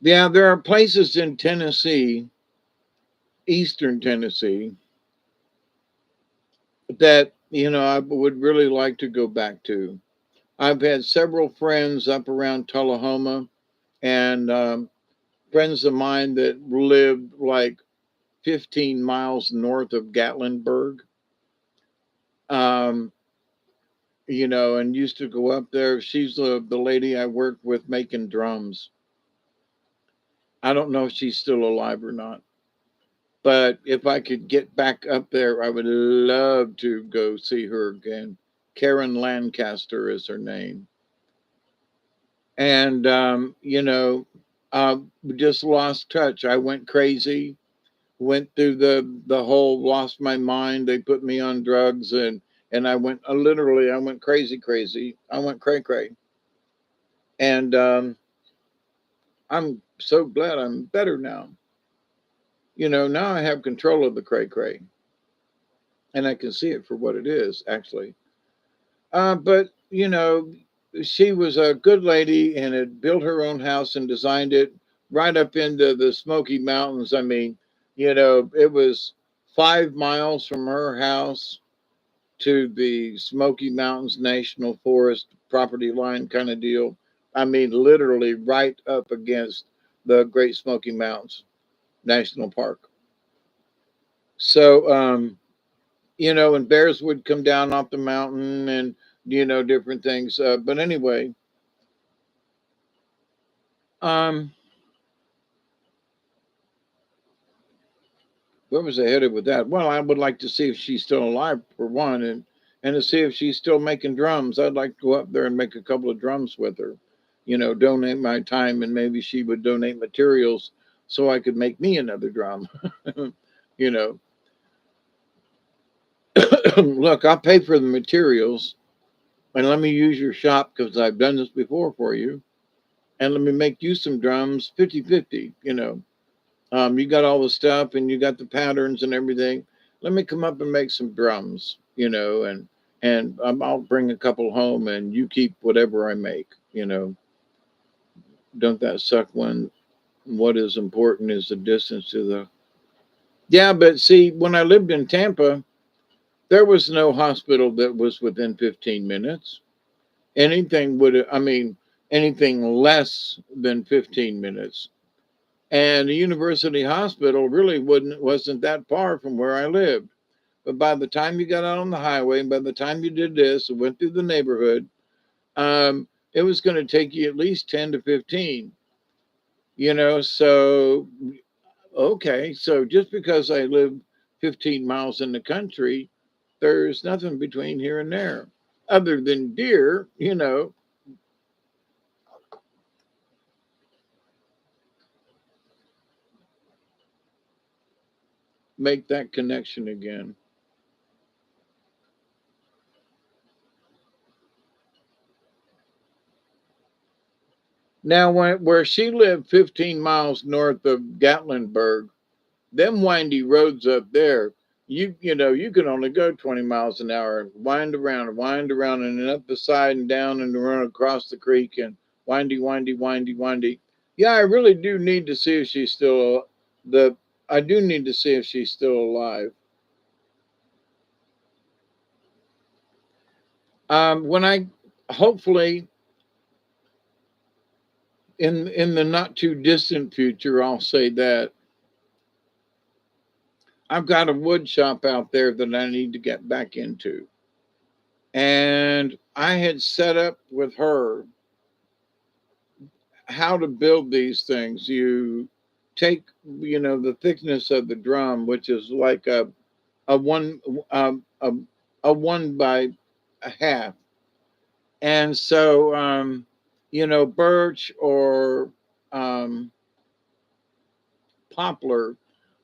Yeah, there are places in Tennessee, eastern Tennessee, that, I would really like to go back to. I've had several friends up around Tullahoma and friends of mine that lived like 15 miles north of Gatlinburg, um, and used to go up there. She's the lady I worked with making drums. I don't know if she's still alive or not. But if I could get back up there, I would love to go see her again. Karen Lancaster is her name. And, just lost touch. I went crazy, went through the whole lost my mind. They put me on drugs and I went, literally, I went crazy, crazy. I went cray cray. And I'm so glad I'm better now. Now I have control of the cray cray and I can see it for what it is, actually. But she was a good lady and had built her own house and designed it right up into the Smoky Mountains. I mean, it was 5 miles from her house to the Smoky Mountains National Forest property line kind of deal. I mean, literally right up against the Great Smoky Mountains National Park. So, and bears would come down off the mountain and, different things. But anyway, um, where was I headed with that? Well, I would like to see if she's still alive for one, and to see if she's still making drums. I'd like to go up there and make a couple of drums with her. Donate my time, and maybe she would donate materials so I could make me another drum. you know, Look, I'll pay for the materials, and let me use your shop because I've done this before for you, and let me make you some drums 50-50. You got all the stuff and you got the patterns and everything. Let me come up and make some drums, and I'll bring a couple home and you keep whatever I make. Don't that suck when what is important is the distance to the. Yeah, but see, when I lived in Tampa, there was no hospital that was within 15 minutes. Anything would, I mean, anything less than 15 minutes. And the university hospital really wasn't that far from where I lived. But by the time you got out on the highway, and by the time you did this and went through the neighborhood, it was going to take you at least 10 to 15. So okay, so just because I live 15 miles in the country, there's nothing between here and there other than deer, make that connection again. Now, where she lived 15 miles north of Gatlinburg, them windy roads up there, you can only go 20 miles an hour, wind around, and then up the side and down and run across the creek and windy, windy, windy, windy. Yeah, I really do need to see if she's still the. I do need to see if she's still alive. When I hopefully in the not too distant future, I'll say that I've got a wood shop out there that I need to get back into. And I had set up with her how to build these things. You take, the thickness of the drum, which is like a one, a one by a half. And so, birch or um, poplar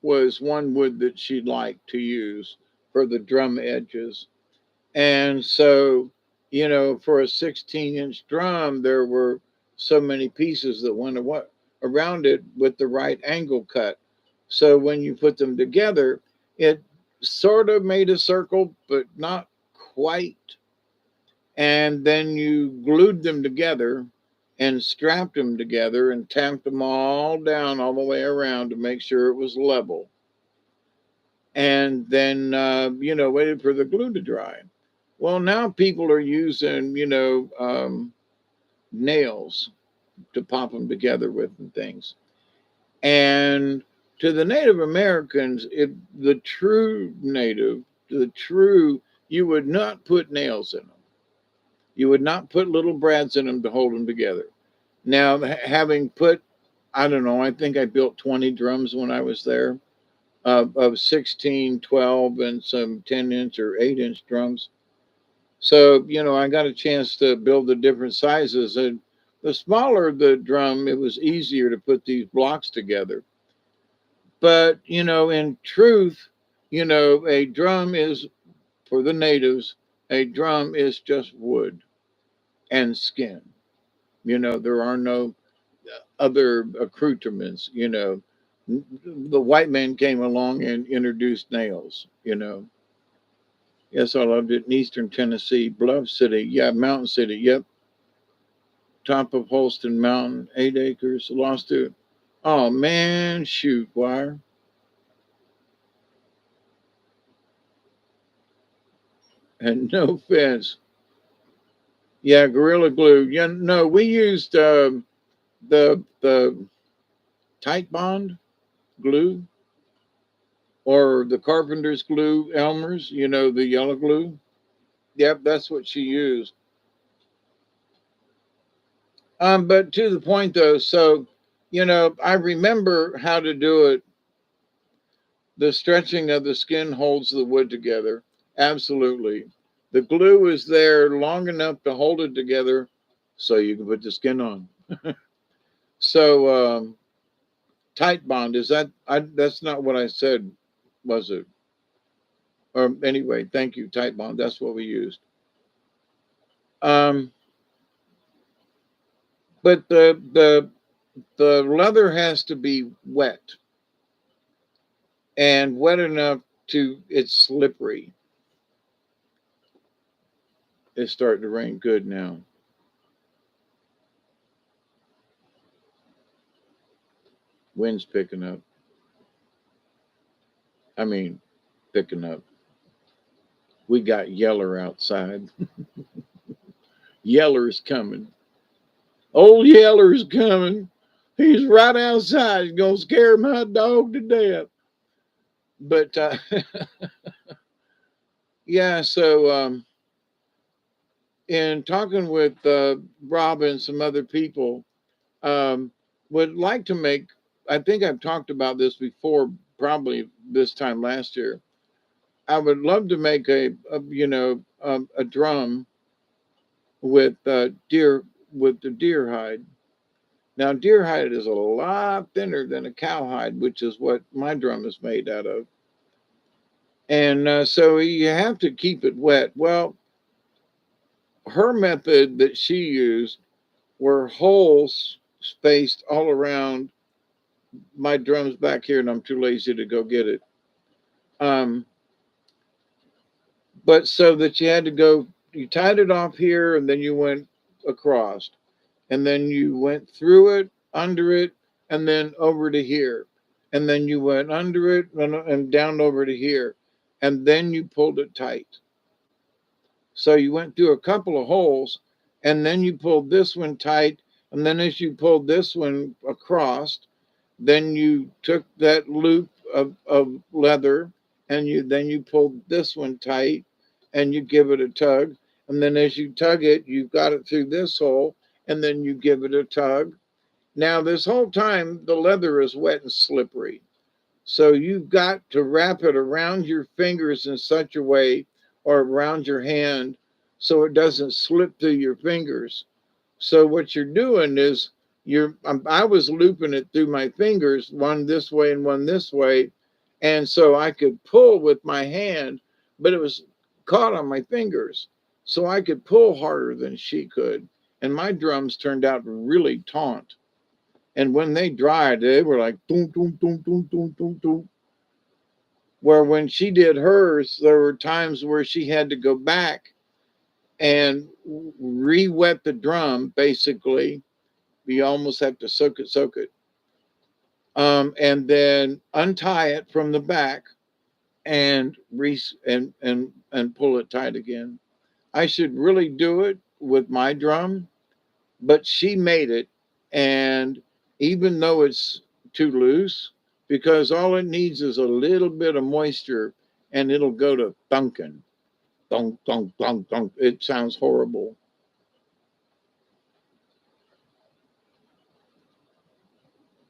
was one wood that she liked to use for the drum edges. And so, for a 16-inch drum, there were so many pieces that went around it with the right angle cut. So when you put them together, it sort of made a circle, but not quite. And then you glued them together and strapped them together and tamped them all down all the way around to make sure it was level. And then, waited for the glue to dry. Well, now people are using, nails to pop them together with and things. And to the Native Americans, the true native, you would not put nails in them. You would not put little brads in them to hold them together. Now, having put, I don't know, I think I built 20 drums when I was there of 16, 12, and some 10-inch or 8-inch drums. So, I got a chance to build the different sizes. And the smaller the drum, it was easier to put these blocks together. But, in truth, a drum is, for the natives, a drum is just wood and skin. There are no other accoutrements. The white man came along and introduced nails. Yes, I loved it in Eastern Tennessee, Bluff City. Yeah, Mountain City. Yep. Top of Holston Mountain, 8 acres. Lost it. Oh, man. Shoot, wire. And no fence. Yeah, Gorilla Glue. Yeah, no, we used the Titebond glue or the Carpenter's glue, Elmer's, the yellow glue. Yep, that's what she used. But to the point though, so I remember how to do it. The stretching of the skin holds the wood together. Absolutely. The glue is there long enough to hold it together so you can put the skin on. So Titebond, is that's not what I said, was it? Or anyway, thank you, Titebond. That's what we used. Um, but the leather has to be wet and wet enough to it's slippery. It's starting to rain good now. Wind's picking up. I mean, picking up. We got Yeller outside. Yeller's coming. Old Yeller's coming. He's right outside. He's gonna scare my dog to death. But yeah, so in talking with Rob and some other people, um, would like to make. I think I've talked about this before, probably this time last year. I would love to make a drum with deer with the deer hide. Now, deer hide is a lot thinner than a cow hide, which is what my drum is made out of. And so you have to keep it wet. Well, her method that she used were holes spaced all around my drums back here, and I'm too lazy to go get it. Um, but so that you had to go, you tied it off here, and then you went across, and then you went through it, under it, and then over to here, and then you went under it and down over to here, and then you pulled it tight. So you went through a couple of holes, and then you pulled this one tight, and then as you pulled this one across, then you took that loop of leather, and you pull this one tight, and you give it a tug, and then as you tug it, you've got it through this hole, and then you give it a tug. Now this whole time the leather is wet and slippery, so you've got to wrap it around your fingers in such a way, or around your hand, so it doesn't slip through your fingers. So what you're doing is I was looping it through my fingers, one this way and one this way, and so I could pull with my hand, but it was caught on my fingers. So I could pull harder than she could. And my drums turned out really taut. And when they dried, they were like boom, boom, boom, boom, boom, boom, boom. Where when she did hers, there were times where she had to go back and re-wet the drum, basically. You almost have to soak it, and then untie it from the back and and pull it tight again. I should really do it with my drum, but she made it, and even though it's too loose, because all it needs is a little bit of moisture, and it'll go to thunking, thunk, thunk, thunk, thunk. It sounds horrible.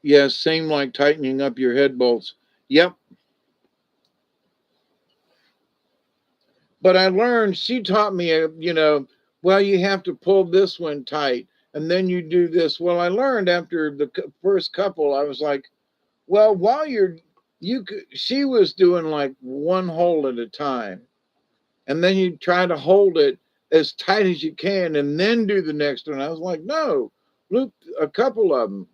Yes, same like tightening up your head bolts. Yep. But I learned, she taught me, well, you have to pull this one tight and then you do this. Well, I learned after the first couple, I was like, well, while she was doing like one hole at a time. And then you try to hold it as tight as you can and then do the next one. I was like, no, loop a couple of them,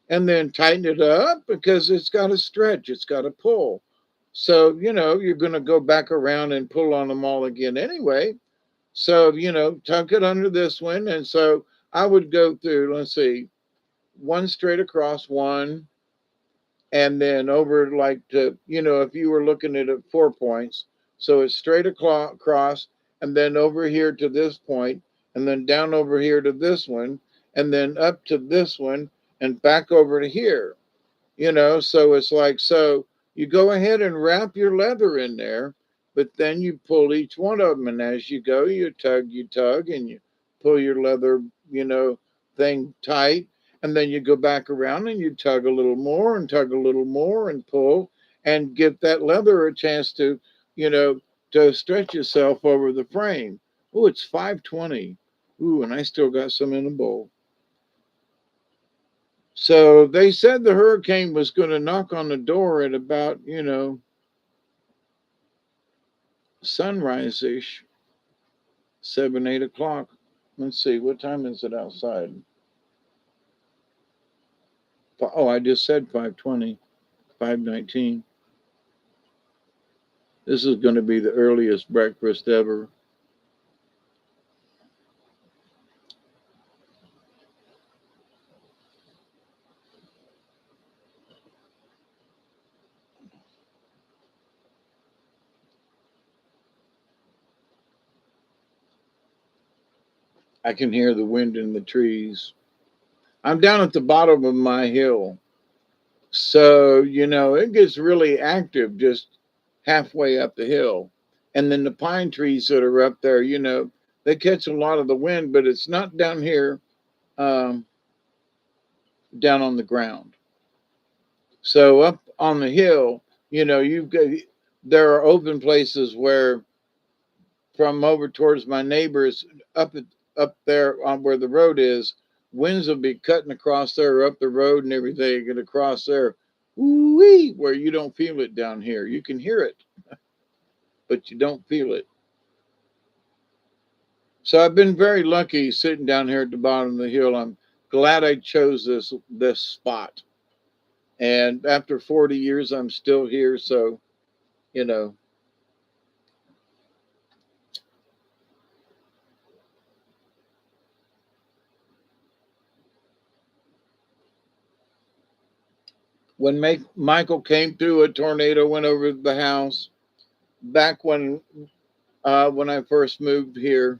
and then tighten it up because it's got to stretch, it's got to pull. So, you're going to go back around and pull on them all again anyway. So, tuck it under this one. And so I would go through, let's see, one straight across, one, and then over like to, if you were looking at it 4 points. So it's straight across, and then over here to this point, and then down over here to this one, and then up to this one, and back over to here. So it's like, so you go ahead and wrap your leather in there, but then you pull each one of them, and as you go, you tug, and you pull your leather, thing tight, and then you go back around and you tug a little more and tug a little more and pull, and give that leather a chance to, you know to stretch itself over the frame. Oh, it's 5:20. Ooh, and I still got some in the bowl. So they said the hurricane was going to knock on the door at about, sunrise ish, 7, 8 o'clock. Let's see, what time is it outside? Oh, I just said 5:20, 5:19. This is going to be the earliest breakfast ever. I can hear the wind in the trees. I'm down at the bottom of my hill. So, it gets really active just halfway up the hill. And then the pine trees that are up there, they catch a lot of the wind, but it's not down here, um, down on the ground. So up on the hill, you've got, there are open places where, from over towards my neighbors, up there on where the road is, winds will be cutting across there, up the road and everything, get across there, wee, where you don't feel it down here. You can hear it, but you don't feel it. So I've been very lucky sitting down here at the bottom of the hill. I'm glad I chose this spot. And after 40 years, I'm still here. So, you know, when Michael came through, a tornado went over the house. Back when I first moved here,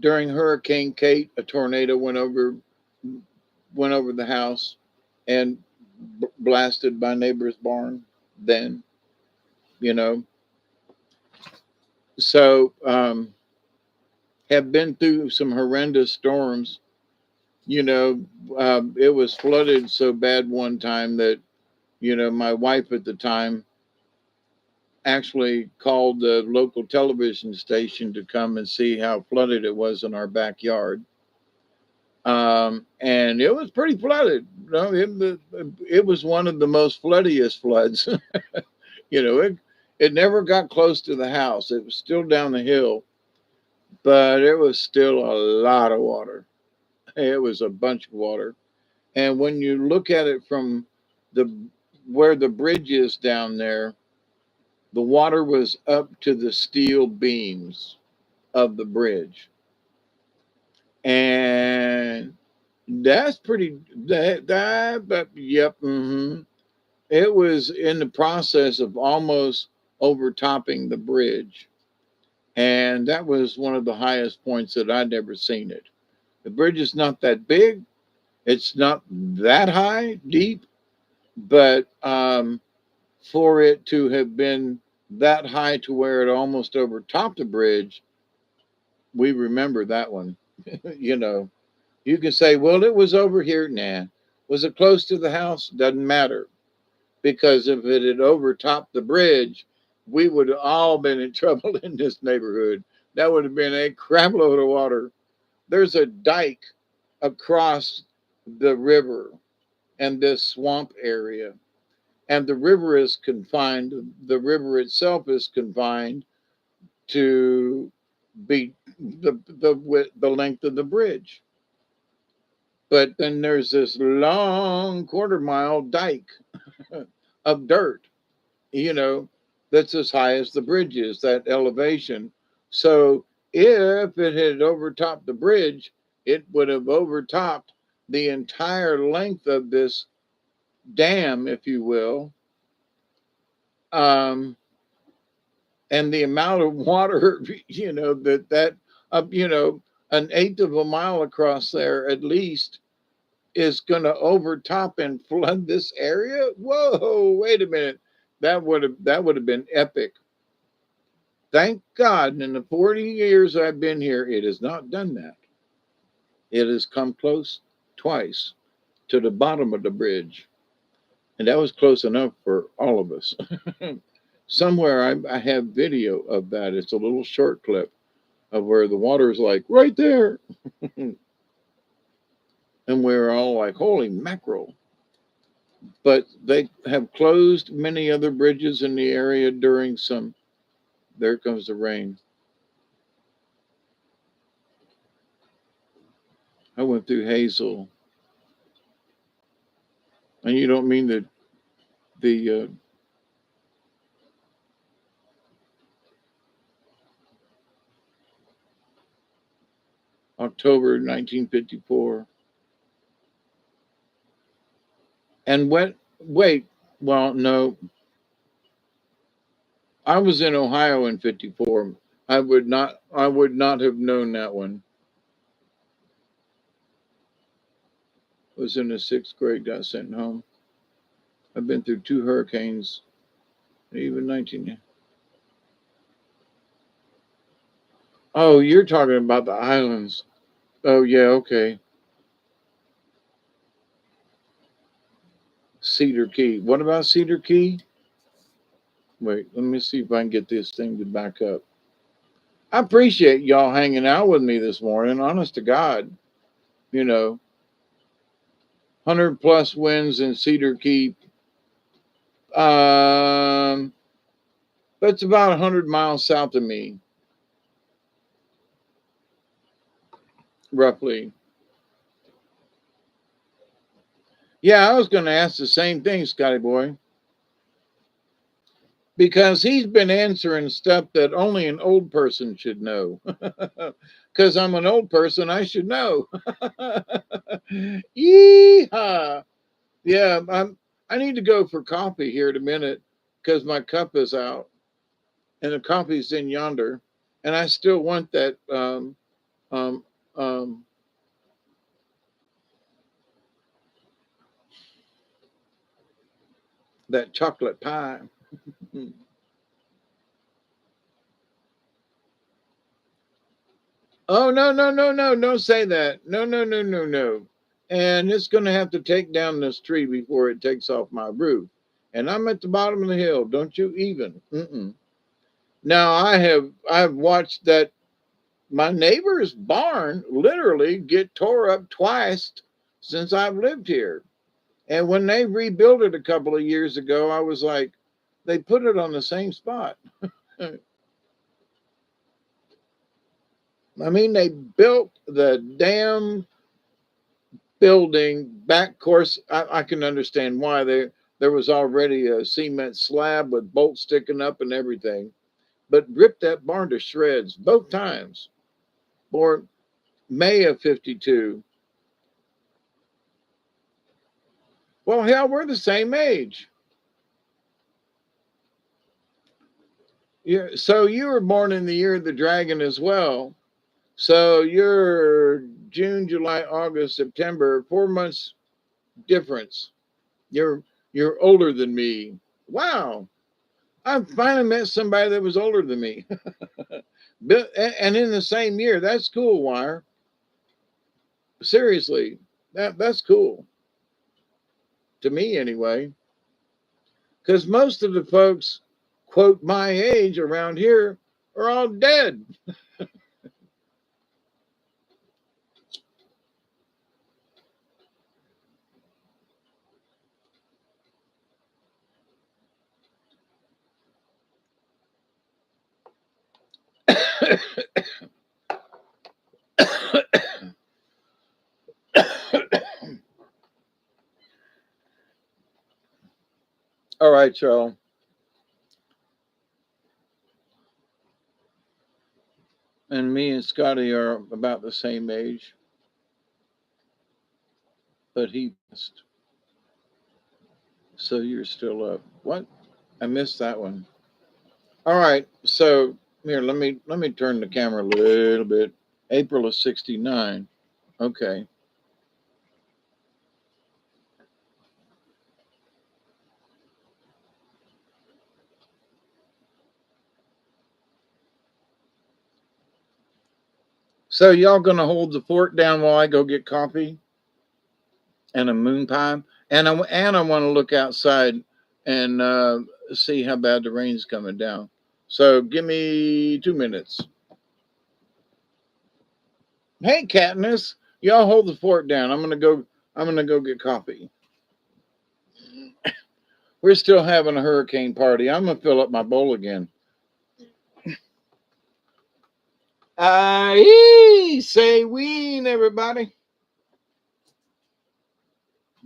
during Hurricane Kate, a tornado went over went over the house and blasted my neighbor's barn then, you know. So, have been through some horrendous storms. You know, it was flooded so bad one time that, my wife at the time actually called the local television station to come and see how flooded it was in our backyard. And it was pretty flooded. No, it was one of the most floodiest floods. It never got close to the house. It was still down the hill, but it was still a lot of water. It was a bunch of water. And when you look at it from the where the bridge is down there, the water was up to the steel beams of the bridge. And that's pretty but yep, it was in the process of almost overtopping the bridge. And that was one of the highest points that I'd ever seen it. The bridge is not that big, it's not that high, deep, but for it to have been that high to where it almost overtopped the bridge, we remember that one. you know, you can say, well, it was over here. Nah. Was it close to the house? Doesn't matter. Because if it had overtopped the bridge, we would have all been in trouble in this neighborhood. That would have been a crap load of water. There's a dike across the river and this swamp area. And the river is confined, the river itself is confined to be the length of the bridge. But then there's this long quarter-mile dike of dirt, you know, that's as high as the bridge is, that elevation. So if it had overtopped the bridge, it would have overtopped the entire length of this dam, if you will. Um, and the amount of water, an eighth of a mile across there at least is going to overtop and flood this area. Whoa, wait a minute. That would have been epic. Thank God in the 40 years I've been here, it has not done that. It has come close twice to the bottom of the bridge. And that was close enough for all of us. Somewhere I have video of that. It's a little short clip of where the water is like right there. And we're all like, holy mackerel. But they have closed many other bridges in the area during some. There comes the rain. I went through Hazel. And you don't mean the October 1954. And wait, well, no, I was in Ohio in 54. I would not have known that one. I was in the sixth grade, got sent home. I've been through two hurricanes, even 19. Oh, you're talking about the islands. Oh, yeah, okay. Cedar Key. What about Cedar Key? Wait, let me see if I can get this thing to back up. I appreciate y'all hanging out with me this morning. Honest to God, you know, 100 plus winds in Cedar Key. That's about 100 miles south of me, roughly. Yeah, I was going to ask the same thing, Scotty Boy, because he's been answering stuff that only an old person should know. Because I'm an old person, I should know. Yeehaw! Yeah, I need to go for coffee here in a minute because my cup is out and the coffee's in yonder, and I still want that um, um, that chocolate pie. Oh, no, no, no, no, don't say that. No, no, no, no, no. And it's going to have to take down this tree before it takes off my roof. And I'm at the bottom of the hill. Don't you even. Mm-mm. Now I've watched that my neighbor's barn literally get tore up twice since I've lived here. And when they rebuilt it a couple of years ago, I was like, they put it on the same spot. I mean, they built the damn building back. Course, I can understand why there was already a cement slab with bolts sticking up and everything, but ripped that barn to shreds both times. Or May of 52. Well, hell, we're the same age. Yeah, so you were born in the year of the dragon as well. So you're June, July, August, September, 4 months difference. You're you're older than me. Wow. I finally met somebody that was older than me. And in the same year. That's cool, Wire. Seriously. That's cool. To me anyway. Because most of the folks, quote, my age around here are all dead. All right, y'all. And me and Scotty are about the same age, but he missed. So you're still up. What? I missed that one. All right. So here, let me turn the camera a little bit. April of '69. Okay. So y'all gonna hold the fort down while I go get coffee and a moon pie, and I want to look outside and see how bad the rain's coming down. So give me 2 minutes. Hey, Katniss, y'all hold the fort down. I'm gonna go. I'm gonna go get coffee. We're still having a hurricane party. I'm gonna fill up my bowl again. Say ween, everybody.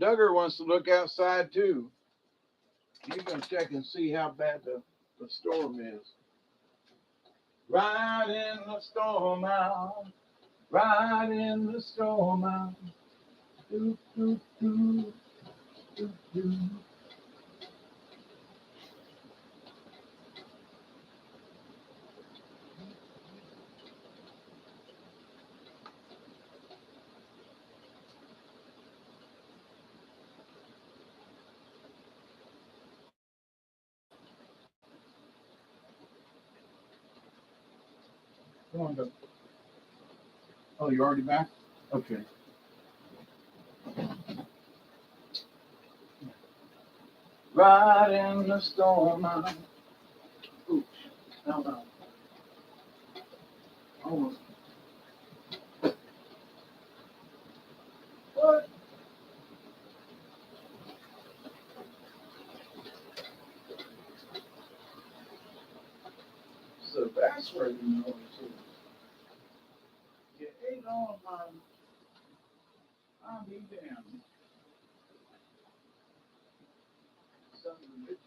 Duggar wants to look outside too. You can check and see how bad the storm is. Ride in the storm out. Ride in the storm out. Do, do, do, do, do. Come on, go. Oh, you're already back? Okay. Ride in the storm out. Oops. No, no. Almost. What? So that's where the noise is. You ate all my. I'll be damned. Something ridiculous.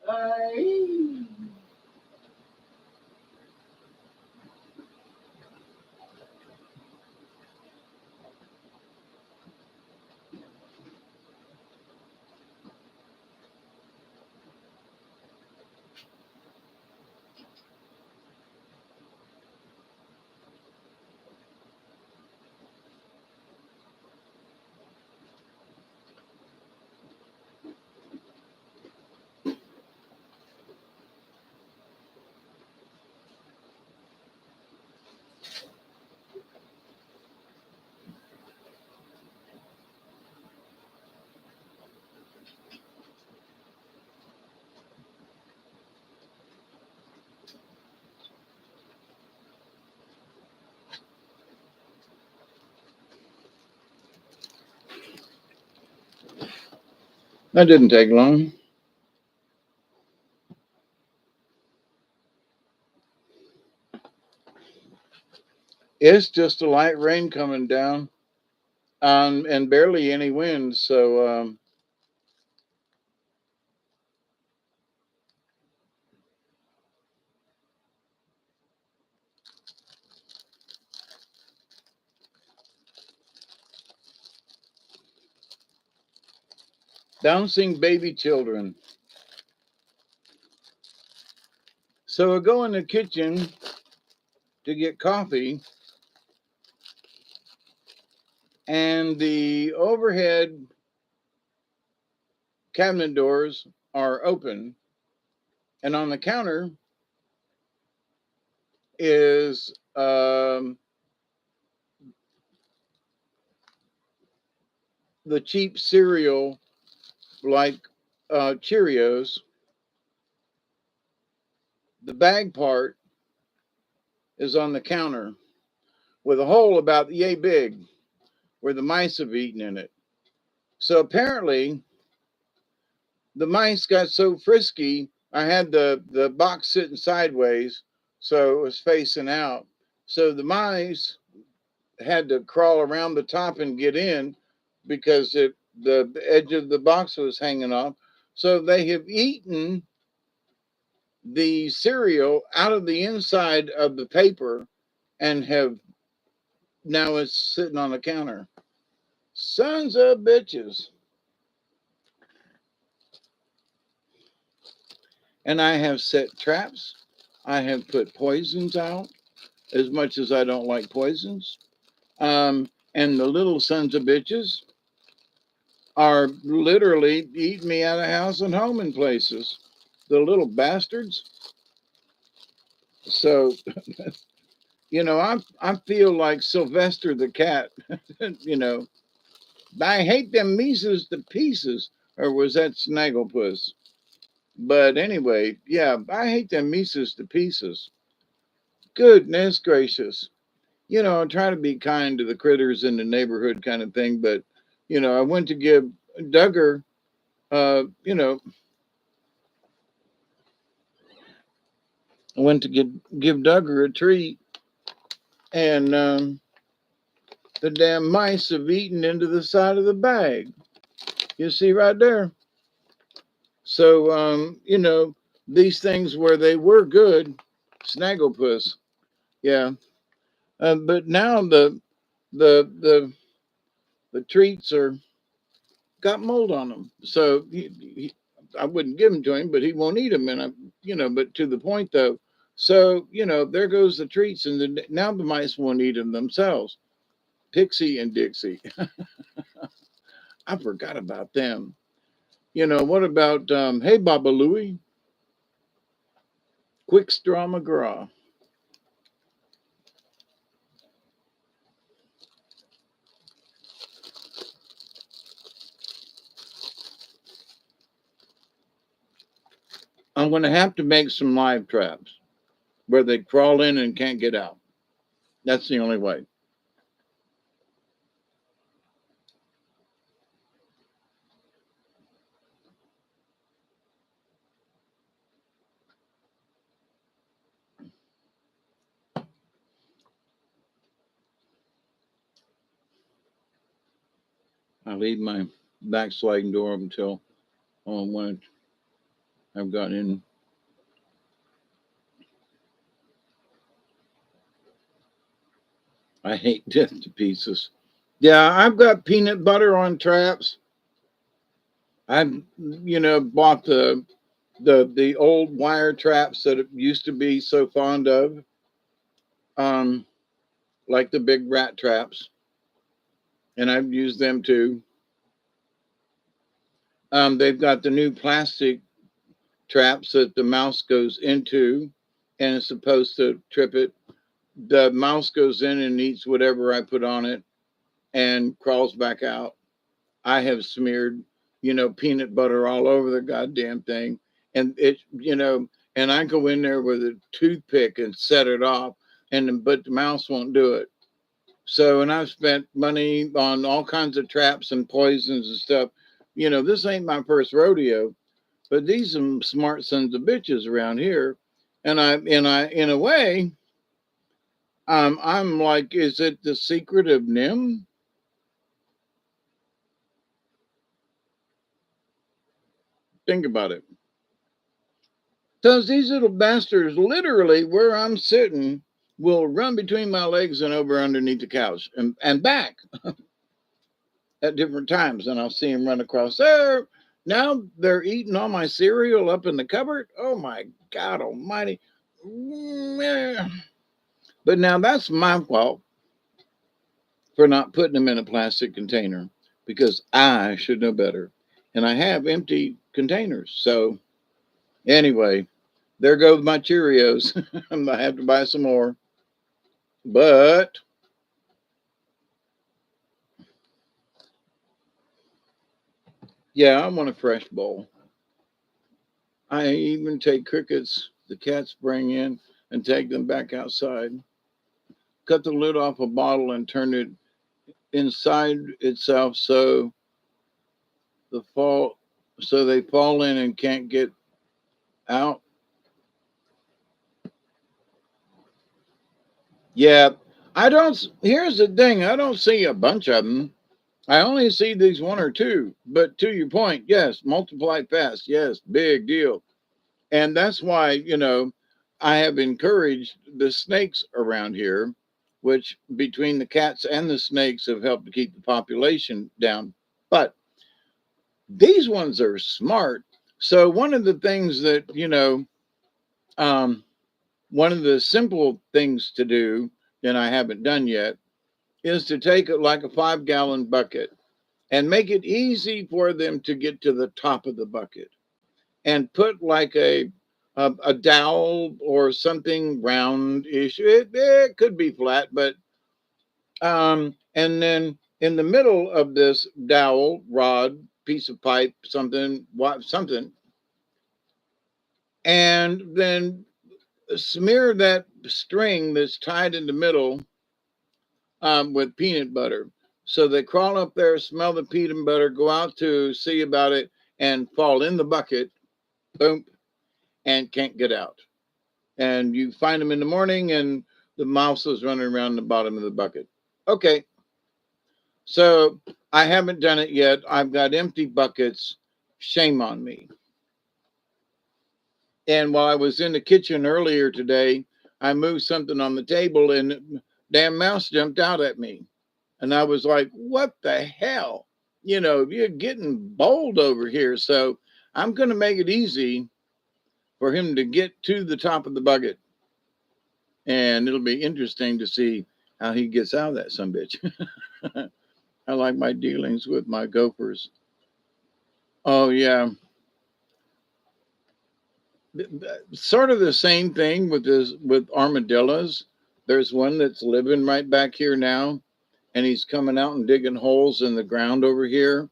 Hey. That didn't take long. It's just a light rain coming down, and barely any wind. So bouncing baby children. So I go in the kitchen to get coffee, and the overhead cabinet doors are open, and on the counter is the cheap cereal like Cheerios. The bag part is on the counter with a hole about yay big where the mice have eaten in it. So apparently, the mice got so frisky. I had the box sitting sideways, so it was facing out. So the mice had to crawl around the top and get in because the edge of the box was hanging off. So they have eaten the cereal out of the inside of the paper and have now it's sitting on the counter. Sons of bitches. And I have set traps. I have put poisons out as much as I don't like poisons. And the little sons of bitches are literally eating me out of house and home in places. The little bastards. So, I feel like Sylvester the cat, you know. I hate them Mises to pieces. Or was that Snagglepuss? But anyway, yeah, I hate them Mises to pieces. Goodness gracious. I try to be kind to the critters in the neighborhood kind of thing, but I went to give Duggar, I went to give Duggar a treat, and the damn mice have eaten into the side of the bag. You see right there. So, these things where they were good, Snagglepuss, yeah. But now the the the treats are got mold on them. So I wouldn't give them to him, but he won't eat them. And but to the point though. So there goes the treats, and now the mice won't eat them themselves. Pixie and Dixie, I forgot about them. What about hey Baba Louie, Quick Straw McGraw? I'm going to have to make some live traps where they crawl in and can't get out. That's the only way. I leave my back sliding door until when I've gotten in. I hate death to pieces. Yeah, I've got peanut butter on traps. I've bought the old wire traps that it used to be so fond of, um, like the big rat traps, and I've used them too. They've got the new plastic traps that the mouse goes into, and it's supposed to trip it. The mouse goes in and eats whatever I put on it, and crawls back out. I have smeared, peanut butter all over the goddamn thing. And and I go in there with a toothpick and set it off, but the mouse won't do it. So, and I've spent money on all kinds of traps and poisons and stuff, this ain't my first rodeo, but these some smart sons of bitches around here. And in a way, I'm like, is it the secret of Nim? Think about it. Because these little bastards, literally where I'm sitting, will run between my legs and over underneath the couch and back at different times. And I'll see them run across there. Now they're eating all my cereal up in the cupboard. Oh my God almighty. But now that's my fault for not putting them in a plastic container because I should know better. And I have empty containers. So anyway, there goes my Cheerios. I have to buy some more. But yeah, I want a fresh bowl. I even take crickets the cats bring in and take them back outside. Cut the lid off a bottle and turn it inside itself the fall so they fall in and can't get out. Yeah, I don't. Here's the thing: I don't see a bunch of them. I only see these one or two. But to your point, yes, multiply fast. Yes, big deal. And that's why, I have encouraged the snakes around here, which between the cats and the snakes have helped to keep the population down. But these ones are smart. So one of the things that, um, one of the simple things to do that I haven't done yet is to take it like a 5-gallon bucket and make it easy for them to get to the top of the bucket and put like a dowel or something roundish. It could be flat, but and then in the middle of this dowel, rod, piece of pipe, something, something, and then smear that string that's tied in the middle with peanut butter. So they crawl up there, smell the peanut butter, go out to see about it, and fall in the bucket, boom, and can't get out. And you find them in the morning, and the mouse is running around the bottom of the bucket. Okay, so I haven't done it yet. I've got empty buckets. Shame on me. And while I was in the kitchen earlier today, I moved something on the table, and damn mouse jumped out at me. And I was like, what the hell? You're getting bold over here. So I'm going to make it easy for him to get to the top of the bucket. And it'll be interesting to see how he gets out of that sumbitch. I like my dealings with my gophers. Oh, yeah. Sort of the same thing with armadillos. There's one that's living right back here now, and he's coming out and digging holes in the ground over here.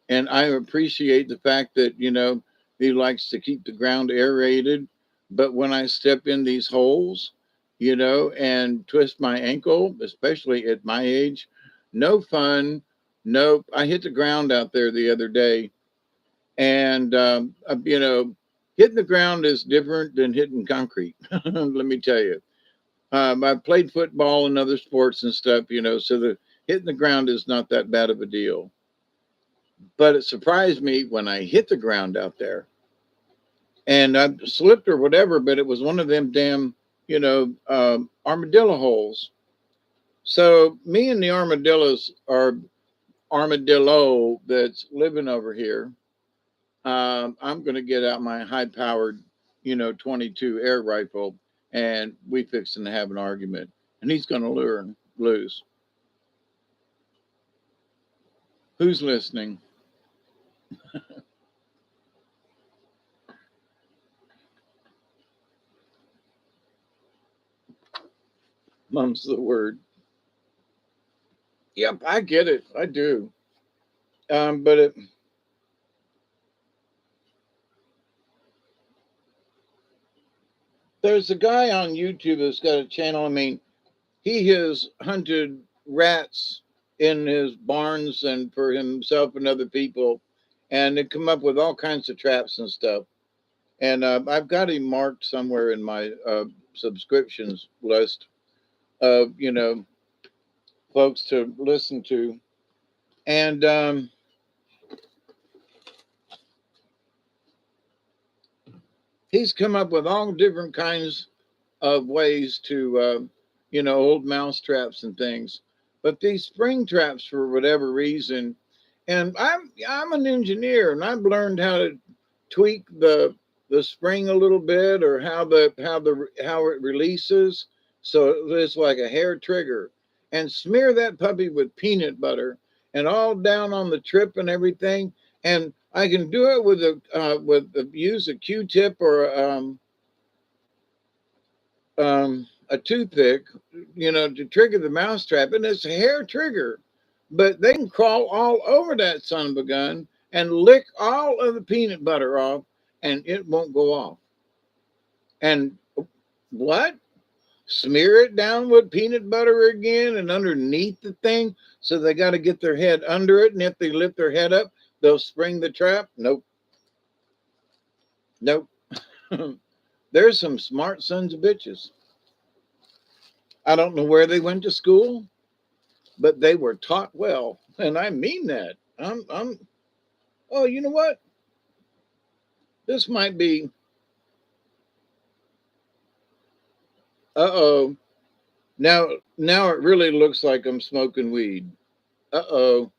And I appreciate the fact that, he likes to keep the ground aerated. But when I step in these holes, and twist my ankle, especially at my age, no fun. Nope. I hit the ground out there the other day. And, hitting the ground is different than hitting concrete. Let me tell you. I played football and other sports and stuff, so the hitting the ground is not that bad of a deal. But it surprised me when I hit the ground out there and I slipped or whatever, but it was one of them damn, armadillo holes. So me and the armadillo that's living over here. I'm going to get out my high powered, 22 air rifle and we fixing to have an argument and he's going to lose. Who's listening? Mum's the word. Yep, I get it. I do. But there's a guy on YouTube that's got a channel. I mean, he has hunted rats in his barns and for himself and other people. and they come up with all kinds of traps and stuff. And I've got him marked somewhere in my subscriptions list of folks to listen to. And he's come up with all different kinds of ways to hold mouse traps and things. But these spring traps, for whatever reason, and I'm an engineer, and I've learned how to tweak the spring a little bit, or how it releases, so it's like a hair trigger, and smear that puppy with peanut butter and all down on the trip and everything. And I can do it use a Q-tip or a toothpick, to trigger the mousetrap, and it's a hair trigger, but they can crawl all over that son of a gun and lick all of the peanut butter off, and it won't go off. And what? Smear it down with peanut butter again and underneath the thing, so they got to get their head under it, and if they lift their head up, they'll spring the trap. Nope. Nope. There's some smart sons of bitches. I don't know where they went to school, but they were taught well, and I mean that. Oh, you know what? This might be. Uh-oh. Now it really looks like I'm smoking weed. Uh-oh.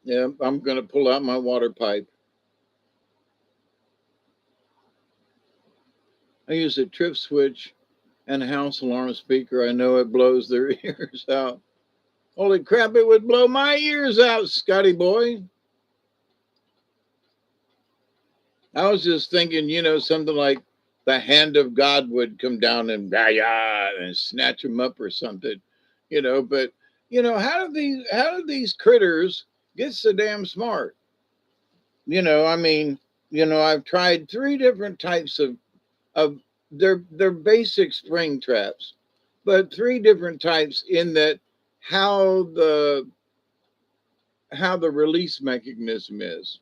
Yeah, I'm gonna pull out my water pipe. I use a trip switch and a house alarm speaker. I know it blows their ears out. Holy crap, it would blow my ears out, Scotty boy. I was just thinking, something like the hand of God would come down and snatch him up or something, but how do these critters get so damn smart? I mean, I've tried three different types of they're basic spring traps, but three different types in that how the how the release mechanism is.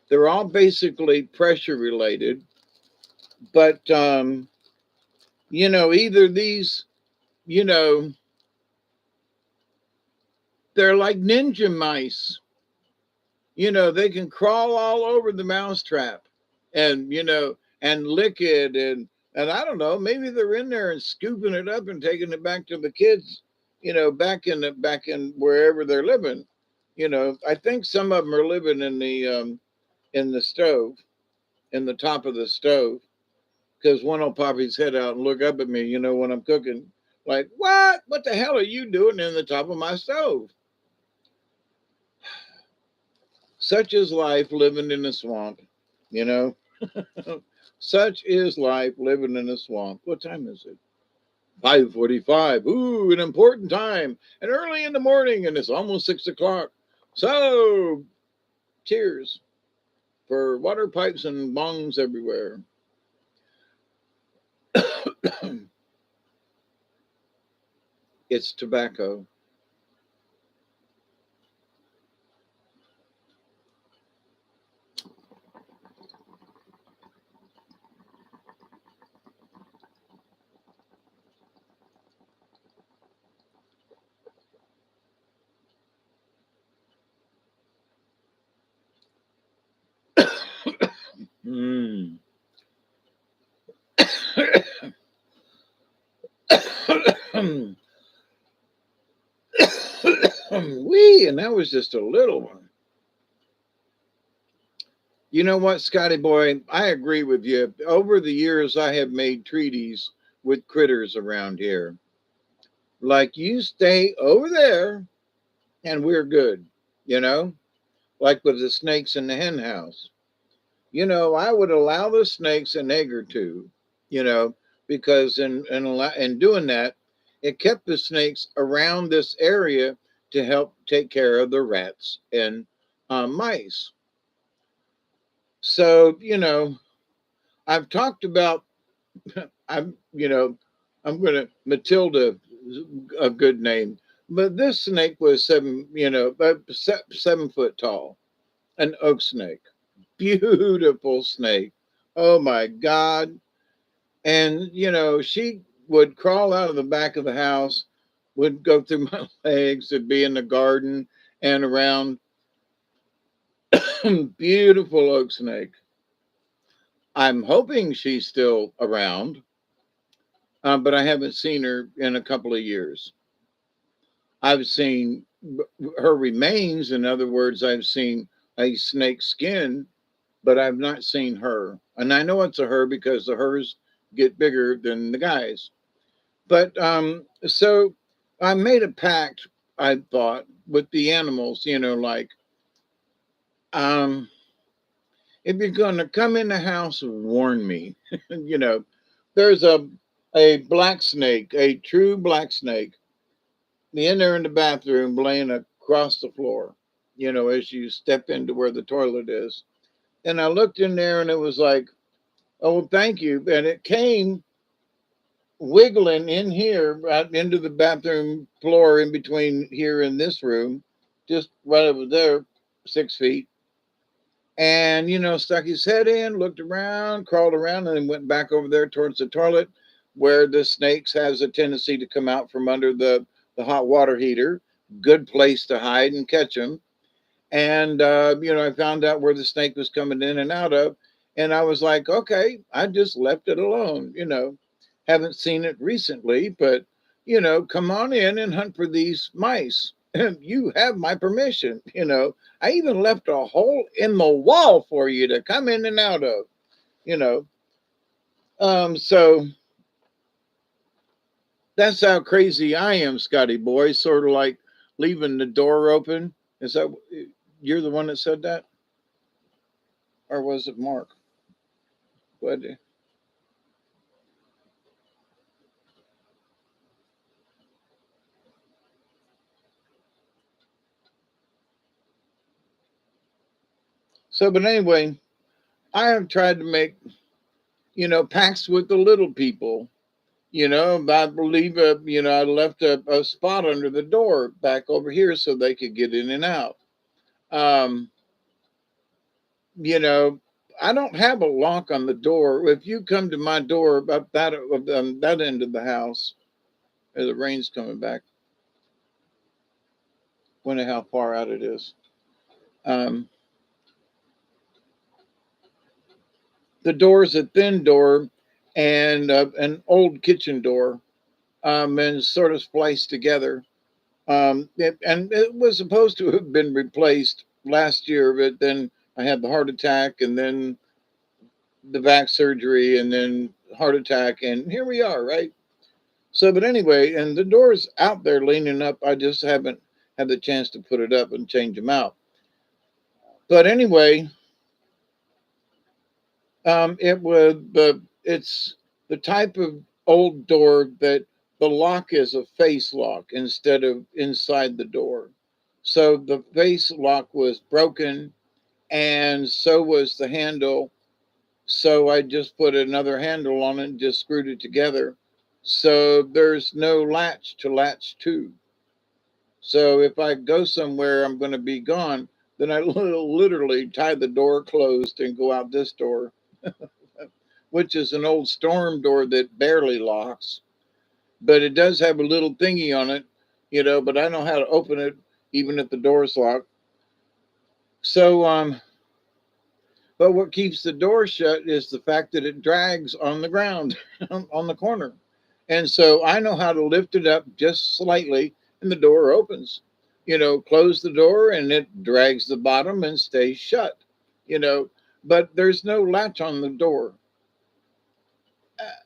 They're all basically pressure related, but either these, you know, they're like ninja mice. They can crawl all over the mousetrap and and lick it, and I don't know, maybe they're in there and scooping it up and taking it back to the kids, back in wherever they're living. I think some of them are living in the stove, in the top of the stove, because one will pop his head out and look up at me, when I'm cooking, like, what the hell are you doing in the top of my stove? Such is life living in a swamp, you know. Such is life living in a swamp. What time is it? 5:45. Ooh, an important time. And early in the morning, and it's almost 6 o'clock. So, cheers for water pipes and bongs everywhere. It's tobacco. Mm. Wee, and that was just a little one. You know what, Scotty boy? I agree with you. Over the years, I have made treaties with critters around here. Like, you stay over there and we're good, you know? Like with the snakes in the hen house. I would allow the snakes an egg or two, you know, because in doing that, it kept the snakes around this area to help take care of the rats and mice. So, I've talked about, I'm, I'm going to, Matilda, a good name, but this snake was 7 foot tall. an oak snake. Beautiful snake. Oh my God. And, she would crawl out of the back of the house, would go through my legs, would be in the garden and around. Beautiful oak snake. I'm hoping she's still around, but I haven't seen her in a couple of years. I've seen her remains. In other words, I've seen a snake skin, but I've not seen her. And I know it's a her because the hers get bigger than the guys. But so I made a pact, I thought, with the animals, like, um, if you're going to come in the house, warn me. you know, there's a black snake, a true black snake, in there in the bathroom laying across the floor, as you step into where the toilet is. And I looked in there and it was like, oh, thank you. And it came wiggling in here, right into the bathroom floor in between here and this room, just right over there, 6 feet. And, stuck his head in, looked around, crawled around, and then went back over there towards the toilet where the snakes has a tendency to come out from under the hot water heater. Good place to hide and catch them. And, I found out where the snake was coming in and out of. And I was like, okay, I just left it alone. Haven't seen it recently, but, come on in and hunt for these mice. You have my permission. I even left a hole in the wall for you to come in and out of, you know. So that's how crazy I am, Scotty boy. Sort of like leaving the door open. Is that you're the one that said that? Or was it Mark? What? So, but anyway, I have tried to make, pacts with the little people. I believe, I left a spot under the door back over here so they could get in and out. Um, you know, I don't have a lock on the door. If you come to my door up that end of the house, the rain's coming back. Wonder how far out it is. Um, the door is a thin door and an old kitchen door, and sort of spliced together. And it was supposed to have been replaced last year, but then I had the heart attack, and then the back surgery, and then heart attack, and here we are, right? So, but anyway, and the door's out there leaning up. I just haven't had the chance to put it up and change them out. But anyway, it's the type of old door that the lock is a face lock instead of inside the door. So the face lock was broken, and so was the handle. So I just put another handle on it and just screwed it together. So there's no latch to latch to. So if I go somewhere, I'm going to be gone. Then I literally tie the door closed and go out this door, which is an old storm door that barely locks, but it does have a little thingy on it, but I know how to open it even if the door's locked. So, but what keeps the door shut is the fact that it drags on the ground on the corner. And so I know how to lift it up just slightly and the door opens. Close the door and it drags the bottom and stays shut, you know, but there's no latch on the door.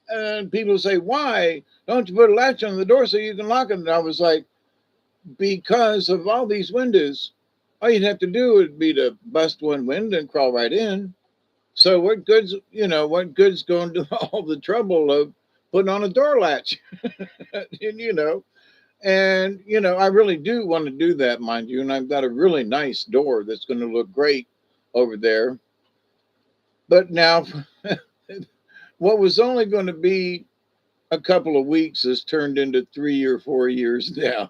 And people say, why don't you put a latch on the door so you can lock it? And I was like, because of all these windows, all you'd have to do would be to bust one window and crawl right in. So what good's going to all the trouble of putting on a door latch? and, I really do want to do that, mind you. And I've got a really nice door that's going to look great over there. But now, what was only going to be a couple of weeks has turned into 3 or 4 years now.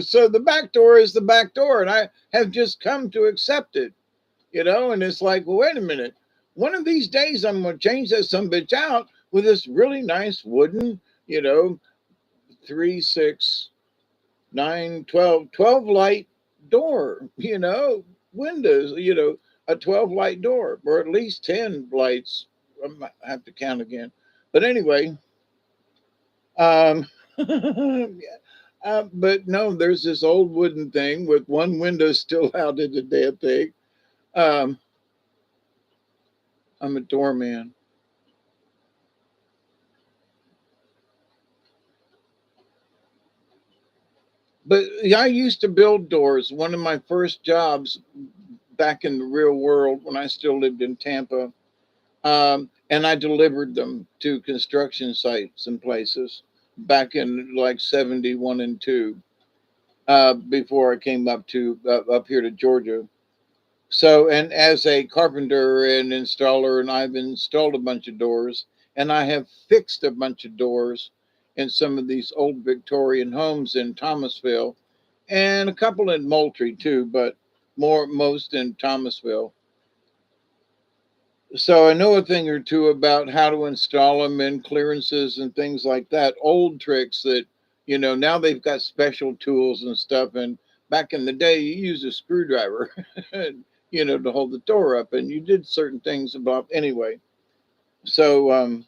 So the back door is the back door, and I have just come to accept it. And it's like, well, wait a minute. One of these days, I'm going to change that some bitch out with this really nice wooden, you know, 3, 6, 9, 12 light door, windows, a 12 light door, or at least 10 lights. I have to count again. But anyway, um, yeah. But no, there's this old wooden thing with one window still out in the damn thing. Um, I'm a doorman. But yeah, I used to build doors. One of my first jobs back in the real world when I still lived in Tampa, and I delivered them to construction sites and places back in like 71 and 2, before I came up here to Georgia. So, and as a carpenter and installer, and I've installed a bunch of doors, and I have fixed a bunch of doors in some of these old Victorian homes in Thomasville, and a couple in Moultrie too, but most in Thomasville. So I know a thing or two about how to install them in clearances and things like that. Old tricks that, now they've got special tools and stuff. And back in the day, you use a screwdriver, to hold the door up, and you did certain things about anyway. So,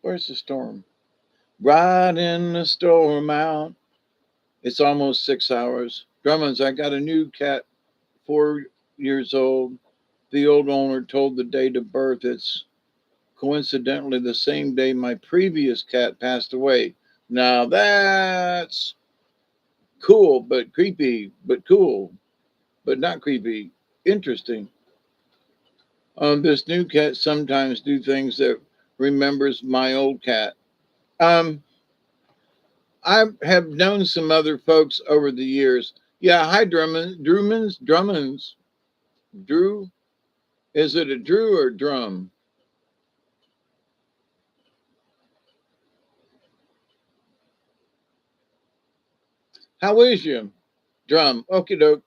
where's the storm? Riding the storm out. It's almost 6 hours. Drummonds, I got a new cat, 4 years old. The old owner told the date of birth. It's coincidentally the same day my previous cat passed away. Now that's cool, but creepy, but cool, but not creepy. Interesting. This new cat sometimes do things that remembers my old cat. Um, I have known some other folks over the years. Yeah, hi Drummonds. Drew. Is it a Drew or drum? How is you? Drum. Okie doke.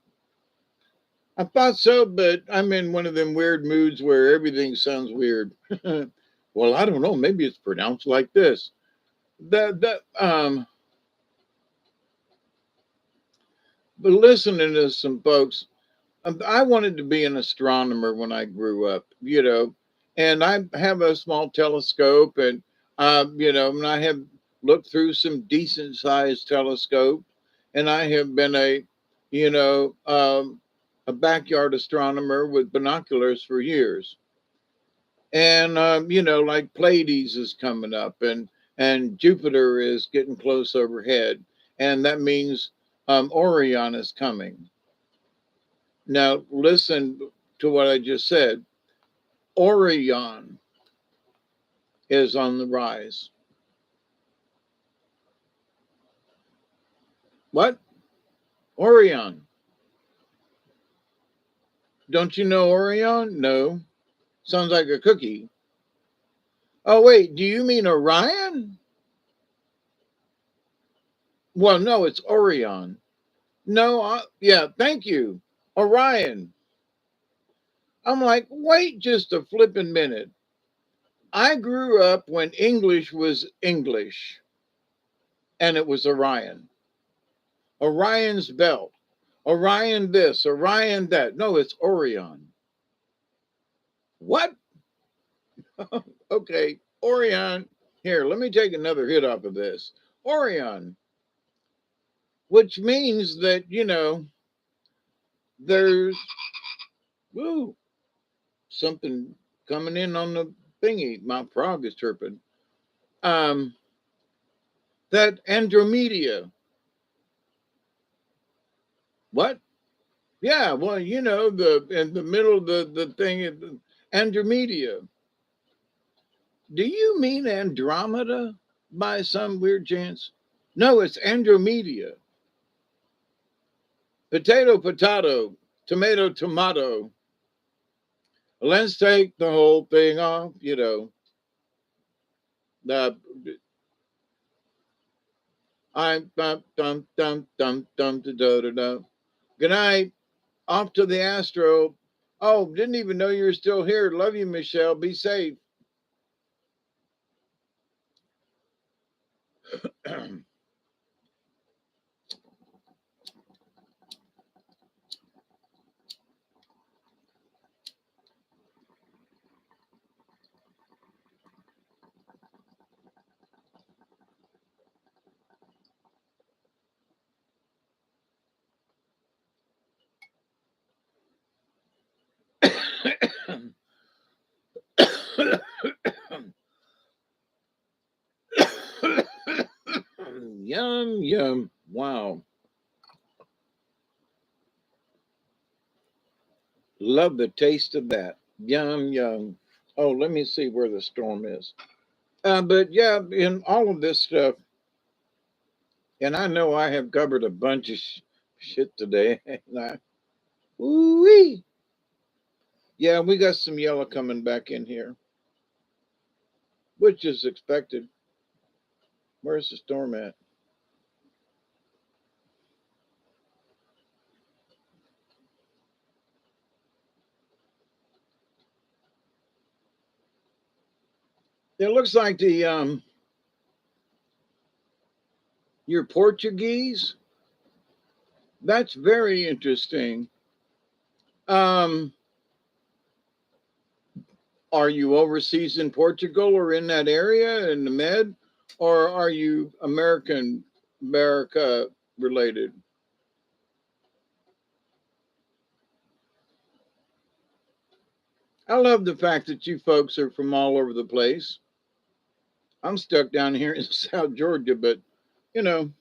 I thought so, but I'm in one of them weird moods where everything sounds weird. Well, I don't know. Maybe it's pronounced like this. That but listening to some folks, I wanted to be an astronomer when I grew up, and I have a small telescope, and and I have looked through some decent sized telescopes, and I have been you know, um, a backyard astronomer with binoculars for years. And like Pleiades is coming up, and Jupiter is getting close overhead, and that means Orion is coming. Now, listen to what I just said. Orion is on the rise. What? Orion. Don't you know Orion? No. Sounds like a cookie. Oh, wait. Do you mean Orion? Well, no, it's Orion. No, yeah, thank you. Orion. I'm like, wait just a flipping minute. I grew up when English was English, and it was Orion. Orion's belt. Orion this, Orion that. No, it's Orion. What? Okay, Orion. Here, let me take another hit off of this. Orion, which means that, there's, woo, something coming in on the thingy. My frog is chirping. Um, that Andromeda. What? Yeah, well, the in the middle of the thing, Andromeda. Do you mean Andromeda by some weird chance? No, it's Andromeda. Potato, potato, tomato, tomato. Let's take the whole thing off, The I dum dum dum dum dum da da da da. Good night. Off to the Astro. Oh, didn't even know you were still here. Love you, Michelle. Be safe. Yum, yum. Wow. Love the taste of that. Yum, yum. Oh, let me see where the storm is. But yeah, in all of this stuff, and I know I have covered a bunch of shit today. Ooh-wee. Yeah, we got some yellow coming back in here, which is expected. Where's the storm at? It looks like the you're Portuguese. That's very interesting. Um, are you overseas in Portugal or in that area in the Med, or are you America related? I love the fact that you folks are from all over the place. I'm stuck down here in South Georgia, but you know,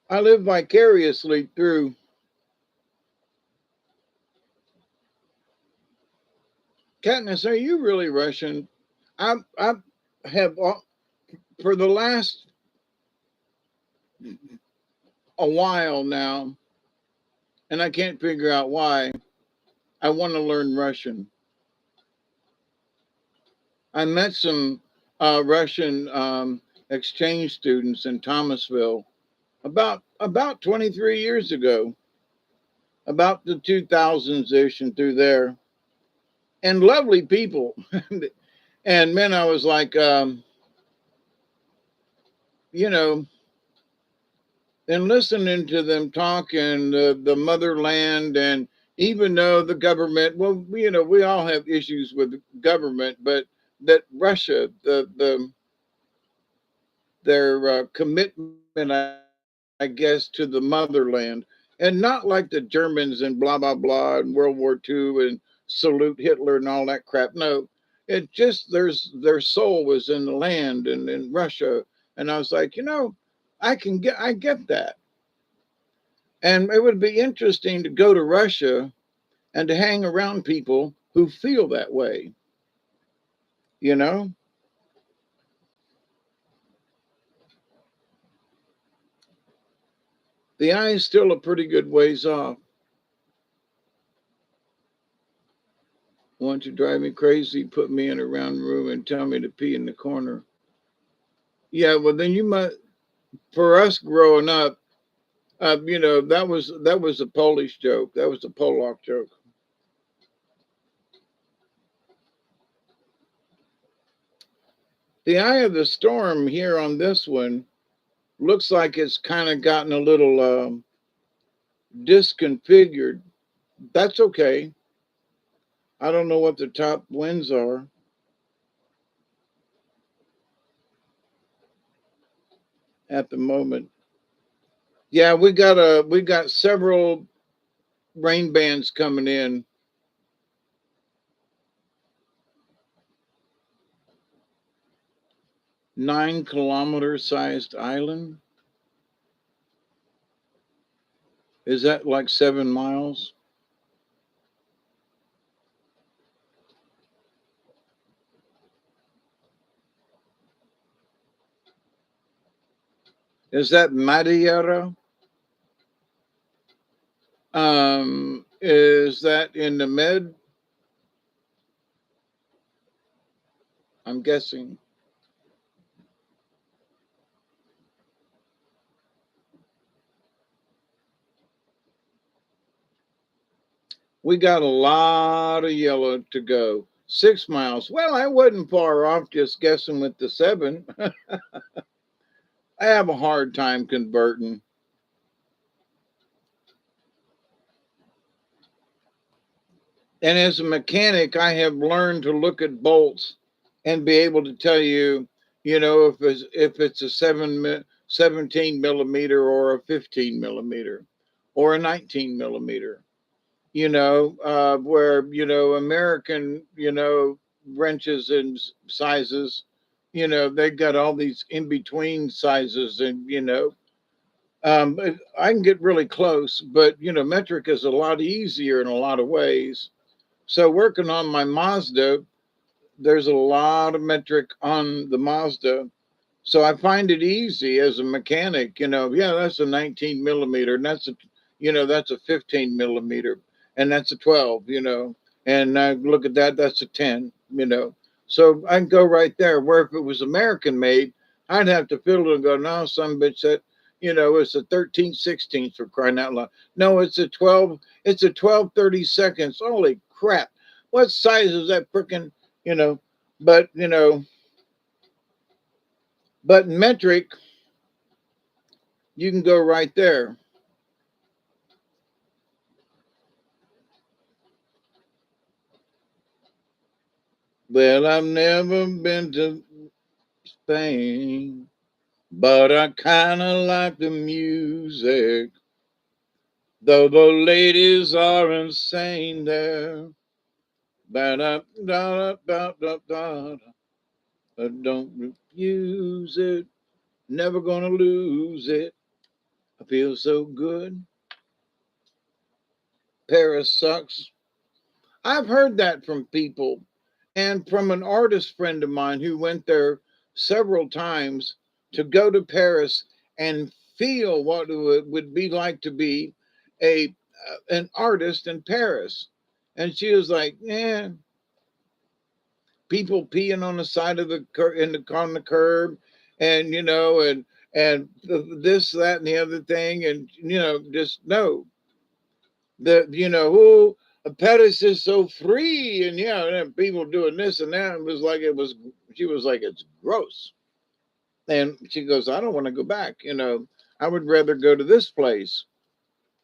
I live vicariously through. Katniss, are you really Russian? I have for the last a while now, and I can't figure out why. I want to learn Russian. I met some Russian exchange students in Thomasville about 23 years ago, about the 2000s ish and through there, and lovely people. And man, I was like, you know, and listening to them talk and the motherland, and even though the government, well, we all have issues with the government, but that Russia, their commitment, I guess, to the motherland, and not like the Germans and blah blah blah and World War II and salute Hitler and all that crap. No, it just their soul was in the land and in Russia, and I was like, I get that, and it would be interesting to go to Russia and to hang around people who feel that way. You know, the eye is still a pretty good ways off. Want to drive me crazy, put me in a round room and tell me to pee in the corner. Yeah, well then you might. For us growing up, that was a Polish joke. That was a Polak joke. The eye of the storm here on this one looks like it's kind of gotten a little disconfigured. That's okay. I don't know what the top winds are at the moment. Yeah, we got several rain bands coming in. 9 kilometer sized island. Is that like 7 miles? Is that Madeira? Is that in the med? I'm guessing. We got a lot of yellow to go. 6 miles. Well, I wasn't far off just guessing with the 7. I have a hard time converting. And as a mechanic, I have learned to look at bolts and be able to tell you, if it's a 17 millimeter or a 15 millimeter or a 19 millimeter. Where American wrenches and sizes, they got all these in between sizes, and I can get really close, but metric is a lot easier in a lot of ways. So working on my Mazda, there's a lot of metric on the Mazda. So I find it easy as a mechanic, yeah, that's a 19 millimeter, and that's a 15 millimeter, and that's a 12, and I look at that, that's a 10. So I can go right there. Where if it was American made, I'd have to fiddle and go, no, some bitch that, it's a 13/16 for crying out loud. No, it's a 12/32. Holy crap. What size is that freaking, you know, but, but metric, you can go right there. Well, I've never been to Spain, but I kind of like the music, though the ladies are insane there. Ba da da da da da. Don't refuse it. Never gonna lose it. I feel so good. Paris sucks. I've heard that from people, and from an artist friend of mine who went there several times to go to Paris and feel what it would be like to be a an artist in Paris. And she was like, "Yeah, people peeing on the side of on the curb, and this, that, and the other thing, and just no, who Paris is so free, and and people doing this and that. It was like she was like, it's gross. And she goes, I don't want to go back. I would rather go to this place.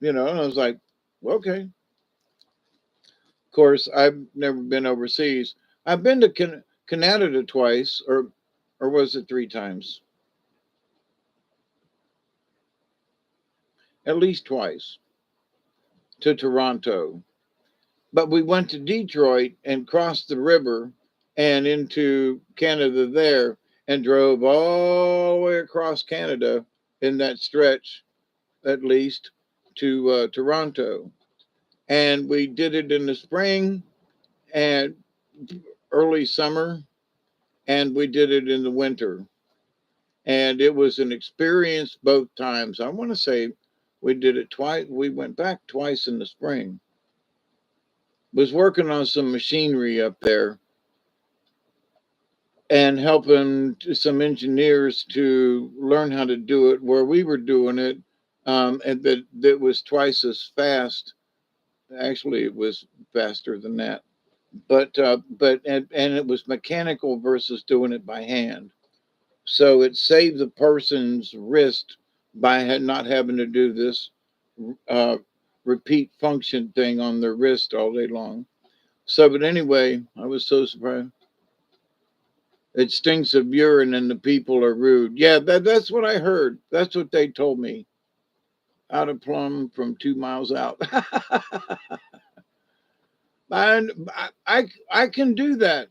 And I was like, well, okay. Of course, I've never been overseas. I've been to Canada twice, or was it 3 times? At least twice to Toronto. But we went to Detroit and crossed the river and into Canada there, and drove all the way across Canada in that stretch, at least, to Toronto. And we did it in the spring and early summer, and we did it in the winter. And it was an experience both times. I want to say we did it twice. We went back twice in the spring. Was working on some machinery up there and helping some engineers to learn how to do it where we were doing it, and that was twice as fast. Actually, it was faster than that, but it was mechanical versus doing it by hand. So it saved the person's wrist by not having to do this uh, repeat function thing on their wrist all day long. So, but anyway, I was so surprised. It stinks of urine and the people are rude. Yeah, that's what I heard. That's what they told me. Out of Plum from 2 miles out. And I can do that,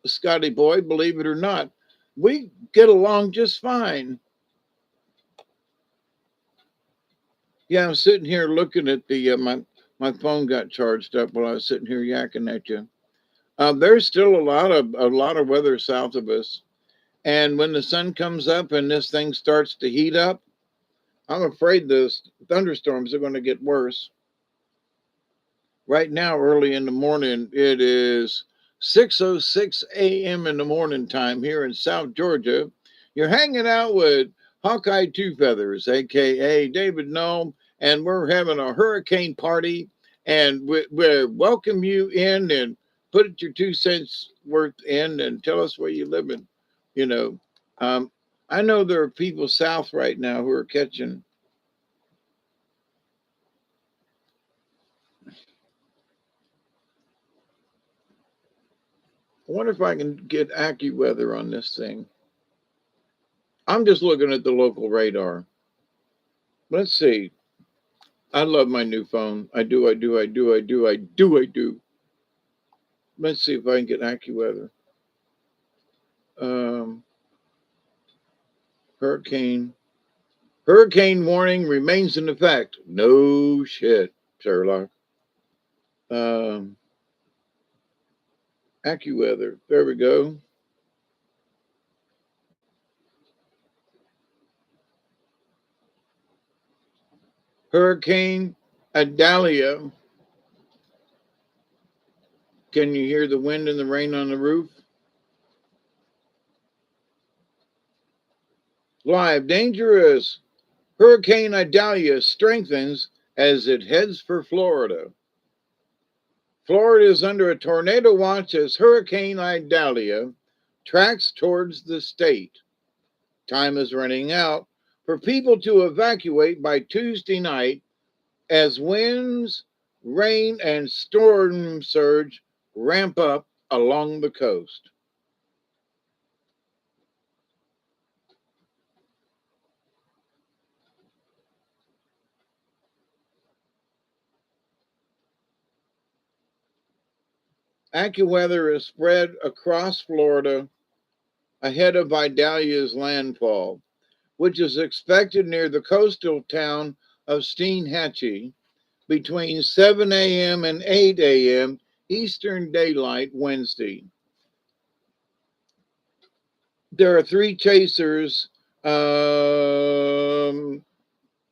Scotty boy, believe it or not. We get along just fine. Yeah, I'm sitting here looking at the my phone got charged up while I was sitting here yakking at you. There's still a lot of weather south of us, and when the sun comes up and this thing starts to heat up, I'm afraid the thunderstorms are going to get worse. Right now, early in the morning, it is 6:06 a.m. in the morning time here in South Georgia. You're hanging out with Hawkeye Two Feathers, aka David Nome, and we're having a hurricane party. And we welcome you in and put your 2 cents worth in and tell us where you live in. You know, um, I know there are people south right now who are catching. I wonder if I can get AccuWeather on this thing. I'm just looking at the local radar. Let's see. I love my new phone. I do, I do, I do, I do, I do, I do. Let's see if I can get AccuWeather. Um, hurricane. Hurricane warning remains in effect. No shit, Sherlock. Um, AccuWeather. There we go. Hurricane Adalia. Can you hear the wind and the rain on the roof? Live. Dangerous. Hurricane Idalia strengthens as it heads for Florida. Florida is under a tornado watch as Hurricane Idalia tracks towards the state. Time is running out for people to evacuate by Tuesday night as winds, rain, and storm surge ramp up along the coast. AccuWeather is spread across Florida ahead of Idalia's landfall, which is expected near the coastal town of Steinhatchee between 7 a.m. and 8 a.m. Eastern Daylight Wednesday. There are three chasers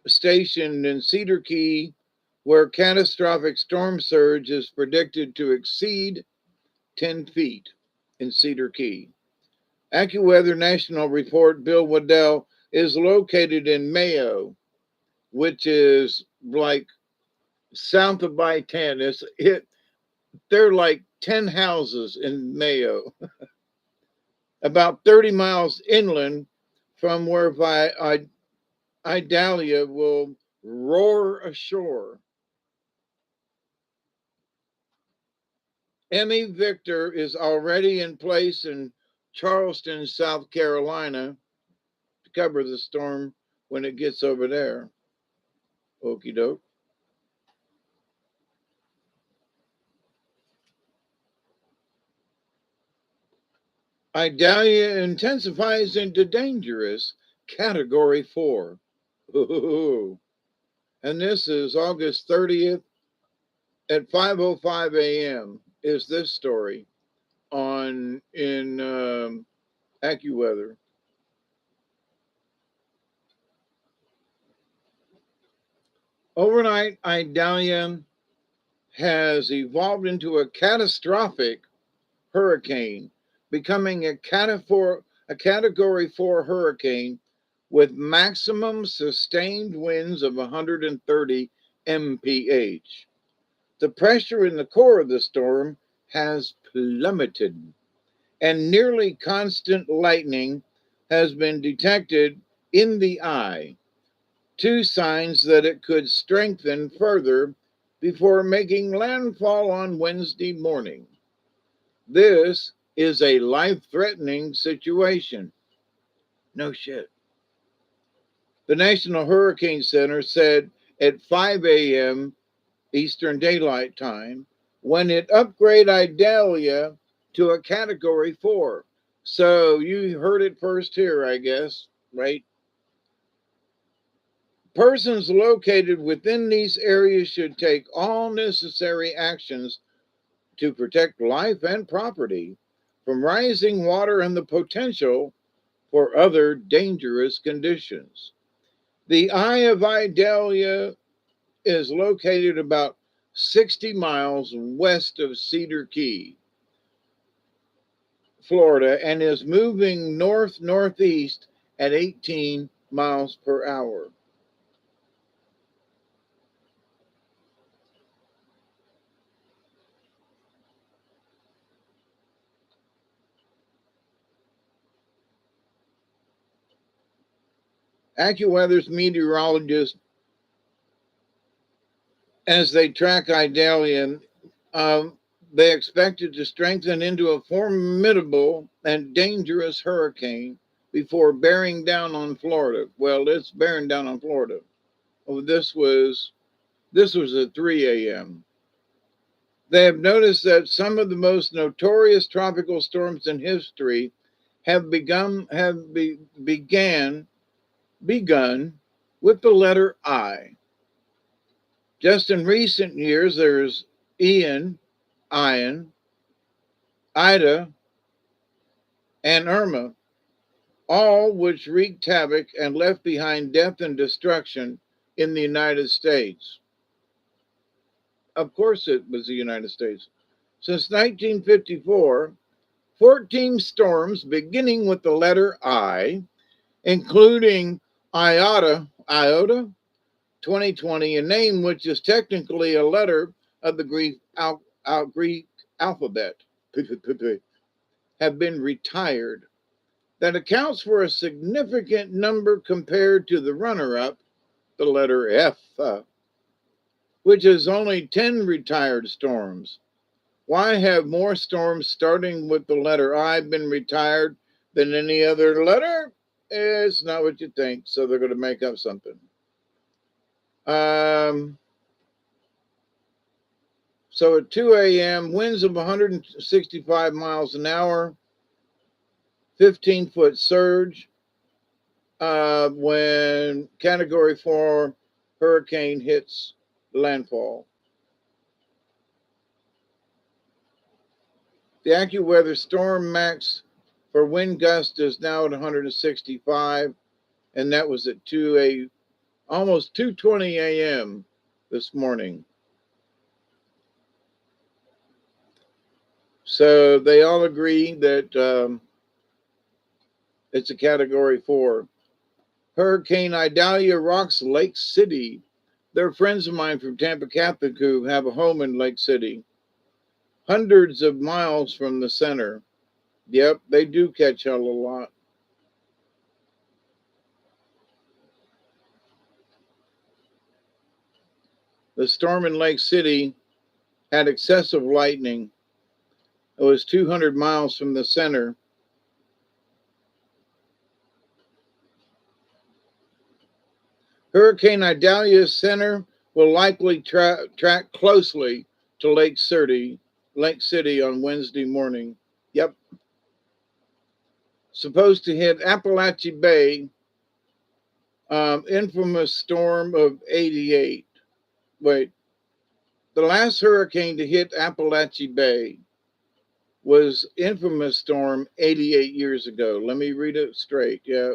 stationed in Cedar Key, where catastrophic storm surge is predicted to exceed 10 feet in Cedar Key. AccuWeather National Report Bill Waddell is located in Mayo, which is like south of I 10. They're like 10 houses in Mayo, about 30 miles inland from where Idalia will roar ashore. Emmy Victor is already in place in Charleston, South Carolina, to cover the storm when it gets over there. Okie doke. Idalia intensifies into dangerous category 4. Ooh. And this is August 30th at 5:05 a.m. is this story on in AccuWeather. Overnight, Idalia has evolved into a catastrophic hurricane, becoming a category 4 hurricane with maximum sustained winds of 130 mph. The pressure in the core of the storm has plummeted, and nearly constant lightning has been detected in the eye, two signs that it could strengthen further before making landfall on Wednesday morning. This is a life threatening situation. No shit. The National Hurricane Center said at 5 a.m. Eastern Daylight Time when it upgraded Idalia to a category 4. So you heard it first here, I guess, right? Persons located within these areas should take all necessary actions to protect life and property from rising water and the potential for other dangerous conditions. The Eye of Idalia is located about 60 miles west of Cedar Key, Florida, and is moving north northeast at 18 miles per hour. AccuWeather's meteorologists, as they track Idalia, um, they expect it to strengthen into a formidable and dangerous hurricane before bearing down on Florida. Well, it's bearing down on Florida. Oh, this was at 3 a.m. They have noticed that some of the most notorious tropical storms in history have begun with the letter I. Just in recent years, there's Ian, Ian, Ida, and Irma, all which wreaked havoc and left behind death and destruction in the United States. Of course, it was the United States. Since 1954, 14 storms beginning with the letter I, including Iota 2020, a name which is technically a letter of the Greek alphabet, have been retired. That accounts for a significant number compared to the runner up, the letter F, which is only 10 retired storms. Why have more storms starting with the letter I been retired than any other letter? It's not what you think, so they're going to make up something. So at 2 a.m., winds of 165 miles an hour, 15-foot surge when Category 4 hurricane hits landfall. The AccuWeather storm max for wind gust is now at 165, and that was at almost 2:20 a.m. this morning. So they all agree that it's a Category 4. Hurricane Idalia rocks Lake City. They're friends of mine from Tampa Catholic who have a home in Lake City, hundreds of miles from the center. Yep, they do catch hell a lot. The storm in Lake City had excessive lightning. It was 200 miles from the center. Hurricane Idalia's center will likely track closely to Lake City on Wednesday morning. Yep. Supposed to hit Appalachia Bay, infamous storm of 88. Wait, the last hurricane to hit Appalachia Bay was infamous storm 88 years ago. Let me read it straight. Yeah.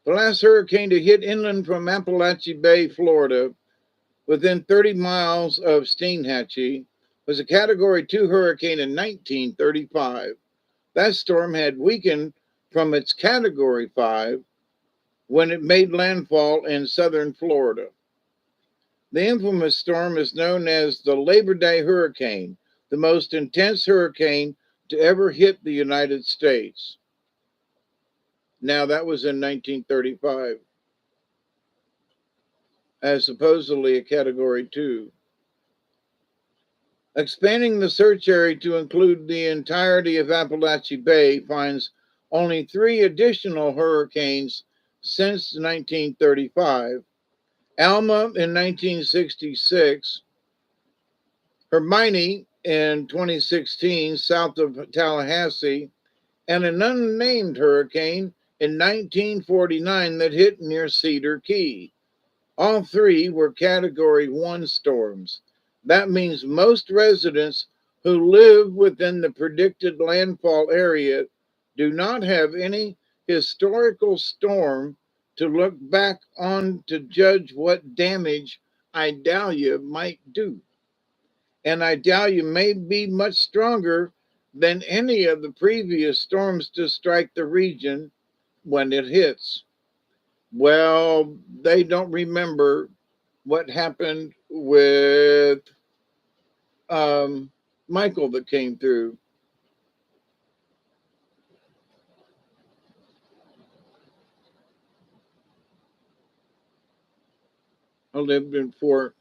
The last hurricane to hit inland from Appalachia Bay, Florida, within 30 miles of Steinhatchee, was a Category 2 hurricane in 1935. That storm had weakened from its Category 5 when it made landfall in southern Florida. The infamous storm is known as the Labor Day hurricane, the most intense hurricane to ever hit the United States. Now, that was in 1935, as supposedly a Category 2. Expanding the search area to include the entirety of Appalachia Bay finds only 3 additional hurricanes since 1935. Alma in 1966, Hermione in 2016 south of Tallahassee, and an unnamed hurricane in 1949 that hit near Cedar Key. All 3 were Category 1 storms. That means most residents who live within the predicted landfall area do not have any historical storm to look back on to judge what damage Idalia might do. And Idalia may be much stronger than any of the previous storms to strike the region when it hits. Well, they don't remember what happened with Michael that came through. I lived in Fort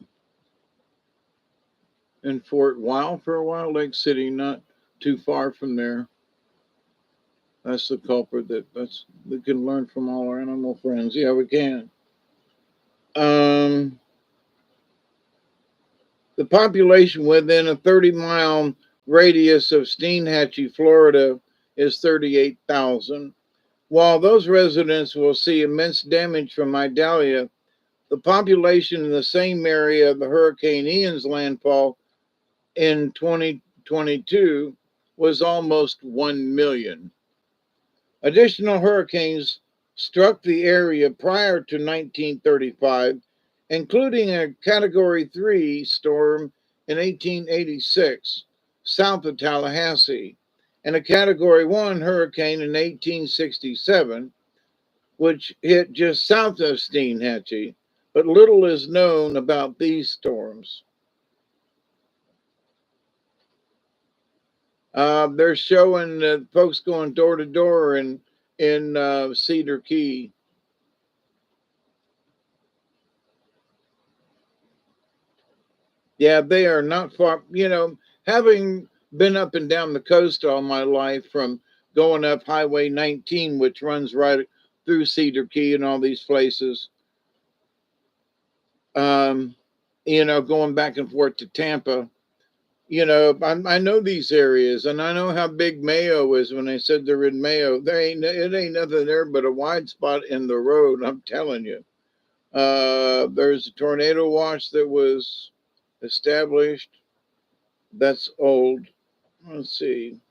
Wild for a while, Lake City, not too far from there. That's the culprit we can learn from all our animal friends. Yeah, we can. Um, the population within a 30-mile radius of Steinhatchee, Florida, is 38,000. While those residents will see immense damage from Idalia, the population in the same area of the Hurricane Ian's landfall in 2022 was almost 1 million. Additional hurricanes struck the area prior to 1935, including a Category 3 storm in 1886 south of Tallahassee and a Category 1 hurricane in 1867, which hit just south of Steinhatchee, but little is known about these storms. They're showing folks going door to door in Cedar Key. Yeah, they are not far. Having been up and down the coast all my life, from going up Highway 19, which runs right through Cedar Key and all these places, going back and forth to Tampa. I know these areas, and I know how big Mayo is. When they said they're in Mayo, it ain't nothing there but a wide spot in the road. I'm telling you. There's a tornado watch that was established. That's old. Let's see.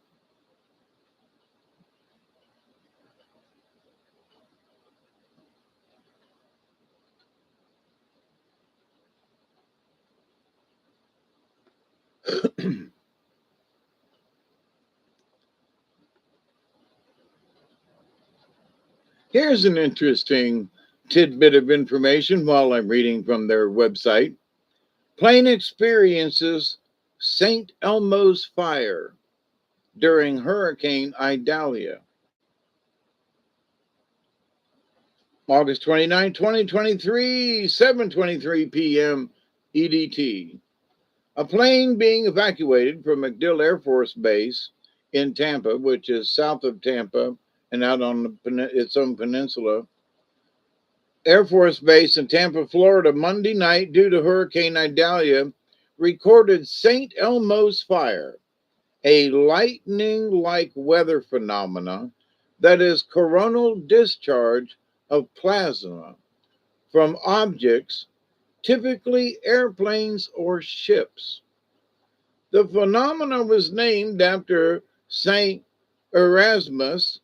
Here's an interesting tidbit of information while I'm reading from their website. Plane experiences St. Elmo's fire during Hurricane Idalia. August 29, 2023, 7:23 p.m. EDT. A plane being evacuated from MacDill Air Force Base in Tampa, which is south of Tampa and out on its own peninsula, Air Force Base in Tampa, Florida, Monday night, due to Hurricane Idalia, recorded St. Elmo's fire, a lightning-like weather phenomena that is coronal discharge of plasma from objects, typically airplanes or ships. The phenomenon was named after Saint Erasmus,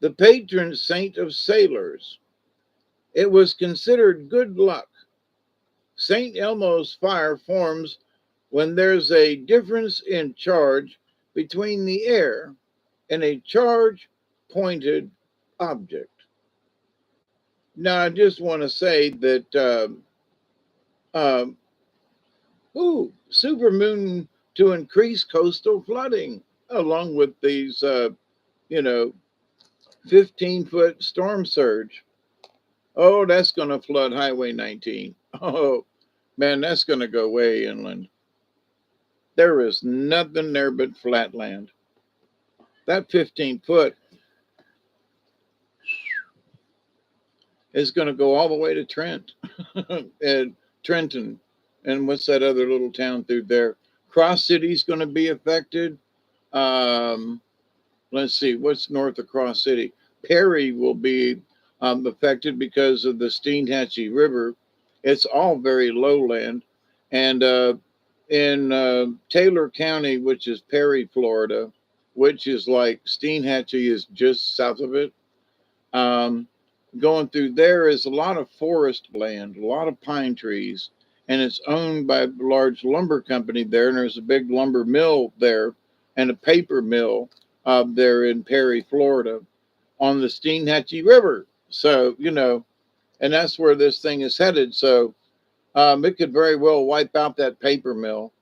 the patron saint of sailors. It was considered good luck. St. Elmo's fire forms when there's a difference in charge between the air and a charge pointed object. Now, I just want to say that, supermoon to increase coastal flooding, along with these, 15-foot storm surge. Oh, that's going to flood Highway 19. Oh, man, that's going to go way inland. There is nothing there but flat land. That 15-foot is going to go all the way to Trent and Trenton. And what's that other little town through there? Cross City's going to be affected. Let's see, what's north of Cross City? Perry will be affected because of the Steinhatchee River. It's all very lowland. And in Taylor County, which is Perry, Florida, which is like Steinhatchee is just south of it. going through there is a lot of forest land, a lot of pine trees, and it's owned by a large lumber company there. And there's a big lumber mill there and a paper mill there in Perry, Florida, on the Steinhatchee River. So, and that's where this thing is headed. So it could very well wipe out that paper mill.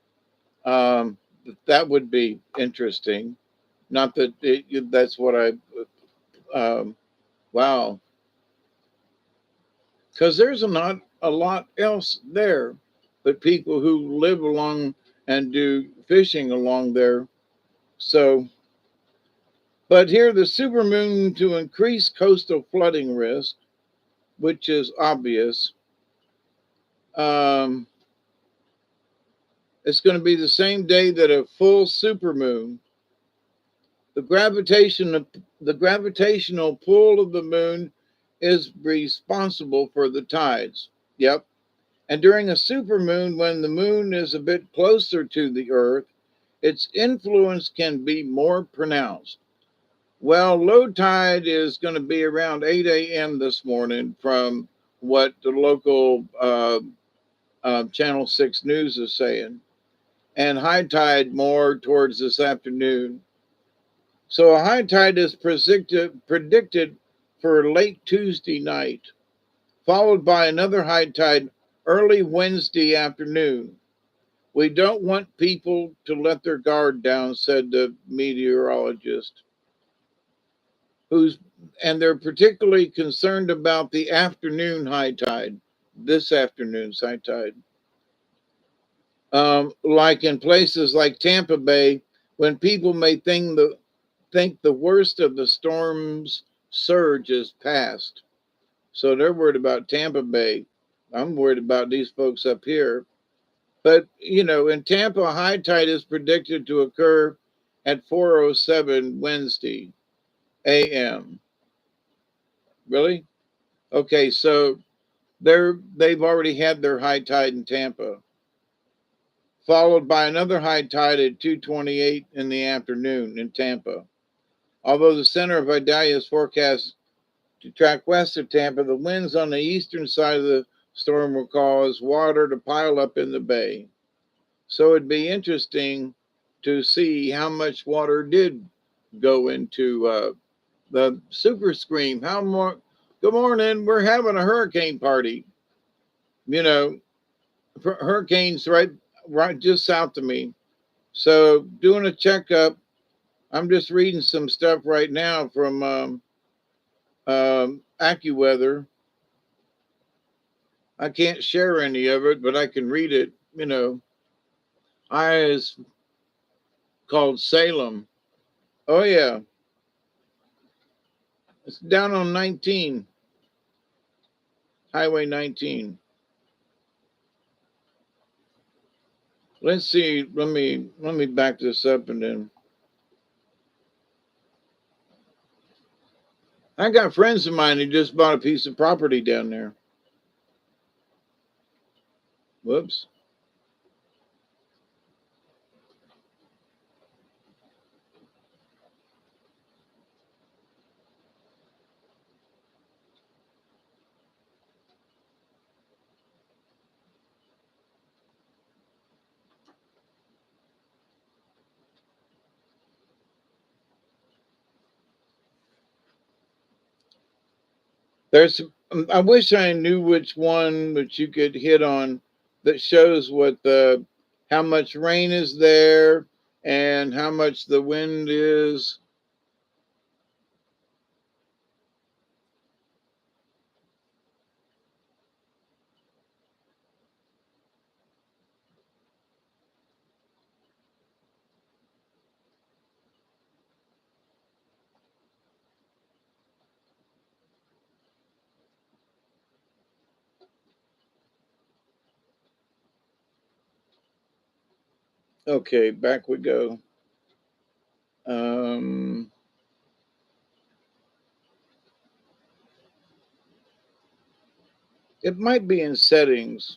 Um, that would be interesting. Not that that's what um, wow, because there's not a lot else there but people who live along and do fishing along there. So, but here the supermoon to increase coastal flooding risk, which is obvious. Um, it's going to be the same day that a full supermoon. The the gravitational pull of the moon is responsible for the tides. Yep. And during a supermoon, when the moon is a bit closer to the Earth, its influence can be more pronounced. Well, low tide is going to be around 8 a.m. this morning from what the local Channel 6 News is saying, and high tide more towards this afternoon. So a high tide is predicted for late Tuesday night, followed by another high tide early Wednesday afternoon. We don't want people to let their guard down, said the meteorologist, who's and they're particularly concerned about the afternoon high tide, this afternoon's high tide. Like in places like Tampa Bay, when people may think the worst of the storm's surge is past. So they're worried about Tampa Bay. I'm worried about these folks up here. But, in Tampa, high tide is predicted to occur at 4:07 Wednesday a.m. Really? Okay, so they've already had their high tide in Tampa, followed by another high tide at 2:28 in the afternoon in Tampa. Although the center of Idalia is forecast to track west of Tampa, the winds on the eastern side of the storm will cause water to pile up in the bay. So it'd be interesting to see how much water did go into the super scream. How more? Good morning. We're having a hurricane party. You know, hurricanes right just south of me. So doing a checkup. I'm just reading some stuff right now from AccuWeather. I can't share any of it, but I can read it. I is called Salem. Oh yeah, it's down on 19, Highway 19. Let's see. Let me back this up and then I got friends of mine who just bought a piece of property down there. Whoops. There's I wish I knew which one which you could hit on that shows what the how much rain is there and how much the wind is. Okay, back we go. Um, it might be in settings.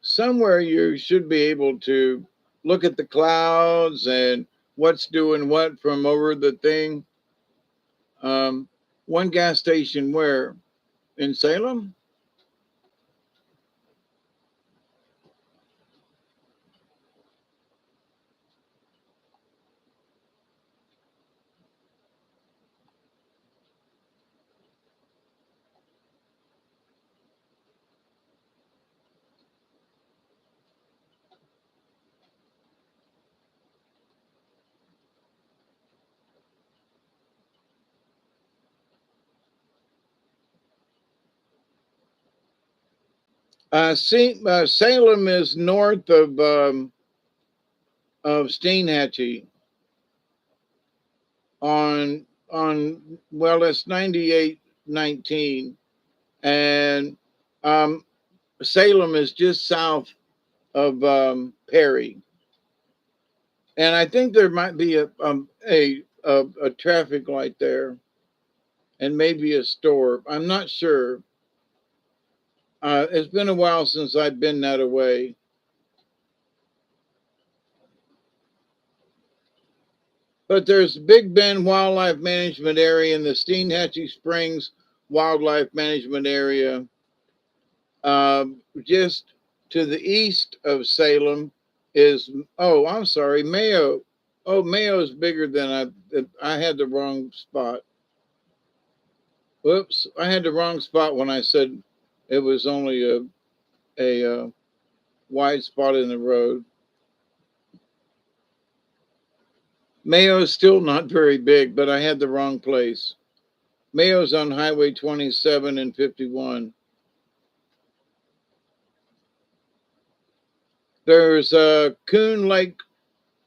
Somewhere you should be able to look at the clouds and what's doing what from over the thing. One gas station where? In Salem? Salem is north of Steinhatchee on well, it's 9819, and um, Salem is just south of Perry, and I think there might be a traffic light there, and maybe a store. I'm not sure. It's been a while since I've been that away. But there's Big Bend Wildlife Management Area and the Steinhatchee Springs Wildlife Management Area. Just to the east of Salem is, oh, I'm sorry, Mayo. Oh, Mayo is bigger than I had the wrong spot. Whoops, I had the wrong spot when I said it was only a wide spot in the road. Mayo is still not very big, but I had the wrong place. Mayo's on Highway 27 and 51. There's Coon Lake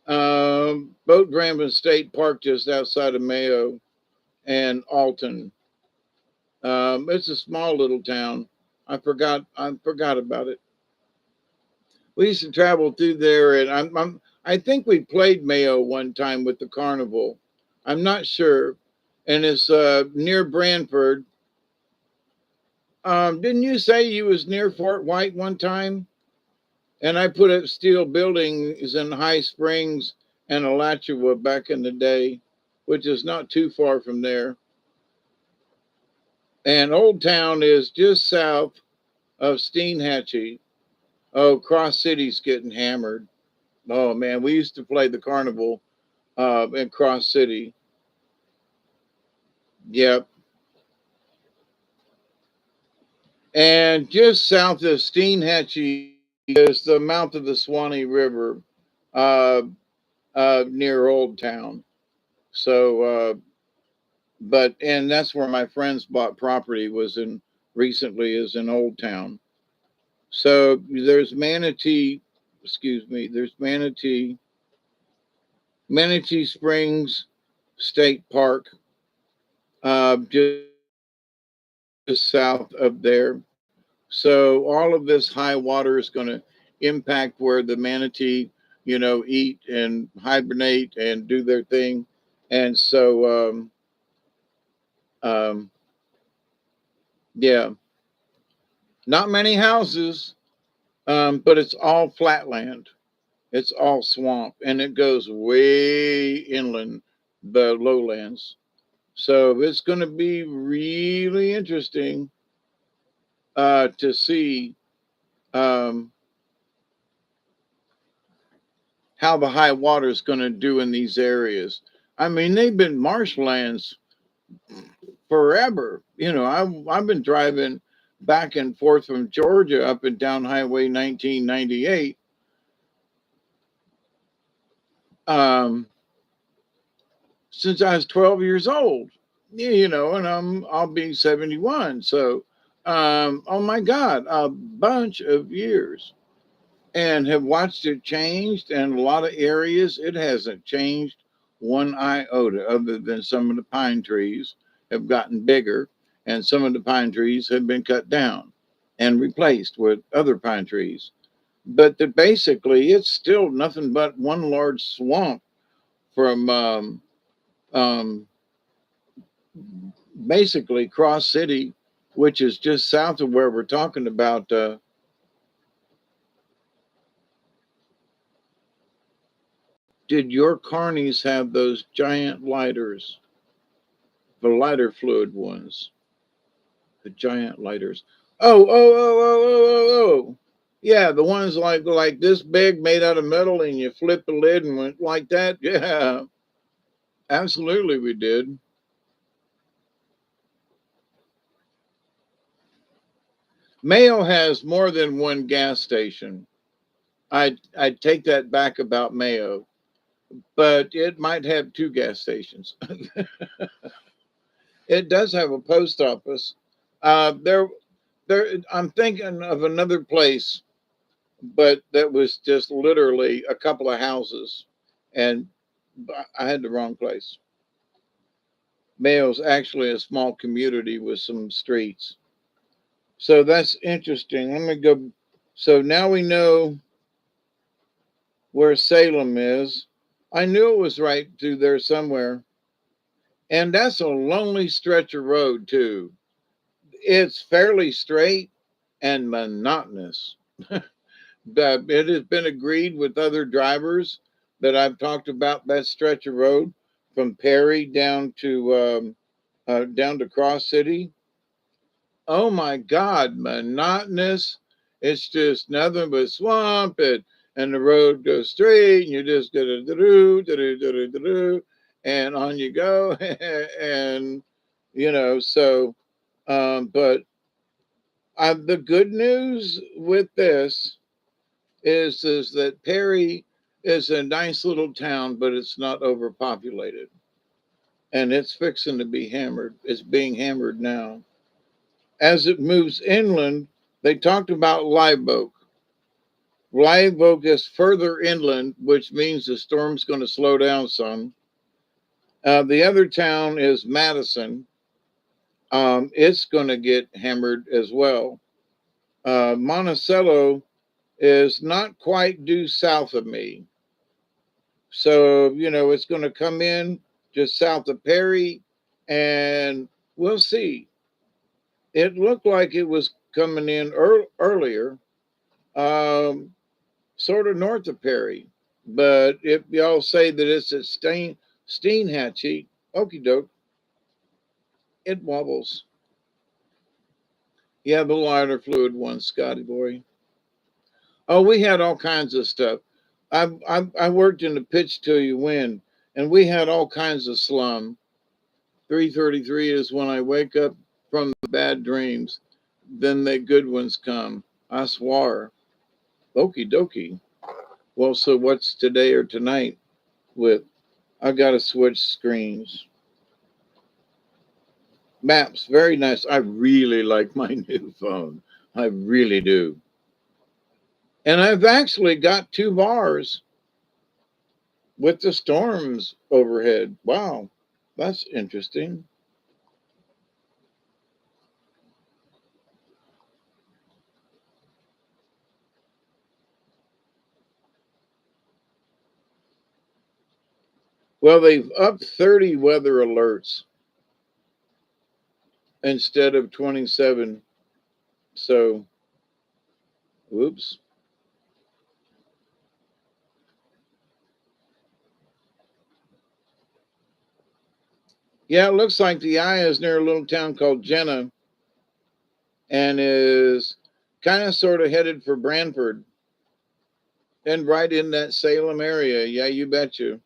Boat Ramblin' State Park just outside of Mayo and Alton. It's a small little town. I forgot about it. We used to travel through there, and I think we played Mayo one time with the carnival. I'm not sure, and it's near Branford. Didn't you say you was near Fort White one time? And I put up steel buildings in High Springs and Alachua back in the day, which is not too far from there. And Old Town is just south of Steinhatchee. Oh, Cross City's getting hammered. Oh man, we used to play the carnival in Cross City. Yep. And just south of Steinhatchee is the mouth of the Swanee River uh, near Old Town. So, and that's where my friends bought property was in recently is in Old Town. So there's Manatee, excuse me, there's Manatee Springs State Park, just south of there. So all of this high water is going to impact where the manatee, eat and hibernate and do their thing. And so, um, yeah, not many houses, but it's all flatland. It's all swamp, and it goes way inland, the lowlands. So it's going to be really interesting to see um, how the high water is going to do in these areas. I mean, they've been marshlands forever. I've been driving back and forth from Georgia up and down Highway 1998 um, since I was 12 years old. And I'll be 71. So, oh my God, a bunch of years, and have watched it changed. And a lot of areas it hasn't changed one iota, other than some of the pine trees have gotten bigger, and some of the pine trees have been cut down and replaced with other pine trees. But basically, it's still nothing but one large swamp from um, basically Cross City, which is just south of where we're talking about. Did your carnies have those giant lighters? The lighter fluid ones, the giant lighters. Oh. Yeah, the ones like this big, made out of metal, and you flip the lid and went like that. Yeah, absolutely, we did. Mayo has more than one gas station. I take that back about Mayo, but it might have two gas stations. It does have a post office. There, I'm thinking of another place, but that was just literally a couple of houses, and I had the wrong place. Mayo's actually a small community with some streets. So that's interesting. Let me go. So now we know where Salem is. I knew it was right through there somewhere. And that's a lonely stretch of road, too. It's fairly straight and monotonous. It has been agreed with other drivers that I've talked about that stretch of road from Perry down to Cross City. Oh my God, monotonous. It's just nothing but swamp and the road goes straight and you just go do and on you go. And so but the good news with this is that Perry is a nice little town, but it's not overpopulated. And it's fixing to be hammered. It's being hammered now. As it moves inland, they talked about Live Oak. Live Oak is further inland, which means the storm's going to slow down some. The other town is Madison. It's going to get hammered as well. Monticello is not quite due south of me. So, it's going to come in just south of Perry, and we'll see. It looked like it was coming in earlier, um, sort of north of Perry. But if y'all say that it's at Steinhatchee, okie doke, it wobbles. Yeah, the lighter fluid one, Scotty boy. Oh, we had all kinds of stuff. I worked in the pitch till you win, and we had all kinds of slum. 3:33 is when I wake up from the bad dreams. Then the good ones come. I swore. Okie dokie. Well, so what's today or tonight with? I got to switch screens. Maps, very nice. I really like my new phone. I really do. And I've actually got two bars with the storms overhead. Wow, that's interesting. Well, they've upped 30 weather alerts instead of 27. So, whoops. Yeah, it looks like the eye is near a little town called Jenna and is kind of sort of headed for Branford and right in that Salem area. Yeah, you bet you.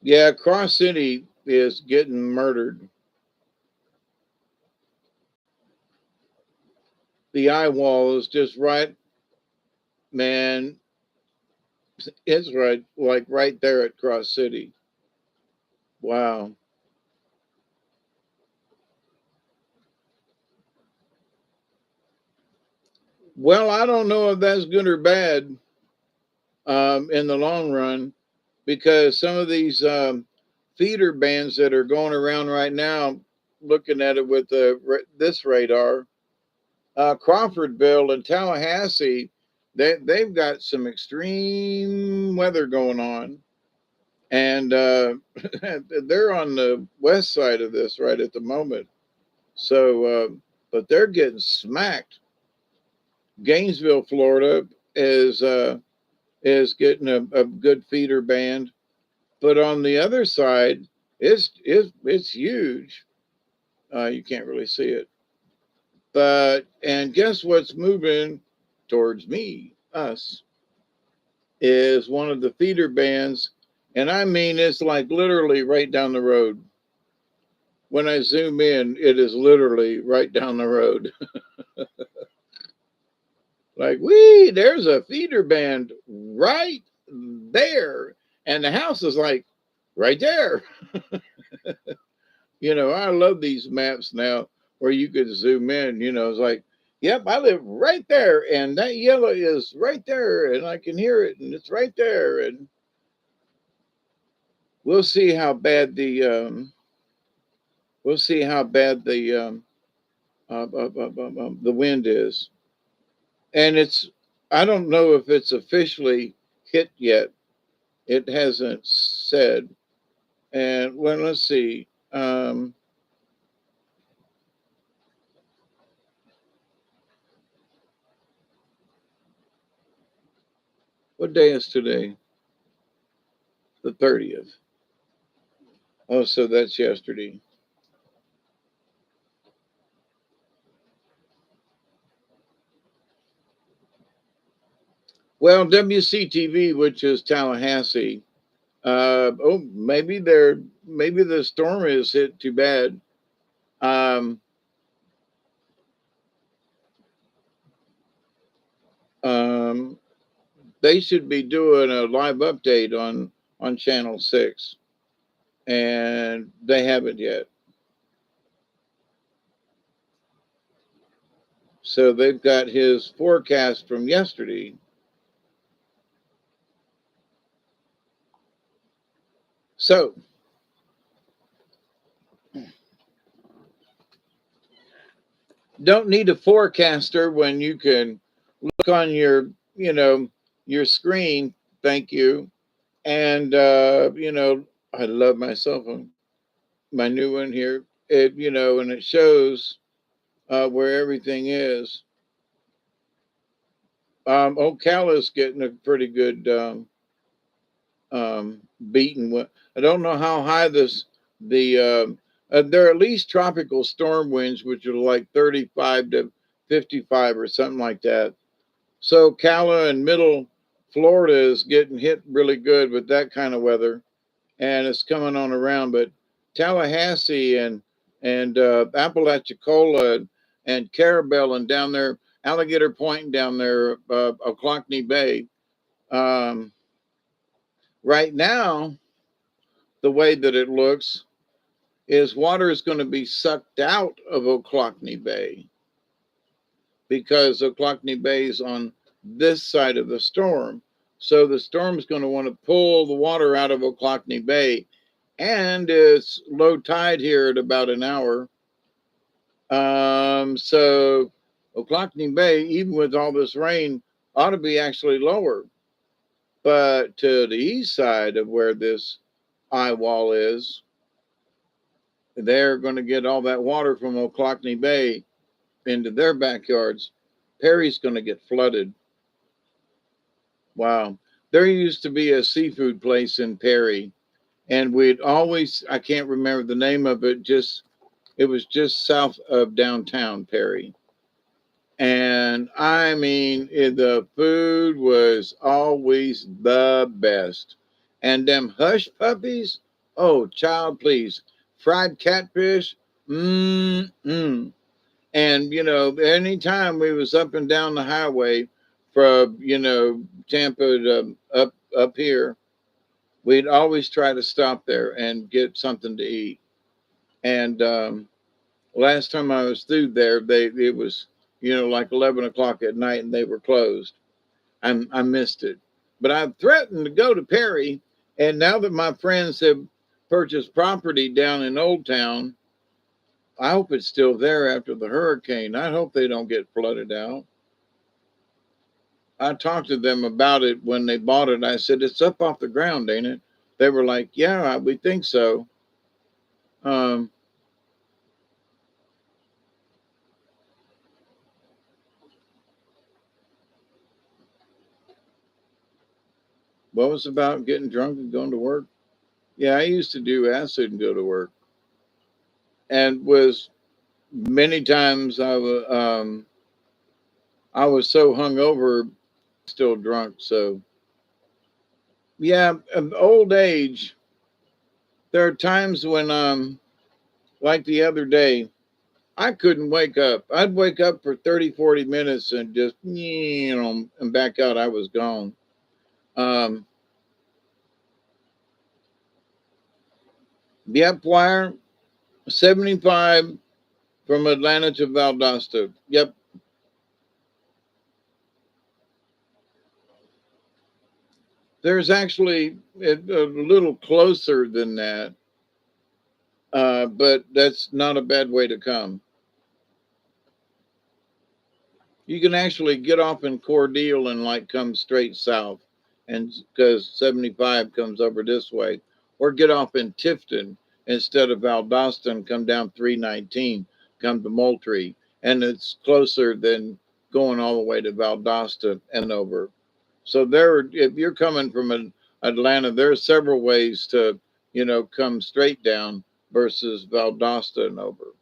Yeah, Cross City is getting murdered. The eye wall is just right, man. It's right, like right there at Cross City. Wow. Well, I don't know if that's good or bad in the long run because some of these feeder bands that are going around right now, looking at it with this radar, Crawfordville and Tallahassee, they've got some extreme weather going on. And they're on the west side of this right at the moment. So, but they're getting smacked. Gainesville, Florida, is getting a good feeder band. But on the other side, it's huge. You can't really see it. But and guess what's moving towards me, us, is one of the feeder bands, and I mean it's like literally right down the road. When I zoom in, it is literally right down the road. Like, wee, there's a feeder band right there. And the house is like right there. I love these maps now where you could zoom in. It's like, yep, I live right there. And that yellow is right there. And I can hear it. And it's right there. And we'll see how bad the wind is. And I don't know if it's officially hit yet. It hasn't said. And well, let's see. What day is today? The 30th. Oh, so that's yesterday. Well, WCTV, which is Tallahassee. Maybe the storm is hit too bad. Um, um, they should be doing a live update on Channel 6, and they haven't yet. So they've got his forecast from yesterday. So don't need a forecaster when you can look on your screen. Thank you. And I love my cell phone, my new one here. And it shows where everything is. Ocala's getting a pretty good beating. I don't know how high they're at least tropical storm winds, which are like 35 to 55 or something like that. So Ocala and middle Florida is getting hit really good with that kind of weather, and it's coming on around. But Tallahassee and Apalachicola and Carabel and down there, Alligator Point and down there, Ochlockonee Bay. Um, right now, the way that it looks is water is going to be sucked out of Ochlockonee Bay because Ochlockonee Bay is on this side of the storm. So the storm is going to want to pull the water out of Ochlockonee Bay, and it's low tide here at about an hour. So Ochlockonee Bay, even with all this rain, ought to be actually lower. But to the east side of where this eye wall is, they're going to get all that water from Ochlockonee Bay into their backyards. Perry's going to get flooded. Wow. There used to be a seafood place in Perry, and I can't remember the name of it, it was just south of downtown Perry. And I mean, the food was always the best. And them hush puppies, oh, child, please. Fried catfish, mm. And anytime we was up and down the highway from Tampa to up here, we'd always try to stop there and get something to eat. And last time I was through there, it was like 11 o'clock at night, and they were closed. I missed it, but I've threatened to go to Perry, and now that my friends have purchased property down in Old Town, I hope it's still there after the hurricane. I hope they don't get flooded out. I talked to them about it when they bought it. I said, it's up off the ground, ain't it? They were like, yeah, we think so. Um, what was about getting drunk and going to work? Yeah, I used to do acid and go to work, and was many times I was so hungover, still drunk. So yeah, old age. There are times when like the other day, I couldn't wake up. I'd wake up for 30, 40 minutes and just, and back out. I was gone. Um, yep, wire 75 from Atlanta to Valdosta. Yep. There's actually a little closer than that, but that's not a bad way to come. You can actually get off in Cordele and like come straight south, and because 75 comes over this way, or get off in Tifton instead of Valdosta and come down 319, come to Moultrie, and it's closer than going all the way to Valdosta and over. So there, if you're coming from Atlanta, there are several ways to, come straight down versus Valdosta and over.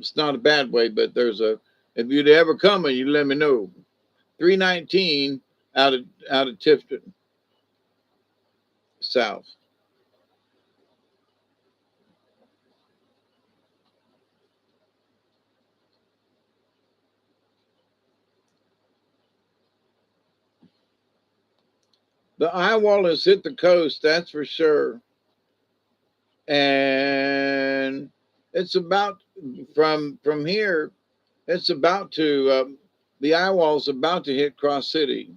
It's not a bad way, but if you'd ever come and you let me know. 319 out of Tifton, south. The eye wall has hit the coast, that's for sure. And it's about from here. It's about to the eye wall is about to hit Cross City.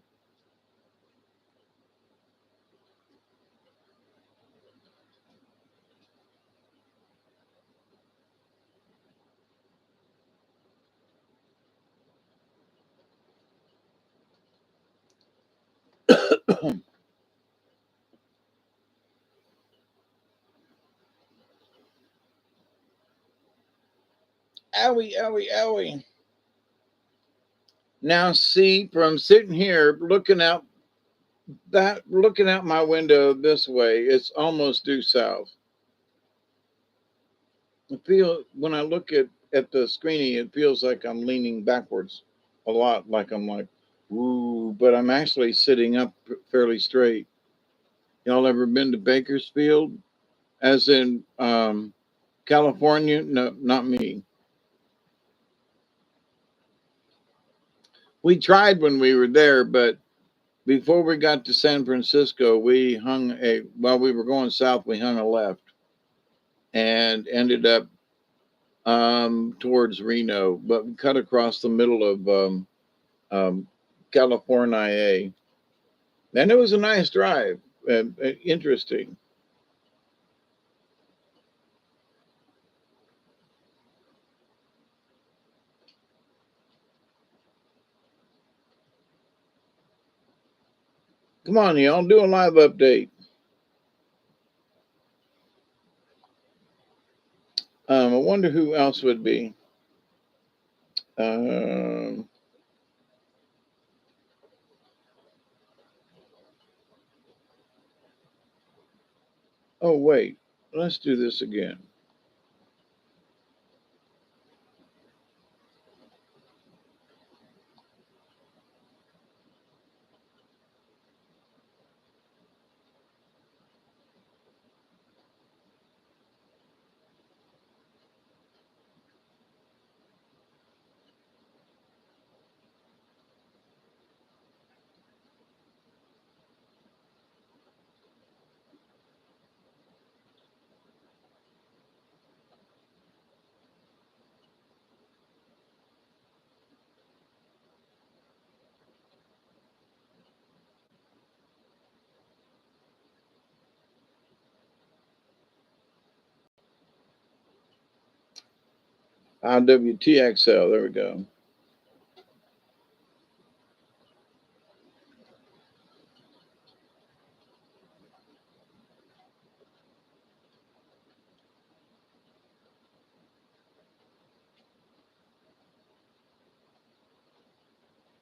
Owie, owie, owie. Now see, from sitting here looking out my window this way, it's almost due south. I feel when I look at the screening, it feels like I'm leaning backwards a lot, like I'm like, ooh, but I'm actually sitting up fairly straight. Y'all ever been to Bakersfield, as in California? No, not me. We tried when we were there, but before we got to San Francisco, while we were going south, we hung a left and ended up towards Reno, but we cut across the middle of um, California. And it was a nice drive, interesting. Come on, y'all, do a live update. I wonder who else would be. Um, oh, wait, let's do this again. IWTXL, there we go.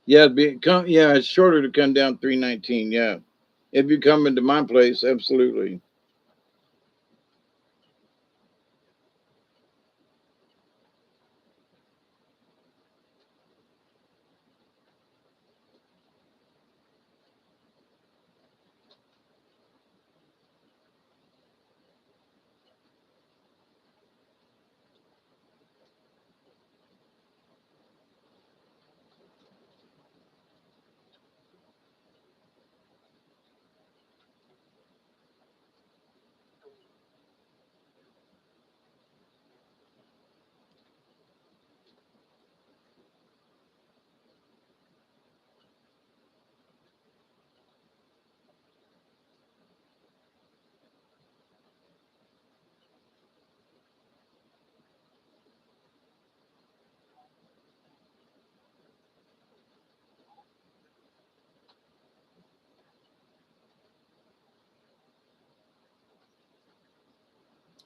Yeah, yeah, it's shorter to come down 319. Yeah, if you come into my place, absolutely.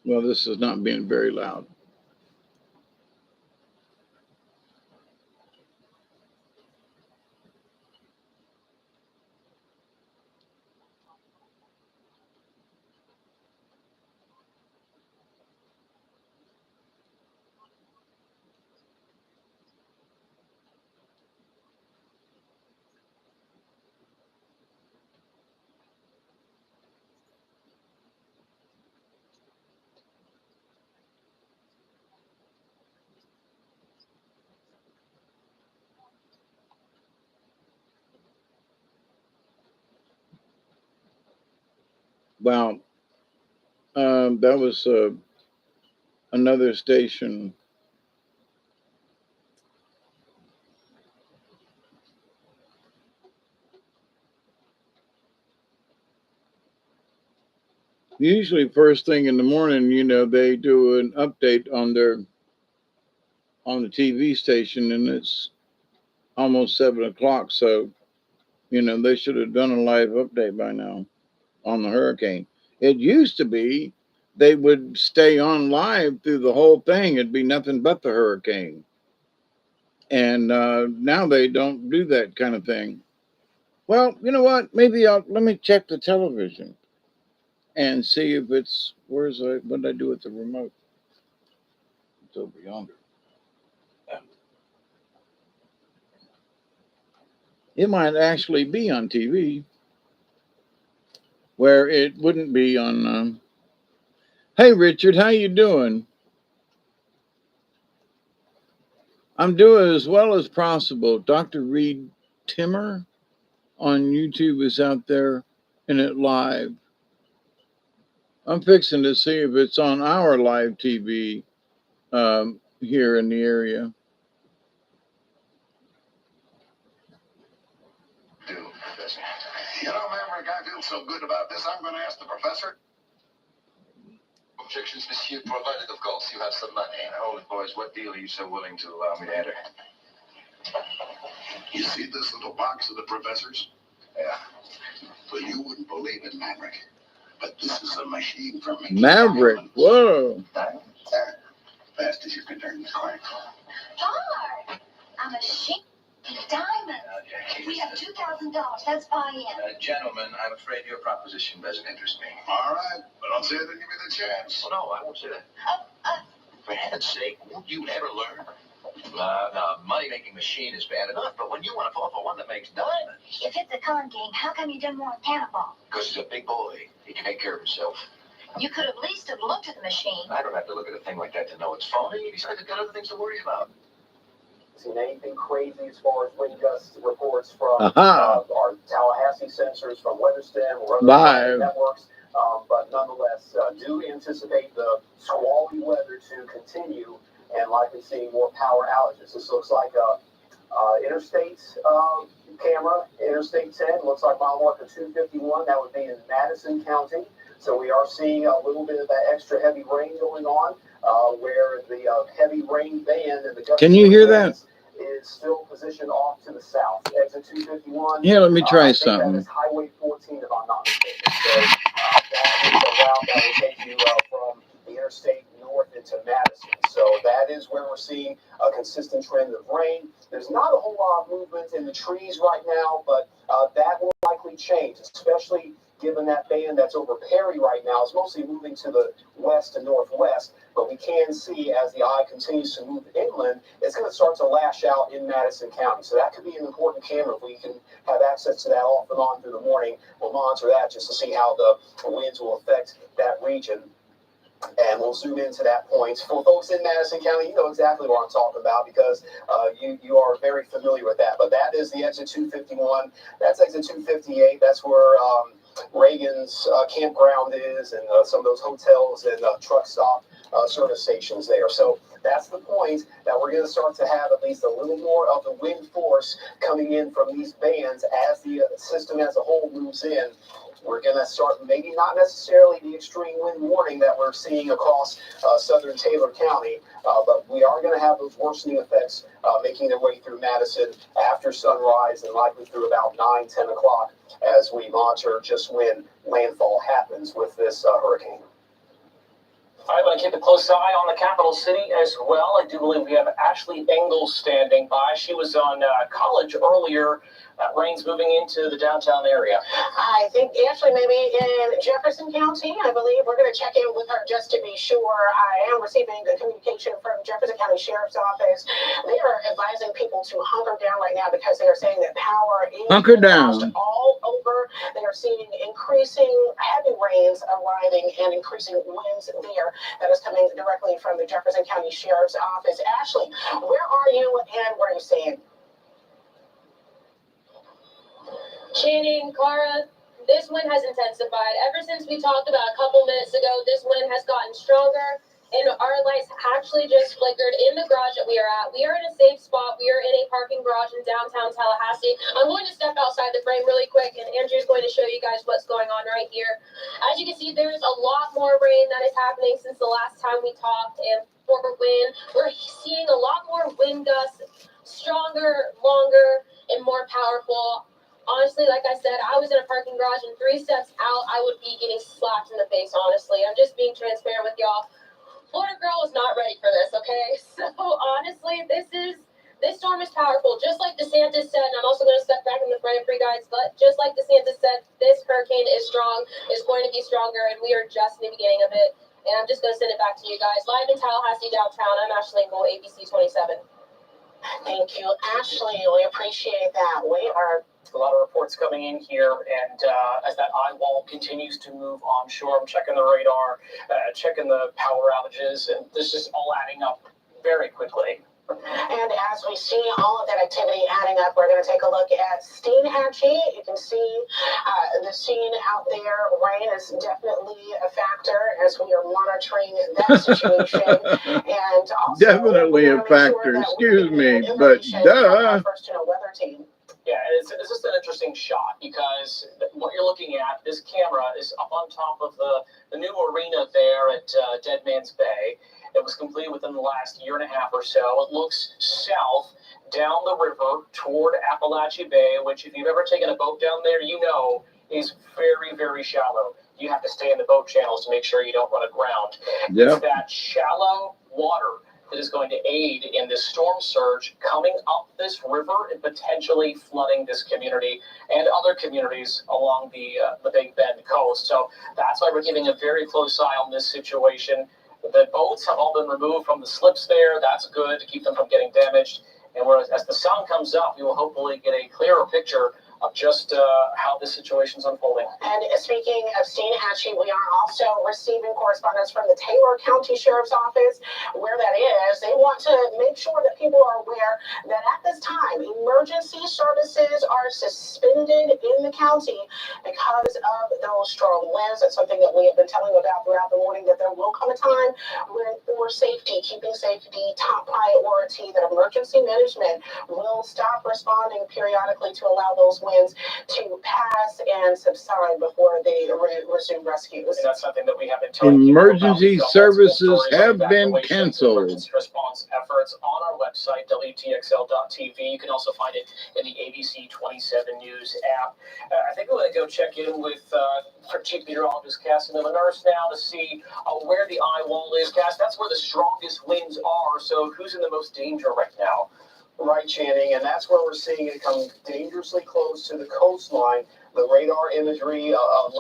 Well, this is not being very loud. Wow. That was another station. Usually, first thing in the morning, they do an update on the TV station, and it's almost 7 o'clock. So, they should have done a live update by now on the hurricane. It used to be they would stay on live through the whole thing. It'd be nothing but the hurricane. And now they don't do that kind of thing. Well, you know what? Maybe let me check the television and see if what did I do with the remote? It's over yonder. It might actually be on TV where it wouldn't be on. Hey, Richard, how you doing? I'm doing as well as possible. Dr. Reed Timmer on YouTube is out there and it live. I'm fixing to see if it's on our live TV here in the area. You know, Maverick, I feel so good about this. I'm going to ask the professor. Objections, monsieur, provided, of course, you have some money. Hold it, boys. What deal are you so willing to allow me to enter? You see this little box of the professor's? Yeah. Well, you wouldn't believe it, Maverick. But this is a machine for making Maverick, diamonds. whoa. Diamonds? Fast as you can turn this crank. Hard. A machine. Diamond. We have $2,000. Let's buy in. Gentlemen, I'm afraid your proposition doesn't interest me. All right, but I'll say it and give me the chance. Oh, no, I won't say that. For heaven's sake, won't you ever learn? No, money-making machine is bad enough, but when you want to fall for one that makes diamonds... If it's a con game, how come you didn't want Cannonball? Because he's a big boy. He can take care of himself. You could at least have looked at the machine. I don't have to look at a thing like that to know it's phony. Besides, I've got other things to worry about. Seen anything crazy as far as wind gust reports from Aha. Our Tallahassee sensors, from WeatherStem or other Live. networks. But nonetheless, do anticipate the squally weather to continue and likely seeing more power outages. This looks like a interstate camera, Interstate 10. Looks like mile marker 251. That would be in Madison County. So we are seeing a little bit of that extra heavy rain going on, where the heavy rain band and the... Can you hear that? Is still positioned off to the south. Exit 251. Here, let me try That something. is Highway 14, if I'm not mistaken. So that is the route that will take you from the interstate north into Madison. So that is where we're seeing a consistent trend of rain. There's not a whole lot of movement in the trees right now, but that will likely change, especially given that band that's over Perry right now is mostly moving to the west and northwest. But we can see as the eye continues to move inland, it's going to start to lash out in Madison County. So that could be an important camera if we can have access to that off and on through the morning. We'll monitor that just to see how the winds will affect that region. And we'll zoom into that point. For folks in Madison County, you know exactly what I'm talking about because you are very familiar with that. But that is the exit 251. That's exit 258. That's where Reagan's campground is, and some of those hotels and truck stop service stations there. So that's the point that we're going to start to have at least a little more of the wind force coming in from these bands as the system as a whole moves in. We're going to start maybe not necessarily the extreme wind warning that we're seeing across southern Taylor County, but we are going to have those worsening effects making their way through Madison after sunrise and likely through about 9-10 o'clock as we monitor just when landfall happens with this hurricane. All right, I'm going to keep a close eye on the capital city as well. I do believe we have Ashley Engel standing by. She was on college earlier. Rain's moving into the downtown area. I think Ashley may be in Jefferson County. I believe we're going to check in with her just to be sure. I am receiving good communication from Jefferson County Sheriff's Office. They are advising people to hunker down right now because they are saying that power is Hunker lost down. all over. They are seeing increasing heavy rains arriving and increasing winds there. That is coming directly from the Jefferson County Sheriff's Office. Ashley, where are you and what are you seeing? Channing, Cara, this wind has intensified. Ever since we talked about a couple minutes ago, this wind has gotten stronger, and our lights actually just flickered in the garage that we are at. We are in a safe spot. We are in a parking garage in downtown Tallahassee. I'm going to step outside the frame really quick, and Andrew's going to show you guys what's going on right here. As you can see, there's a lot more rain that is happening since the last time we talked, and for wind, we're seeing a lot more wind gusts, stronger, longer, and more powerful. Honestly, like I said, I was in a parking garage, and 3 steps out, I would be getting slapped in the face, honestly. I'm just being transparent with y'all. Florida girl was not ready for this, okay? So, honestly, this storm is powerful. Just like DeSantis said, and I'm also going to step back in the frame for you guys, but just like DeSantis said, this hurricane is strong, is going to be stronger, and we are just in the beginning of it. And I'm just going to send it back to you guys. Live in Tallahassee downtown, I'm Ashley Engel, ABC 27. Thank you, Ashley. We appreciate that. We are a lot of reports coming in here, and as that eye wall continues to move onshore, I'm checking the radar, checking the power outages, and this is all adding up very quickly. And as we see all of that activity adding up, we're going to take a look at Steinhatchee. You can see the scene out there. Rain is definitely a factor as we are monitoring that situation. And also, Definitely a factor. Excuse me, but duh. First to know weather team. Yeah, it's just an interesting shot because what you're looking at, this camera is up on top of the new arena there at Dead Man's Bay. It was completed within the last year and a half or so. It looks south down the river toward Appalachia Bay, which if you've ever taken a boat down there, you know is very, very shallow. You have to stay in the boat channels to make sure you don't run aground. Yep. It's that shallow water that is going to aid in this storm surge coming up this river and potentially flooding this community and other communities along the Big Bend coast. So that's why we're keeping a very close eye on this situation. The boats have all been removed from the slips there. That's good to keep them from getting damaged. And whereas as the sun comes up, we will hopefully get a clearer picture of just how this situation is unfolding. And speaking of Steinhatchee, we are also receiving correspondence from the Taylor County Sheriff's Office. Where that is, they want to make sure that people are aware that at this time, emergency services are suspended in the county because of those strong winds. That's something that we have been telling you about throughout the morning, that there will come a time when for safety, keeping safety top priority, that emergency management will stop responding periodically to allow those winds to pass and subside before they resume rescues. And that's something that we have been telling emergency services have been canceled. Emergency response efforts on our website, WTXL.tv. You can also find it in the ABC 27 News app. I think we're going to go check in with Chief Meteorologist Cassie Nurse now to see where the eye wall is. Cass, that's where the strongest winds are. So who's in the most danger right now? Right, Channing, and that's where we're seeing it come dangerously close to the coastline. The radar imagery,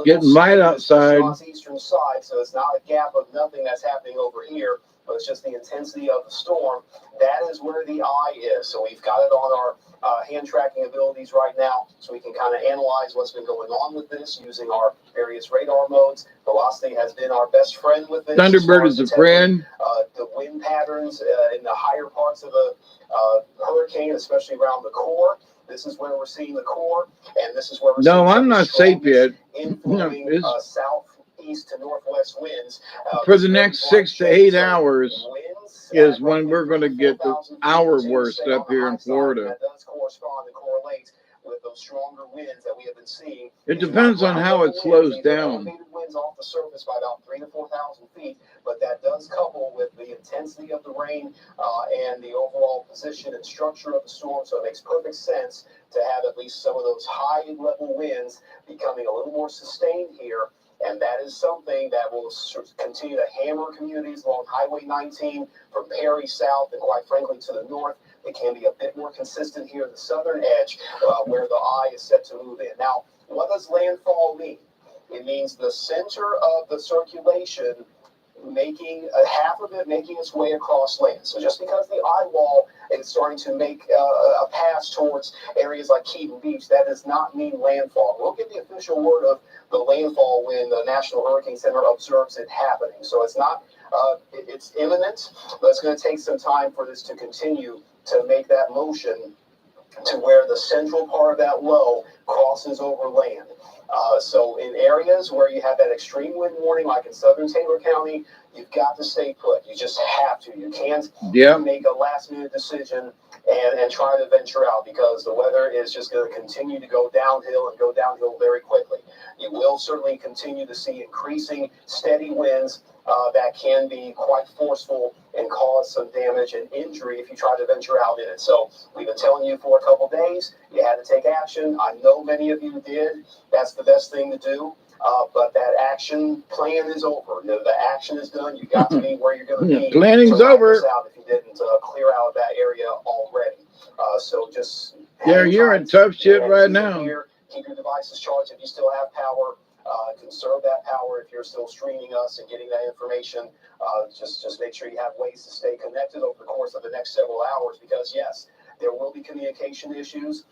getting light outside. Eastern side, so it's not a gap of nothing that's happening over here, but it's just the intensity of the storm. That is where the eye is. So we've got it on our hand tracking abilities right now, so we can kind of analyze what's been going on with this using our various radar modes. Velocity has been our best friend with this. Thunderbird is a friend. The wind patterns in the higher parts of the hurricane, especially around the core. This is where we're seeing the core, and this is where we're No, I'm not safe yet. inflowing southeast to northwest winds. For the next 6 to 8 hours is when we're going to get our worst up here in Florida. That does correspond and correlate with those stronger winds that we have been seeing. It depends on how it slows down. Winds off the surface by about 3,000 to 4,000 feet, but that does couple with the intensity of the rain and the overall position and structure of the storm. So it makes perfect sense to have at least some of those high level winds becoming a little more sustained here And that is something that will continue to hammer communities along Highway 19 from Perry south and quite frankly to the north. It can be a bit more consistent here in the southern edge where the eye is set to move in. Now, what does landfall mean? It means the center of the circulation making half of it making its way across land. So just because the eye wall is starting to make a pass towards areas like Keaton Beach, that does not mean landfall. We'll get the official word of the landfall when the National Hurricane Center observes it happening. So it's not, it's imminent, but it's going to take some time for this to continue to make that motion to where the central part of that low crosses over land. So in areas where you have that extreme wind warning, like in southern Taylor County, you've got to stay put. You just have to. You can't make a last-minute decision and try to venture out because the weather is just going to continue to go downhill and go downhill very quickly. You will certainly continue to see increasing steady winds that can be quite forceful and cause some damage and injury if you try to venture out in it. So we've been telling you for a couple days, you had to take action. I know many of you did. That's the best thing to do. But that action plan is over. The action is done. You got to be where you're going to be. Planning's over. Out if you didn't clear out of that area already. So just you're in tough shit right now. Keep your devices charged if you still have power. Conserve that power if you're still streaming us and getting that information. Just make sure you have ways to stay connected over the course of the next several hours because yes, there will be communication issues.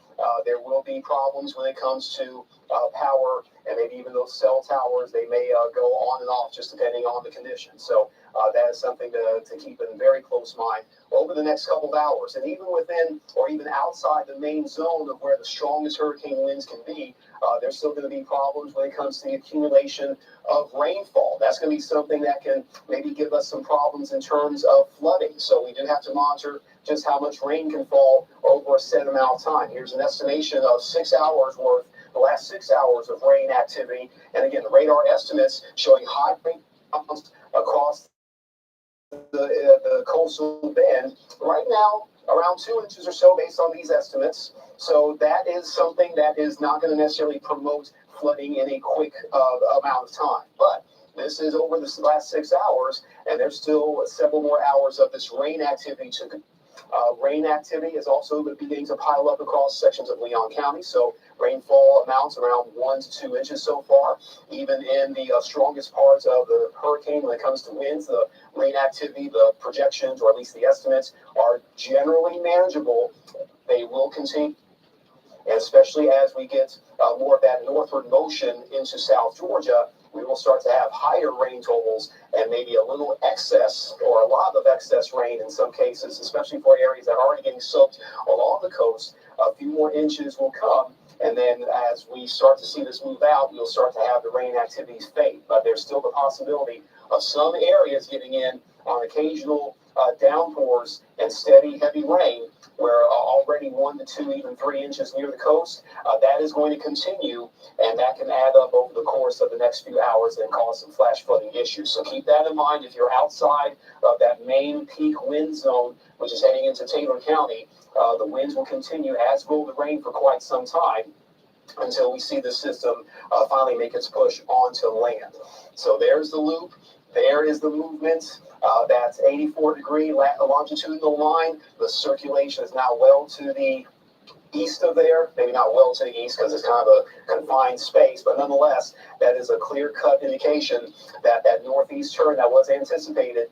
There will be problems when it comes to power and maybe even those cell towers. They may go on and off just depending on the conditions. So that is something to keep in very close mind over the next couple of hours. And even within or even outside the main zone of where the strongest hurricane winds can be, there's still going to be problems when it comes to the accumulation of rainfall. That's going to be something that can maybe give us some problems in terms of flooding. So we do have to monitor just how much rain can fall over a set amount of time. Here's an estimation of 6 hours worth, the last 6 hours of rain activity. And again, the radar estimates showing high rain across the coastal bend. Right now, around 2 inches or so based on these estimates. So that is something that is not going to necessarily promote flooding in a quick amount of time. But this is over the last 6 hours, and there's still several more hours of this rain activity to rain activity is also beginning to pile up across sections of Leon County. So rainfall amounts around 1 to 2 inches so far. Even in the strongest parts of the hurricane when it comes to winds, the rain activity, the projections, or at least the estimates, are generally manageable. They will continue, and especially as we get more of that northward motion into South Georgia, we will start to have higher rain totals and maybe a little excess or a lot of excess rain in some cases, especially for areas that are already getting soaked along the coast. A few more inches will come. And then as we start to see this move out, you'll start to have the rain activities fade. But there's still the possibility of some areas getting in on occasional downpours and steady heavy rain where already 1 to 2, even 3 inches near the coast. That is going to continue, and that can add up over the course of the next few hours and cause some flash flooding issues. So keep that in mind if you're outside of that main peak wind zone, which is heading into Taylor County. The winds will continue, as will the rain, for quite some time until we see the system finally make its push onto land. So there's the loop. There is the movement. That's 84-degree longitudinal line. The circulation is now well to the east of there. Maybe not well to the east because it's kind of a confined space, but nonetheless, that is a clear-cut indication that that northeast turn that was anticipated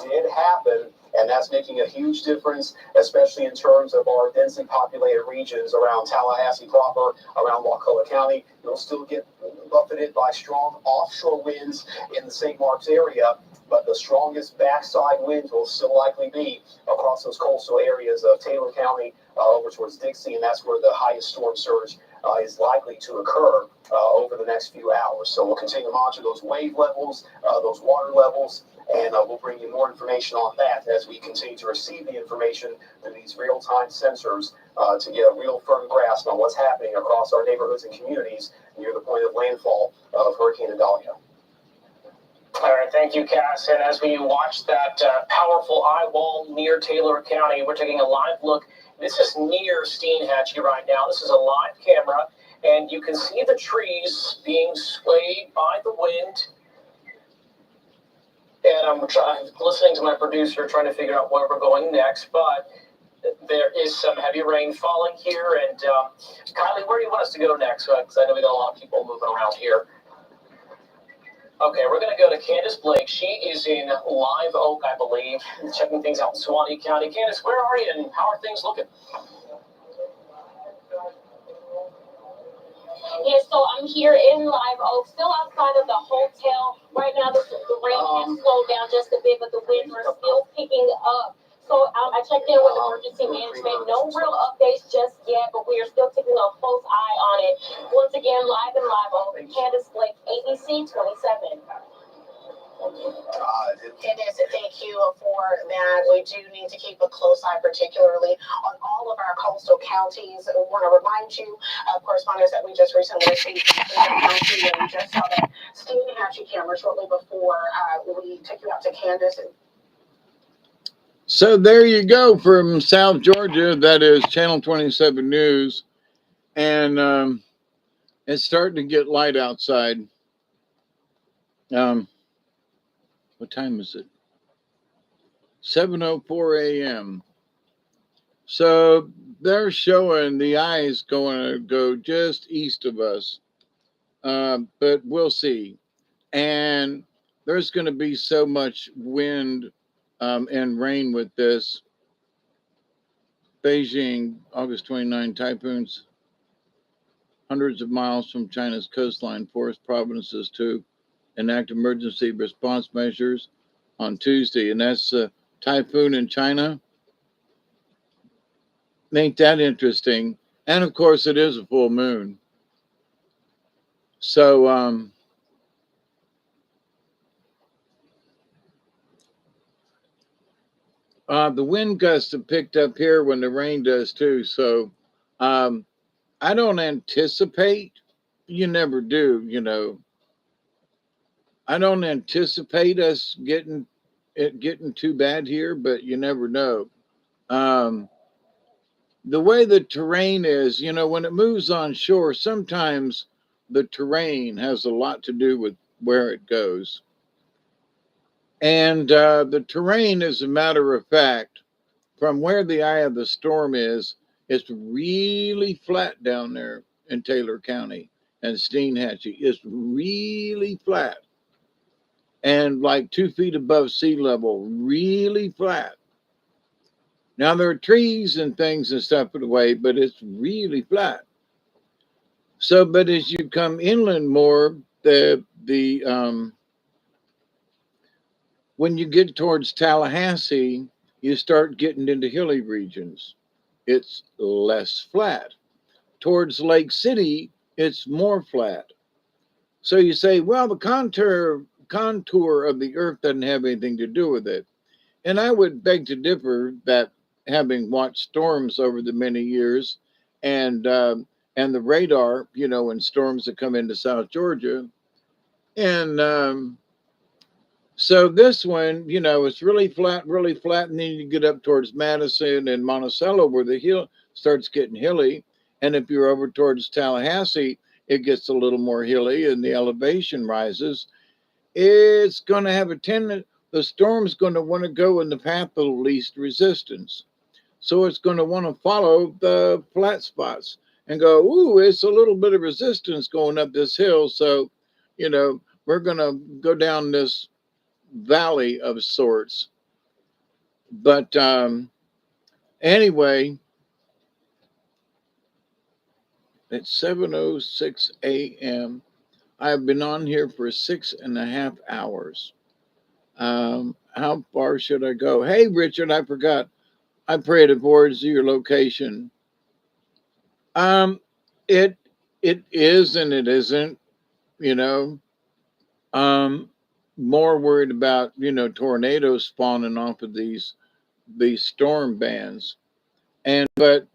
did happen, and that's making a huge difference, especially in terms of our densely populated regions around Tallahassee proper, around Wakulla County. You'll still get buffeted by strong offshore winds in the St. Marks area, but the strongest backside winds will still likely be across those coastal areas of Taylor County over towards Dixie, and that's where the highest storm surge is likely to occur over the next few hours. So we'll continue to monitor those wave levels, those water levels, and we'll bring you more information on that as we continue to receive the information through these real-time sensors to get a real firm grasp on what's happening across our neighborhoods and communities near the point of landfall of Hurricane Idalia. All right, thank you, Cass. And as we watch that powerful eye wall near Taylor County, we're taking a live look. This is near Steinhatchee right now. This is a live camera, and you can see the trees being swayed by the wind. And I'm listening to my producer, trying to figure out where we're going next, but there is some heavy rain falling here. And Kylie, where do you want us to go next? Because I know we got a lot of people moving around here. Okay, we're going to go to Candace Blake. She is in Live Oak, I believe, checking things out in Suwannee County. Candace, where are you and how are things looking? Yeah, so I'm here in Live Oak, still outside of the hotel. Right now, the rain has slowed down just a bit, but the winds are still picking up. So I checked in with emergency management. No real updates just yet, but we are still keeping a close eye on it. Once again, live in Live Oak, Candace Blake, ABC 27. Candace, thank you for that. We do need to keep a close eye, particularly on all of our coastal counties. We want to remind you of correspondence that we just recently received from Freedom County, and we just saw that Steinhatchee camera shortly before we took you out to Candace. So there you go from South Georgia. That is Channel 27 News. And it's starting to get light outside. What time is it? 7:04 a.m. So they're showing the eye is going to go just east of us. But we'll see. And there's going to be so much wind and rain with this. Beijing, August 29, typhoons hundreds of miles from China's coastline forced provinces to enact emergency response measures on Tuesday. And that's a typhoon in China. Ain't that interesting? And of course, it is a full moon. So, the wind gusts have picked up here when the rain does too. So I don't anticipate, you never do, I don't anticipate us getting too bad here, but you never know. The way the terrain is, when it moves on shore, sometimes the terrain has a lot to do with where it goes. And the terrain, as a matter of fact, from where the eye of the storm is, it's really flat down there in Taylor County and Steinhatchee. It's really flat and like 2 feet above sea level, really flat. Now there are trees and things and stuff in the way, but it's really flat. So, but as you come inland more, when you get towards Tallahassee, you start getting into hilly regions. It's less flat. Towards Lake City, it's more flat. So you say, well, the contour of the earth doesn't have anything to do with it. And I would beg to differ, that having watched storms over the many years and the radar, in storms that come into South Georgia. And so this one, it's really flat. And then you get up towards Madison and Monticello where the hill starts getting hilly. And if you're over towards Tallahassee, it gets a little more hilly and the elevation rises. It's going to have the storm's going to want to go in the path of least resistance. So it's going to want to follow the flat spots and go, ooh, it's a little bit of resistance going up this hill. So, we're going to go down this valley of sorts. But anyway, it's 7:06 a.m. I've been on here for 6.5 hours. How far should I go? Hey, Richard, I forgot. I pray it forwards to your location. It is and it isn't, more worried about, tornadoes spawning off of these storm bands. But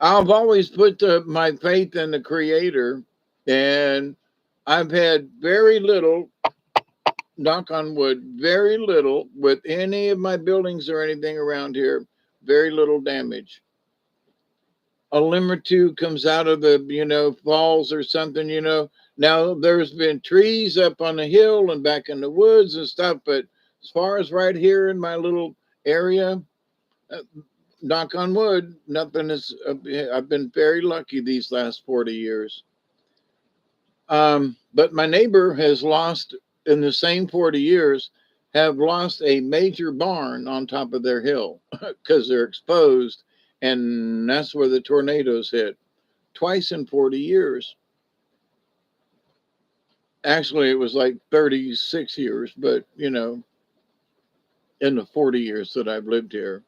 I've always put my faith in the Creator, and I've had very little, knock on wood, very little with any of my buildings or anything around here, very little damage. a limb or two comes out of the, falls or something, Now there's been trees up on the hill and back in the woods and stuff, but as far as right here in my little area, uh, knock on wood, nothing is. I've been very lucky these last 40 years. But my neighbor has lost in the same 40 years, have lost a major barn on top of their hill because they're exposed, and that's where the tornadoes hit twice in 40 years. Actually, it was like 36 years, but in the 40 years that I've lived here.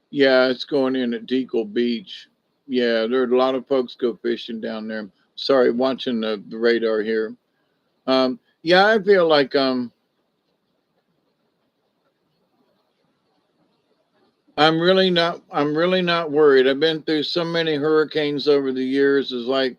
Yeah, it's going in at Deacle Beach. Yeah, there are a lot of folks go fishing down there. Sorry, watching the radar here. Yeah, I feel like I'm really not worried. I've been through so many hurricanes over the years. Is like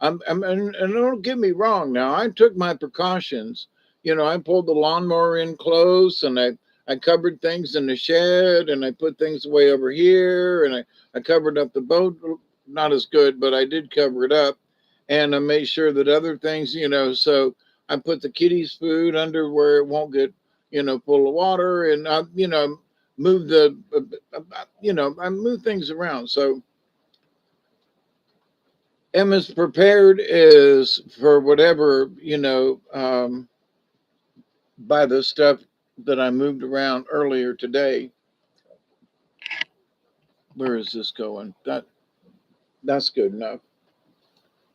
and don't get me wrong now. I took my precautions. I pulled the lawnmower in close, and I covered things in the shed, and I put things away over here, and I covered up the boat. Not as good, but I did cover it up, and I made sure that other things, so I put the kitties' food under where it won't get, full of water, and move I move things around. So am as prepared as for whatever, by the stuff that I moved around earlier today. Where is this going? That's good enough.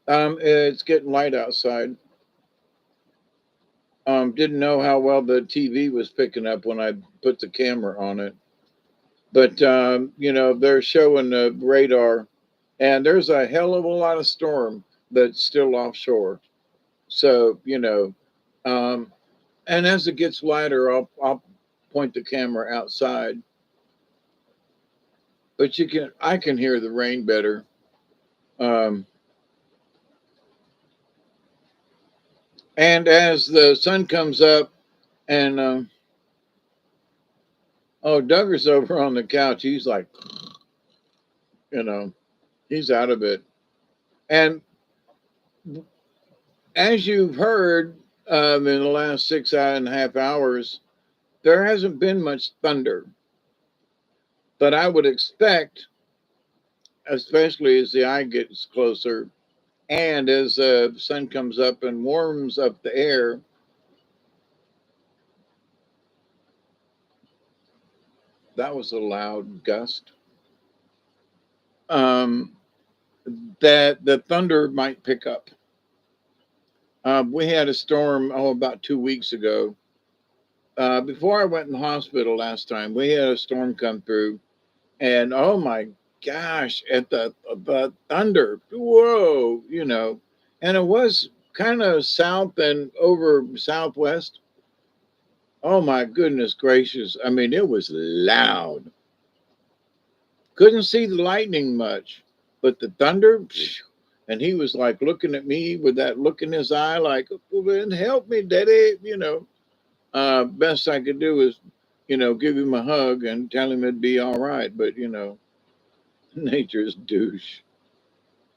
It's getting light outside. Didn't know how well the TV was picking up when I put the camera on it. But they're showing the radar, and there's a hell of a lot of storm that's still offshore. So and as it gets lighter, I'll point the camera outside. But I can hear the rain better. And as the sun comes up, and Duggar's over on the couch. He's like, he's out of it. And as you've heard in the last 6.5 hours, there hasn't been much thunder. But I would expect, especially as the eye gets closer and as the sun comes up and warms up the air, that was a loud gust, that the thunder might pick up. We had a storm, about 2 weeks ago. Before I went in the hospital last time, we had a storm come through, and oh my gosh, at the thunder, whoa, and it was kind of south and over southwest. Oh my goodness gracious. I mean, it was loud. Couldn't see the lightning much, but the thunder, and he was like looking at me with that look in his eye, like, well, help me, daddy. Best I could do is, give him a hug and tell him it'd be all right. But, nature's douche.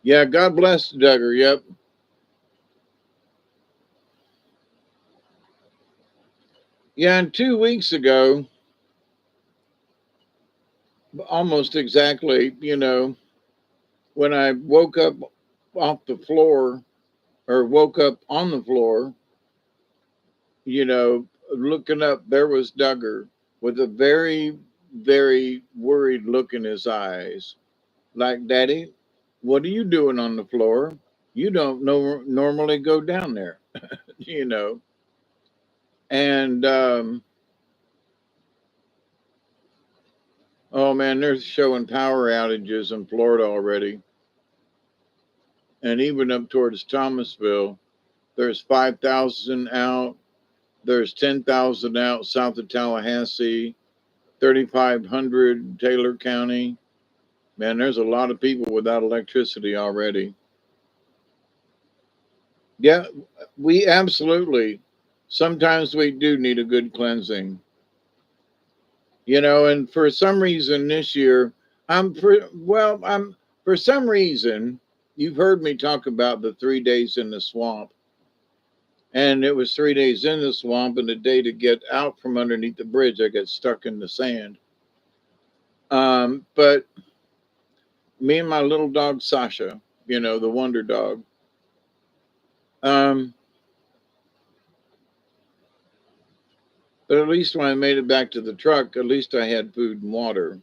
Yeah, God bless Duggar. Yep. Yeah, and 2 weeks ago, almost exactly, when I woke up off the floor or woke up on the floor, looking up, there was Duggar with a very, very worried look in his eyes. Like, Daddy, what are you doing on the floor? You don't normally go down there, And, oh man, they're showing power outages in Florida already. And even up towards Thomasville, there's 5,000 out. There's 10,000 out south of Tallahassee, 3,500 Taylor County. Man, there's a lot of people without electricity already. Yeah, we absolutely Sometimes we do need a good cleansing, you know, and for some reason this year, for some reason, you've heard me talk about the 3 days in the swamp. And it was 3 days in the swamp, and the day to get out from underneath the bridge, I got stuck in the sand. But me and my little dog Sasha, you know, the wonder dog. But at least when I made it back to the truck, at least I had food and water.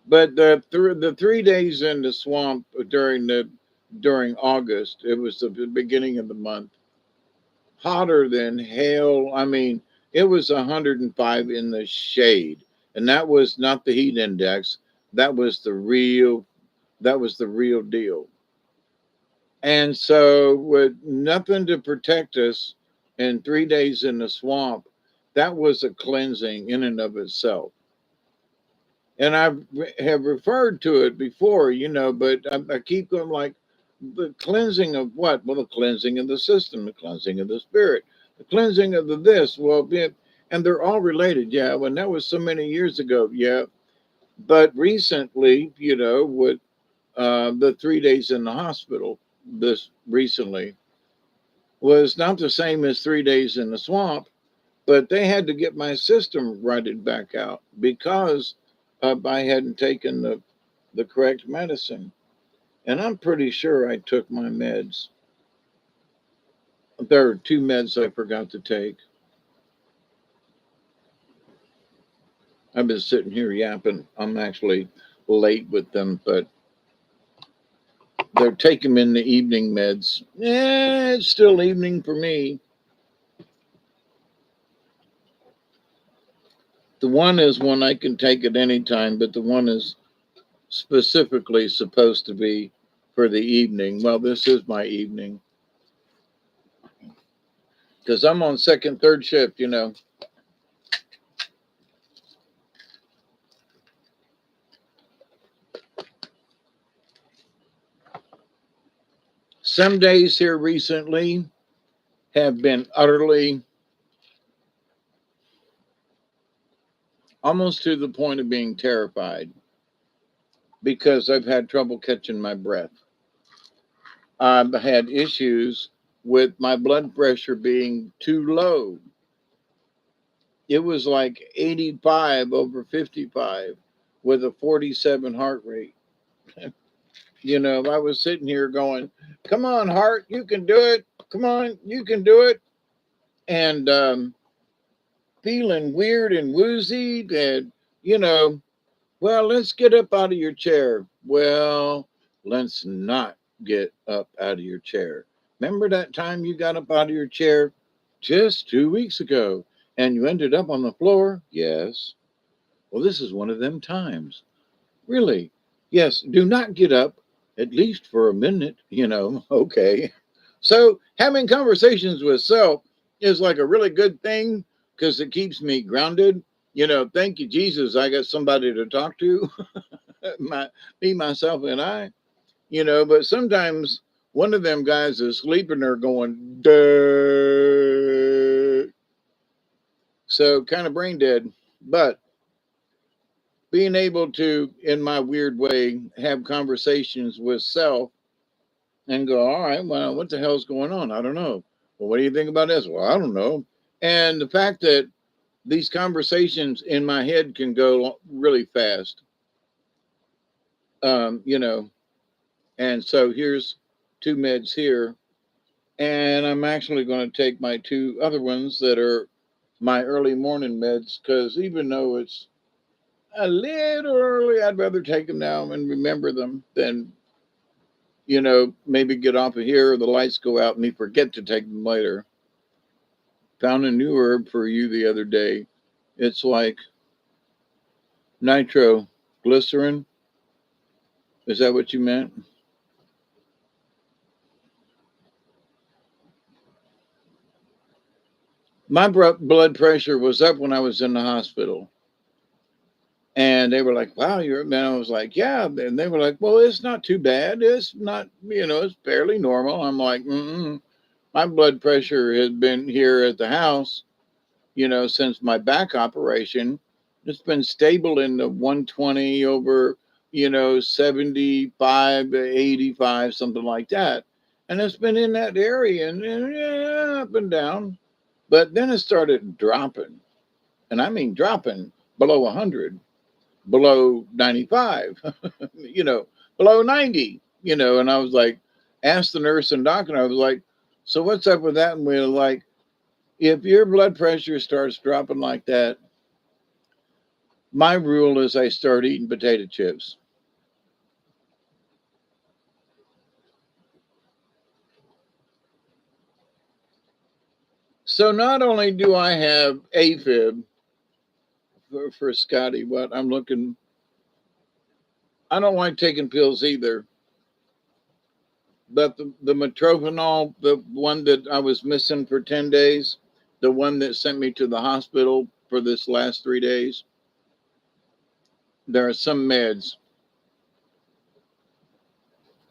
But the 3 days in the swamp during August, it was the beginning of the month, hotter than hell. I mean, it was 105 in the shade, and that was not the heat index. That was the real deal. And so, with nothing to protect us, and 3 days in the swamp, that was a cleansing in and of itself. And have referred to it before, you know, but I keep going like, the cleansing of what? Well, the cleansing of the system, the cleansing of the spirit, the cleansing of the this. Well, and they're all related. Yeah, when that was so many years ago. Yeah, but recently, you know, with the 3 days in the hospital, this recently was not the same as 3 days in the swamp, but they had to get my system righted back out because I hadn't taken the correct medicine. And I'm pretty sure I took my meds. There are 2 meds I forgot to take. I've been sitting here yapping. I'm actually late with them, but they're taking them in the evening meds. It's still evening for me. The one is one I can take at any time, but the one is specifically supposed to be for the evening. Well, this is my evening because I'm on second, third shift, you know. Some days here recently have been utterly, almost to the point of being terrified because I've had trouble catching my breath. I've had issues with my blood pressure being too low. It was like 85 over 55 with a 47 heart rate. You know, I was sitting here going, come on, heart, you can do it. Come on, you can do it. And feeling weird and woozy. And, you know, well, let's get up out of your chair. Well, let's not get up out of your chair. Remember that time you got up out of your chair just 2 weeks ago and you ended up on the floor? Yes. Well, this is one of them times. Really? Yes. Do not get up, at least for a minute, you know. Okay. So having conversations with self is like a really good thing because it keeps me grounded. You know, thank you, Jesus. I got somebody to talk to, me, myself, and I. You know, but sometimes one of them guys is sleeping there going, duh. So kind of brain dead. But being able to, in my weird way, have conversations with self and go, all right, well, what the hell's going on? I don't know. Well, what do you think about this? Well, I don't know. And the fact that these conversations in my head can go really fast, you know. And so here's 2 meds here. And I'm actually going to take my 2 other ones that are my early morning meds because even though it's a little early, I'd rather take them now and remember them than, you know, maybe get off of here or the lights go out and me forget to take them later. Found a new herb for you the other day. It's like nitroglycerin. Is that what you meant? My blood pressure was up when I was in the hospital. And they were like, wow, you're, man. I was like, yeah. And they were like, well, it's not too bad. It's not, you know, it's fairly normal. I'm like, my blood pressure has been here at the house, since my back operation. It's been stable in the 120 over, 75, 85, something like that. And it's been in that area and yeah, up and down. But then it started dropping. And I mean dropping below 100, below 95, below 90, and I was like, asked the nurse and doctor, I was like, so what's up with that? And we were like, if your blood pressure starts dropping like that, my rule is I start eating potato chips. So not only do I have AFib for Scotty, but I don't like taking pills either. But the metrophenol, the one that I was missing for 10 days, the one that sent me to the hospital for this last 3 days, there are some meds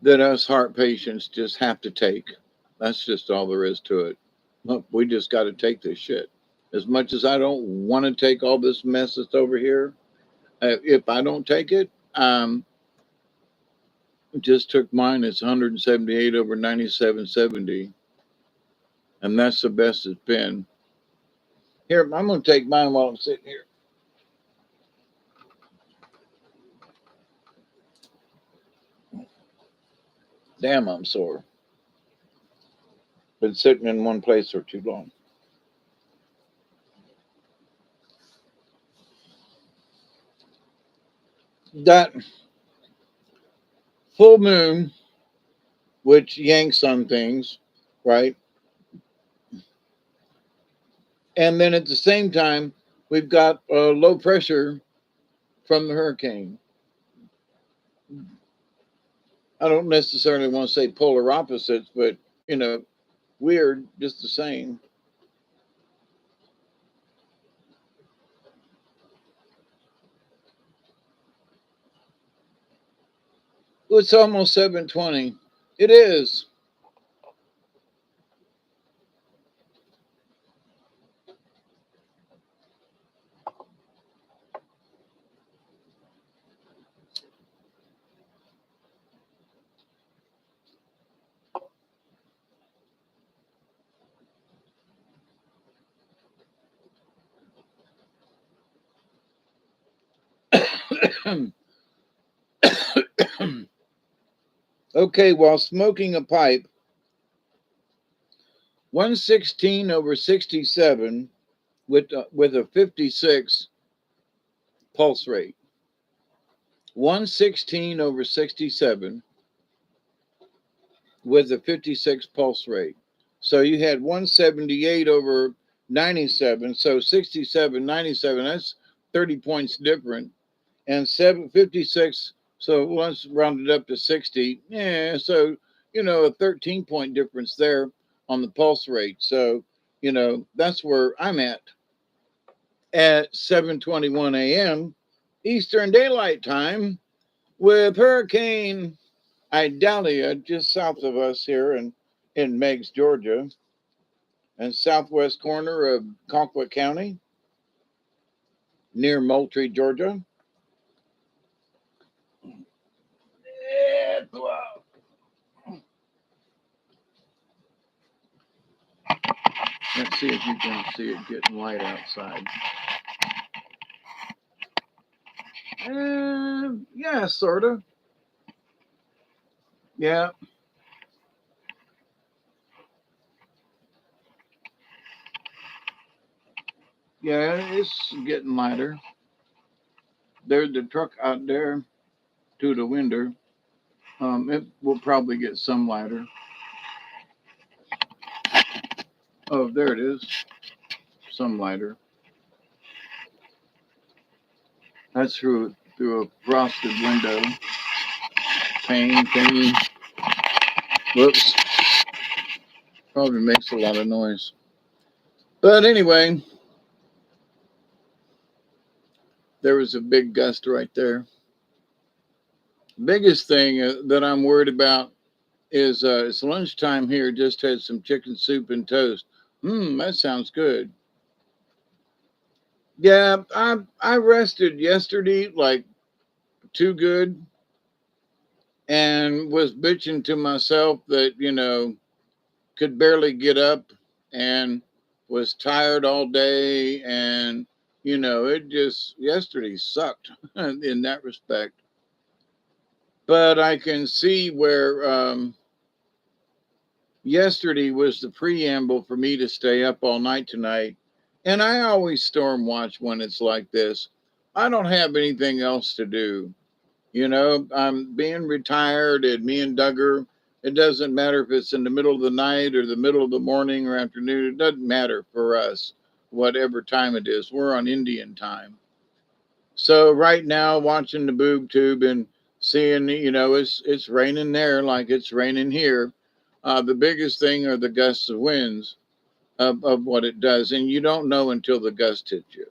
that us heart patients just have to take. That's just all there is to it. Look, we just got to take this shit. As much as I don't want to take all this mess that's over here, if I don't take it, just took mine. It's 178 over 9770. And that's the best it's been. Here, I'm going to take mine while I'm sitting here. Damn, I'm sore. Been sitting in one place for too long. That full moon, which yanks on things, right? And then at the same time, we've got low pressure from the hurricane. I don't necessarily want to say polar opposites, but, weird, just the same. It's almost 7:20. It is. Okay, while smoking a pipe, 116 over 67 with a 56 pulse rate. 116 over 67 with a 56 pulse rate. So you had 178 over 97. So 67, 97, that's 30 points different. And 756, so let's round it up to 60. Yeah, so, a 13-point difference there on the pulse rate. So, that's where I'm at 7:21 a.m. Eastern Daylight Time with Hurricane Idalia just south of us here in Meigs, Georgia, and southwest corner of Colquitt County near Moultrie, Georgia. Let's see if you can see it getting light outside. Yeah, sort of. Yeah. Yeah, it's getting lighter. There's the truck out there to the window. It will probably get some lighter. Oh, there it is. Some lighter. That's through a frosted window. Pane. Whoops. Probably makes a lot of noise. But anyway, there was a big gust right there. Biggest thing that I'm worried about is it's lunchtime here. Just had some chicken soup and toast. That sounds good. Yeah, I rested yesterday like too good, and was bitching to myself that could barely get up and was tired all day, and it just yesterday sucked in that respect. But I can see where yesterday was the preamble for me to stay up all night tonight. And I always storm watch when it's like this. I don't have anything else to do. I'm being retired, and me and Duggar, it doesn't matter if it's in the middle of the night or the middle of the morning or afternoon. It doesn't matter for us, whatever time it is. We're on Indian time. So right now, watching the boob tube and seeing, it's raining there like it's raining here. The biggest thing are the gusts of winds of what it does, and you don't know until the gust hits you.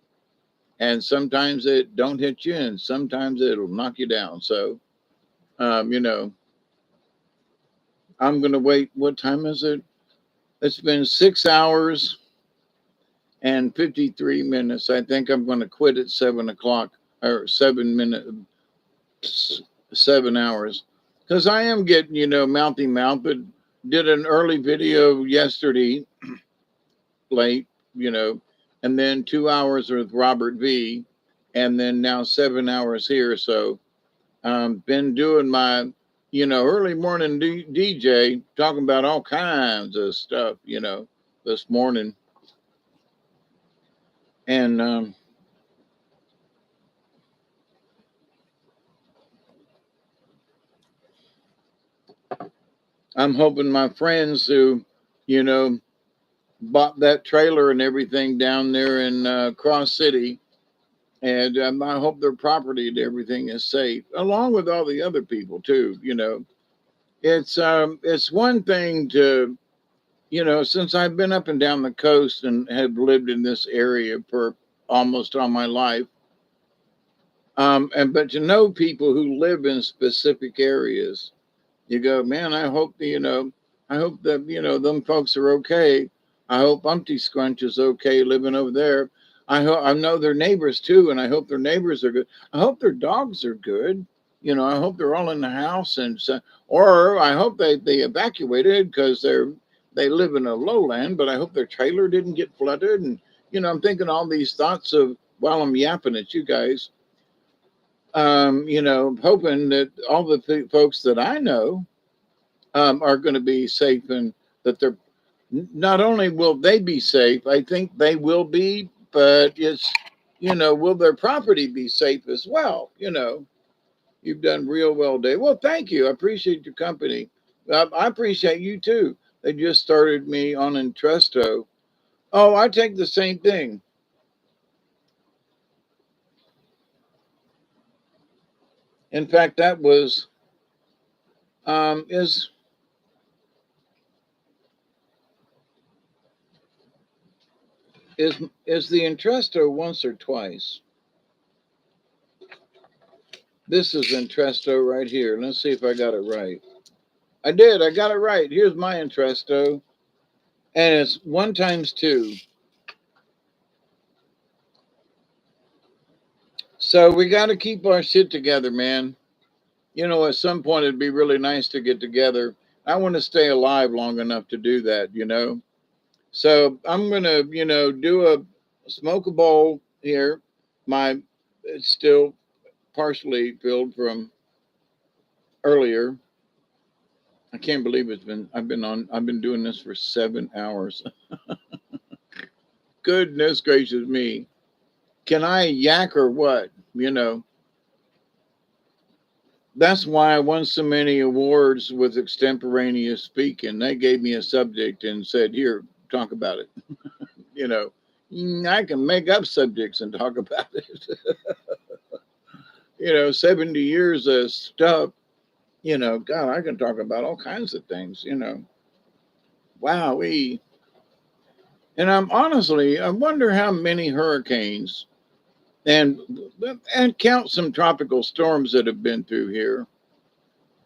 And sometimes it don't hit you, and sometimes it'll knock you down. So, I'm gonna wait. What time is it? It's been 6 hours and 53 minutes. I think I'm going to quit at 7 o'clock or 7 minutes, 7 hours, because I am getting mouthy mouth. But did an early video yesterday, late, and then 2 hours with Robert V, and then now 7 hours here. So been doing my early morning DJ, talking about all kinds of stuff this morning. And I'm hoping my friends who bought that trailer and everything down there in Cross City, and I hope their property and everything is safe, along with all the other people too. It's one thing to since I've been up and down the coast and have lived in this area for almost all my life, but to know people who live in specific areas, you go, man, I hope I hope that them folks are okay. I hope Umpty Scrunch is okay living over there. I know their neighbors too, and I hope their neighbors are good. I hope their dogs are good. I hope they're all in the house, and so, or I hope they evacuated because they live in a lowland. But I hope their trailer didn't get flooded. And I'm thinking all these thoughts of while I'm yapping at you guys. Hoping that all the folks that I know are going to be safe, and that they're not only will they be safe, I think they will be, but it's, will their property be safe as well? You've done real well, Dave. Well, thank you. I appreciate your company. I appreciate you too. They just started me on Entresto. Oh, I take the same thing. In fact, that was is the Entresto once or twice? This is Entresto right here. Let's see if I got it right. I did. I got it right. Here's my Entresto, and it's 1 times 2. So we got to keep our shit together, man. At some point it'd be really nice to get together. I want to stay alive long enough to do that, So I'm gonna, do smoke a bowl here. It's still partially filled from earlier. I can't believe I've been doing this for 7 hours. Goodness gracious me. Can I yak or what? That's why I won so many awards with extemporaneous speaking. They gave me a subject and said, here, talk about it. I can make up subjects and talk about it. 70 years of stuff, God, I can talk about all kinds of things, Wowee. And I wonder how many hurricanes and count some tropical storms that have been through here.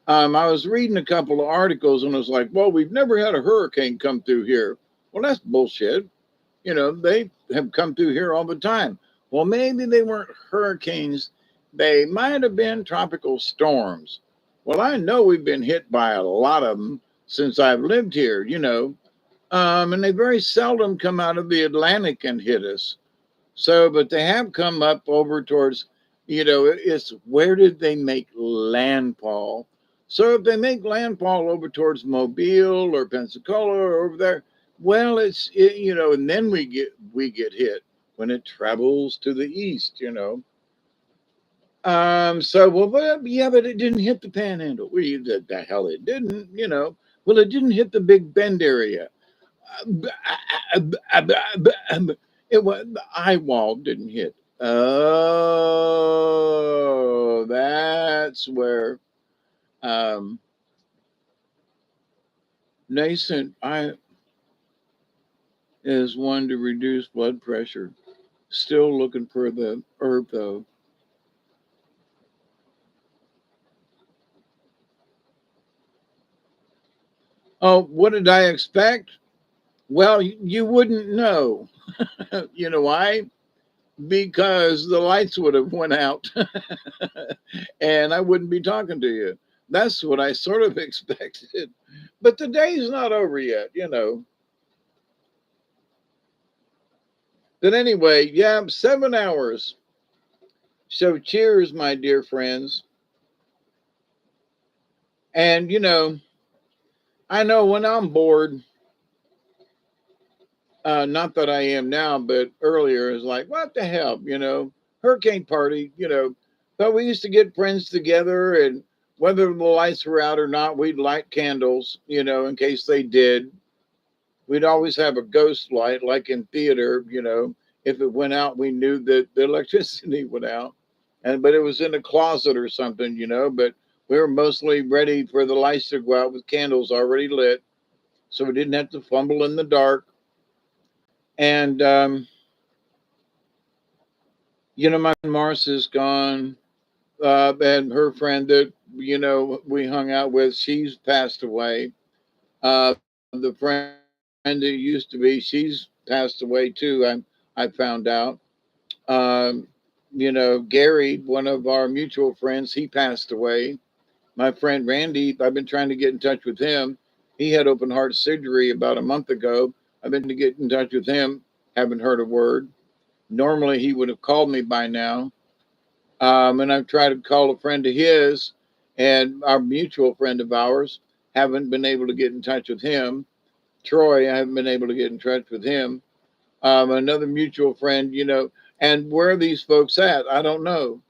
I was reading a couple of articles and it was like, well, we've never had a hurricane come through here. Well, that's bullshit. You know, they have come through here all the time. Well, maybe they weren't hurricanes. They might have been tropical storms. Well, I know we've been hit by a lot of them since I've lived here, you know, and they very seldom come out of the Atlantic and hit us. So, but they have come up over towards, you know, it's where did they make landfall? So if they make landfall over towards Mobile or Pensacola or over there, well, you know, and then we get hit when it travels to the east, you know. So well, but, yeah, but it didn't hit the Panhandle. Well, the hell it didn't, you know. Well, it didn't hit the Big Bend area. It was the eye wall didn't hit. Oh, that's where nascent I is one to reduce blood pressure. Still looking for the herb though. Oh, what did I expect? Well, you wouldn't know. You know why? Because the lights would have went out and I wouldn't be talking to you. That's what I sort of expected. But the day's not over yet, you know. But anyway, yeah, 7 hours. So cheers, my dear friends. And you know when I'm bored, not that I am now, but earlier is like, what the hell, you know, hurricane party, you know. But we used to get friends together, and whether the lights were out or not, we'd light candles, you know, in case they did. We'd always have a ghost light, like in theater, you know. If it went out, we knew that the electricity went out, but it was in a closet or something, you know. But we were mostly ready for the lights to go out with candles already lit, so we didn't have to fumble in the dark. And you know, my friend Mars is gone, and her friend that we hung out with, she's passed away. The friend that used to be, she's passed away too. I found out. Um, you know, Gary, one of our mutual friends, he passed away. My friend Randy, I've been trying to get in touch with him. He had open heart surgery about a month ago. I've been to get in touch with him. Haven't heard a word. Normally, he would have called me by now. And I've tried to call a friend of his and our mutual friend of ours. Haven't been able to get in touch with him. Troy, I haven't been able to get in touch with him. Another mutual friend, you know, and where are these folks at? I don't know.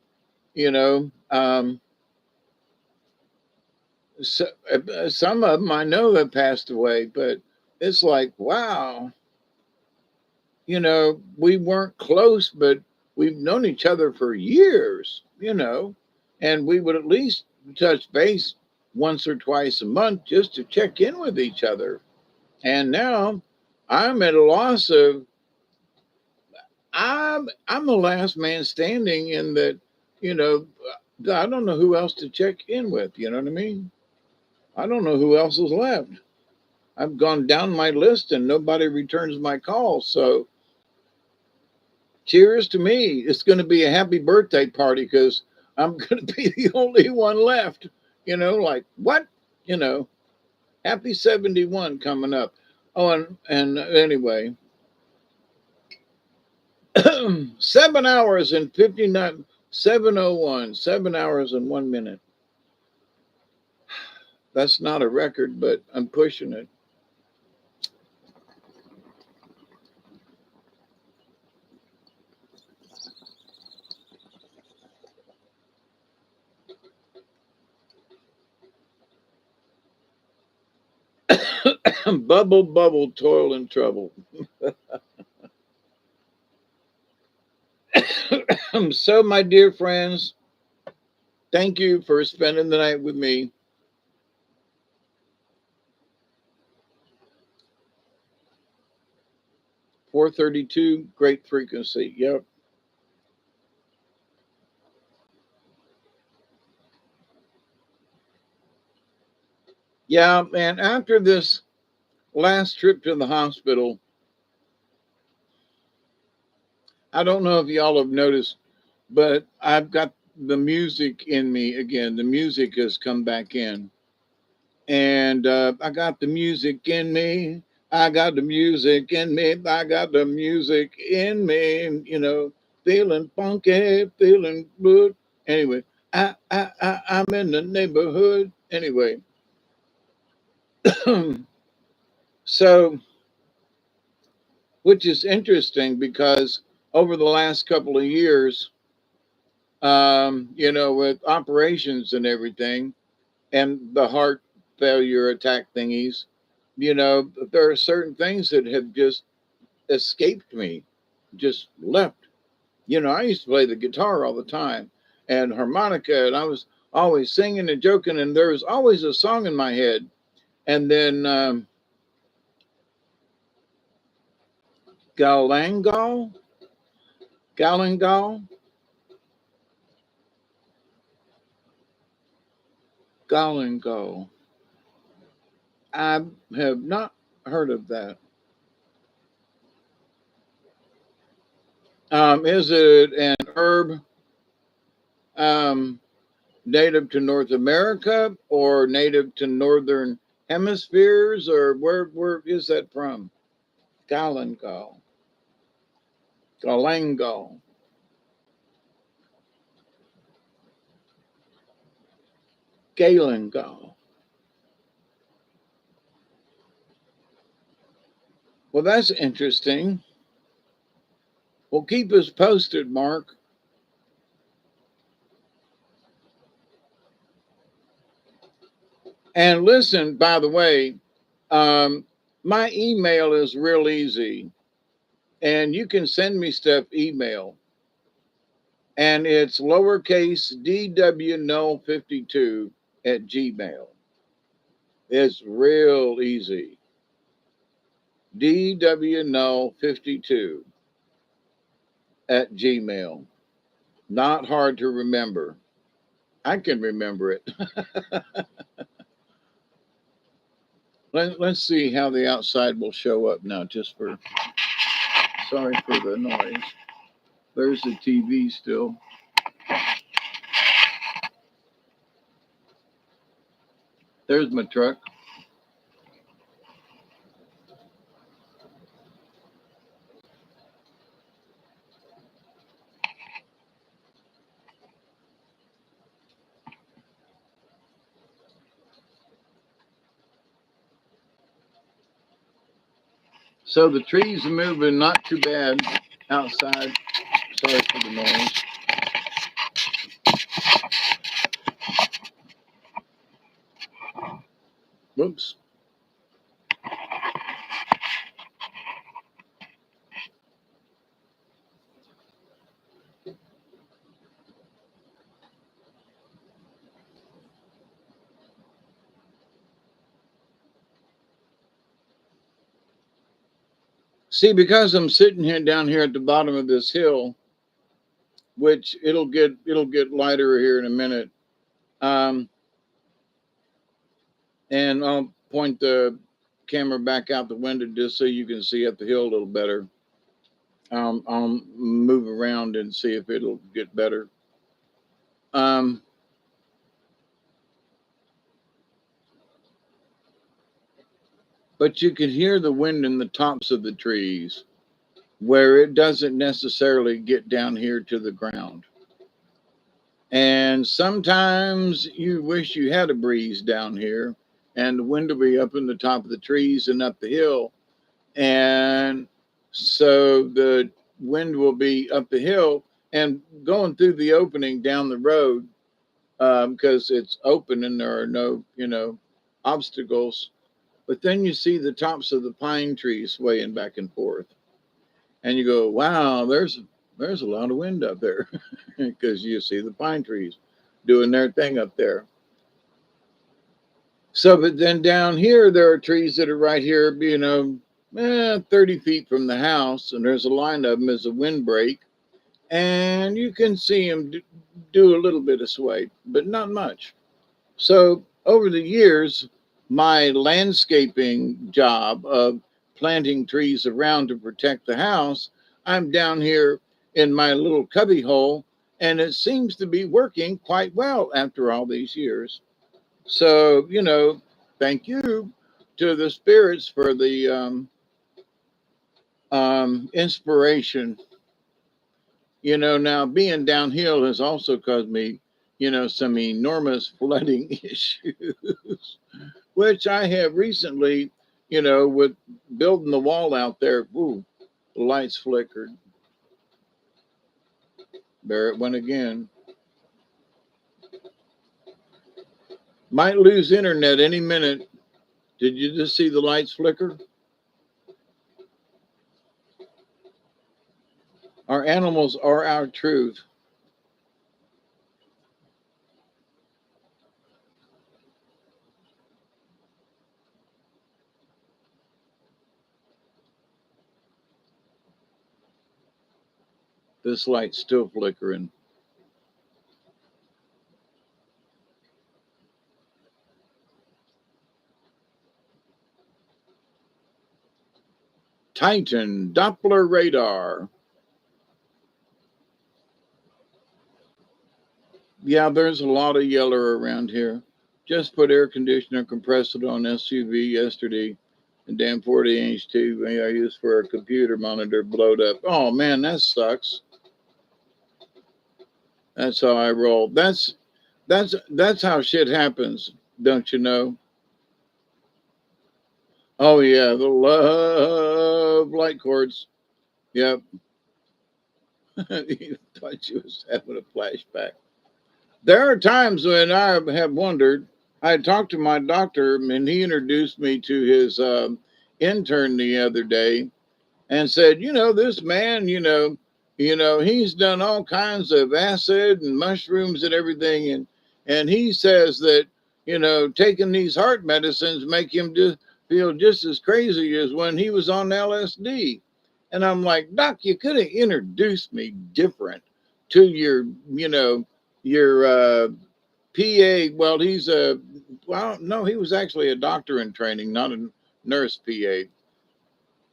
You know, so, some of them I know have passed away, but it's like, wow, you know, we weren't close, but we've known each other for years, you know, and we would at least touch base once or twice a month just to check in with each other. And now I'm at a loss of I'm the last man standing in that, you know, I don't know who else to check in with, you know what I mean? I don't know who else is left. I've gone down my list and nobody returns my call. So cheers to me. It's going to be a happy birthday party because I'm going to be the only one left. You know, like what? You know, happy 71 coming up. Oh, and anyway, 7 hours and 59, 7:01, 7 hours and 1 minute. That's not a record, but I'm pushing it. Bubble, bubble, toil and trouble. So, my dear friends, thank you for spending the night with me. 432, great frequency. Yep. Yeah, and after this last trip to the hospital, I don't know if y'all have noticed, but I've got the music in me again. The music has come back in. And I got the music in me. I got the music in me. I got the music in me. You know, feeling funky, feeling good. Anyway, I'm in the neighborhood. Anyway, so which is interesting because over the last couple of years, you know, with operations and everything, and the heart failure attack thingies, you know, there are certain things that have just escaped me, just left. You know, I used to play the guitar all the time and harmonica, and I was always singing and joking, and there was always a song in my head. And then Galangal, Galangal, Galangal. I have not heard of that. Is it an herb um, native to North America or native to northern hemispheres, or where is that from? Galangal, Galangal. Galangal. Well, that's interesting. Well, keep us posted, Mark. And listen, by the way, um, my email is real easy, and you can send me stuff email, and it's lowercase dwnull52 at Gmail. It's real easy. dwnull52 at Gmail. Not hard to remember. I can remember it. Let's see how the outside will show up now, just for, sorry for the noise. There's the TV still. There's my truck. So the trees are moving not too bad outside. Sorry for the noise. Whoops. See, because I'm sitting here down here at the bottom of this hill, which it'll get lighter here in a minute. And I'll point the camera back out the window just so you can see up the hill a little better. I'll move around and see if it'll get better. But you can hear the wind in the tops of the trees where it doesn't necessarily get down here to the ground. And sometimes you wish you had a breeze down here and the wind will be up in the top of the trees and up the hill. And so the wind will be up the hill and going through the opening down the road, because it's open and there are no, you know, obstacles. But then you see the tops of the pine trees swaying back and forth. And you go, wow, there's a lot of wind up there, because you see the pine trees doing their thing up there. So, but then down here, there are trees that are right here, you know, 30 feet from the house, and there's a line of them as a windbreak. And you can see them do a little bit of sway, but not much. So over the years, my landscaping job of planting trees around to protect the house, I'm down here in my little cubby hole, and it seems to be working quite well after all these years. So, thank you to the spirits for the inspiration. Now being downhill has also caused me, some enormous flooding issues, which I have recently, with building the wall out there. Ooh, the lights flickered. There it went again. Might lose internet any minute. Did you just see the lights flicker? Our animals are our truth. This light's still flickering. Titan Doppler radar. Yeah, there's a lot of yeller around here. Just put air conditioner compressor on SUV yesterday, and damn 40-inch TV I used for a computer monitor blowed up. Oh man, that sucks. That's how I roll. That's how shit happens, don't you know? Oh yeah, the love light cords. Yep. You thought she was having a flashback. There are times when I have wondered. I talked to my doctor, and he introduced me to his intern the other day, and said, this man, he's done all kinds of acid and mushrooms and everything, and he says that taking these heart medicines make him just feel just as crazy as when he was on LSD. And I'm like, Doc, you could have introduced me different to your PA. Well, no, he was actually a doctor in training, not a nurse PA.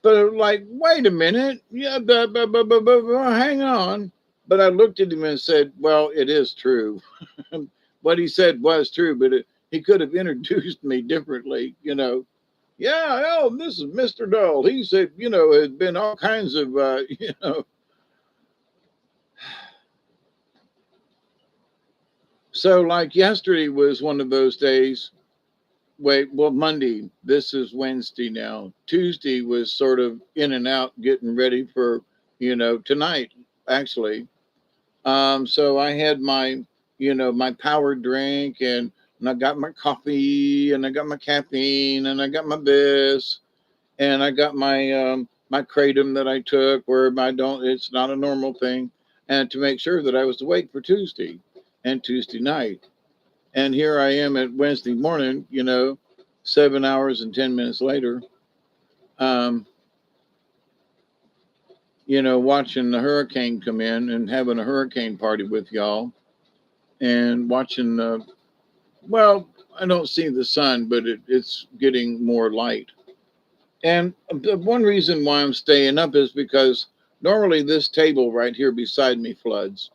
But like, wait a minute, yeah, hang on. But I looked at him and said, well, it is true. What he said was true, but he could have introduced me differently, Yeah, oh, this is Mr. Dull. He said, has been all kinds of, So like yesterday was one of those days. Monday. This is Wednesday now. Tuesday was sort of in and out, getting ready for, tonight, actually. So I had my power drink, and I got my coffee, and I got my caffeine, and I got my this, and I got my kratom that I took where it's not a normal thing, and to make sure that I was awake for Tuesday and Tuesday night. And here I am at Wednesday morning, 7 hours and 10 minutes later, watching the hurricane come in and having a hurricane party with y'all, and watching, I don't see the sun, but it's getting more light. And the one reason why I'm staying up is because normally this table right here beside me floods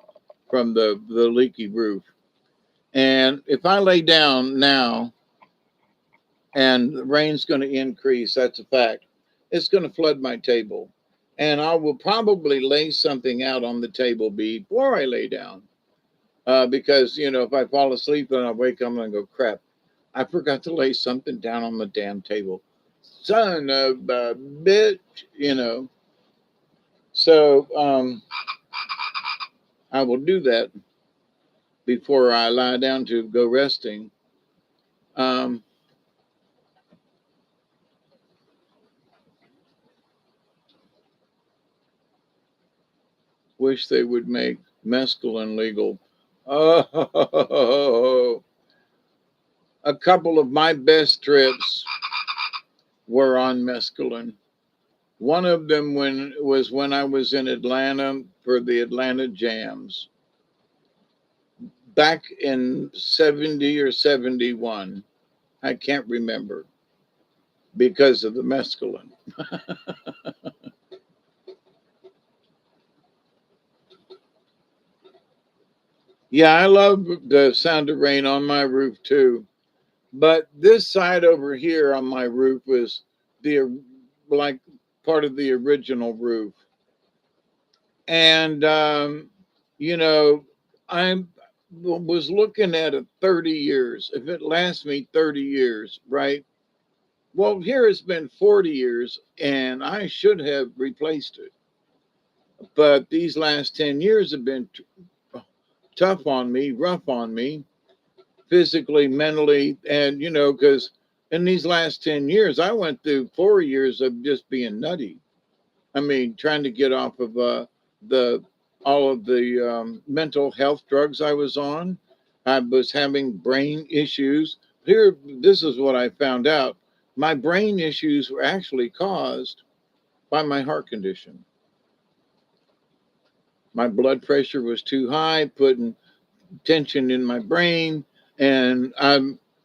from the leaky roof. And if I lay down now and the rain's going to increase, that's a fact, it's going to flood my table. And I will probably lay something out on the table before I lay down. Because, if I fall asleep and I wake up, I'm going to go, crap, I forgot to lay something down on the damn table. Son of a bitch, So I will do that before I lie down to go resting. Wish they would make mescaline legal. Oh, a couple of my best trips were on mescaline. One of them was when I was in Atlanta for the Atlanta Jams back in 70 or 71. I can't remember because of the mescaline. Yeah, I love the sound of rain on my roof too. But this side over here on my roof was the like part of the original roof. And you know, I was looking at it 30 years. If it lasts me 30 years, right? Well, here it's been 40 years and I should have replaced it. But these last 10 years have been tough on me, rough on me, physically, mentally, and because in these last 10 years, I went through 4 years of just being nutty. I mean, trying to get off of the all of the mental health drugs I was on. I was having brain issues. Here, this is what I found out. My brain issues were actually caused by my heart condition. My blood pressure was too high, putting tension in my brain, and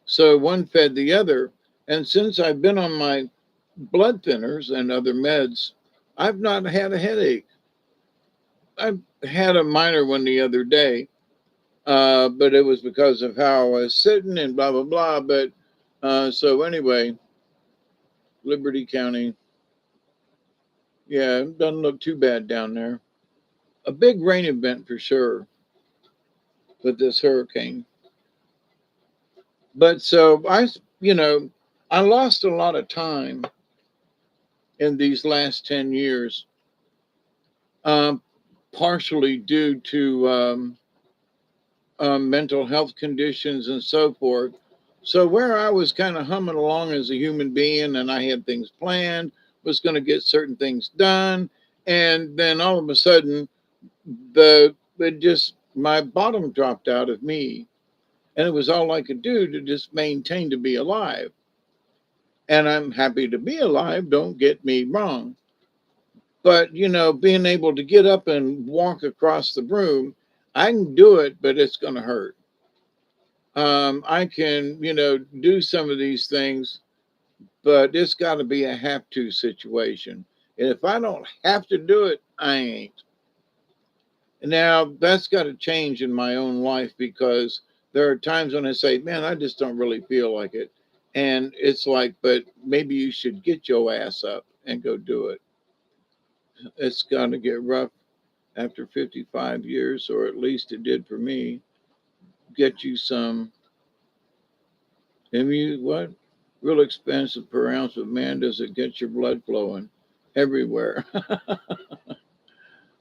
so one fed the other. And since I've been on my blood thinners and other meds, I've not had a headache. I had a minor one the other day, but it was because of how I was sitting and blah blah blah. But so anyway, Liberty County, yeah, it doesn't look too bad down there. A big rain event for sure with this hurricane. But so I lost a lot of time in these last 10 years, um, partially due to mental health conditions and so forth. So where I was kind of humming along as a human being and I had things planned, was going to get certain things done, and then all of a sudden my bottom dropped out of me, and it was all I could do to just maintain to be alive. And I'm happy to be alive, don't get me wrong. But, being able to get up and walk across the room, I can do it, but it's going to hurt. I can, do some of these things, but it's got to be a have to situation. And if I don't have to do it, I ain't. Now, that's got to change in my own life, because there are times when I say, man, I just don't really feel like it. And it's like, but maybe you should get your ass up and go do it. It's going to get rough after 55 years, or at least it did for me. Get you some, what? Real expensive per ounce of man, does it get your blood flowing everywhere?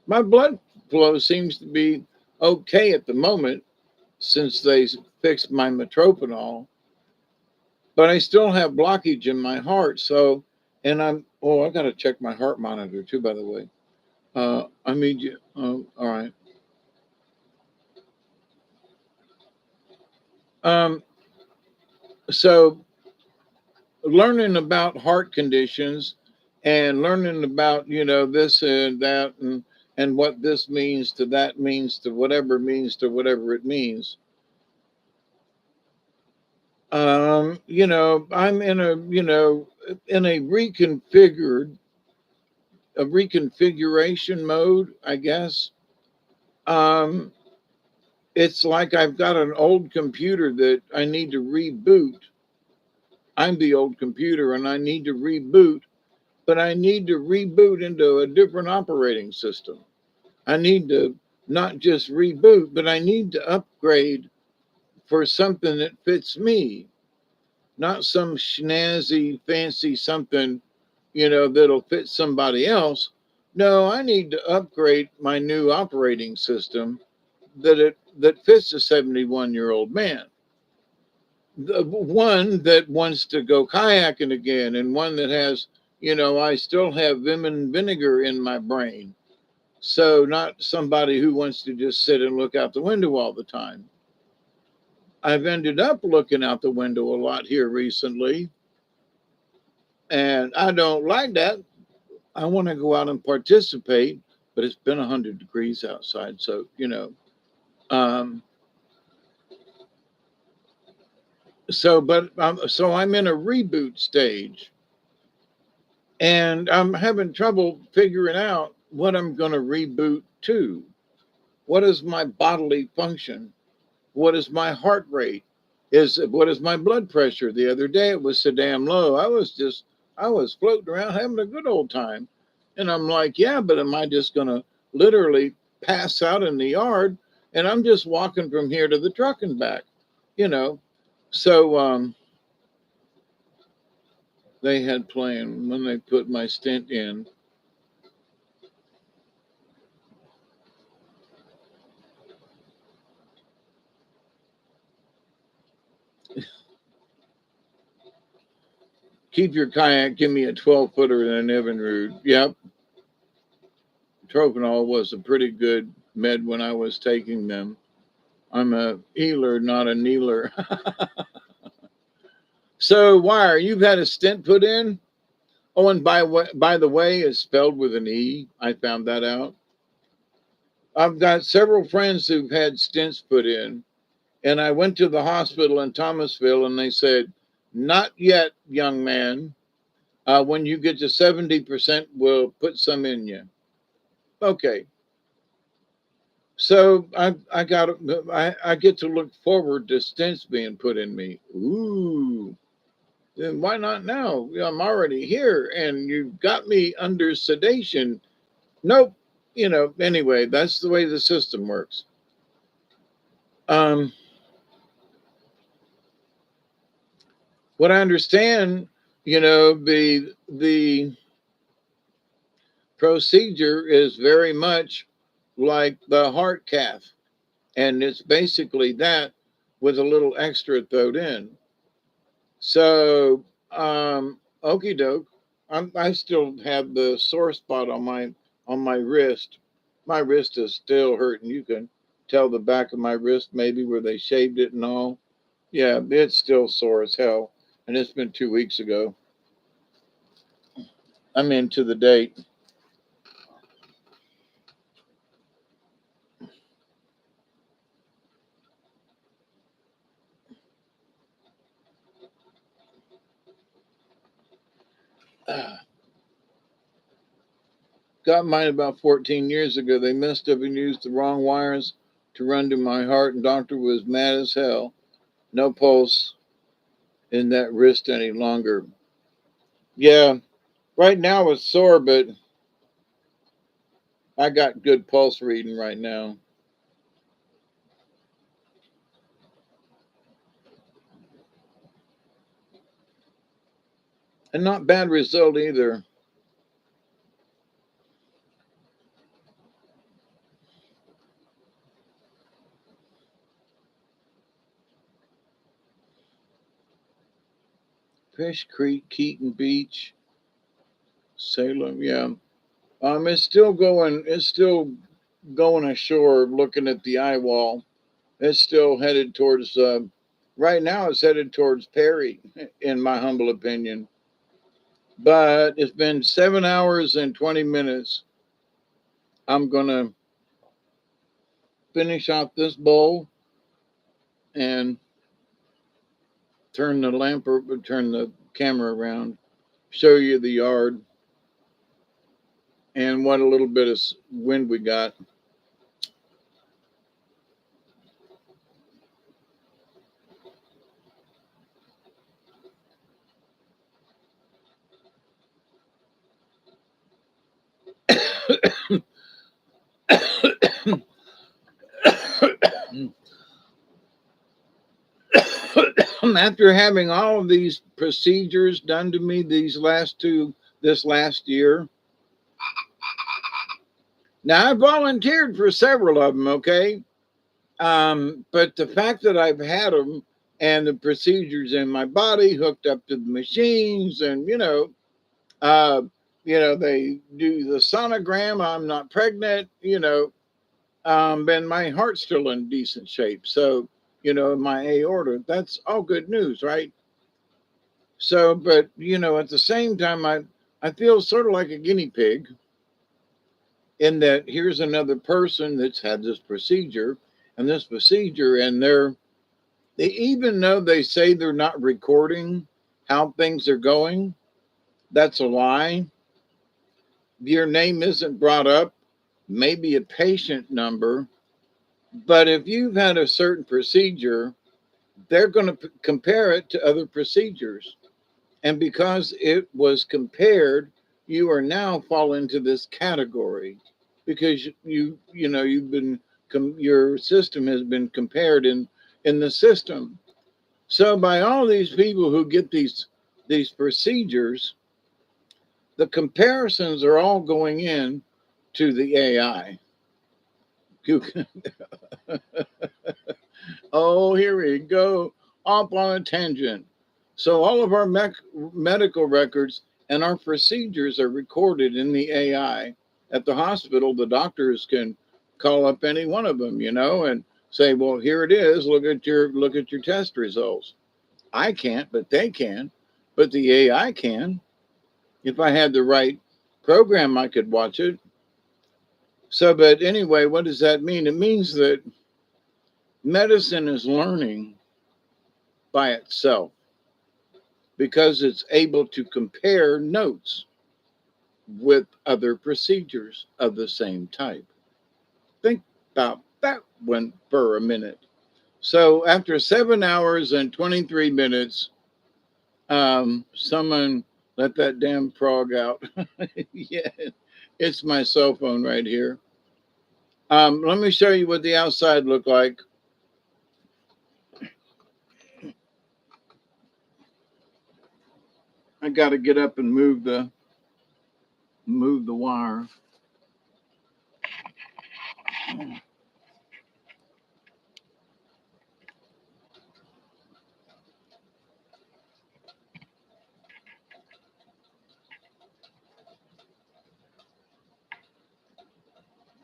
My blood flow seems to be okay at the moment since they fixed my metrophenol, but I still have blockage in my heart. So, and I got to check my heart monitor too, by the way. I need you. All right. So learning about heart conditions and learning about, this and that, and what this means to that means to whatever it means. I'm in a reconfiguration mode, I guess. Um, it's like I've got an old computer that I need to reboot. I'm the old computer and I need to reboot, but I need to reboot into a different operating system. I need to not just reboot, but I need to upgrade for something that fits me, not some snazzy, fancy something, that'll fit somebody else. No, I need to upgrade my new operating system that fits a 71-year-old man. The one that wants to go kayaking again, and one that has, I still have vim and vinegar in my brain. So not somebody who wants to just sit and look out the window all the time. I've ended up looking out the window a lot here recently, and I don't like that. I want to go out and participate, but it's been 100 degrees outside. So, um, So I'm in a reboot stage, and I'm having trouble figuring out what I'm going to reboot to. What is my bodily function? What is my heart rate? What is my blood pressure? The other day it was so damn low. I was floating around having a good old time. And I'm like, yeah, but am I just gonna literally pass out in the yard? And I'm just walking from here to the truck and back, you know. So they had planned when they put my stent in. Keep your kayak, give me a 12-footer and an Evinrude. Yep. Troponol was a pretty good med when I was taking them. I'm a healer, not a kneeler. So, Wire, you've had a stent put in? Oh, and by the way, it's spelled with an E. I found that out. I've got several friends who've had stents put in, and I went to the hospital in Thomasville, and they said, "Not yet, young man. When you get to 70%, we'll put some in you." Okay. So I get to look forward to stents being put in me. Ooh, then why not now? I'm already here, and you've got me under sedation. Nope. Anyway, that's the way the system works. Um, what I understand, the procedure is very much like the heart cath, and it's basically that with a little extra thrown in. So, okie doke. I still have the sore spot on my wrist. My wrist is still hurting. You can tell the back of my wrist maybe where they shaved it and all. Yeah, it's still sore as hell, and it's been 2 weeks ago. I'm into the date. Got mine about 14 years ago. They must have used the wrong wires to run to my heart, and doctor was mad as hell. No pulse in that wrist any longer. Yeah, right now it's sore, but I got good pulse reading right now. And not bad result either. Fish Creek, Keaton Beach, Salem, yeah. It's still going. It's still going ashore, looking at the eye wall. It's still headed towards. Right now, it's headed towards Perry, in my humble opinion. But it's been 7 hours and 20 minutes. I'm gonna finish out this bowl and turn the camera around, show you the yard and what a little bit of wind we got. After having all of these procedures done to me this last year, now I volunteered for several of them, okay? But the fact that I've had them and the procedures in my body hooked up to the machines, and they do the sonogram. I'm not pregnant, and my heart's still in decent shape. So, my aorta, that's all good news, right? So, but at the same time, I feel sort of like a guinea pig in that here's another person that's had this procedure, and they're even though they say they're not recording how things are going, that's a lie. Your name isn't brought up, maybe a patient number, but if you've had a certain procedure, they're going to compare it to other procedures. And because it was compared, you are now fall into this category because you've been your system has been compared in the system. So by all these people who get these procedures, the comparisons are all going in to the AI. Oh, here we go, off on a tangent. So all of our medical records and our procedures are recorded in the AI. At the hospital, the doctors can call up any one of them, and say, "Well, here it is. Look at your test results." I can't, but they can. But the AI can. If I had the right program, I could watch it. So, but anyway, what does that mean? It means that medicine is learning by itself because it's able to compare notes with other procedures of the same type. Think about that one for a minute. So after 7 hours and 23 minutes, someone let that damn frog out. Yeah, it's my cell phone right here. Let me show you what the outside looked like. I got to get up and move the wire.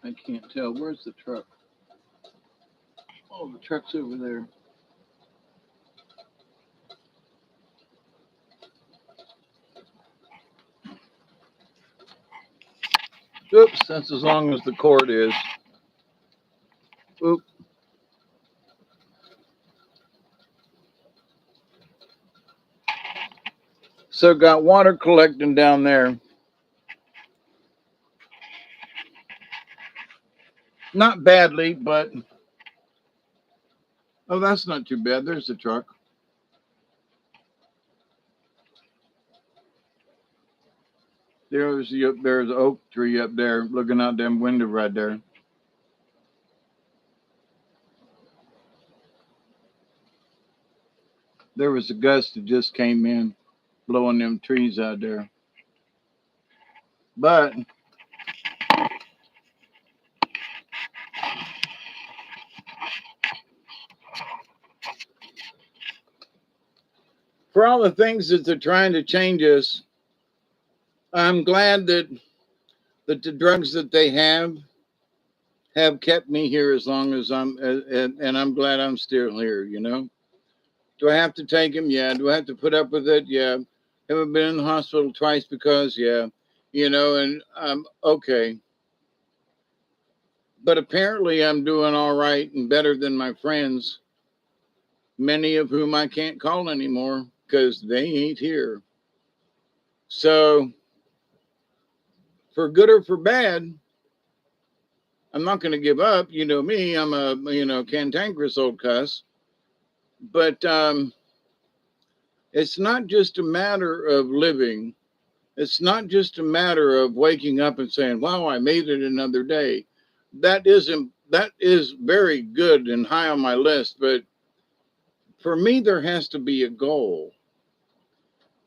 I can't tell. Where's the truck? Oh, the truck's over there. Oops, that's as long as the cord is. Oop. So got water collecting down there. Not badly, but oh, that's not too bad. There's the truck. There's the oak tree up there looking out them window right there. There was a gust that just came in, blowing them trees out there. But for all the things that they're trying to change us, I'm glad that the drugs that they have kept me here as long as and I'm glad I'm still here, Do I have to take them? Yeah. Do I have to put up with it? Yeah. Have I been in the hospital twice because? Yeah. And okay. But apparently I'm doing all right and better than my friends, many of whom I can't call anymore because they ain't here. So for good or for bad, I'm not going to give up. You know me, I'm a cantankerous old cuss. But it's not just a matter of living. It's not just a matter of waking up and saying, wow, I made it another day. That is very good and high on my list. But for me, there has to be a goal.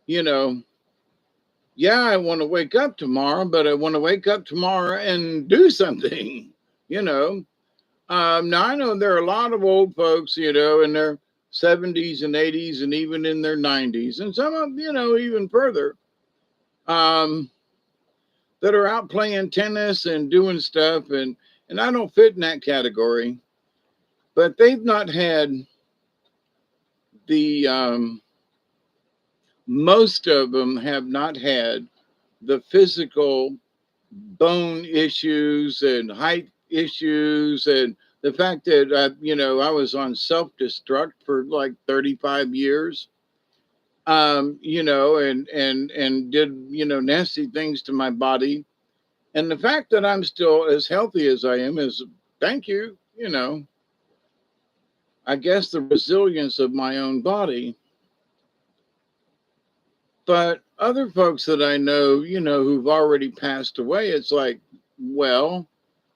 Yeah, I want to wake up tomorrow, but I want to wake up tomorrow and do something, Now, I know there are a lot of old folks, in their 70s and 80s and even in their 90s, and some of, even further, that are out playing tennis and doing stuff. And I don't fit in that category, but they've not had the, most of them have not had the physical bone issues and height issues and the fact that I was on self-destruct for like 35 years, and did nasty things to my body, and the fact that I'm still as healthy as I am is thank you. I guess the resilience of my own body. But other folks that I know, who've already passed away, it's like, well,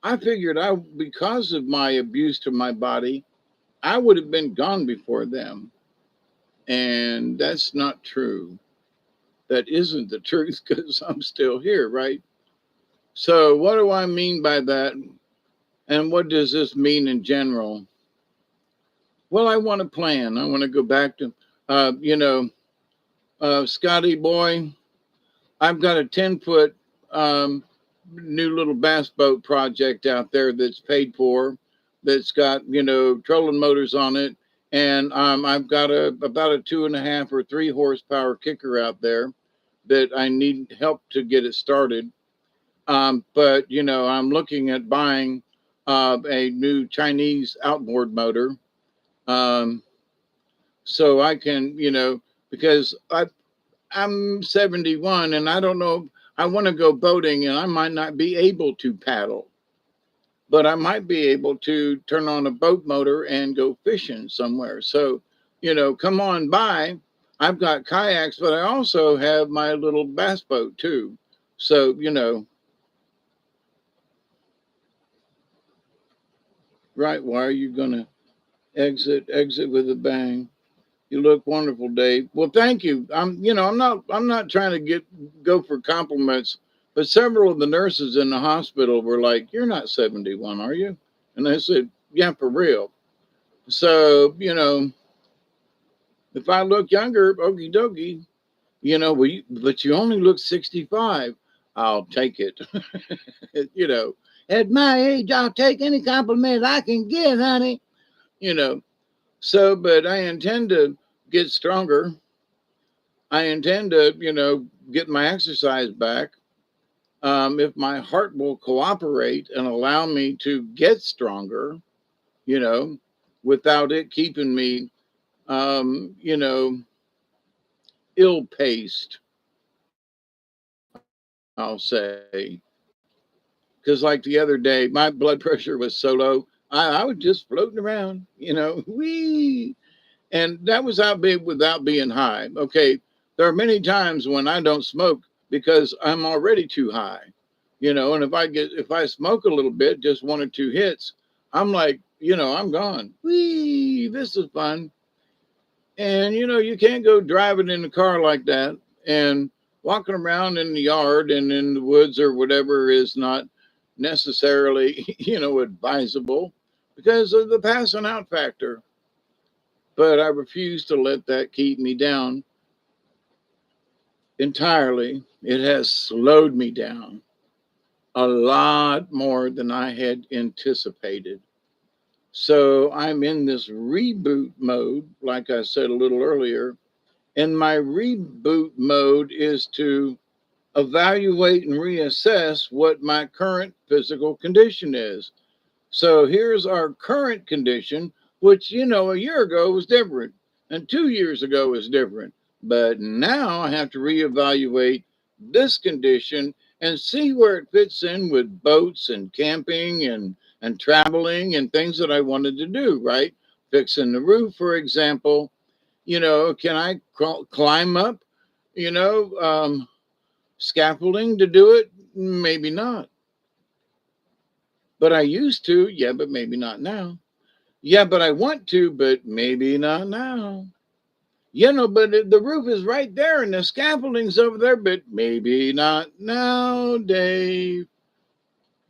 I figured because of my abuse to my body, I would have been gone before them. And that's not true. That isn't the truth because I'm still here, right? So, what do I mean by that? And what does this mean in general? Well, I want to plan. I want to go back to, Scotty boy, I've got a 10-foot new little bass boat project out there that's paid for, that's got, trolling motors on it. And I've got about a 2.5 or 3 horsepower kicker out there that I need help to get it started. But, I'm looking at buying a new Chinese outboard motor. So I can, because I'm 71 and I don't know, I want to go boating and I might not be able to paddle, but I might be able to turn on a boat motor and go fishing somewhere. So, come on by. I've got kayaks, but I also have my little bass boat too. So, right. Why are you going to exit with a bang? You look wonderful, Dave. Well, thank you. I'm not trying to go for compliments, but several of the nurses in the hospital were like, "You're not 71, are you?" And I said, "Yeah, for real." So, if I look younger, okie dokie, but you only look 65. I'll take it. At my age, I'll take any compliment I can get, honey. So, but I intend to get stronger. I intend to, get my exercise back. If my heart will cooperate and allow me to get stronger, without it keeping me, ill paced, I'll say. Because, like the other day, my blood pressure was so low, I was just floating around, wee. And that was without being high. Okay. There are many times when I don't smoke because I'm already too high, and if I smoke a little bit, just 1 or 2 hits, I'm like, I'm gone. Whee, this is fun. And, you can't go driving in the car like that and walking around in the yard and in the woods or whatever is not necessarily, advisable because of the passing out factor. But I refuse to let that keep me down entirely. It has slowed me down a lot more than I had anticipated. So I'm in this reboot mode, like I said a little earlier. And my reboot mode is to evaluate and reassess what my current physical condition is. So here's our current condition, which, a year ago was different and 2 years ago was different. But now I have to reevaluate this condition and see where it fits in with boats and camping and traveling and things that I wanted to do, right? Fixing the roof, for example. Can I climb up, scaffolding to do it? Maybe not. But I used to, yeah, but maybe not now. Yeah, but I want to, but maybe not now. But the roof is right there and the scaffolding's over there, but maybe not now, Dave.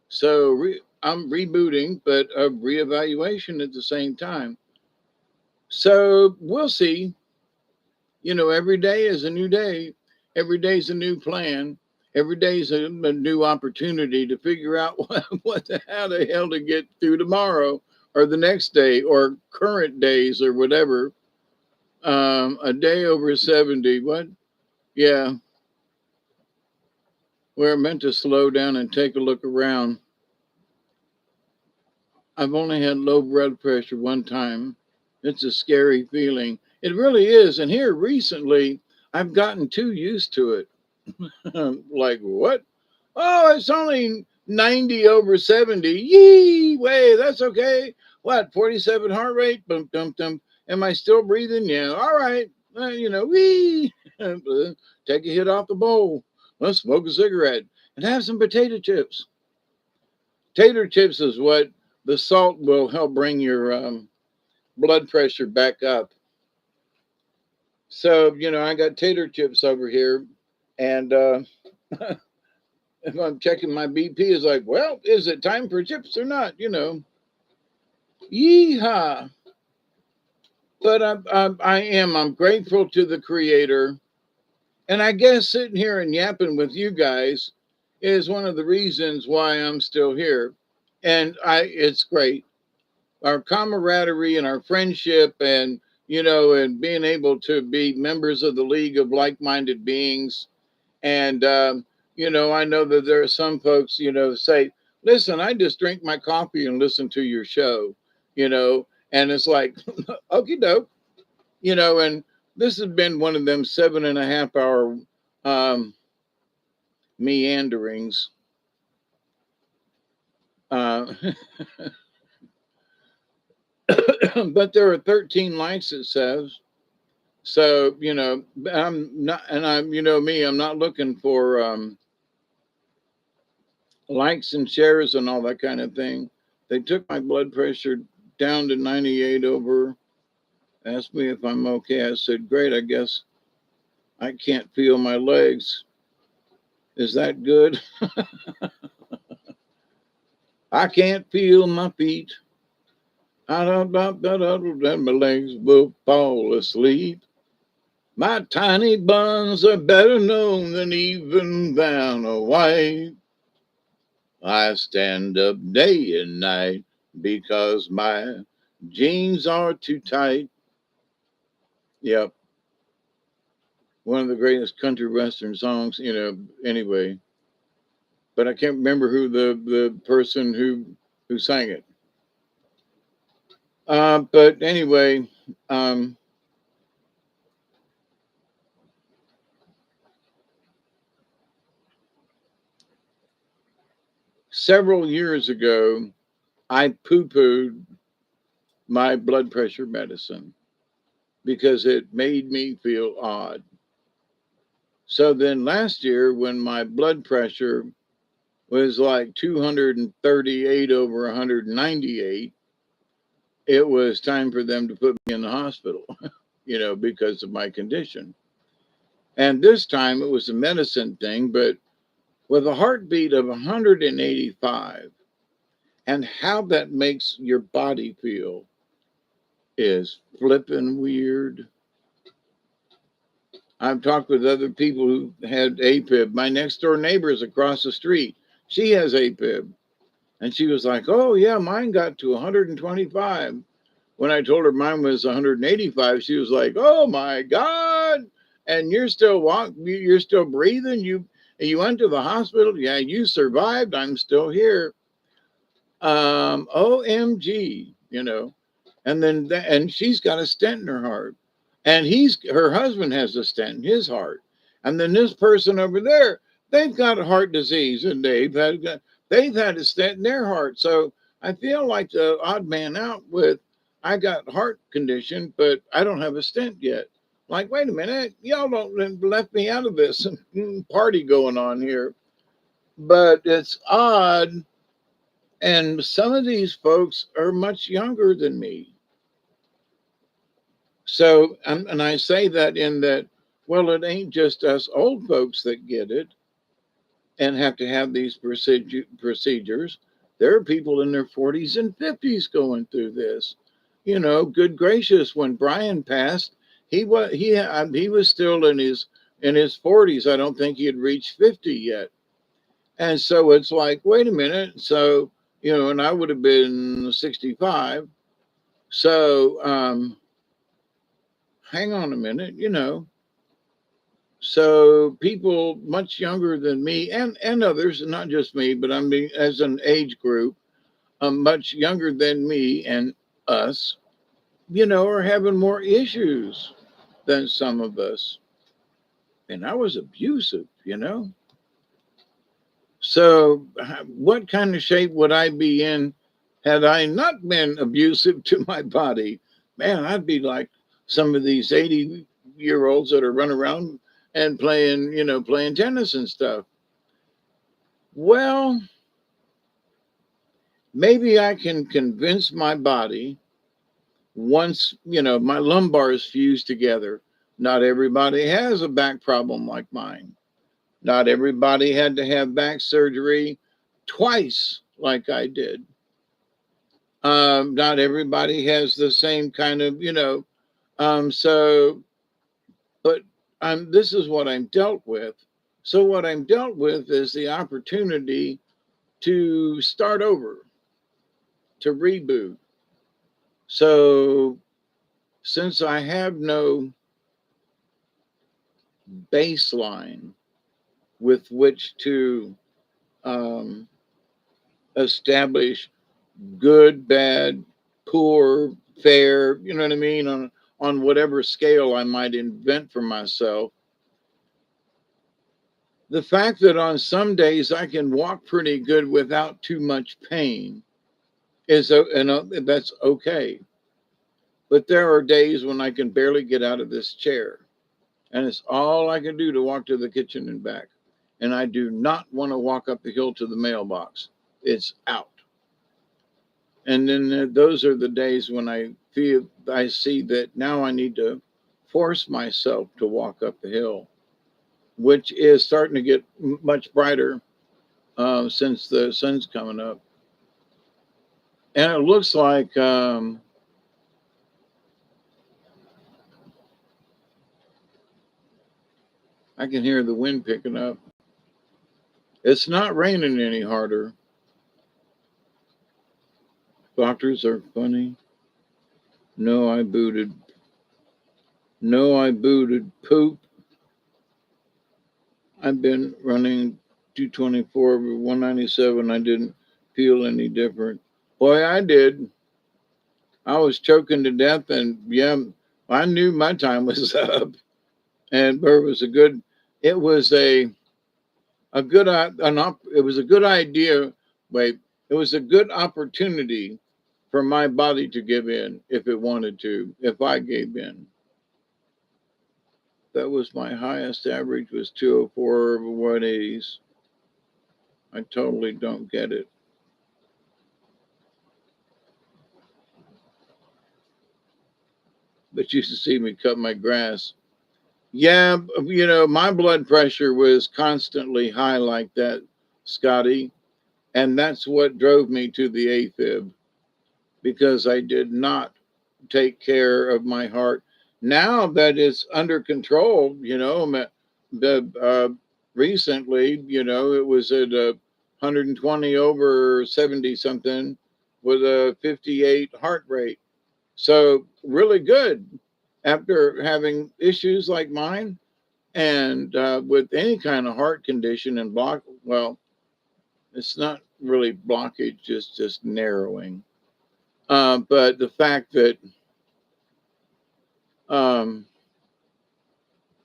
So I'm rebooting, but a reevaluation at the same time. So we'll see. Every day is a new day. Every day is a new plan. Every day is a new opportunity to figure out how the hell to get through tomorrow or the next day or current days or whatever. A day over 70. What? Yeah. We're meant to slow down and take a look around. I've only had low blood pressure one time. It's a scary feeling. It really is. And here recently, I've gotten too used to it. Like, what? Oh, it's only 90 over 70. Yee, way, that's okay. What, 47 heart rate? Bum, dum, dum. Am I still breathing? Yeah, all right. Wee. Take a hit off the bowl. Let's smoke a cigarette and have some potato chips. Tater chips is what the salt will help bring your blood pressure back up. So, I got tater chips over here, and if I'm checking my BP, it's like, well, is it time for chips or not? Yeehaw. But I'm grateful to the Creator. And I guess sitting here and yapping with you guys is one of the reasons why I'm still here. And it's great. Our camaraderie and our friendship and and being able to be members of the League of Like-Minded Beings. And I know that there are some folks say, listen, I just drink my coffee and listen to your show, and it's like, okie doke, and this has been one of them 7.5 hour meanderings. But there are 13 likes, it says. So, I'm not, and I'm, me, I'm not looking for likes and shares and all that kind of thing. They took my blood pressure down to 98 over, asked me if I'm okay. I said, great, I guess I can't feel my legs. Is that good? I can't feel my feet. I don't then my legs will fall asleep. My tiny buns are better known than even Vanna White. I stand up day and night because my jeans are too tight. Yep. One of the greatest country western songs, anyway. But I can't remember who the person who sang it. But anyway, several years ago, I poo-pooed my blood pressure medicine because it made me feel odd. So then last year, when my blood pressure was like 238 over 198, it was time for them to put me in the hospital, because of my condition. And this time it was a medicine thing, but with a heartbeat of 185, and how that makes your body feel is flippin' weird. I've talked with other people who had AFib. My next door neighbor is across the street. She has AFib. And she was like, oh, yeah, mine got to 125. When I told her mine was 185, she was like, oh, my God. And you're still you're still breathing. You went to the hospital. Yeah, you survived. I'm still here. OMG, And then and she's got a stent in her heart. And her husband has a stent in his heart. And then this person over there, they've got a heart disease and they've had a stent in their heart. So I feel like the odd man out with, I got heart condition, but I don't have a stent yet. Like, wait a minute, y'all don't left me out of this party going on here. But it's odd. And some of these folks are much younger than me. So, and I say that in that, well, it ain't just us old folks that get it and have to have these procedures. There are people in their 40s and 50s going through this. Good gracious, when Brian passed, he was still in his 40s. I don't think he had reached 50 yet. And so it's like, wait a minute. So, and I would have been 65. So, hang on a minute, So people much younger than me and others, not just me, but I mean, as an age group, much younger than me and us, you know, are having more issues than some of us. And I was abusive, you know. So, what kind of shape would I be in had I not been abusive to my body? Man, I'd be like some of these 80-year-olds that are running around and playing, you know, playing tennis and stuff. Well, maybe I can convince my body once, you know, my lumbar is fused together. Not everybody has a back problem like mine. Not everybody had to have back surgery twice like I did. Not everybody has the same kind of, you know, so, but this is what I'm dealt with. So, what I'm dealt with is the opportunity to start over, to reboot. So, since I have no baseline with which to um, establish good, bad, poor, fair, you know what I mean, on whatever scale I might invent for myself. The fact that on some days I can walk pretty good without too much pain is, and that's okay. But there are days when I can barely get out of this chair, and it's all I can do to walk to the kitchen and back. And I do not want to walk up the hill to the mailbox. It's out. And then those are the days when I see that now I need to force myself to walk up the hill, which is starting to get much brighter since the sun's coming up. And it looks like I can hear the wind picking up. It's not raining any harder. Doctors are funny. No, I booted. No, I booted poop. I've been running 224 over 197. I didn't feel any different. Boy, I did. I was choking to death, and yeah, I knew my time was up. And it was a good. It was a good. It was a good idea. Wait, it was a good opportunity for my body to give in if it wanted to. If I gave in. That was my highest average was 204 over 180s. I totally don't get it. But you should see me cut my grass. Yeah, you know, my blood pressure was constantly high like that, Scotty. And that's what drove me to the AFib because I did not take care of my heart. Now that it's under control, you know, recently, you know, it was at 120 over 70 something with a 58 heart rate. So really good after having issues like mine and with any kind of heart condition and block. Well, it's not really blockage, just narrowing. But the fact that,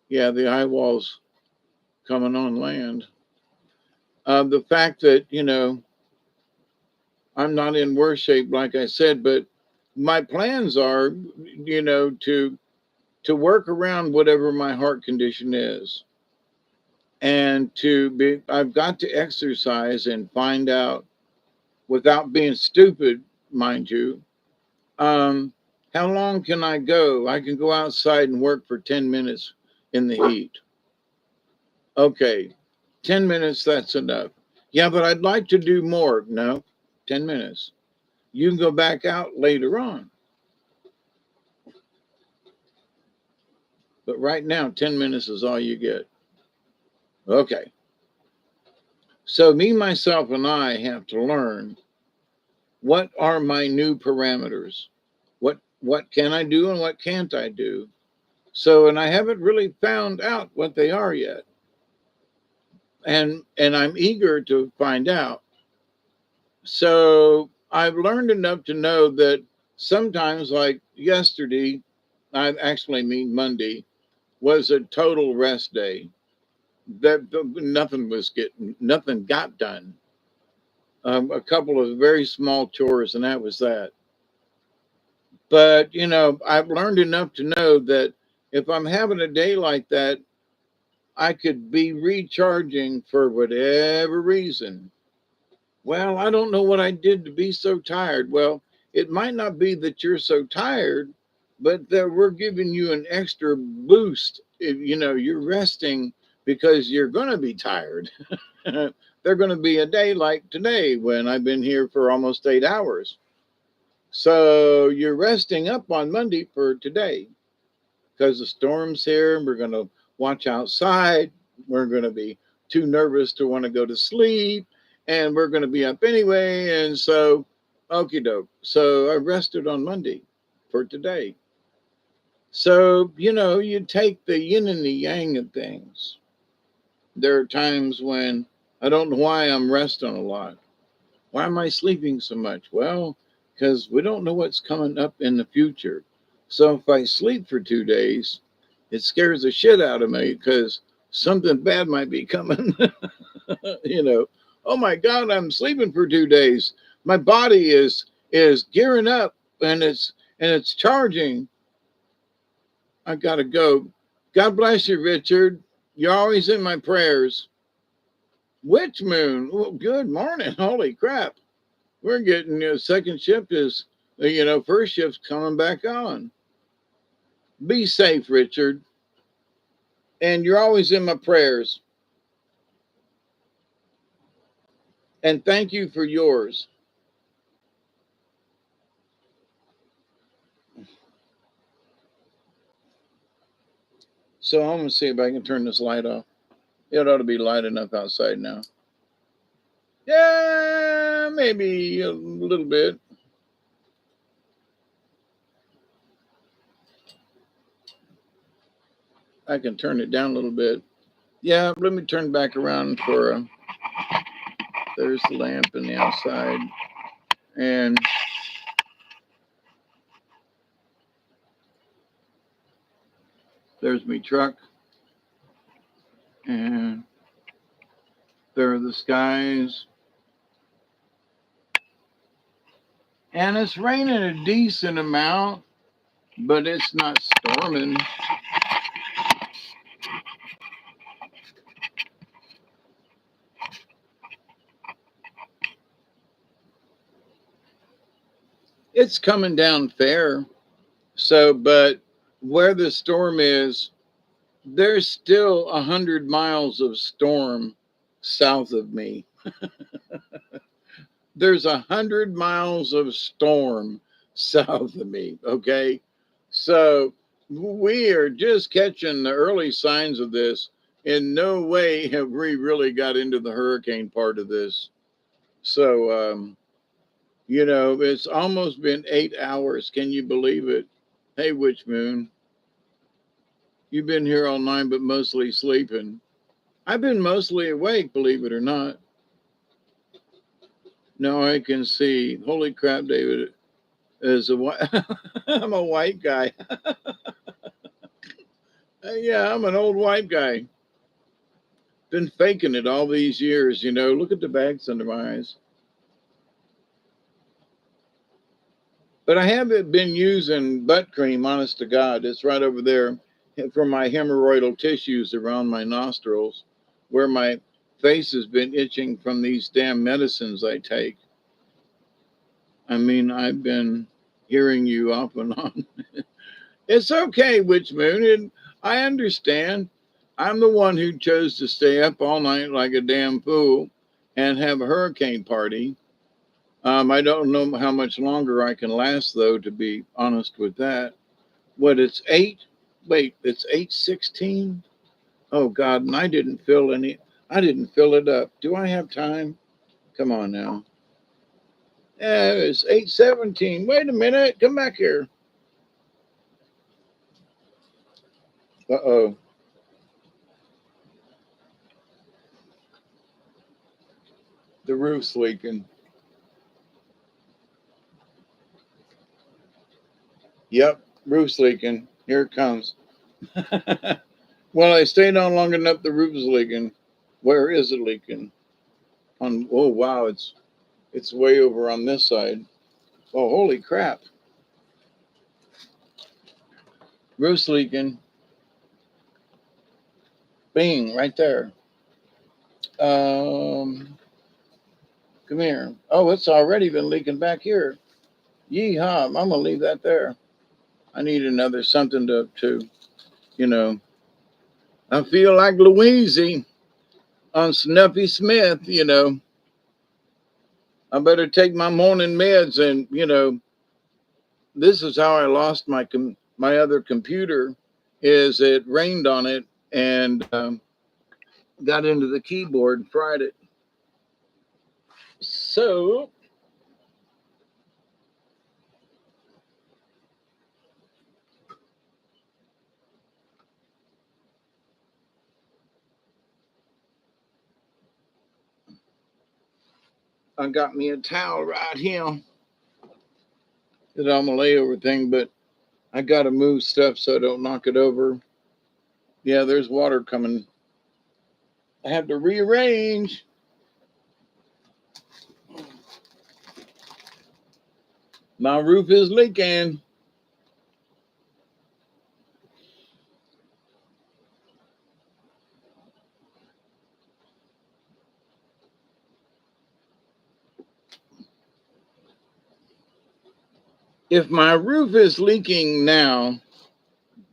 yeah, the eye wall's coming on land. The fact that, you know, I'm not in worse shape, like I said, but my plans are, you know, to work around whatever my heart condition is. And I've got to exercise and find out without being stupid, mind you, how long can I go? I can go outside and work for 10 minutes in the heat. Okay, 10 minutes, that's enough. Yeah, but I'd like to do more. No, 10 minutes. You can go back out later on. But right now, 10 minutes is all you get. Okay. So me, myself, and I have to learn what are my new parameters? What can I do and what can't I do? So, and I haven't really found out what they are yet. And I'm eager to find out. So I've learned enough to know that sometimes, like yesterday, I actually mean Monday, was a total rest day. Nothing got done. A couple of very small chores, and that was that. But I've learned enough to know that if I'm having a day like that, I could be recharging for whatever reason. Well, I don't know what I did to be so tired. Well, it might not be that you're so tired, but that we're giving you an extra boost. If, you're resting because you're going to be tired. They're going to be a day like today when I've been here for almost 8 hours. So you're resting up on Monday for today because the storm's here. We're going to watch outside. We're going to be too nervous to want to go to sleep. And we're going to be up anyway. And so, okie doke. So I rested on Monday for today. So, you take the yin and the yang of things. There are times when I don't know why I'm resting a lot. Why am I sleeping so much? Well, because we don't know what's coming up in the future. So if I sleep for 2 days, it scares the shit out of me because something bad might be coming. Oh my God, I'm sleeping for 2 days. My body is gearing up and it's charging. I gotta go. God bless you, Richard. You're always in my prayers. Witch moon. Oh, good morning. Holy crap. We're getting second shift is first shift's coming back on. Be safe, Richard. And you're always in my prayers. And thank you for yours. So I'm gonna see if I can turn this light off. It ought to be light enough outside now. Yeah, maybe a little bit. I can turn it down a little bit. Yeah, let me turn back around for there's the lamp in the outside. And there's my truck. And there are the skies. And it's raining a decent amount, but it's not storming. It's coming down fair. So, but where the storm is, there's still 100 miles of storm south of me. There's 100 miles of storm south of me. Okay. So we are just catching the early signs of this. In no way have we really got into the hurricane part of this. So, it's almost been 8 hours. Can you believe it? Hey, Witch Moon, you've been here all night, but mostly sleeping. I've been mostly awake, believe it or not. Now I can see. Holy crap, David. Is a white. I'm a white guy. Yeah, I'm an old white guy. Been faking it all these years, Look at the bags under my eyes. But I haven't been using butt cream, honest to God. It's right over there for my hemorrhoidal tissues around my nostrils, where my face has been itching from these damn medicines I take. I mean, I've been hearing you off and on. It's okay, Witch Moon. And I understand. I'm the one who chose to stay up all night like a damn fool and have a hurricane party. I don't know how much longer I can last, though, to be honest with that. What, it's 8? Wait, it's 8:16? Oh, God, and I didn't fill it up. Do I have time? Come on now. Yeah, it's 8:17. Wait a minute. Come back here. Uh-oh. The roof's leaking. Yep, roof's leaking. Here it comes. Well, I stayed on long enough. The roof is leaking. Where is it leaking? On, oh wow, it's way over on this side. Oh, holy crap! Roof's leaking. Bing, right there. Come here. Oh, it's already been leaking back here. Yeehaw! I'm gonna leave that there. I need another something to you know. I feel like Louise on Snuffy Smith. I better take my morning meds, and this is how I lost my other computer. Is it rained on it and got into the keyboard and fried it. So I got me a towel right here that I'm gonna lay over thing, but I gotta move stuff so I don't knock it over. Yeah, there's water coming. I have to rearrange. My roof is leaking. If my roof is leaking now,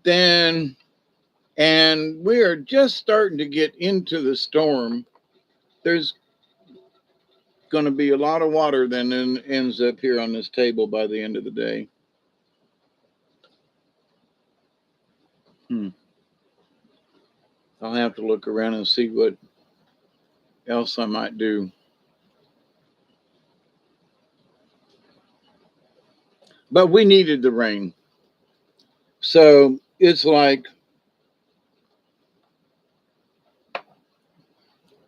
then, and we are just starting to get into the storm, there's going to be a lot of water then ends up here on this table by the end of the day. I'll have to look around and see what else I might do. But we needed the rain. So it's like,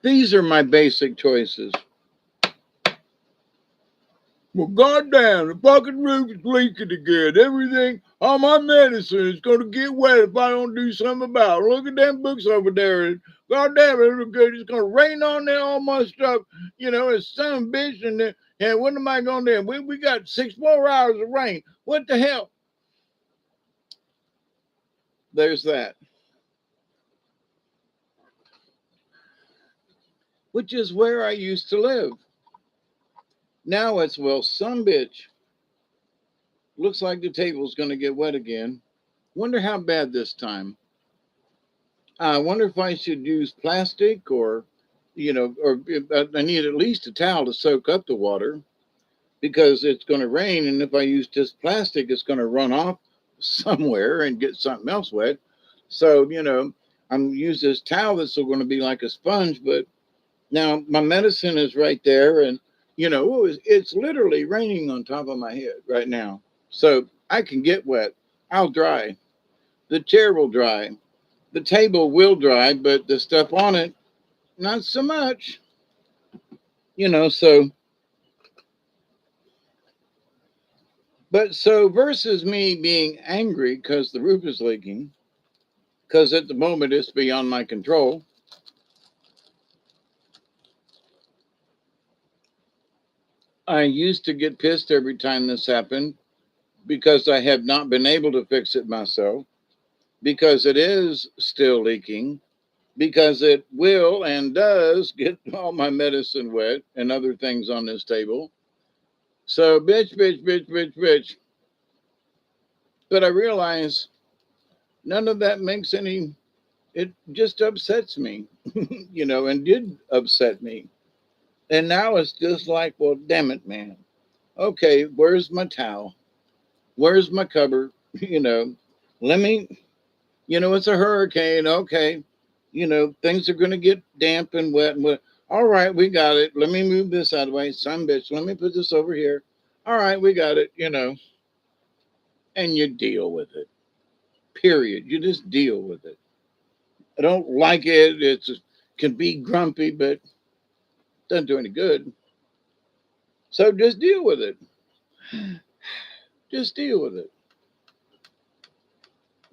these are my basic choices. Well, goddamn, the fucking roof is leaking again. Everything, all my medicine is going to get wet if I don't do something about it. Look at them books over there. Goddamn, it's going to rain on there, all my stuff. It's some bitch. And what am I going to do? We got 6 more hours of rain. What the hell? There's that. Which is where I used to live. Now it's, well, some bitch. Looks like the table's going to get wet again. Wonder how bad this time. I wonder if I should use plastic or I need at least a towel to soak up the water because it's going to rain. And if I use just plastic, it's going to run off somewhere and get something else wet. So, I'm use this towel that's still going to be like a sponge, but now my medicine is right there. And, it's literally raining on top of my head right now. So I can get wet. I'll dry. The chair will dry. The table will dry, but the stuff on it, not so much. So versus me being angry because the roof is leaking, because at the moment it's beyond my control. I used to get pissed every time this happened because I have not been able to fix it myself, because it is still leaking, because it will and does get all my medicine wet and other things on this table. So bitch. But I realize none of that makes any, it just upsets me, and did upset me. And now it's just like, well, damn it, man. Okay, where's my towel? Where's my cupboard? Let me, it's a hurricane. Okay. Things are going to get damp and wet and wet. All right, we got it. Let me move this out of the way. Son bitch, let me put this over here. All right, we got it, and you deal with it. Period. You just deal with it. I don't like it. It can be grumpy, but doesn't do any good. So just deal with it. Just deal with it.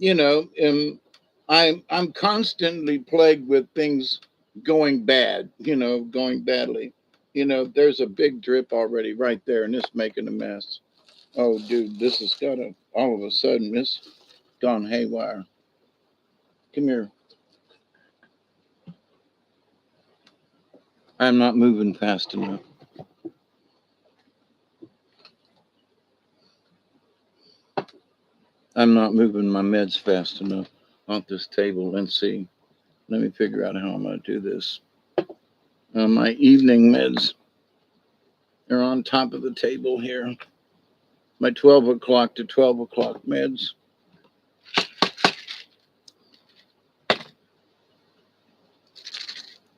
you know, I'm constantly plagued with things going bad, going badly. There's a big drip already right there, and it's making a mess. Oh, dude, this has got to all of a sudden it's gone haywire. Come here. I'm not moving fast enough. I'm not moving my meds fast enough off this table. Let's see. Let me figure out how I'm going to do this. My evening meds are on top of the table here. My 12 o'clock to 12 o'clock meds.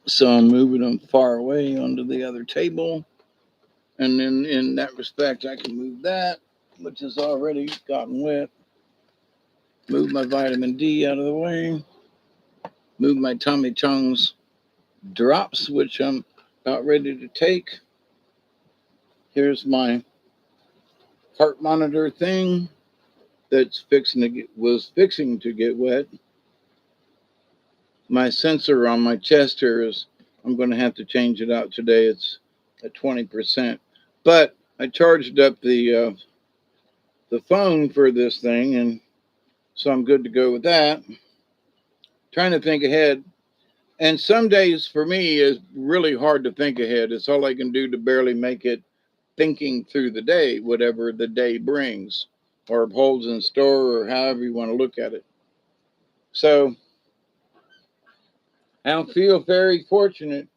So I'm moving them far away onto the other table. And then in that respect, I can move that, which has already gotten wet. Move my vitamin D out of the way. Move my Tommy Chong's drops, which I'm about ready to take. Here's my heart monitor thing that's was fixing to get wet. My sensor on my chest here I'm going to have to change it out today. It's at 20%. But I charged up the phone for this thing, and so I'm good to go with that. Trying to think ahead. And some days for me is really hard to think ahead. It's all I can do to barely make it thinking through the day, whatever the day brings or holds in store, or however you want to look at it. So I feel very fortunate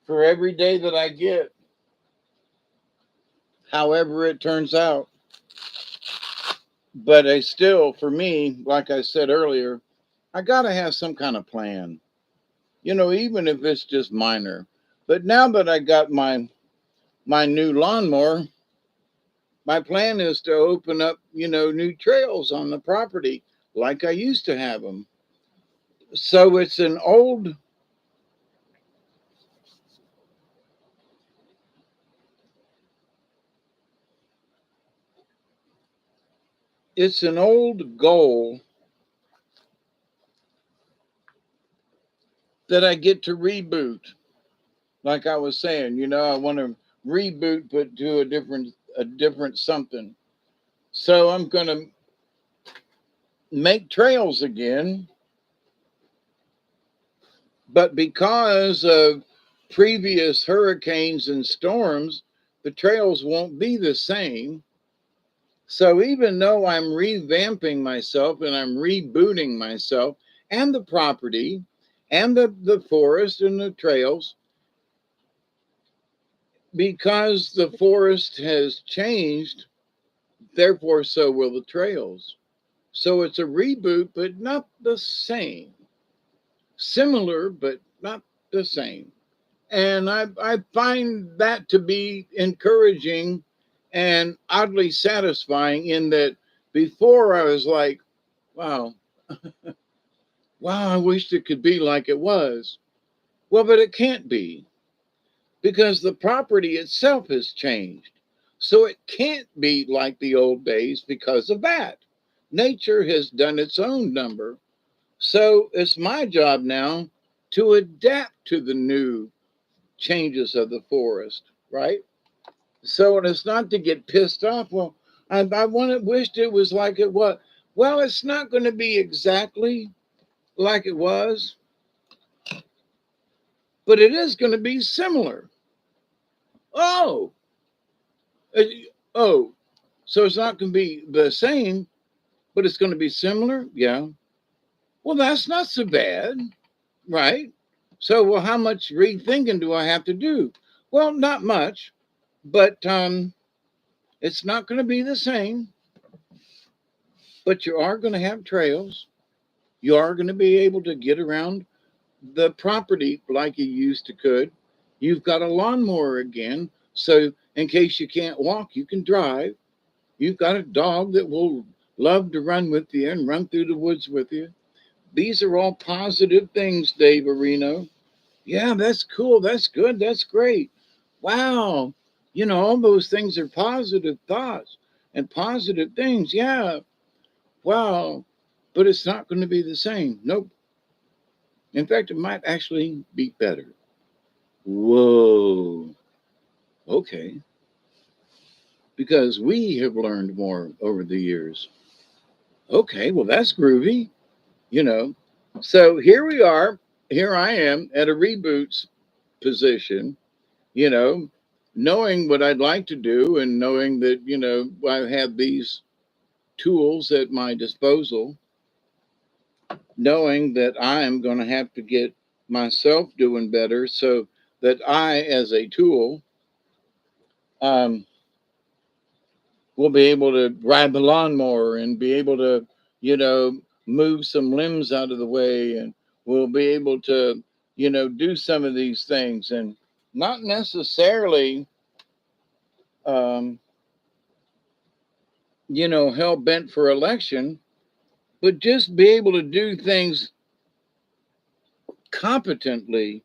for every day that I get, however it turns out. But I still, for me, like I said earlier, I got to have some kind of plan, even if it's just minor. But now that I got my new lawnmower, my plan is to open up, new trails on the property like I used to have them. So it's an old goal that I get to reboot. Like I was saying, I want to reboot, but do a different something. So I'm going to make trails again, but because of previous hurricanes and storms, the trails won't be the same. So even though I'm revamping myself and I'm rebooting myself and the property and the forest and the trails, because the forest has changed, therefore so will the trails. So it's a reboot, but not the same. Similar, but not the same. And I find that to be encouraging and oddly satisfying, in that before I was like, wow, I wished it could be like it was. Well, but it can't be, because the property itself has changed. So it can't be like the old days because of that. Nature has done its own number. So it's my job now to adapt to the new changes of the forest, right? So it's not to get pissed off. Well, I wished it was like it was. Well, it's not going to be exactly like it was, but it is going to be similar. Oh, oh, so it's not going to be the same, but it's going to be similar. Yeah. Well, that's not so bad, right? So, well, how much rethinking do I have to do? Well, not much, but it's not going to be the same. But you are going to have trails. You are going to be able to get around the property like you used to could. You've got a lawnmower again, so in case you can't walk, you can drive. You've got a dog that will love to run with you and run through the woods with you. These are all positive things, Dave Areno. Yeah, that's cool. That's good. That's great. Wow. All those things are positive thoughts and positive things. Yeah. Wow. but it's not going to be the same. Nope. In fact, it might actually be better. Whoa. Okay. Because we have learned more over the years. Okay, well, that's groovy, you know. So here we are. Here I am at a reboots position, you know, knowing what I'd like to do and knowing that, I have these tools at my disposal, knowing that I'm going to have to get myself doing better so that I, as a tool, um, will be able to ride the lawnmower and be able to, move some limbs out of the way, and we'll be able to, do some of these things, and not necessarily, um, hell bent for election, but just be able to do things competently.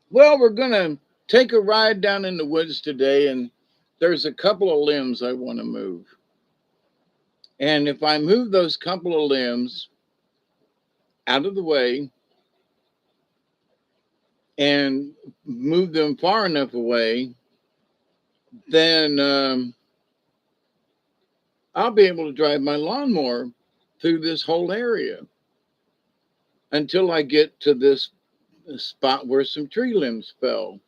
Well, we're going to take a ride down in the woods today, and there's a couple of limbs I want to move. And if I move those couple of limbs out of the way and move them far enough away, then I'll be able to drive my lawnmower through this whole area until I get to this spot where some tree limbs fell.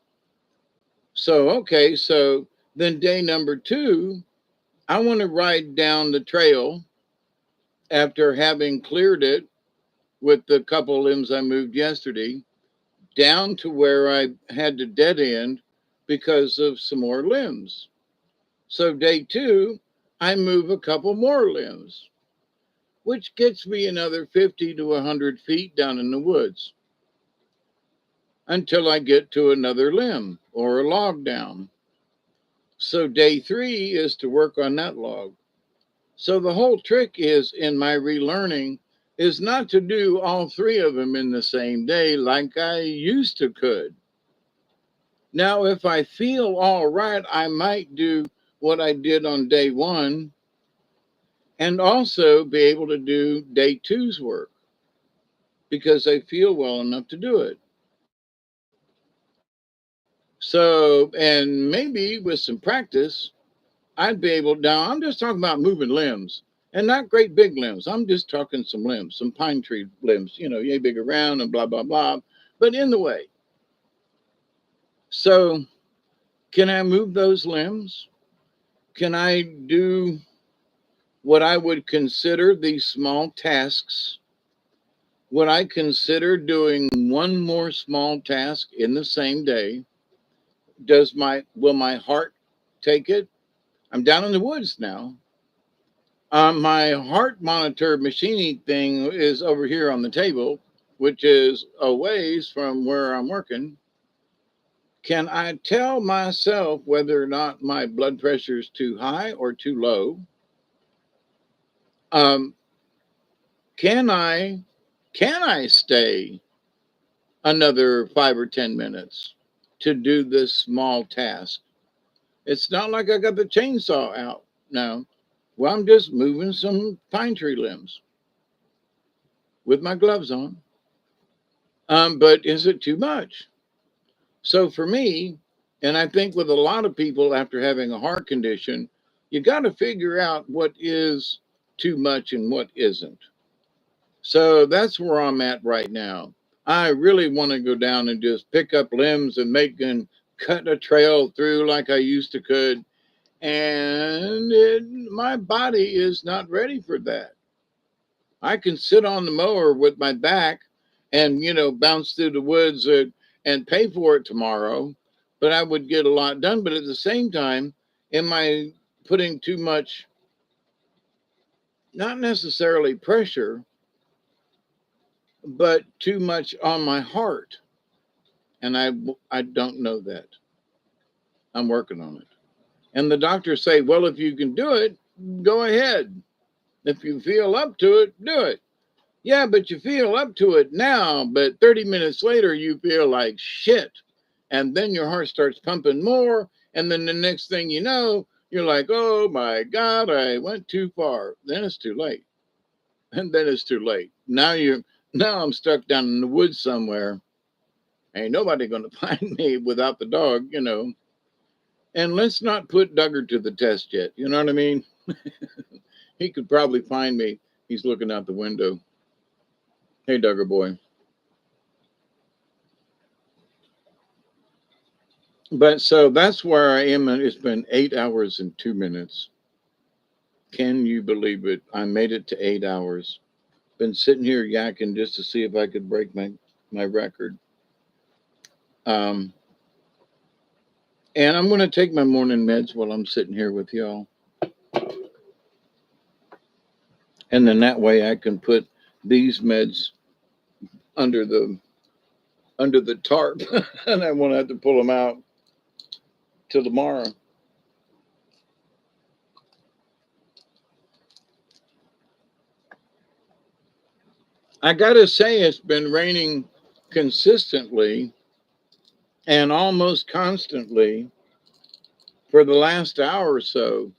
So, okay, so then day number 2, I want to ride down the trail after having cleared it with the couple limbs I moved yesterday, down to where I had to dead end because of some more limbs. So day 2, I move a couple more limbs, which gets me another 50 to 100 feet down in the woods until I get to another limb or a log down. So day 3 is to work on that log. So the whole trick is, in my relearning, is not to do all 3 of them in the same day like I used to could. Now, if I feel all right, I might do what I did on day 1 and also be able to do day 2's work because I feel well enough to do it. So, and maybe with some practice, I'd be able, now I'm just talking about moving limbs and not great big limbs. I'm just talking some limbs, some pine tree limbs, yay big around and blah, blah, blah, but in the way. So can I move those limbs? Can I do what I would consider these small tasks? Would I consider doing one more small task in the same day? Will my heart take it? I'm down in the woods now. My heart monitor machining thing is over here on the table, which is a ways from where I'm working. Can I tell myself whether or not my blood pressure is too high or too low? Can I stay another 5 or 10 minutes to do this small task? It's not like I got the chainsaw out now. Well, I'm just moving some pine tree limbs with my gloves on. But is it too much? So for me, and I think with a lot of people after having a heart condition, you got to figure out what is too much and what isn't. So that's where I'm at right now. I really want to go down and just pick up limbs and cut a trail through like I used to could. And my body is not ready for that. I can sit on the mower with my back and, bounce through the woods and pay for it tomorrow, but I would get a lot done. But at the same time, am I putting too much, not necessarily pressure, but too much on my heart? And I don't know that. I'm working on it. And the doctors say, well, if you can do it, go ahead. If you feel up to it, do it. Yeah, but you feel up to it now, but 30 minutes later, you feel like shit. And then your heart starts pumping more. And then the next thing you know, You're like, oh my God, I went too far. Then it's too late. And then it's too late. Now I'm stuck down in the woods somewhere. Ain't nobody gonna find me without the dog, you know. And let's not put Duggar to the test yet. You know what I mean? He could probably find me. He's looking out the window. Hey, Duggar boy. But so that's where I am. And it's been 8 hours and 2 minutes. Can you believe it? I made it to 8 hours. Been sitting here yakking just to see if I could break my record. And I'm going to take my morning meds while I'm sitting here with y'all. And then that way I can put these meds under the tarp and I won't have to pull them out till tomorrow. I gotta say, it's been raining consistently and almost constantly for the last hour or so.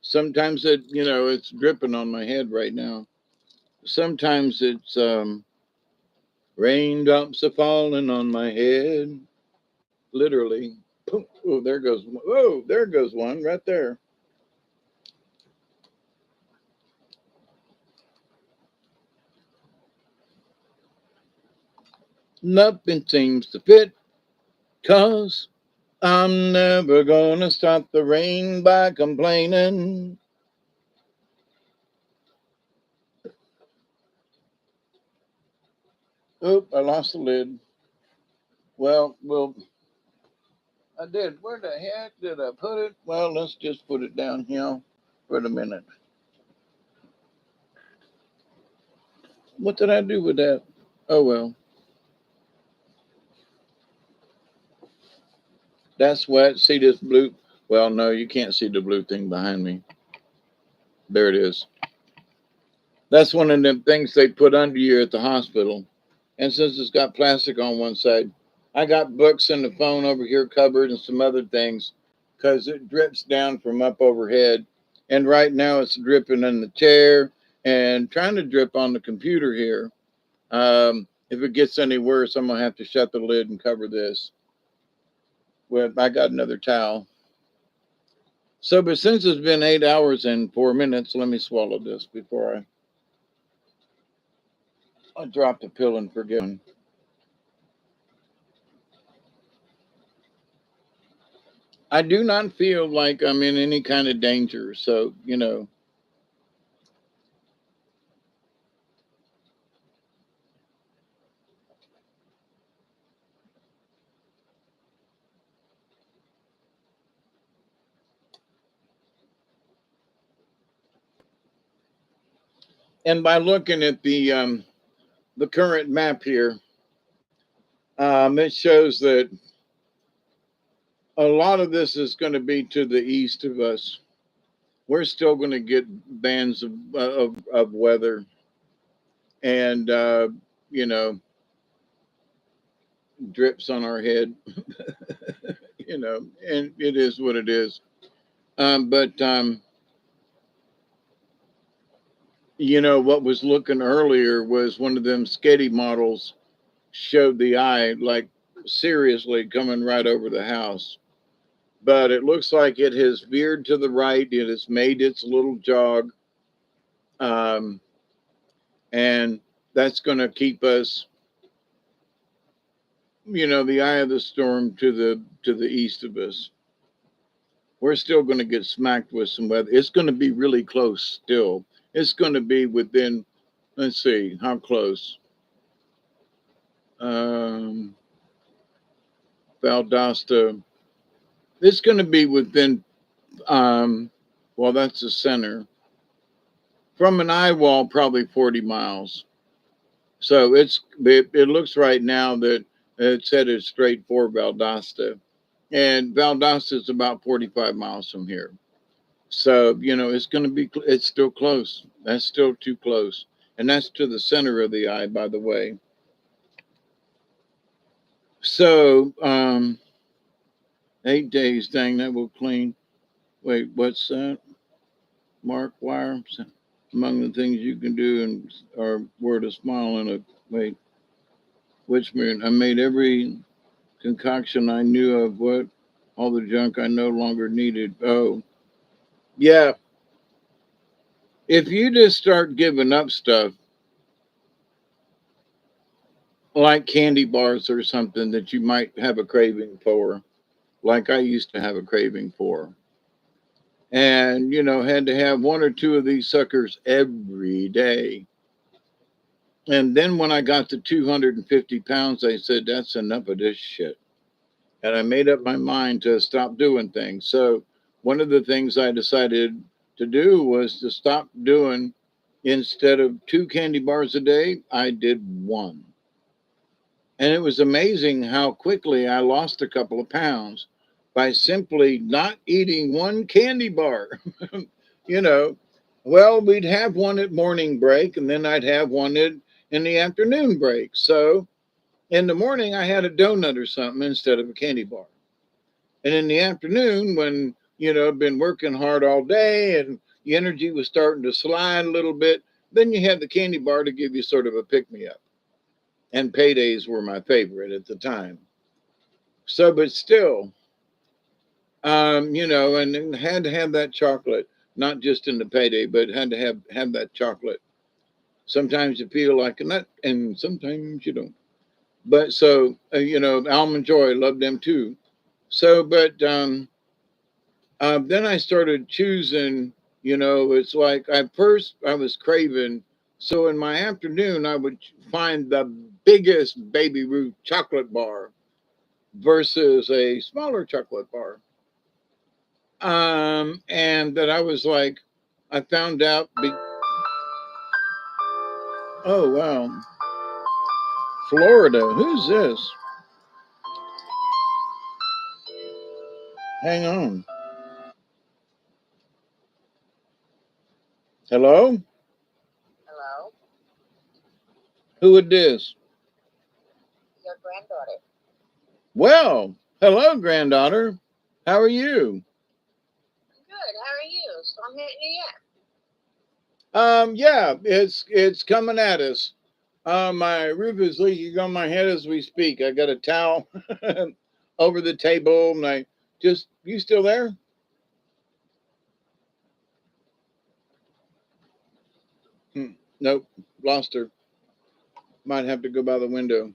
Sometimes it's dripping on my head right now. Sometimes it's raindrops are falling on my head, literally. Oh, there goes one. Oh, there goes one right there. Nothing seems to fit, 'cause I'm never gonna stop the rain by complaining. Oop, I lost the lid. Well, I did. Where the heck did I put it? Well, let's just put it down here for a minute. What did I do with that? Oh, well. That's wet. See this blue? Well, no, you can't see the blue thing behind me. There it is. That's one of them things they put under you at the hospital. And since it's got plastic on one side, I got books and the phone over here covered and some other things because it drips down from up overhead. And right now it's dripping in the chair and trying to drip on the computer here. If it gets any worse, I'm going to have to shut the lid and cover this. Well, I got another towel. So, but since it's been 8 hours and 4 minutes, let me swallow this before I drop the pill and forget. I do not feel like I'm in any kind of danger. So, and by looking at the current map here, it shows that a lot of this is going to be to the east of us. We're still going to get bands of weather, and drips on our head. And it is what it is. But what was looking earlier was one of them sketty models showed the eye like seriously coming right over the house. But it looks like it has veered to the right. It has made its little jog. And that's going to keep us, the eye of the storm to the east of us. We're still going to get smacked with some weather. It's going to be really close still. It's going to be within, let's see, how close? Valdosta. It's going to be within, well, that's the center. From an eye wall, probably 40 miles. So it looks right now that it's headed straight for Valdosta. And Valdosta is about 45 miles from here. So, it's still close. That's still too close. And that's to the center of the eye, by the way. So, 8 days, dang, that will clean. Wait, what's that? Mark Wire. Among the things you can do and or word a smile and a wait, which moon? I made every concoction I knew of. What? All the junk I no longer needed. Oh, yeah. If you just start giving up stuff like candy bars or something that you might have a craving for, like I used to have a craving for, and had to have one or two of these suckers every day. And then when I got to 250 pounds, I said, that's enough of this shit. And I made up my mind to stop doing things. So one of the things I decided to do was to stop doing, instead of 2 candy bars a day, I did 1. And it was amazing how quickly I lost a couple of pounds by simply not eating 1 candy bar. you know, well, we'd have one at morning break, and then I'd have one in the afternoon break. So in the morning, I had a donut or something instead of a candy bar. And in the afternoon, when, I'd been working hard all day and the energy was starting to slide a little bit, then you had the candy bar to give you sort of a pick me up. And paydays were my favorite at the time. So, but still, and had to have that chocolate, not just in the payday, but had to have that chocolate. Sometimes you feel like a nut, and sometimes you don't. But so, Almond Joy, love them too. So, but then I started choosing, it's like I was craving. So in my afternoon, I would find the biggest Baby Ruth chocolate bar versus a smaller chocolate bar. And that I was like, I found out, oh, wow, Florida, who's this? Hang on. Hello? Hello, Who is this? your granddaughter. Well, hello, granddaughter. How are you? Good. How are you? So I'm hitting you yet. Yeah, it's coming at us. My roof is leaking on my head as we speak. I got a towel over the table, and you still there? Nope, lost her. Might have to go by the window.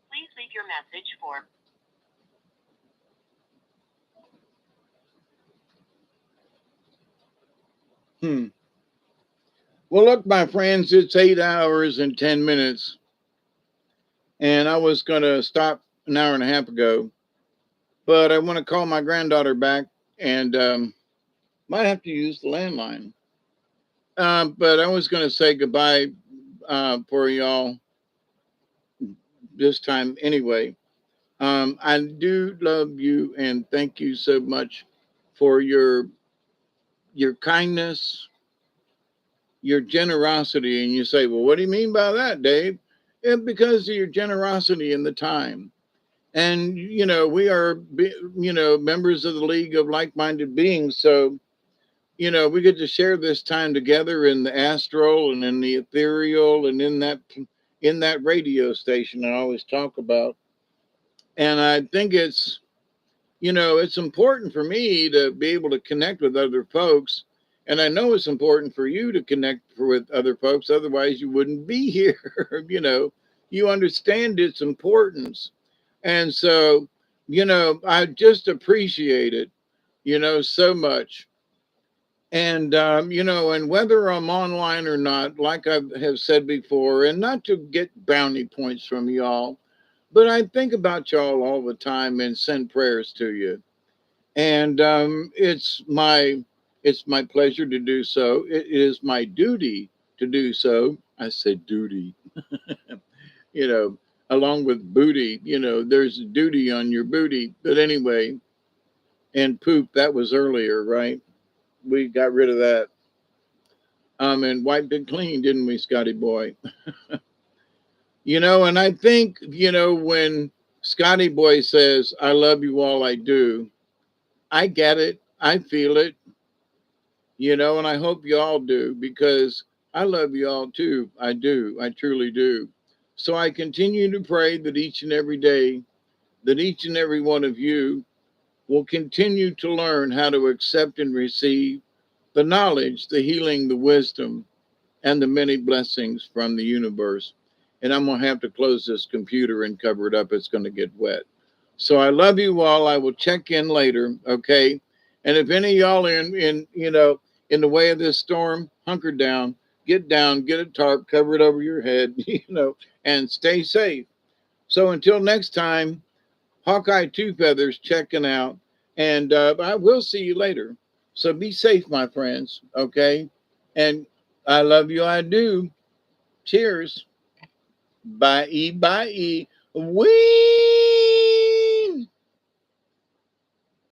Please leave your message for. Well, look, my friends, it's 8 hours and 10 minutes, and I was going to stop an hour and a half ago, but I want to call my granddaughter back, and might have to use the landline. But I was going to say goodbye for y'all this time anyway. I do love you and thank you so much for your kindness, your generosity. And you say, well, what do you mean by that, Dave? Because of your generosity and the time. And we are members of the League of Like-Minded Beings, so we get to share this time together in the astral and in the ethereal and in that radio station I always talk about. And I think it's important for me to be able to connect with other folks. And I know it's important for you to connect with other folks. Otherwise, you wouldn't be here. You understand its importance. And so, I just appreciate it, so much. And, and whether I'm online or not, like I have said before, and not to get brownie points from y'all, but I think about y'all all the time and send prayers to you. And it's my pleasure to do so. It is my duty to do so. I said duty, you know, along with booty. You know, there's duty on your booty. But anyway, and poop, that was earlier, right? We got rid of that. And wiped it clean, didn't we, Scotty boy? You know, and I think, you know, when Scotty boy says, I love you all, I do, I get it. I feel it, you know, and I hope you all do, because I love you all too. I do. I truly do. So I continue to pray that each and every day, that each and every one of you will continue to learn how to accept and receive the knowledge, the healing, the wisdom, and the many blessings from the universe. And I'm going to have to close this computer and cover it up. It's going to get wet. So I love you all. I will check in later. Okay. And if any of y'all are you know, in the way of this storm, hunker down, get a tarp, cover it over your head, you know, and stay safe. So until next time, Hawkeye Two Feathers checking out. And I will see you later. So be safe, my friends. Okay. And I love you. I do. Cheers. Bye. Bye. Wee.